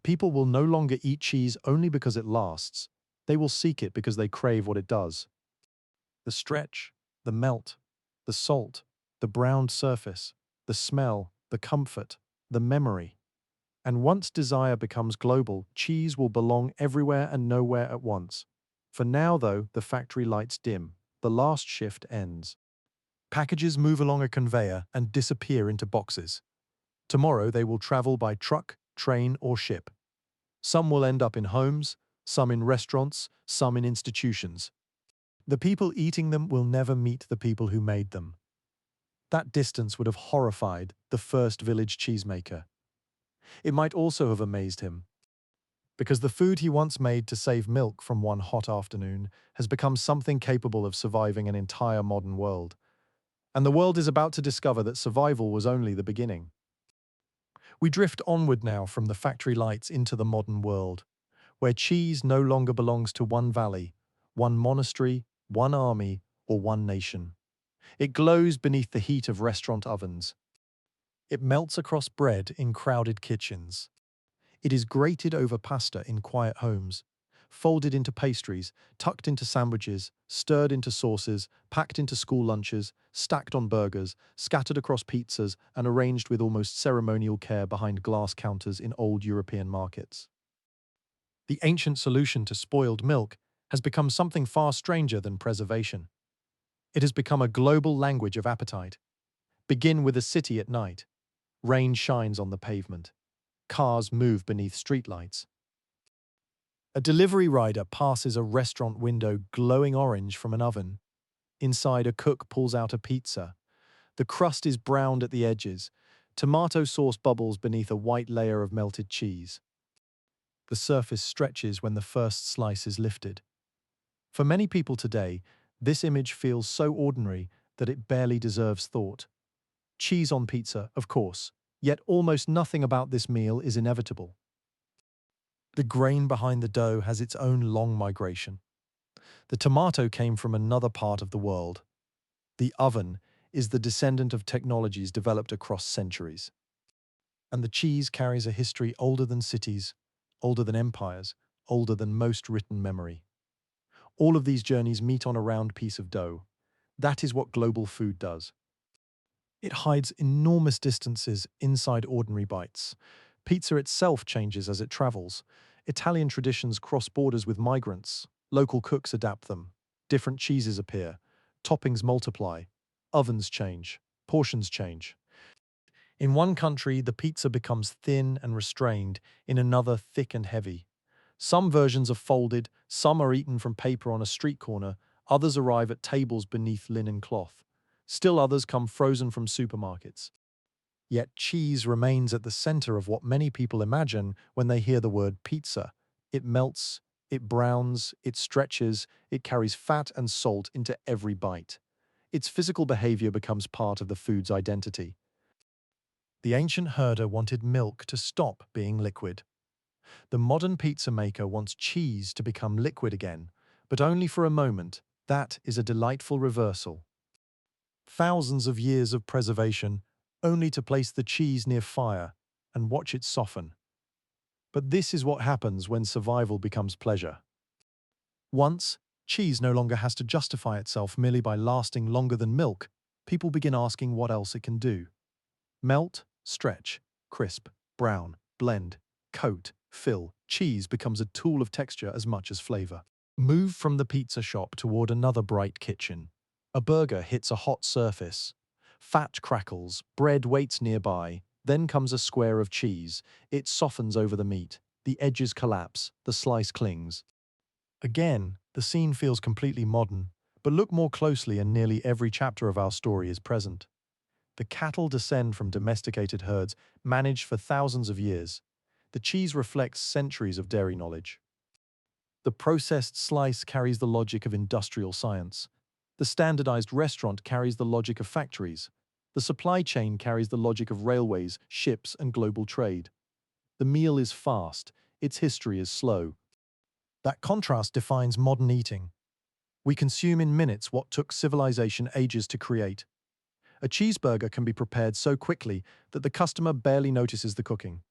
People will no longer eat cheese only because it lasts. They will seek it because they crave what it does. The stretch, the melt, the salt, the browned surface, the smell, the comfort, the memory. And once desire becomes global, cheese will belong everywhere and nowhere at once. For now, though, the factory lights dim. The last shift ends. Packages move along a conveyor and disappear into boxes. Tomorrow they will travel by truck, train, or ship. Some will end up in homes, some in restaurants, some in institutions. The people eating them will never meet the people who made them. That distance would have horrified the first village cheesemaker. It might also have amazed him, because the food he once made to save milk from one hot afternoon has become something capable of surviving an entire modern world. And the world is about to discover that survival was only the beginning. We drift onward now from the factory lights into the modern world, where cheese no longer belongs to one valley, one monastery, one army, or one nation. It glows beneath the heat of restaurant ovens. It melts across bread in crowded kitchens. It is grated over pasta in quiet homes, folded into pastries, tucked into sandwiches, stirred into sauces, packed into school lunches, stacked on burgers, scattered across pizzas, and arranged with almost ceremonial care behind glass counters in old European markets. The ancient solution to spoiled milk has become something far stranger than preservation. It has become a global language of appetite. Begin with a city at night. Rain shines on the pavement. Cars move beneath streetlights. A delivery rider passes a restaurant window glowing orange from an oven. Inside, a cook pulls out a pizza. The crust is browned at the edges. Tomato sauce bubbles beneath a white layer of melted cheese. The surface stretches when the first slice is lifted. For many people today, this image feels so ordinary that it barely deserves thought. Cheese on pizza, of course, yet almost nothing about this meal is inevitable. The grain behind the dough has its own long migration. The tomato came from another part of the world. The oven is the descendant of technologies developed across centuries. And the cheese carries a history older than cities, older than empires, older than most written memory. All of these journeys meet on a round piece of dough. That is what global food does. It hides enormous distances inside ordinary bites. Pizza itself changes as it travels. Italian traditions cross borders with migrants. Local cooks adapt them. Different cheeses appear. Toppings multiply. Ovens change. Portions change. In one country, the pizza becomes thin and restrained. In another, thick and heavy. Some versions are folded. Some are eaten from paper on a street corner. Others arrive at tables beneath linen cloth. Still others come frozen from supermarkets. Yet cheese remains at the center of what many people imagine when they hear the word pizza. It melts, it browns, it stretches, it carries fat and salt into every bite. Its physical behavior becomes part of the food's identity. The ancient herder wanted milk to stop being liquid. The modern pizza maker wants cheese to become liquid again, but only for a moment. That is a delightful reversal. Thousands of years of preservation, only to place the cheese near fire and watch it soften. But this is what happens when survival becomes pleasure. Once, Cheese no longer has to justify itself merely by lasting longer than milk. People begin asking what else it can do. Melt, stretch, crisp, brown, blend, coat, fill. Cheese becomes a tool of texture as much as flavor. Move from the pizza shop toward another bright kitchen. A burger hits a hot surface. Fat crackles, bread waits nearby. Then comes a square of cheese. It softens over the meat. The edges collapse. The slice clings. Again, the scene feels completely modern, but look more closely and nearly every chapter of our story is present. The cattle descend from domesticated herds managed for thousands of years. The cheese reflects centuries of dairy knowledge. The processed slice carries the logic of industrial science. The standardized restaurant carries the logic of factories. The supply chain carries the logic of railways, ships, and global trade. The meal is fast, its history is slow. That contrast defines modern eating. We consume in minutes what took civilization ages to create. A cheeseburger can be prepared so quickly that the customer barely notices the cooking.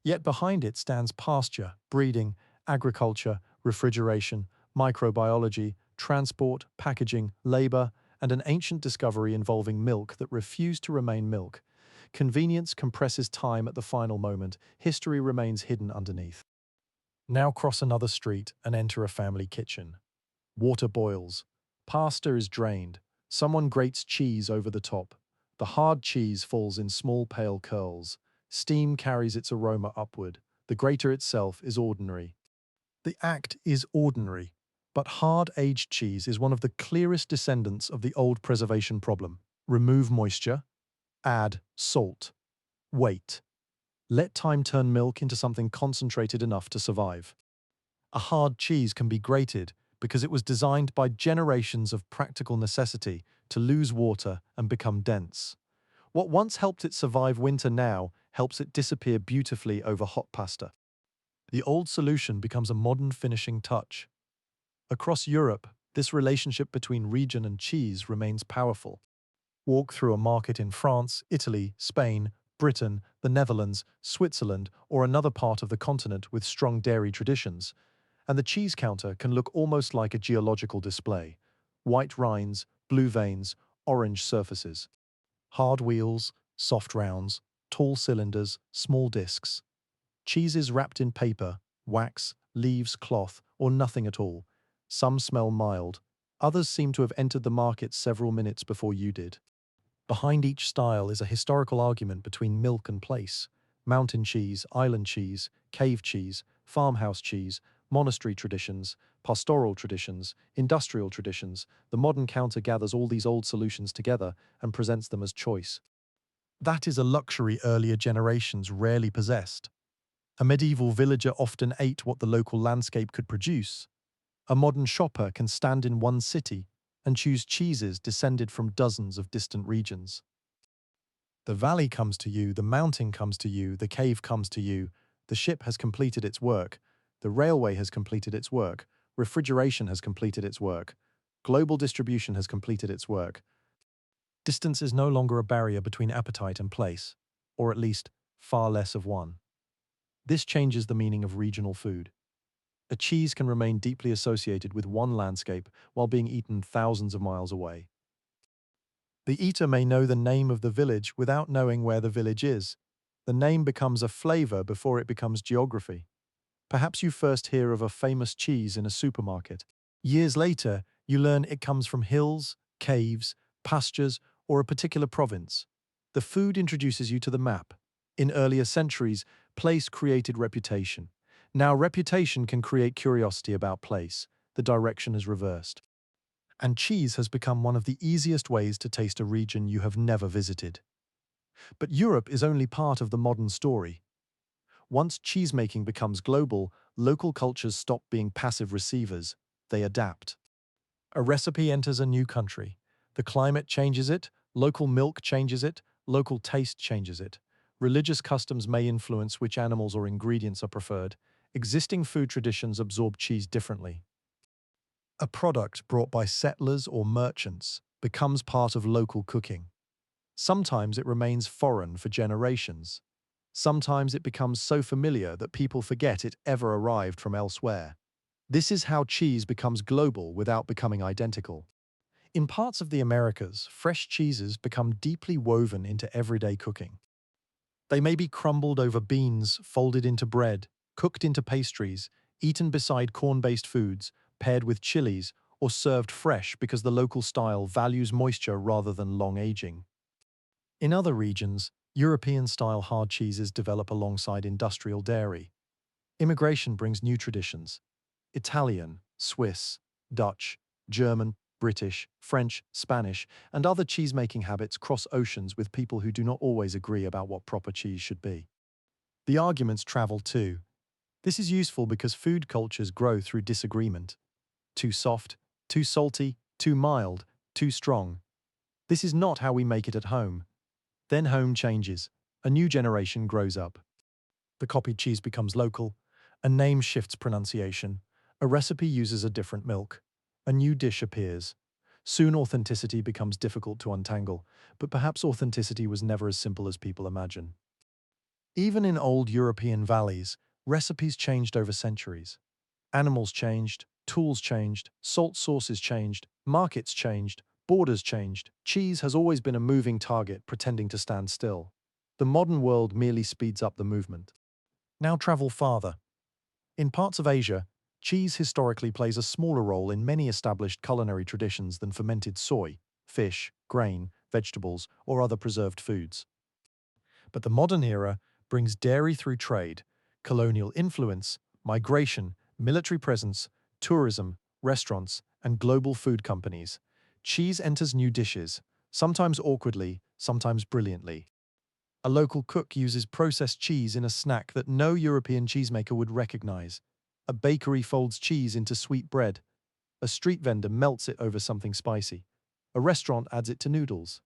Yet behind it stands pasture, breeding, agriculture, refrigeration, microbiology, transport, packaging, labor, and an ancient discovery involving milk that refused to remain milk. Convenience compresses time at the final moment. History remains hidden underneath. Now cross another street and enter a family kitchen. Water boils. Pasta is drained. Someone grates cheese over the top. The hard cheese falls in small pale curls. Steam carries its aroma upward. The grater itself is ordinary. The act is ordinary, but hard aged cheese is one of the clearest descendants of the old preservation problem. Remove moisture. Add salt. Wait. Let time turn milk into something concentrated enough to survive. A hard cheese can be grated because it was designed by generations of practical necessity to lose water and become dense. What once helped it survive winter now helps it disappear beautifully over hot pasta. The old solution becomes a modern finishing touch. Across Europe, this relationship between region and cheese remains powerful. Walk through a market in France, Italy, Spain, Britain, the Netherlands, Switzerland, or another part of the continent with strong dairy traditions, and the cheese counter can look almost like a geological display. White rinds, blue veins, orange surfaces. Hard wheels, soft rounds, tall cylinders, small discs. Cheeses wrapped in paper, wax, leaves, cloth, or nothing at all. Some smell mild. Others seem to have entered the market several minutes before you did. Behind each style is a historical argument between milk and place. Mountain cheese, island cheese, cave cheese, farmhouse cheese, monastery traditions, pastoral traditions, industrial traditions. The modern counter gathers all these old solutions together and presents them as choice. That is a luxury earlier generations rarely possessed. A medieval villager often ate what the local landscape could produce. A modern shopper can stand in one city and choose cheeses descended from dozens of distant regions. The valley comes to you, the mountain comes to you, the cave comes to you, the ship has completed its work, the railway has completed its work, refrigeration has completed its work, global distribution has completed its work. Distance is no longer a barrier between appetite and place, or at least far less of one. This changes the meaning of regional food. A cheese can remain deeply associated with one landscape while being eaten thousands of miles away. The eater may know the name of the village without knowing where the village is. The name becomes a flavor before it becomes geography. Perhaps you first hear of a famous cheese in a supermarket. Years later, you learn it comes from hills, caves, pastures, or a particular province. The food introduces you to the map. In earlier centuries, place created reputation. Now reputation can create curiosity about place. The direction is reversed. And cheese has become one of the easiest ways to taste a region you have never visited. But Europe is only part of the modern story. Once cheesemaking becomes global, local cultures stop being passive receivers. They adapt. A recipe enters a new country. The climate changes it, local milk changes it, local taste changes it. Religious customs may influence which animals or ingredients are preferred. Existing food traditions absorb cheese differently. A product brought by settlers or merchants becomes part of local cooking. Sometimes it remains foreign for generations. Sometimes it becomes so familiar that people forget it ever arrived from elsewhere. This is how cheese becomes global without becoming identical. In parts of the Americas, fresh cheeses become deeply woven into everyday cooking. They may be crumbled over beans, folded into bread, cooked into pastries, eaten beside corn-based foods, paired with chilies, or served fresh because the local style values moisture rather than long aging. In other regions, European-style hard cheeses develop alongside industrial dairy. Immigration brings new traditions. Italian, Swiss, Dutch, German, British, French, Spanish, and other cheese-making habits cross oceans with people who do not always agree about what proper cheese should be. The arguments travel too. This is useful because food cultures grow through disagreement. Too soft, too salty, too mild, too strong. This is not how we make it at home. Then home changes. A new generation grows up. The copied cheese becomes local. A name shifts pronunciation. A recipe uses a different milk. A new dish appears. Soon authenticity becomes difficult to untangle, but perhaps authenticity was never as simple as people imagine. Even in old European valleys, recipes changed over centuries. Animals changed, tools changed, salt sources changed, markets changed, borders changed. Cheese has always been a moving target pretending to stand still. The modern world merely speeds up the movement. Now travel farther. In parts of Asia, cheese historically plays a smaller role in many established culinary traditions than fermented soy, fish, grain, vegetables, or other preserved foods. But the modern era brings dairy through trade, colonial influence, migration, military presence, tourism, restaurants, and global food companies. Cheese enters new dishes, sometimes awkwardly, sometimes brilliantly. A local cook uses processed cheese in a snack that no European cheesemaker would recognize. A bakery folds cheese into sweet bread. A street vendor melts it over something spicy. A restaurant adds it to noodles.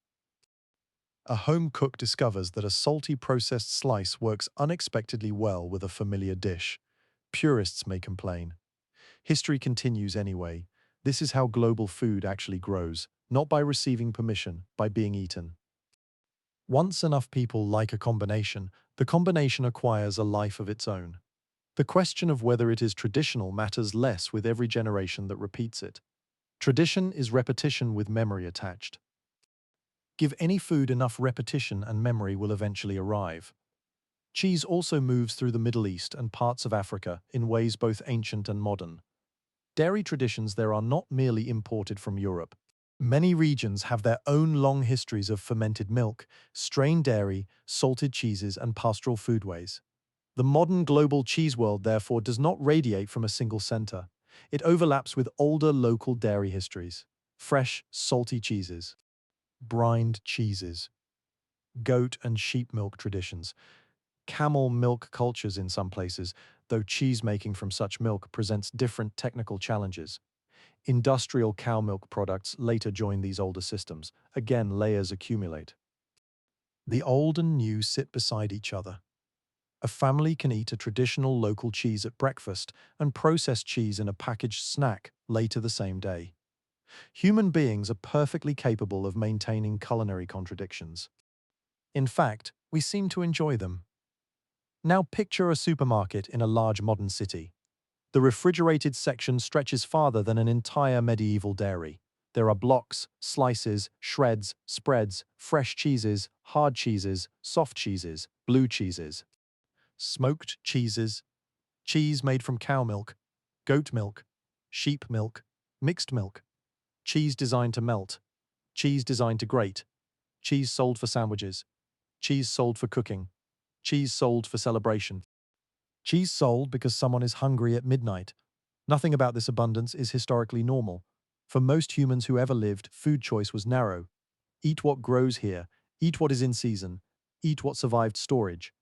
A home cook discovers that a salty processed slice works unexpectedly well with a familiar dish. Purists may complain. History continues anyway. This is how global food actually grows, not by receiving permission, by being eaten. Once enough people like a combination, the combination acquires a life of its own. The question of whether it is traditional matters less with every generation that repeats it. Tradition is repetition with memory attached. Give any food enough repetition and memory will eventually arrive. Cheese also moves through the Middle East and parts of Africa in ways both ancient and modern. Dairy traditions there are not merely imported from Europe. Many regions have their own long histories of fermented milk, strained dairy, salted cheeses, and pastoral foodways. The modern global cheese world, therefore, does not radiate from a single center. It overlaps with older local dairy histories. Fresh, salty cheeses. Brined cheeses. Goat and sheep milk traditions. Camel milk cultures in some places, though cheese making from such milk presents different technical challenges. Industrial cow milk products later join these older systems. Again, layers accumulate. The old and new sit beside each other. A family can eat a traditional local cheese at breakfast and processed cheese in a packaged snack later the same day. Human beings are perfectly capable of maintaining culinary contradictions. In fact, we seem to enjoy them. Now picture a supermarket in a large modern city. The refrigerated section stretches farther than an entire medieval dairy. There are blocks, slices, shreds, spreads, fresh cheeses, hard cheeses, soft cheeses, blue cheeses, smoked cheeses, cheese made from cow milk, goat milk, sheep milk, mixed milk, cheese designed to melt, cheese designed to grate, cheese sold for sandwiches, cheese sold for cooking, cheese sold for celebration. Cheese sold because someone is hungry at midnight. Nothing about this abundance is historically normal. For most humans who ever lived, food choice was narrow. Eat what grows here, eat what is in season, eat what survived storage,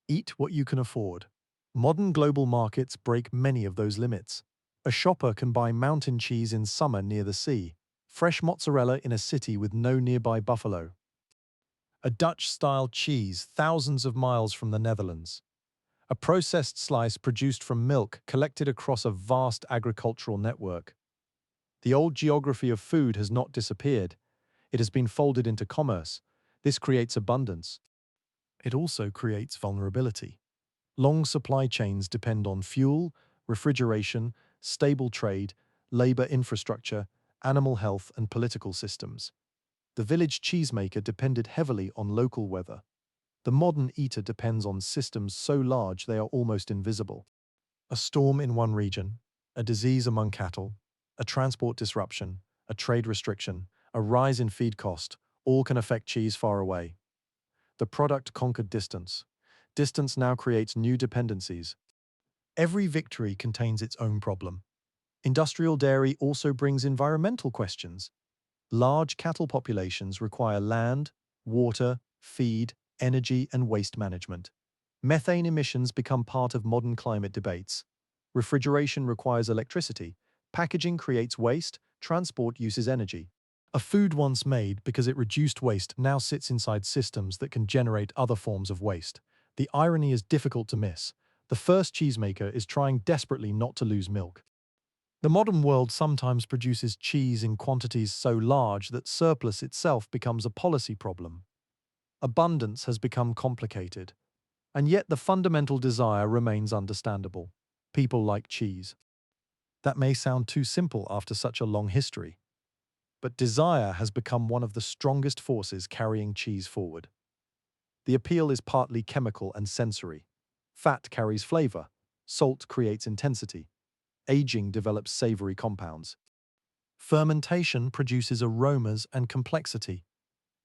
eat what you can afford. Modern global markets break many of those limits. A shopper can buy mountain cheese in summer near the sea, fresh mozzarella in a city with no nearby buffalo, a Dutch-style cheese thousands of miles from the Netherlands, a processed slice produced from milk collected across a vast agricultural network. The old geography of food has not disappeared. It has been folded into commerce. This creates abundance. It also creates vulnerability. Long supply chains depend on fuel, refrigeration, stable trade, labor infrastructure, animal health, and political systems. The village cheesemaker depended heavily on local weather. The modern eater depends on systems so large they are almost invisible. A storm in one region, a disease among cattle, a transport disruption, a trade restriction, a rise in feed cost, all can affect cheese far away. The product conquered distance. Distance now creates new dependencies. Every victory contains its own problem. Industrial dairy also brings environmental questions. Large cattle populations require land, water, feed, energy, and waste management. Methane emissions become part of modern climate debates. Refrigeration requires electricity. Packaging creates waste. Transport uses energy. A food once made because it reduced waste now sits inside systems that can generate other forms of waste. The irony is difficult to miss. The first cheesemaker is trying desperately not to lose milk. The modern world sometimes produces cheese in quantities so large that surplus itself becomes a policy problem. Abundance has become complicated, and yet the fundamental desire remains understandable. People like cheese. That may sound too simple after such a long history, but desire has become one of the strongest forces carrying cheese forward. The appeal is partly chemical and sensory. Fat carries flavor, salt creates intensity, aging develops savory compounds. Fermentation produces aromas and complexity.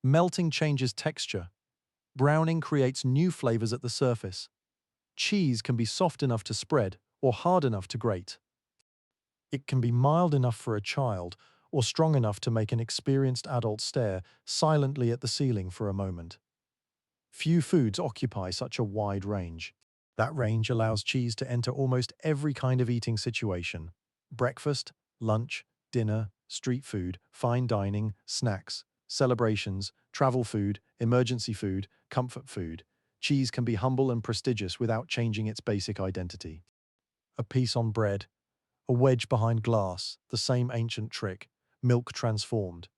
Melting changes texture. Browning creates new flavors at the surface. Cheese can be soft enough to spread or hard enough to grate. It can be mild enough for a child or strong enough to make an experienced adult stare silently at the ceiling for a moment. Few foods occupy such a wide range. That range allows cheese to enter almost every kind of eating situation: breakfast, lunch, dinner, street food, fine dining, snacks, celebrations, travel food, emergency food, comfort food. Cheese can be humble and prestigious without changing its basic identity. A piece on bread, a wedge behind glass, the same ancient trick: milk transformed.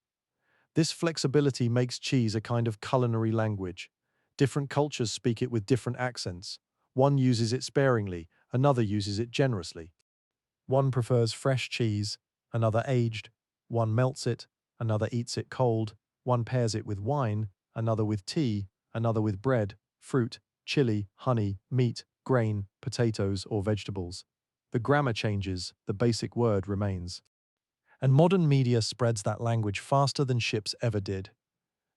This flexibility makes cheese a kind of culinary language. Different cultures speak it with different accents. One uses it sparingly, another uses it generously. One prefers fresh cheese, another aged. One melts it, another eats it cold. One pairs it with wine, another with tea, another with bread, fruit, chili, honey, meat, grain, potatoes, or vegetables. The grammar changes, the basic word remains. And modern media spreads that language faster than ships ever did.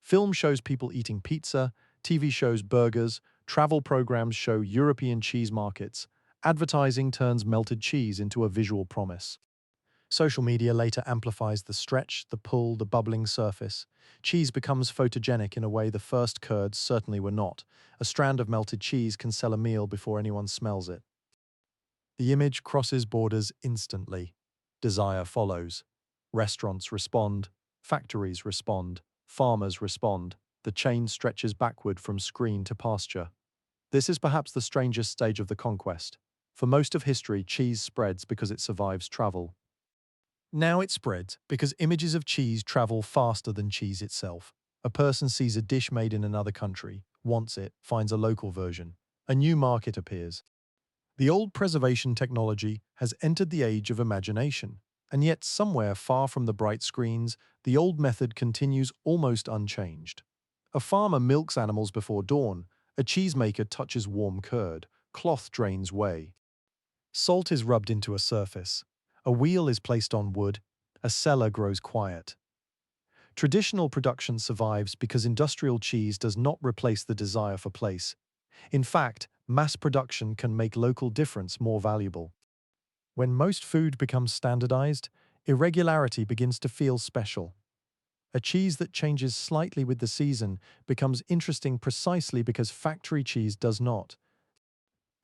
Film shows people eating pizza, TV shows burgers, travel programs show European cheese markets. Advertising turns melted cheese into a visual promise. Social media later amplifies the stretch, the pull, the bubbling surface. Cheese becomes photogenic in a way the first curds certainly were not. A strand of melted cheese can sell a meal before anyone smells it. The image crosses borders instantly. Desire follows. Restaurants respond, factories respond, farmers respond. The chain stretches backward from screen to pasture. This is perhaps the strangest stage of the conquest. For most of history, cheese spreads because it survives travel. Now it spreads because images of cheese travel faster than cheese itself. A person sees a dish made in another country, wants it, finds a local version. A new market appears. The old preservation technology has entered the age of imagination, and yet somewhere far from the bright screens, the old method continues almost unchanged. A farmer milks animals before dawn, a cheesemaker touches warm curd, cloth drains whey. Salt is rubbed into a surface, a wheel is placed on wood, a cellar grows quiet. Traditional production survives because industrial cheese does not replace the desire for place. In fact, mass production can make local difference more valuable. When most food becomes standardized, irregularity begins to feel special. A cheese that changes slightly with the season becomes interesting precisely because factory cheese does not.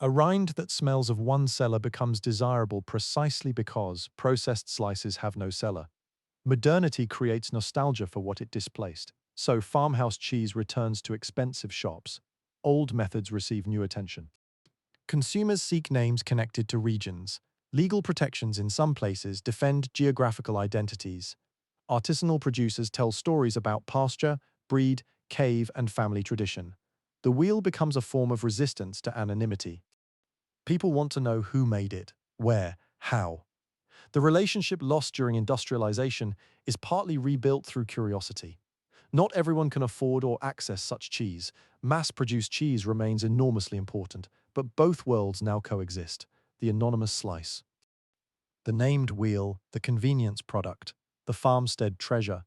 A rind that smells of one cellar becomes desirable precisely because processed slices have no cellar. Modernity creates nostalgia for what it displaced, so farmhouse cheese returns to expensive shops. Old methods receive new attention. Consumers seek names connected to regions. Legal protections in some places defend geographical identities. Artisanal producers tell stories about pasture, breed, cave, and family tradition. The wheel becomes a form of resistance to anonymity. People want to know who made it, where, how. The relationship lost during industrialization is partly rebuilt through curiosity. Not everyone can afford or access such cheese. Mass-produced cheese remains enormously important, but both worlds now coexist. The anonymous slice, the named wheel, the convenience product, the farmstead treasure.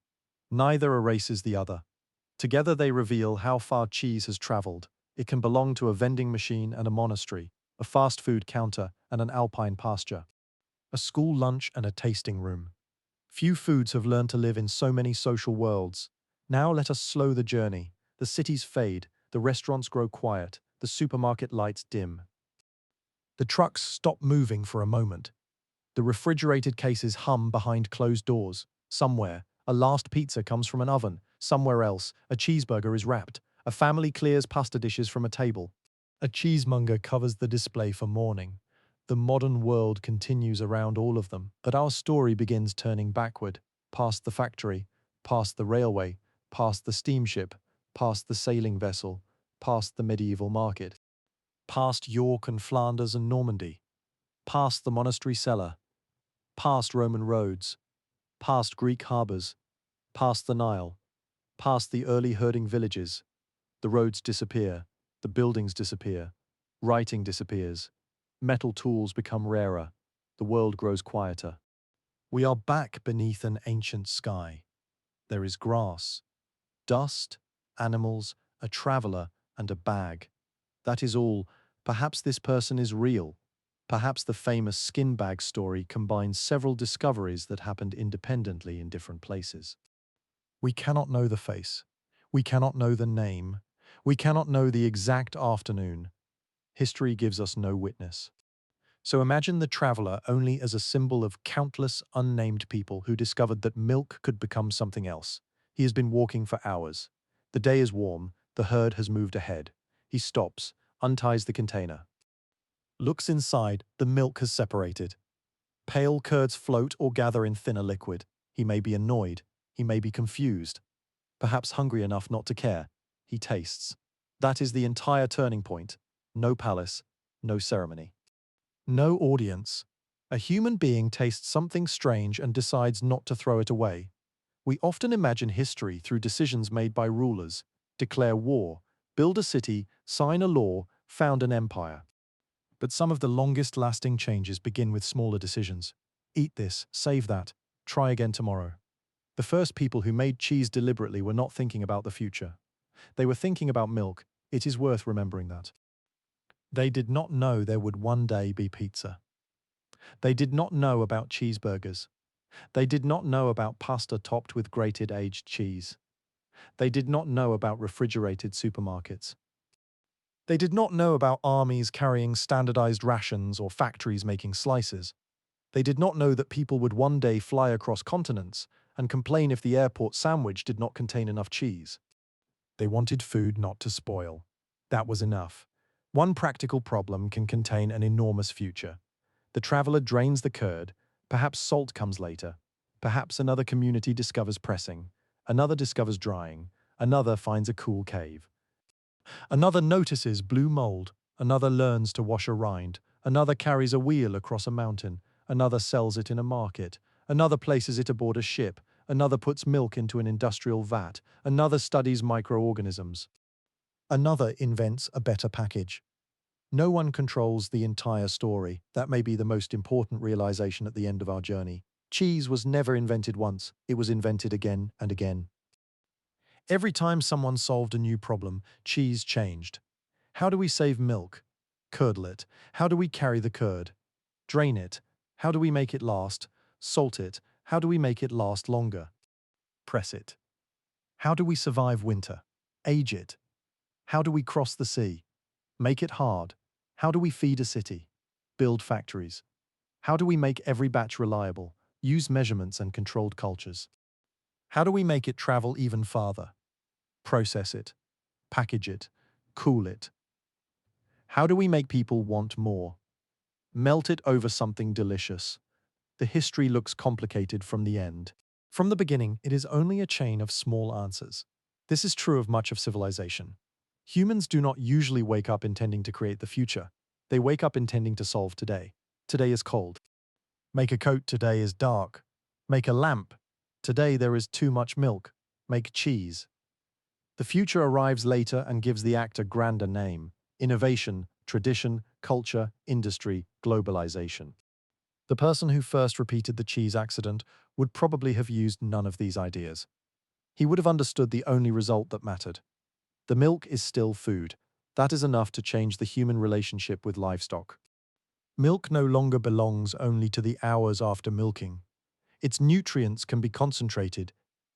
Neither erases the other. Together they reveal how far cheese has traveled. It can belong to a vending machine and a monastery, a fast food counter and an alpine pasture, a school lunch and a tasting room. Few foods have learned to live in so many social worlds. Now let us slow the journey. The cities fade, the restaurants grow quiet, the supermarket lights dim. The trucks stop moving for a moment. The refrigerated cases hum behind closed doors. Somewhere, a last pizza comes from an oven. Somewhere else, a cheeseburger is wrapped. A family clears pasta dishes from a table. A cheesemonger covers the display for mourning. The modern world continues around all of them, but our story begins turning backward, past the factory, past the railway, past the steamship, past the sailing vessel, past the medieval market, past York and Flanders and Normandy, past the monastery cellar, past Roman roads, past Greek harbours, past the Nile, past the early herding villages. The roads disappear, the buildings disappear, writing disappears, metal tools become rarer, the world grows quieter. We are back beneath an ancient sky. There is grass, dust, animals, a traveller, and a bag. That is all. Perhaps this person is real. Perhaps the famous skin bag story combines several discoveries that happened independently in different places. We cannot know the face. We cannot know the name. We cannot know the exact afternoon. History gives us no witness. So imagine the traveler only as a symbol of countless unnamed people who discovered that milk could become something else. He has been walking for hours. The day is warm, the herd has moved ahead. He stops, unties the container. Looks inside, the milk has separated. Pale curds float or gather in thinner liquid. He may be annoyed. He may be confused. Perhaps hungry enough not to care. He tastes. That is the entire turning point. No palace, no ceremony. No audience. A human being tastes something strange and decides not to throw it away. We often imagine history through decisions made by rulers: declare war, build a city, sign a law, found an empire. But some of the longest-lasting changes begin with smaller decisions. Eat this, save that, try again tomorrow. The first people who made cheese deliberately were not thinking about the future. They were thinking about milk. It is worth remembering that. They did not know there would one day be pizza. They did not know about cheeseburgers. They did not know about pasta topped with grated aged cheese. They did not know about refrigerated supermarkets. They did not know about armies carrying standardized rations or factories making slices. They did not know that people would one day fly across continents and complain if the airport sandwich did not contain enough cheese. They wanted food not to spoil. That was enough. One practical problem can contain an enormous future. The traveler drains the curd, perhaps salt comes later. Perhaps another community discovers pressing, another discovers drying, another finds a cool cave. Another notices blue mold, another learns to wash a rind, another carries a wheel across a mountain, another sells it in a market, another places it aboard a ship, another puts milk into an industrial vat, another studies microorganisms. Another invents a better package. No one controls the entire story. That may be the most important realization at the end of our journey. Cheese was never invented once, it was invented again and again. Every time someone solved a new problem, cheese changed. How do we save milk? Curdle it. How do we carry the curd? Drain it. How do we make it last? Salt it. How do we make it last longer? Press it. How do we survive winter? Age it. How do we cross the sea? Make it hard. How do we feed a city? Build factories. How do we make every batch reliable? Use measurements and controlled cultures. How do we make it travel even farther? Process it. Package it. Cool it. How do we make people want more? Melt it over something delicious. The history looks complicated from the end. From the beginning, it is only a chain of small answers. This is true of much of civilization. Humans do not usually wake up intending to create the future. They wake up intending to solve today. Today is cold. Make a coat today is dark. Make a lamp. Today there is too much milk. Make cheese. The future arrives later and gives the act a grander name. Innovation, tradition, culture, industry, globalization. The person who first repeated the cheese accident would probably have used none of these ideas. He would have understood the only result that mattered. The milk is still food. That is enough to change the human relationship with livestock. Milk no longer belongs only to the hours after milking. Its nutrients can be concentrated,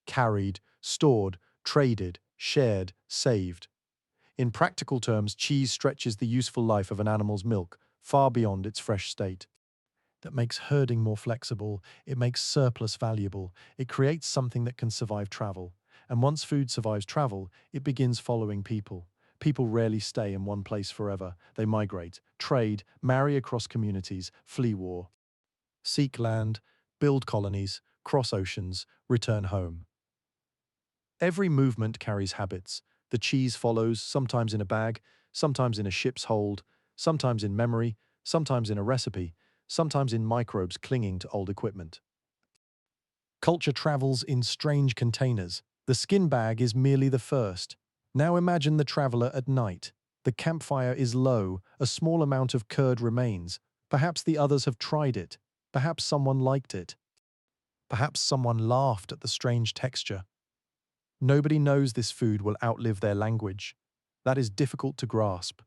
carried, stored, traded, shared, saved. In practical terms, cheese stretches the useful life of an animal's milk far beyond its fresh state. That makes herding more flexible, it makes surplus valuable, it creates something that can survive travel. And once food survives travel, it begins following people. People rarely stay in one place forever. They migrate, trade, marry across communities, flee war, seek land, build colonies, cross oceans, return home. Every movement carries habits. The cheese follows, sometimes in a bag, sometimes in a ship's hold, sometimes in memory, sometimes in a recipe, sometimes in microbes clinging to old equipment. Culture travels in strange containers. The skin bag is merely the first. Now imagine the traveler at night. The campfire is low, a small amount of curd remains. Perhaps the others have tried it. Perhaps someone liked it. Perhaps someone laughed at the strange texture. Nobody knows this food will outlive their language. That is difficult to grasp.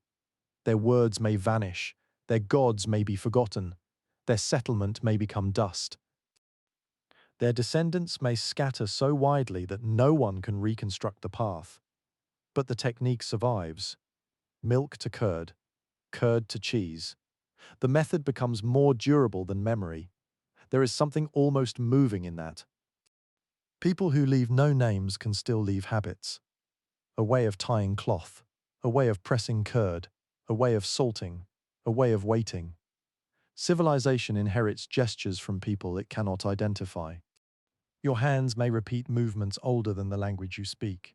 Their words may vanish. Their gods may be forgotten. Their settlement may become dust. Their descendants may scatter so widely that no one can reconstruct the path. But the technique survives. Milk to curd, curd to cheese. The method becomes more durable than memory. There is something almost moving in that. People who leave no names can still leave habits. A way of tying cloth, a way of pressing curd, a way of salting, a way of waiting. Civilization inherits gestures from people it cannot identify. Your hands may repeat movements older than the language you speak.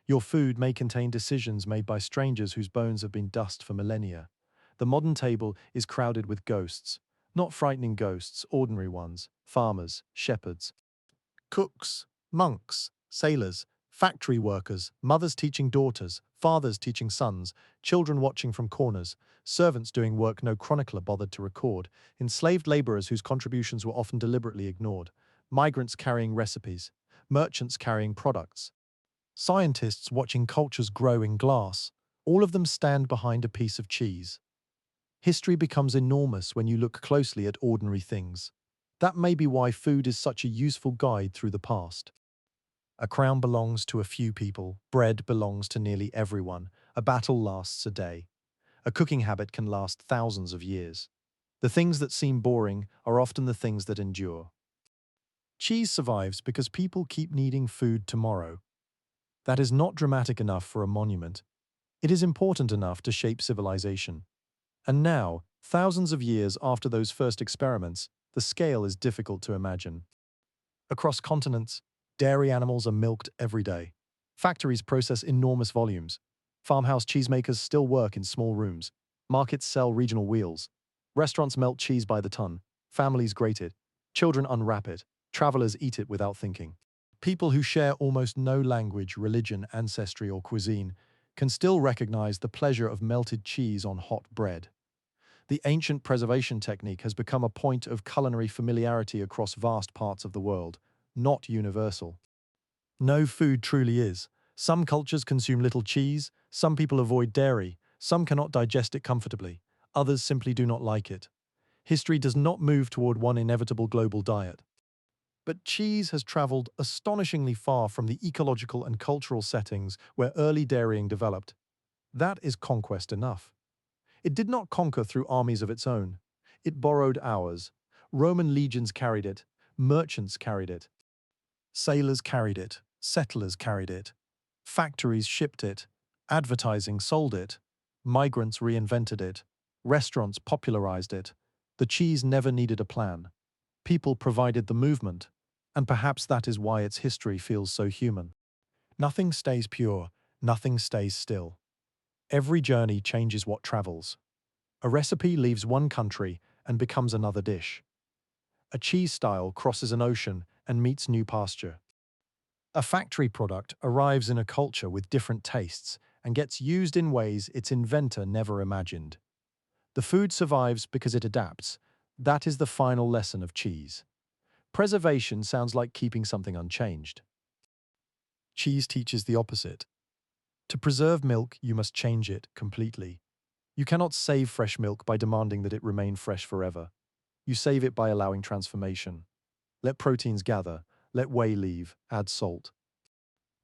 Your food may contain decisions made by strangers whose bones have been dust for millennia. The modern table is crowded with ghosts, not frightening ghosts, ordinary ones, farmers, shepherds, cooks, monks, sailors, factory workers, mothers teaching daughters, fathers teaching sons, children watching from corners, servants doing work no chronicler bothered to record, enslaved laborers whose contributions were often deliberately ignored, migrants carrying recipes, merchants carrying products, scientists watching cultures grow in glass. All of them stand behind a piece of cheese. History becomes enormous when you look closely at ordinary things. That may be why food is such a useful guide through the past. A crown belongs to a few people, bread belongs to nearly everyone, a battle lasts a day. A cooking habit can last thousands of years. The things that seem boring are often the things that endure. Cheese survives because people keep needing food tomorrow. That is not dramatic enough for a monument. It is important enough to shape civilization. And now, thousands of years after those first experiments, the scale is difficult to imagine. Across continents, dairy animals are milked every day. Factories process enormous volumes. Farmhouse cheesemakers still work in small rooms. Markets sell regional wheels. Restaurants melt cheese by the ton. Families grate it. Children unwrap it. Travelers eat it without thinking. People who share almost no language, religion, ancestry, or cuisine can still recognize the pleasure of melted cheese on hot bread. The ancient preservation technique has become a point of culinary familiarity across vast parts of the world, not universal. No food truly is. Some cultures consume little cheese, some people avoid dairy, some cannot digest it comfortably, others simply do not like it. History does not move toward one inevitable global diet. But cheese has traveled astonishingly far from the ecological and cultural settings where early dairying developed. That is conquest enough. It did not conquer through armies of its own. It borrowed ours. Roman legions carried it. Merchants carried it. Sailors carried it. Settlers carried it. Factories shipped it. Advertising sold it. Migrants reinvented it. Restaurants popularized it. The cheese never needed a plan. People provided the movement. And perhaps that is why its history feels so human. Nothing stays pure. Nothing stays still. Every journey changes what travels. A recipe leaves one country and becomes another dish. A cheese style crosses an ocean and meets new pasture. A factory product arrives in a culture with different tastes and gets used in ways its inventor never imagined. The food survives because it adapts. That is the final lesson of cheese. Preservation sounds like keeping something unchanged. Cheese teaches the opposite. To preserve milk, you must change it completely. You cannot save fresh milk by demanding that it remain fresh forever. You save it by allowing transformation. Let proteins gather, let whey leave, add salt.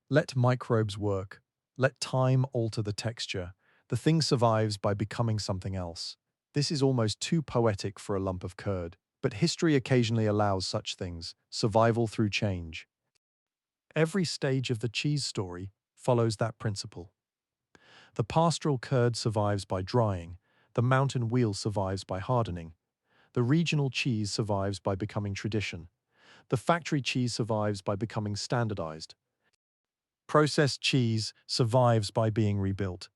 Let microbes work. Let time alter the texture. The thing survives by becoming something else. This is almost too poetic for a lump of curd, but history occasionally allows such things, survival through change. Every stage of the cheese story follows that principle. The pastoral curd survives by drying, the mountain wheel survives by hardening, the regional cheese survives by becoming tradition, the factory cheese survives by becoming standardized. Processed cheese survives by being rebuilt.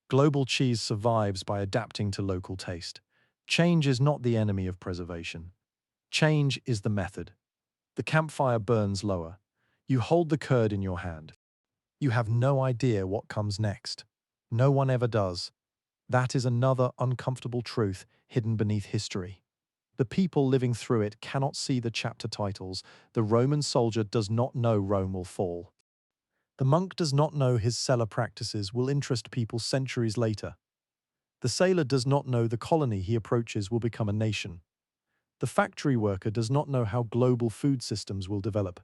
Global cheese survives by adapting to local taste. Change is not the enemy of preservation. Change is the method. The campfire burns lower. You hold the curd in your hand. You have no idea what comes next. No one ever does. That is another uncomfortable truth hidden beneath history. The people living through it cannot see the chapter titles. The Roman soldier does not know Rome will fall. The monk does not know his cellar practices will interest people centuries later. The sailor does not know the colony he approaches will become a nation. The factory worker does not know how global food systems will develop.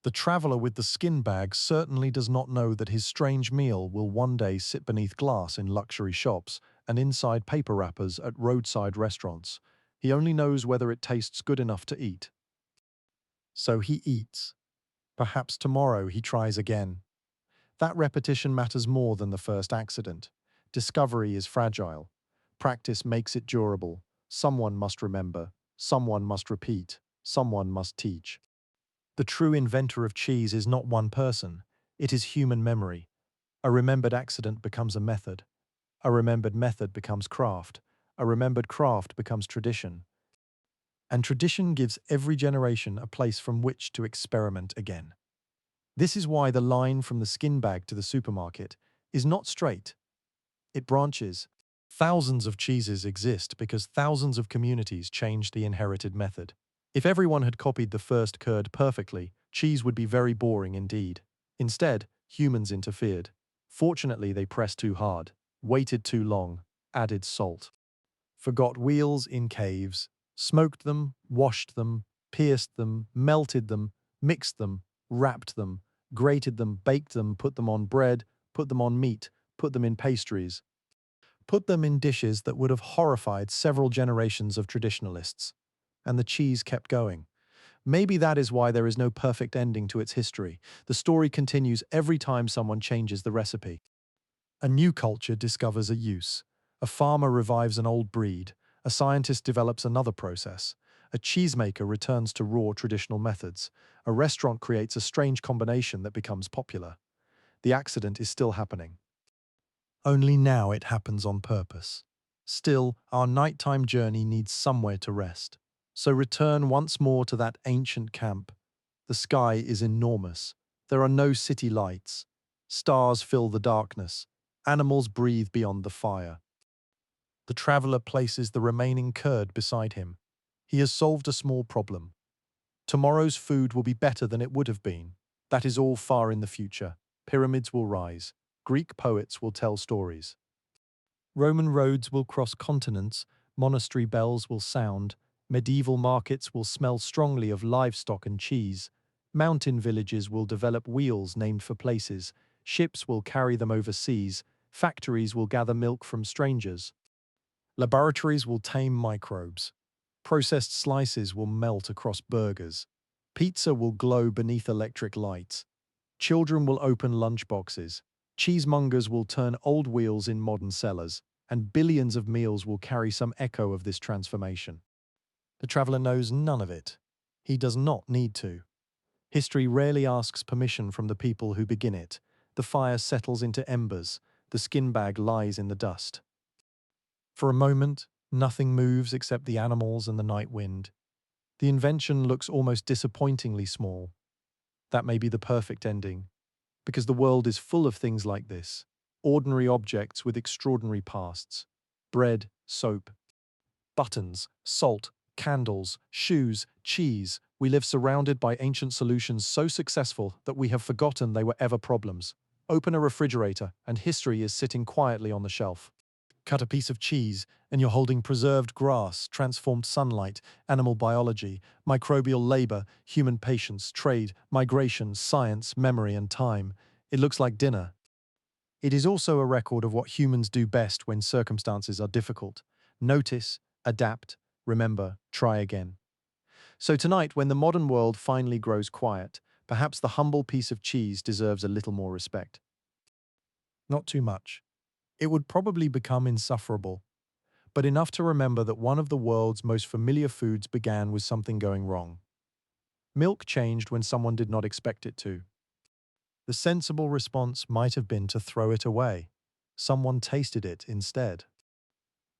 The traveler with the skin bag certainly does not know that his strange meal will one day sit beneath glass in luxury shops and inside paper wrappers at roadside restaurants. He only knows whether it tastes good enough to eat. So he eats. Perhaps tomorrow he tries again. That repetition matters more than the first accident. Discovery is fragile. Practice makes it durable. Someone must remember. Someone must repeat. Someone must teach. The true inventor of cheese is not one person. It is human memory. A remembered accident becomes a method. A remembered method becomes craft. A remembered craft becomes tradition. And tradition gives every generation a place from which to experiment again. This is why the line from the skin bag to the supermarket is not straight. It branches. Thousands of cheeses exist because thousands of communities changed the inherited method. If everyone had copied the first curd perfectly, cheese would be very boring indeed. Instead, humans interfered. Fortunately, they pressed too hard, waited too long, added salt. Forgot wheels in caves, smoked them, washed them, pierced them, melted them, mixed them, wrapped them, grated them, baked them, put them on bread, put them on meat, put them in pastries, put them in dishes that would have horrified several generations of traditionalists. And the cheese kept going. Maybe that is why there is no perfect ending to its history. The story continues every time someone changes the recipe. A new culture discovers a use. A farmer revives an old breed. A scientist develops another process. A cheesemaker returns to raw traditional methods. A restaurant creates a strange combination that becomes popular. The accident is still happening. Only now it happens on purpose. Still, our nighttime journey needs somewhere to rest. So return once more to that ancient camp. The sky is enormous. There are no city lights. Stars fill the darkness. Animals breathe beyond the fire. The traveler places the remaining curd beside him. He has solved a small problem. Tomorrow's food will be better than it would have been. That is all far in the future. Pyramids will rise. Greek poets will tell stories. Roman roads will cross continents, monastery bells will sound, medieval markets will smell strongly of livestock and cheese, mountain villages will develop wheels named for places, ships will carry them overseas, factories will gather milk from strangers, laboratories will tame microbes, processed slices will melt across burgers, pizza will glow beneath electric lights, children will open lunchboxes, cheesemongers will turn old wheels in modern cellars, and billions of meals will carry some echo of this transformation. The traveler knows none of it. He does not need to. History rarely asks permission from the people who begin it. The fire settles into embers. The skin bag lies in the dust. For a moment, nothing moves except the animals and the night wind. The invention looks almost disappointingly small. That may be the perfect ending, because the world is full of things like this. Ordinary objects with extraordinary pasts. Bread, soap, buttons, salt, candles, shoes, cheese. We live surrounded by ancient solutions so successful that we have forgotten they were ever problems. Open a refrigerator, and history is sitting quietly on the shelf. Cut a piece of cheese, and you're holding preserved grass, transformed sunlight, animal biology, microbial labor, human patience, trade, migration, science, memory, and time. It looks like dinner. It is also a record of what humans do best when circumstances are difficult. Notice, adapt, remember, try again. So tonight, when the modern world finally grows quiet, perhaps the humble piece of cheese deserves a little more respect. Not too much. It would probably become insufferable, but enough to remember that one of the world's most familiar foods began with something going wrong. Milk changed when someone did not expect it to. The sensible response might have been to throw it away. Someone tasted it instead.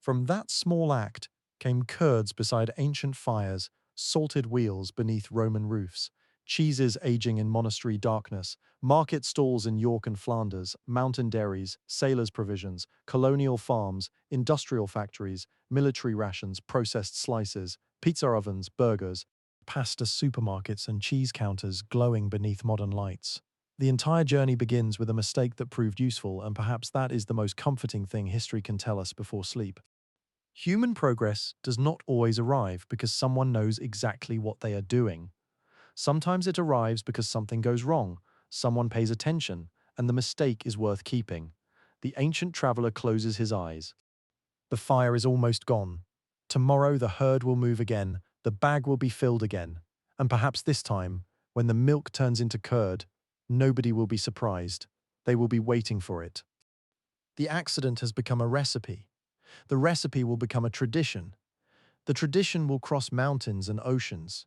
From that small act came curds beside ancient fires, salted wheels beneath Roman roofs, cheeses aging in monastery darkness, market stalls in York and Flanders, mountain dairies, sailors' provisions, colonial farms, industrial factories, military rations, processed slices, pizza ovens, burgers, pasta supermarkets and cheese counters glowing beneath modern lights. The entire journey begins with a mistake that proved useful, and perhaps that is the most comforting thing history can tell us before sleep. Human progress does not always arrive because someone knows exactly what they are doing. Sometimes it arrives because something goes wrong, someone pays attention, and the mistake is worth keeping. The ancient traveler closes his eyes. The fire is almost gone. Tomorrow the herd will move again, the bag will be filled again, and perhaps this time, when the milk turns into curd, nobody will be surprised. They will be waiting for it. The accident has become a recipe. The recipe will become a tradition. The tradition will cross mountains and oceans.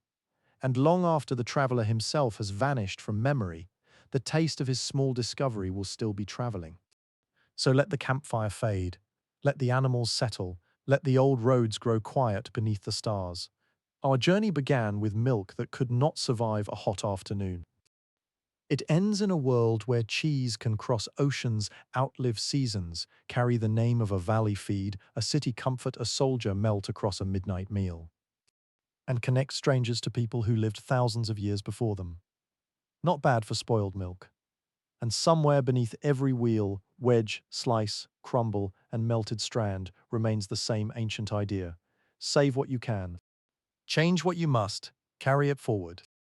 And long after the traveler himself has vanished from memory, the taste of his small discovery will still be traveling. So let the campfire fade. Let the animals settle. Let the old roads grow quiet beneath the stars. Our journey began with milk that could not survive a hot afternoon. It ends in a world where cheese can cross oceans, outlive seasons, carry the name of a valley feed, a city comfort, a soldier melt across a midnight meal, and connect strangers to people who lived thousands of years before them. Not bad for spoiled milk. And somewhere beneath every wheel, wedge, slice, crumble, and melted strand remains the same ancient idea. Save what you can. Change what you must. Carry it forward.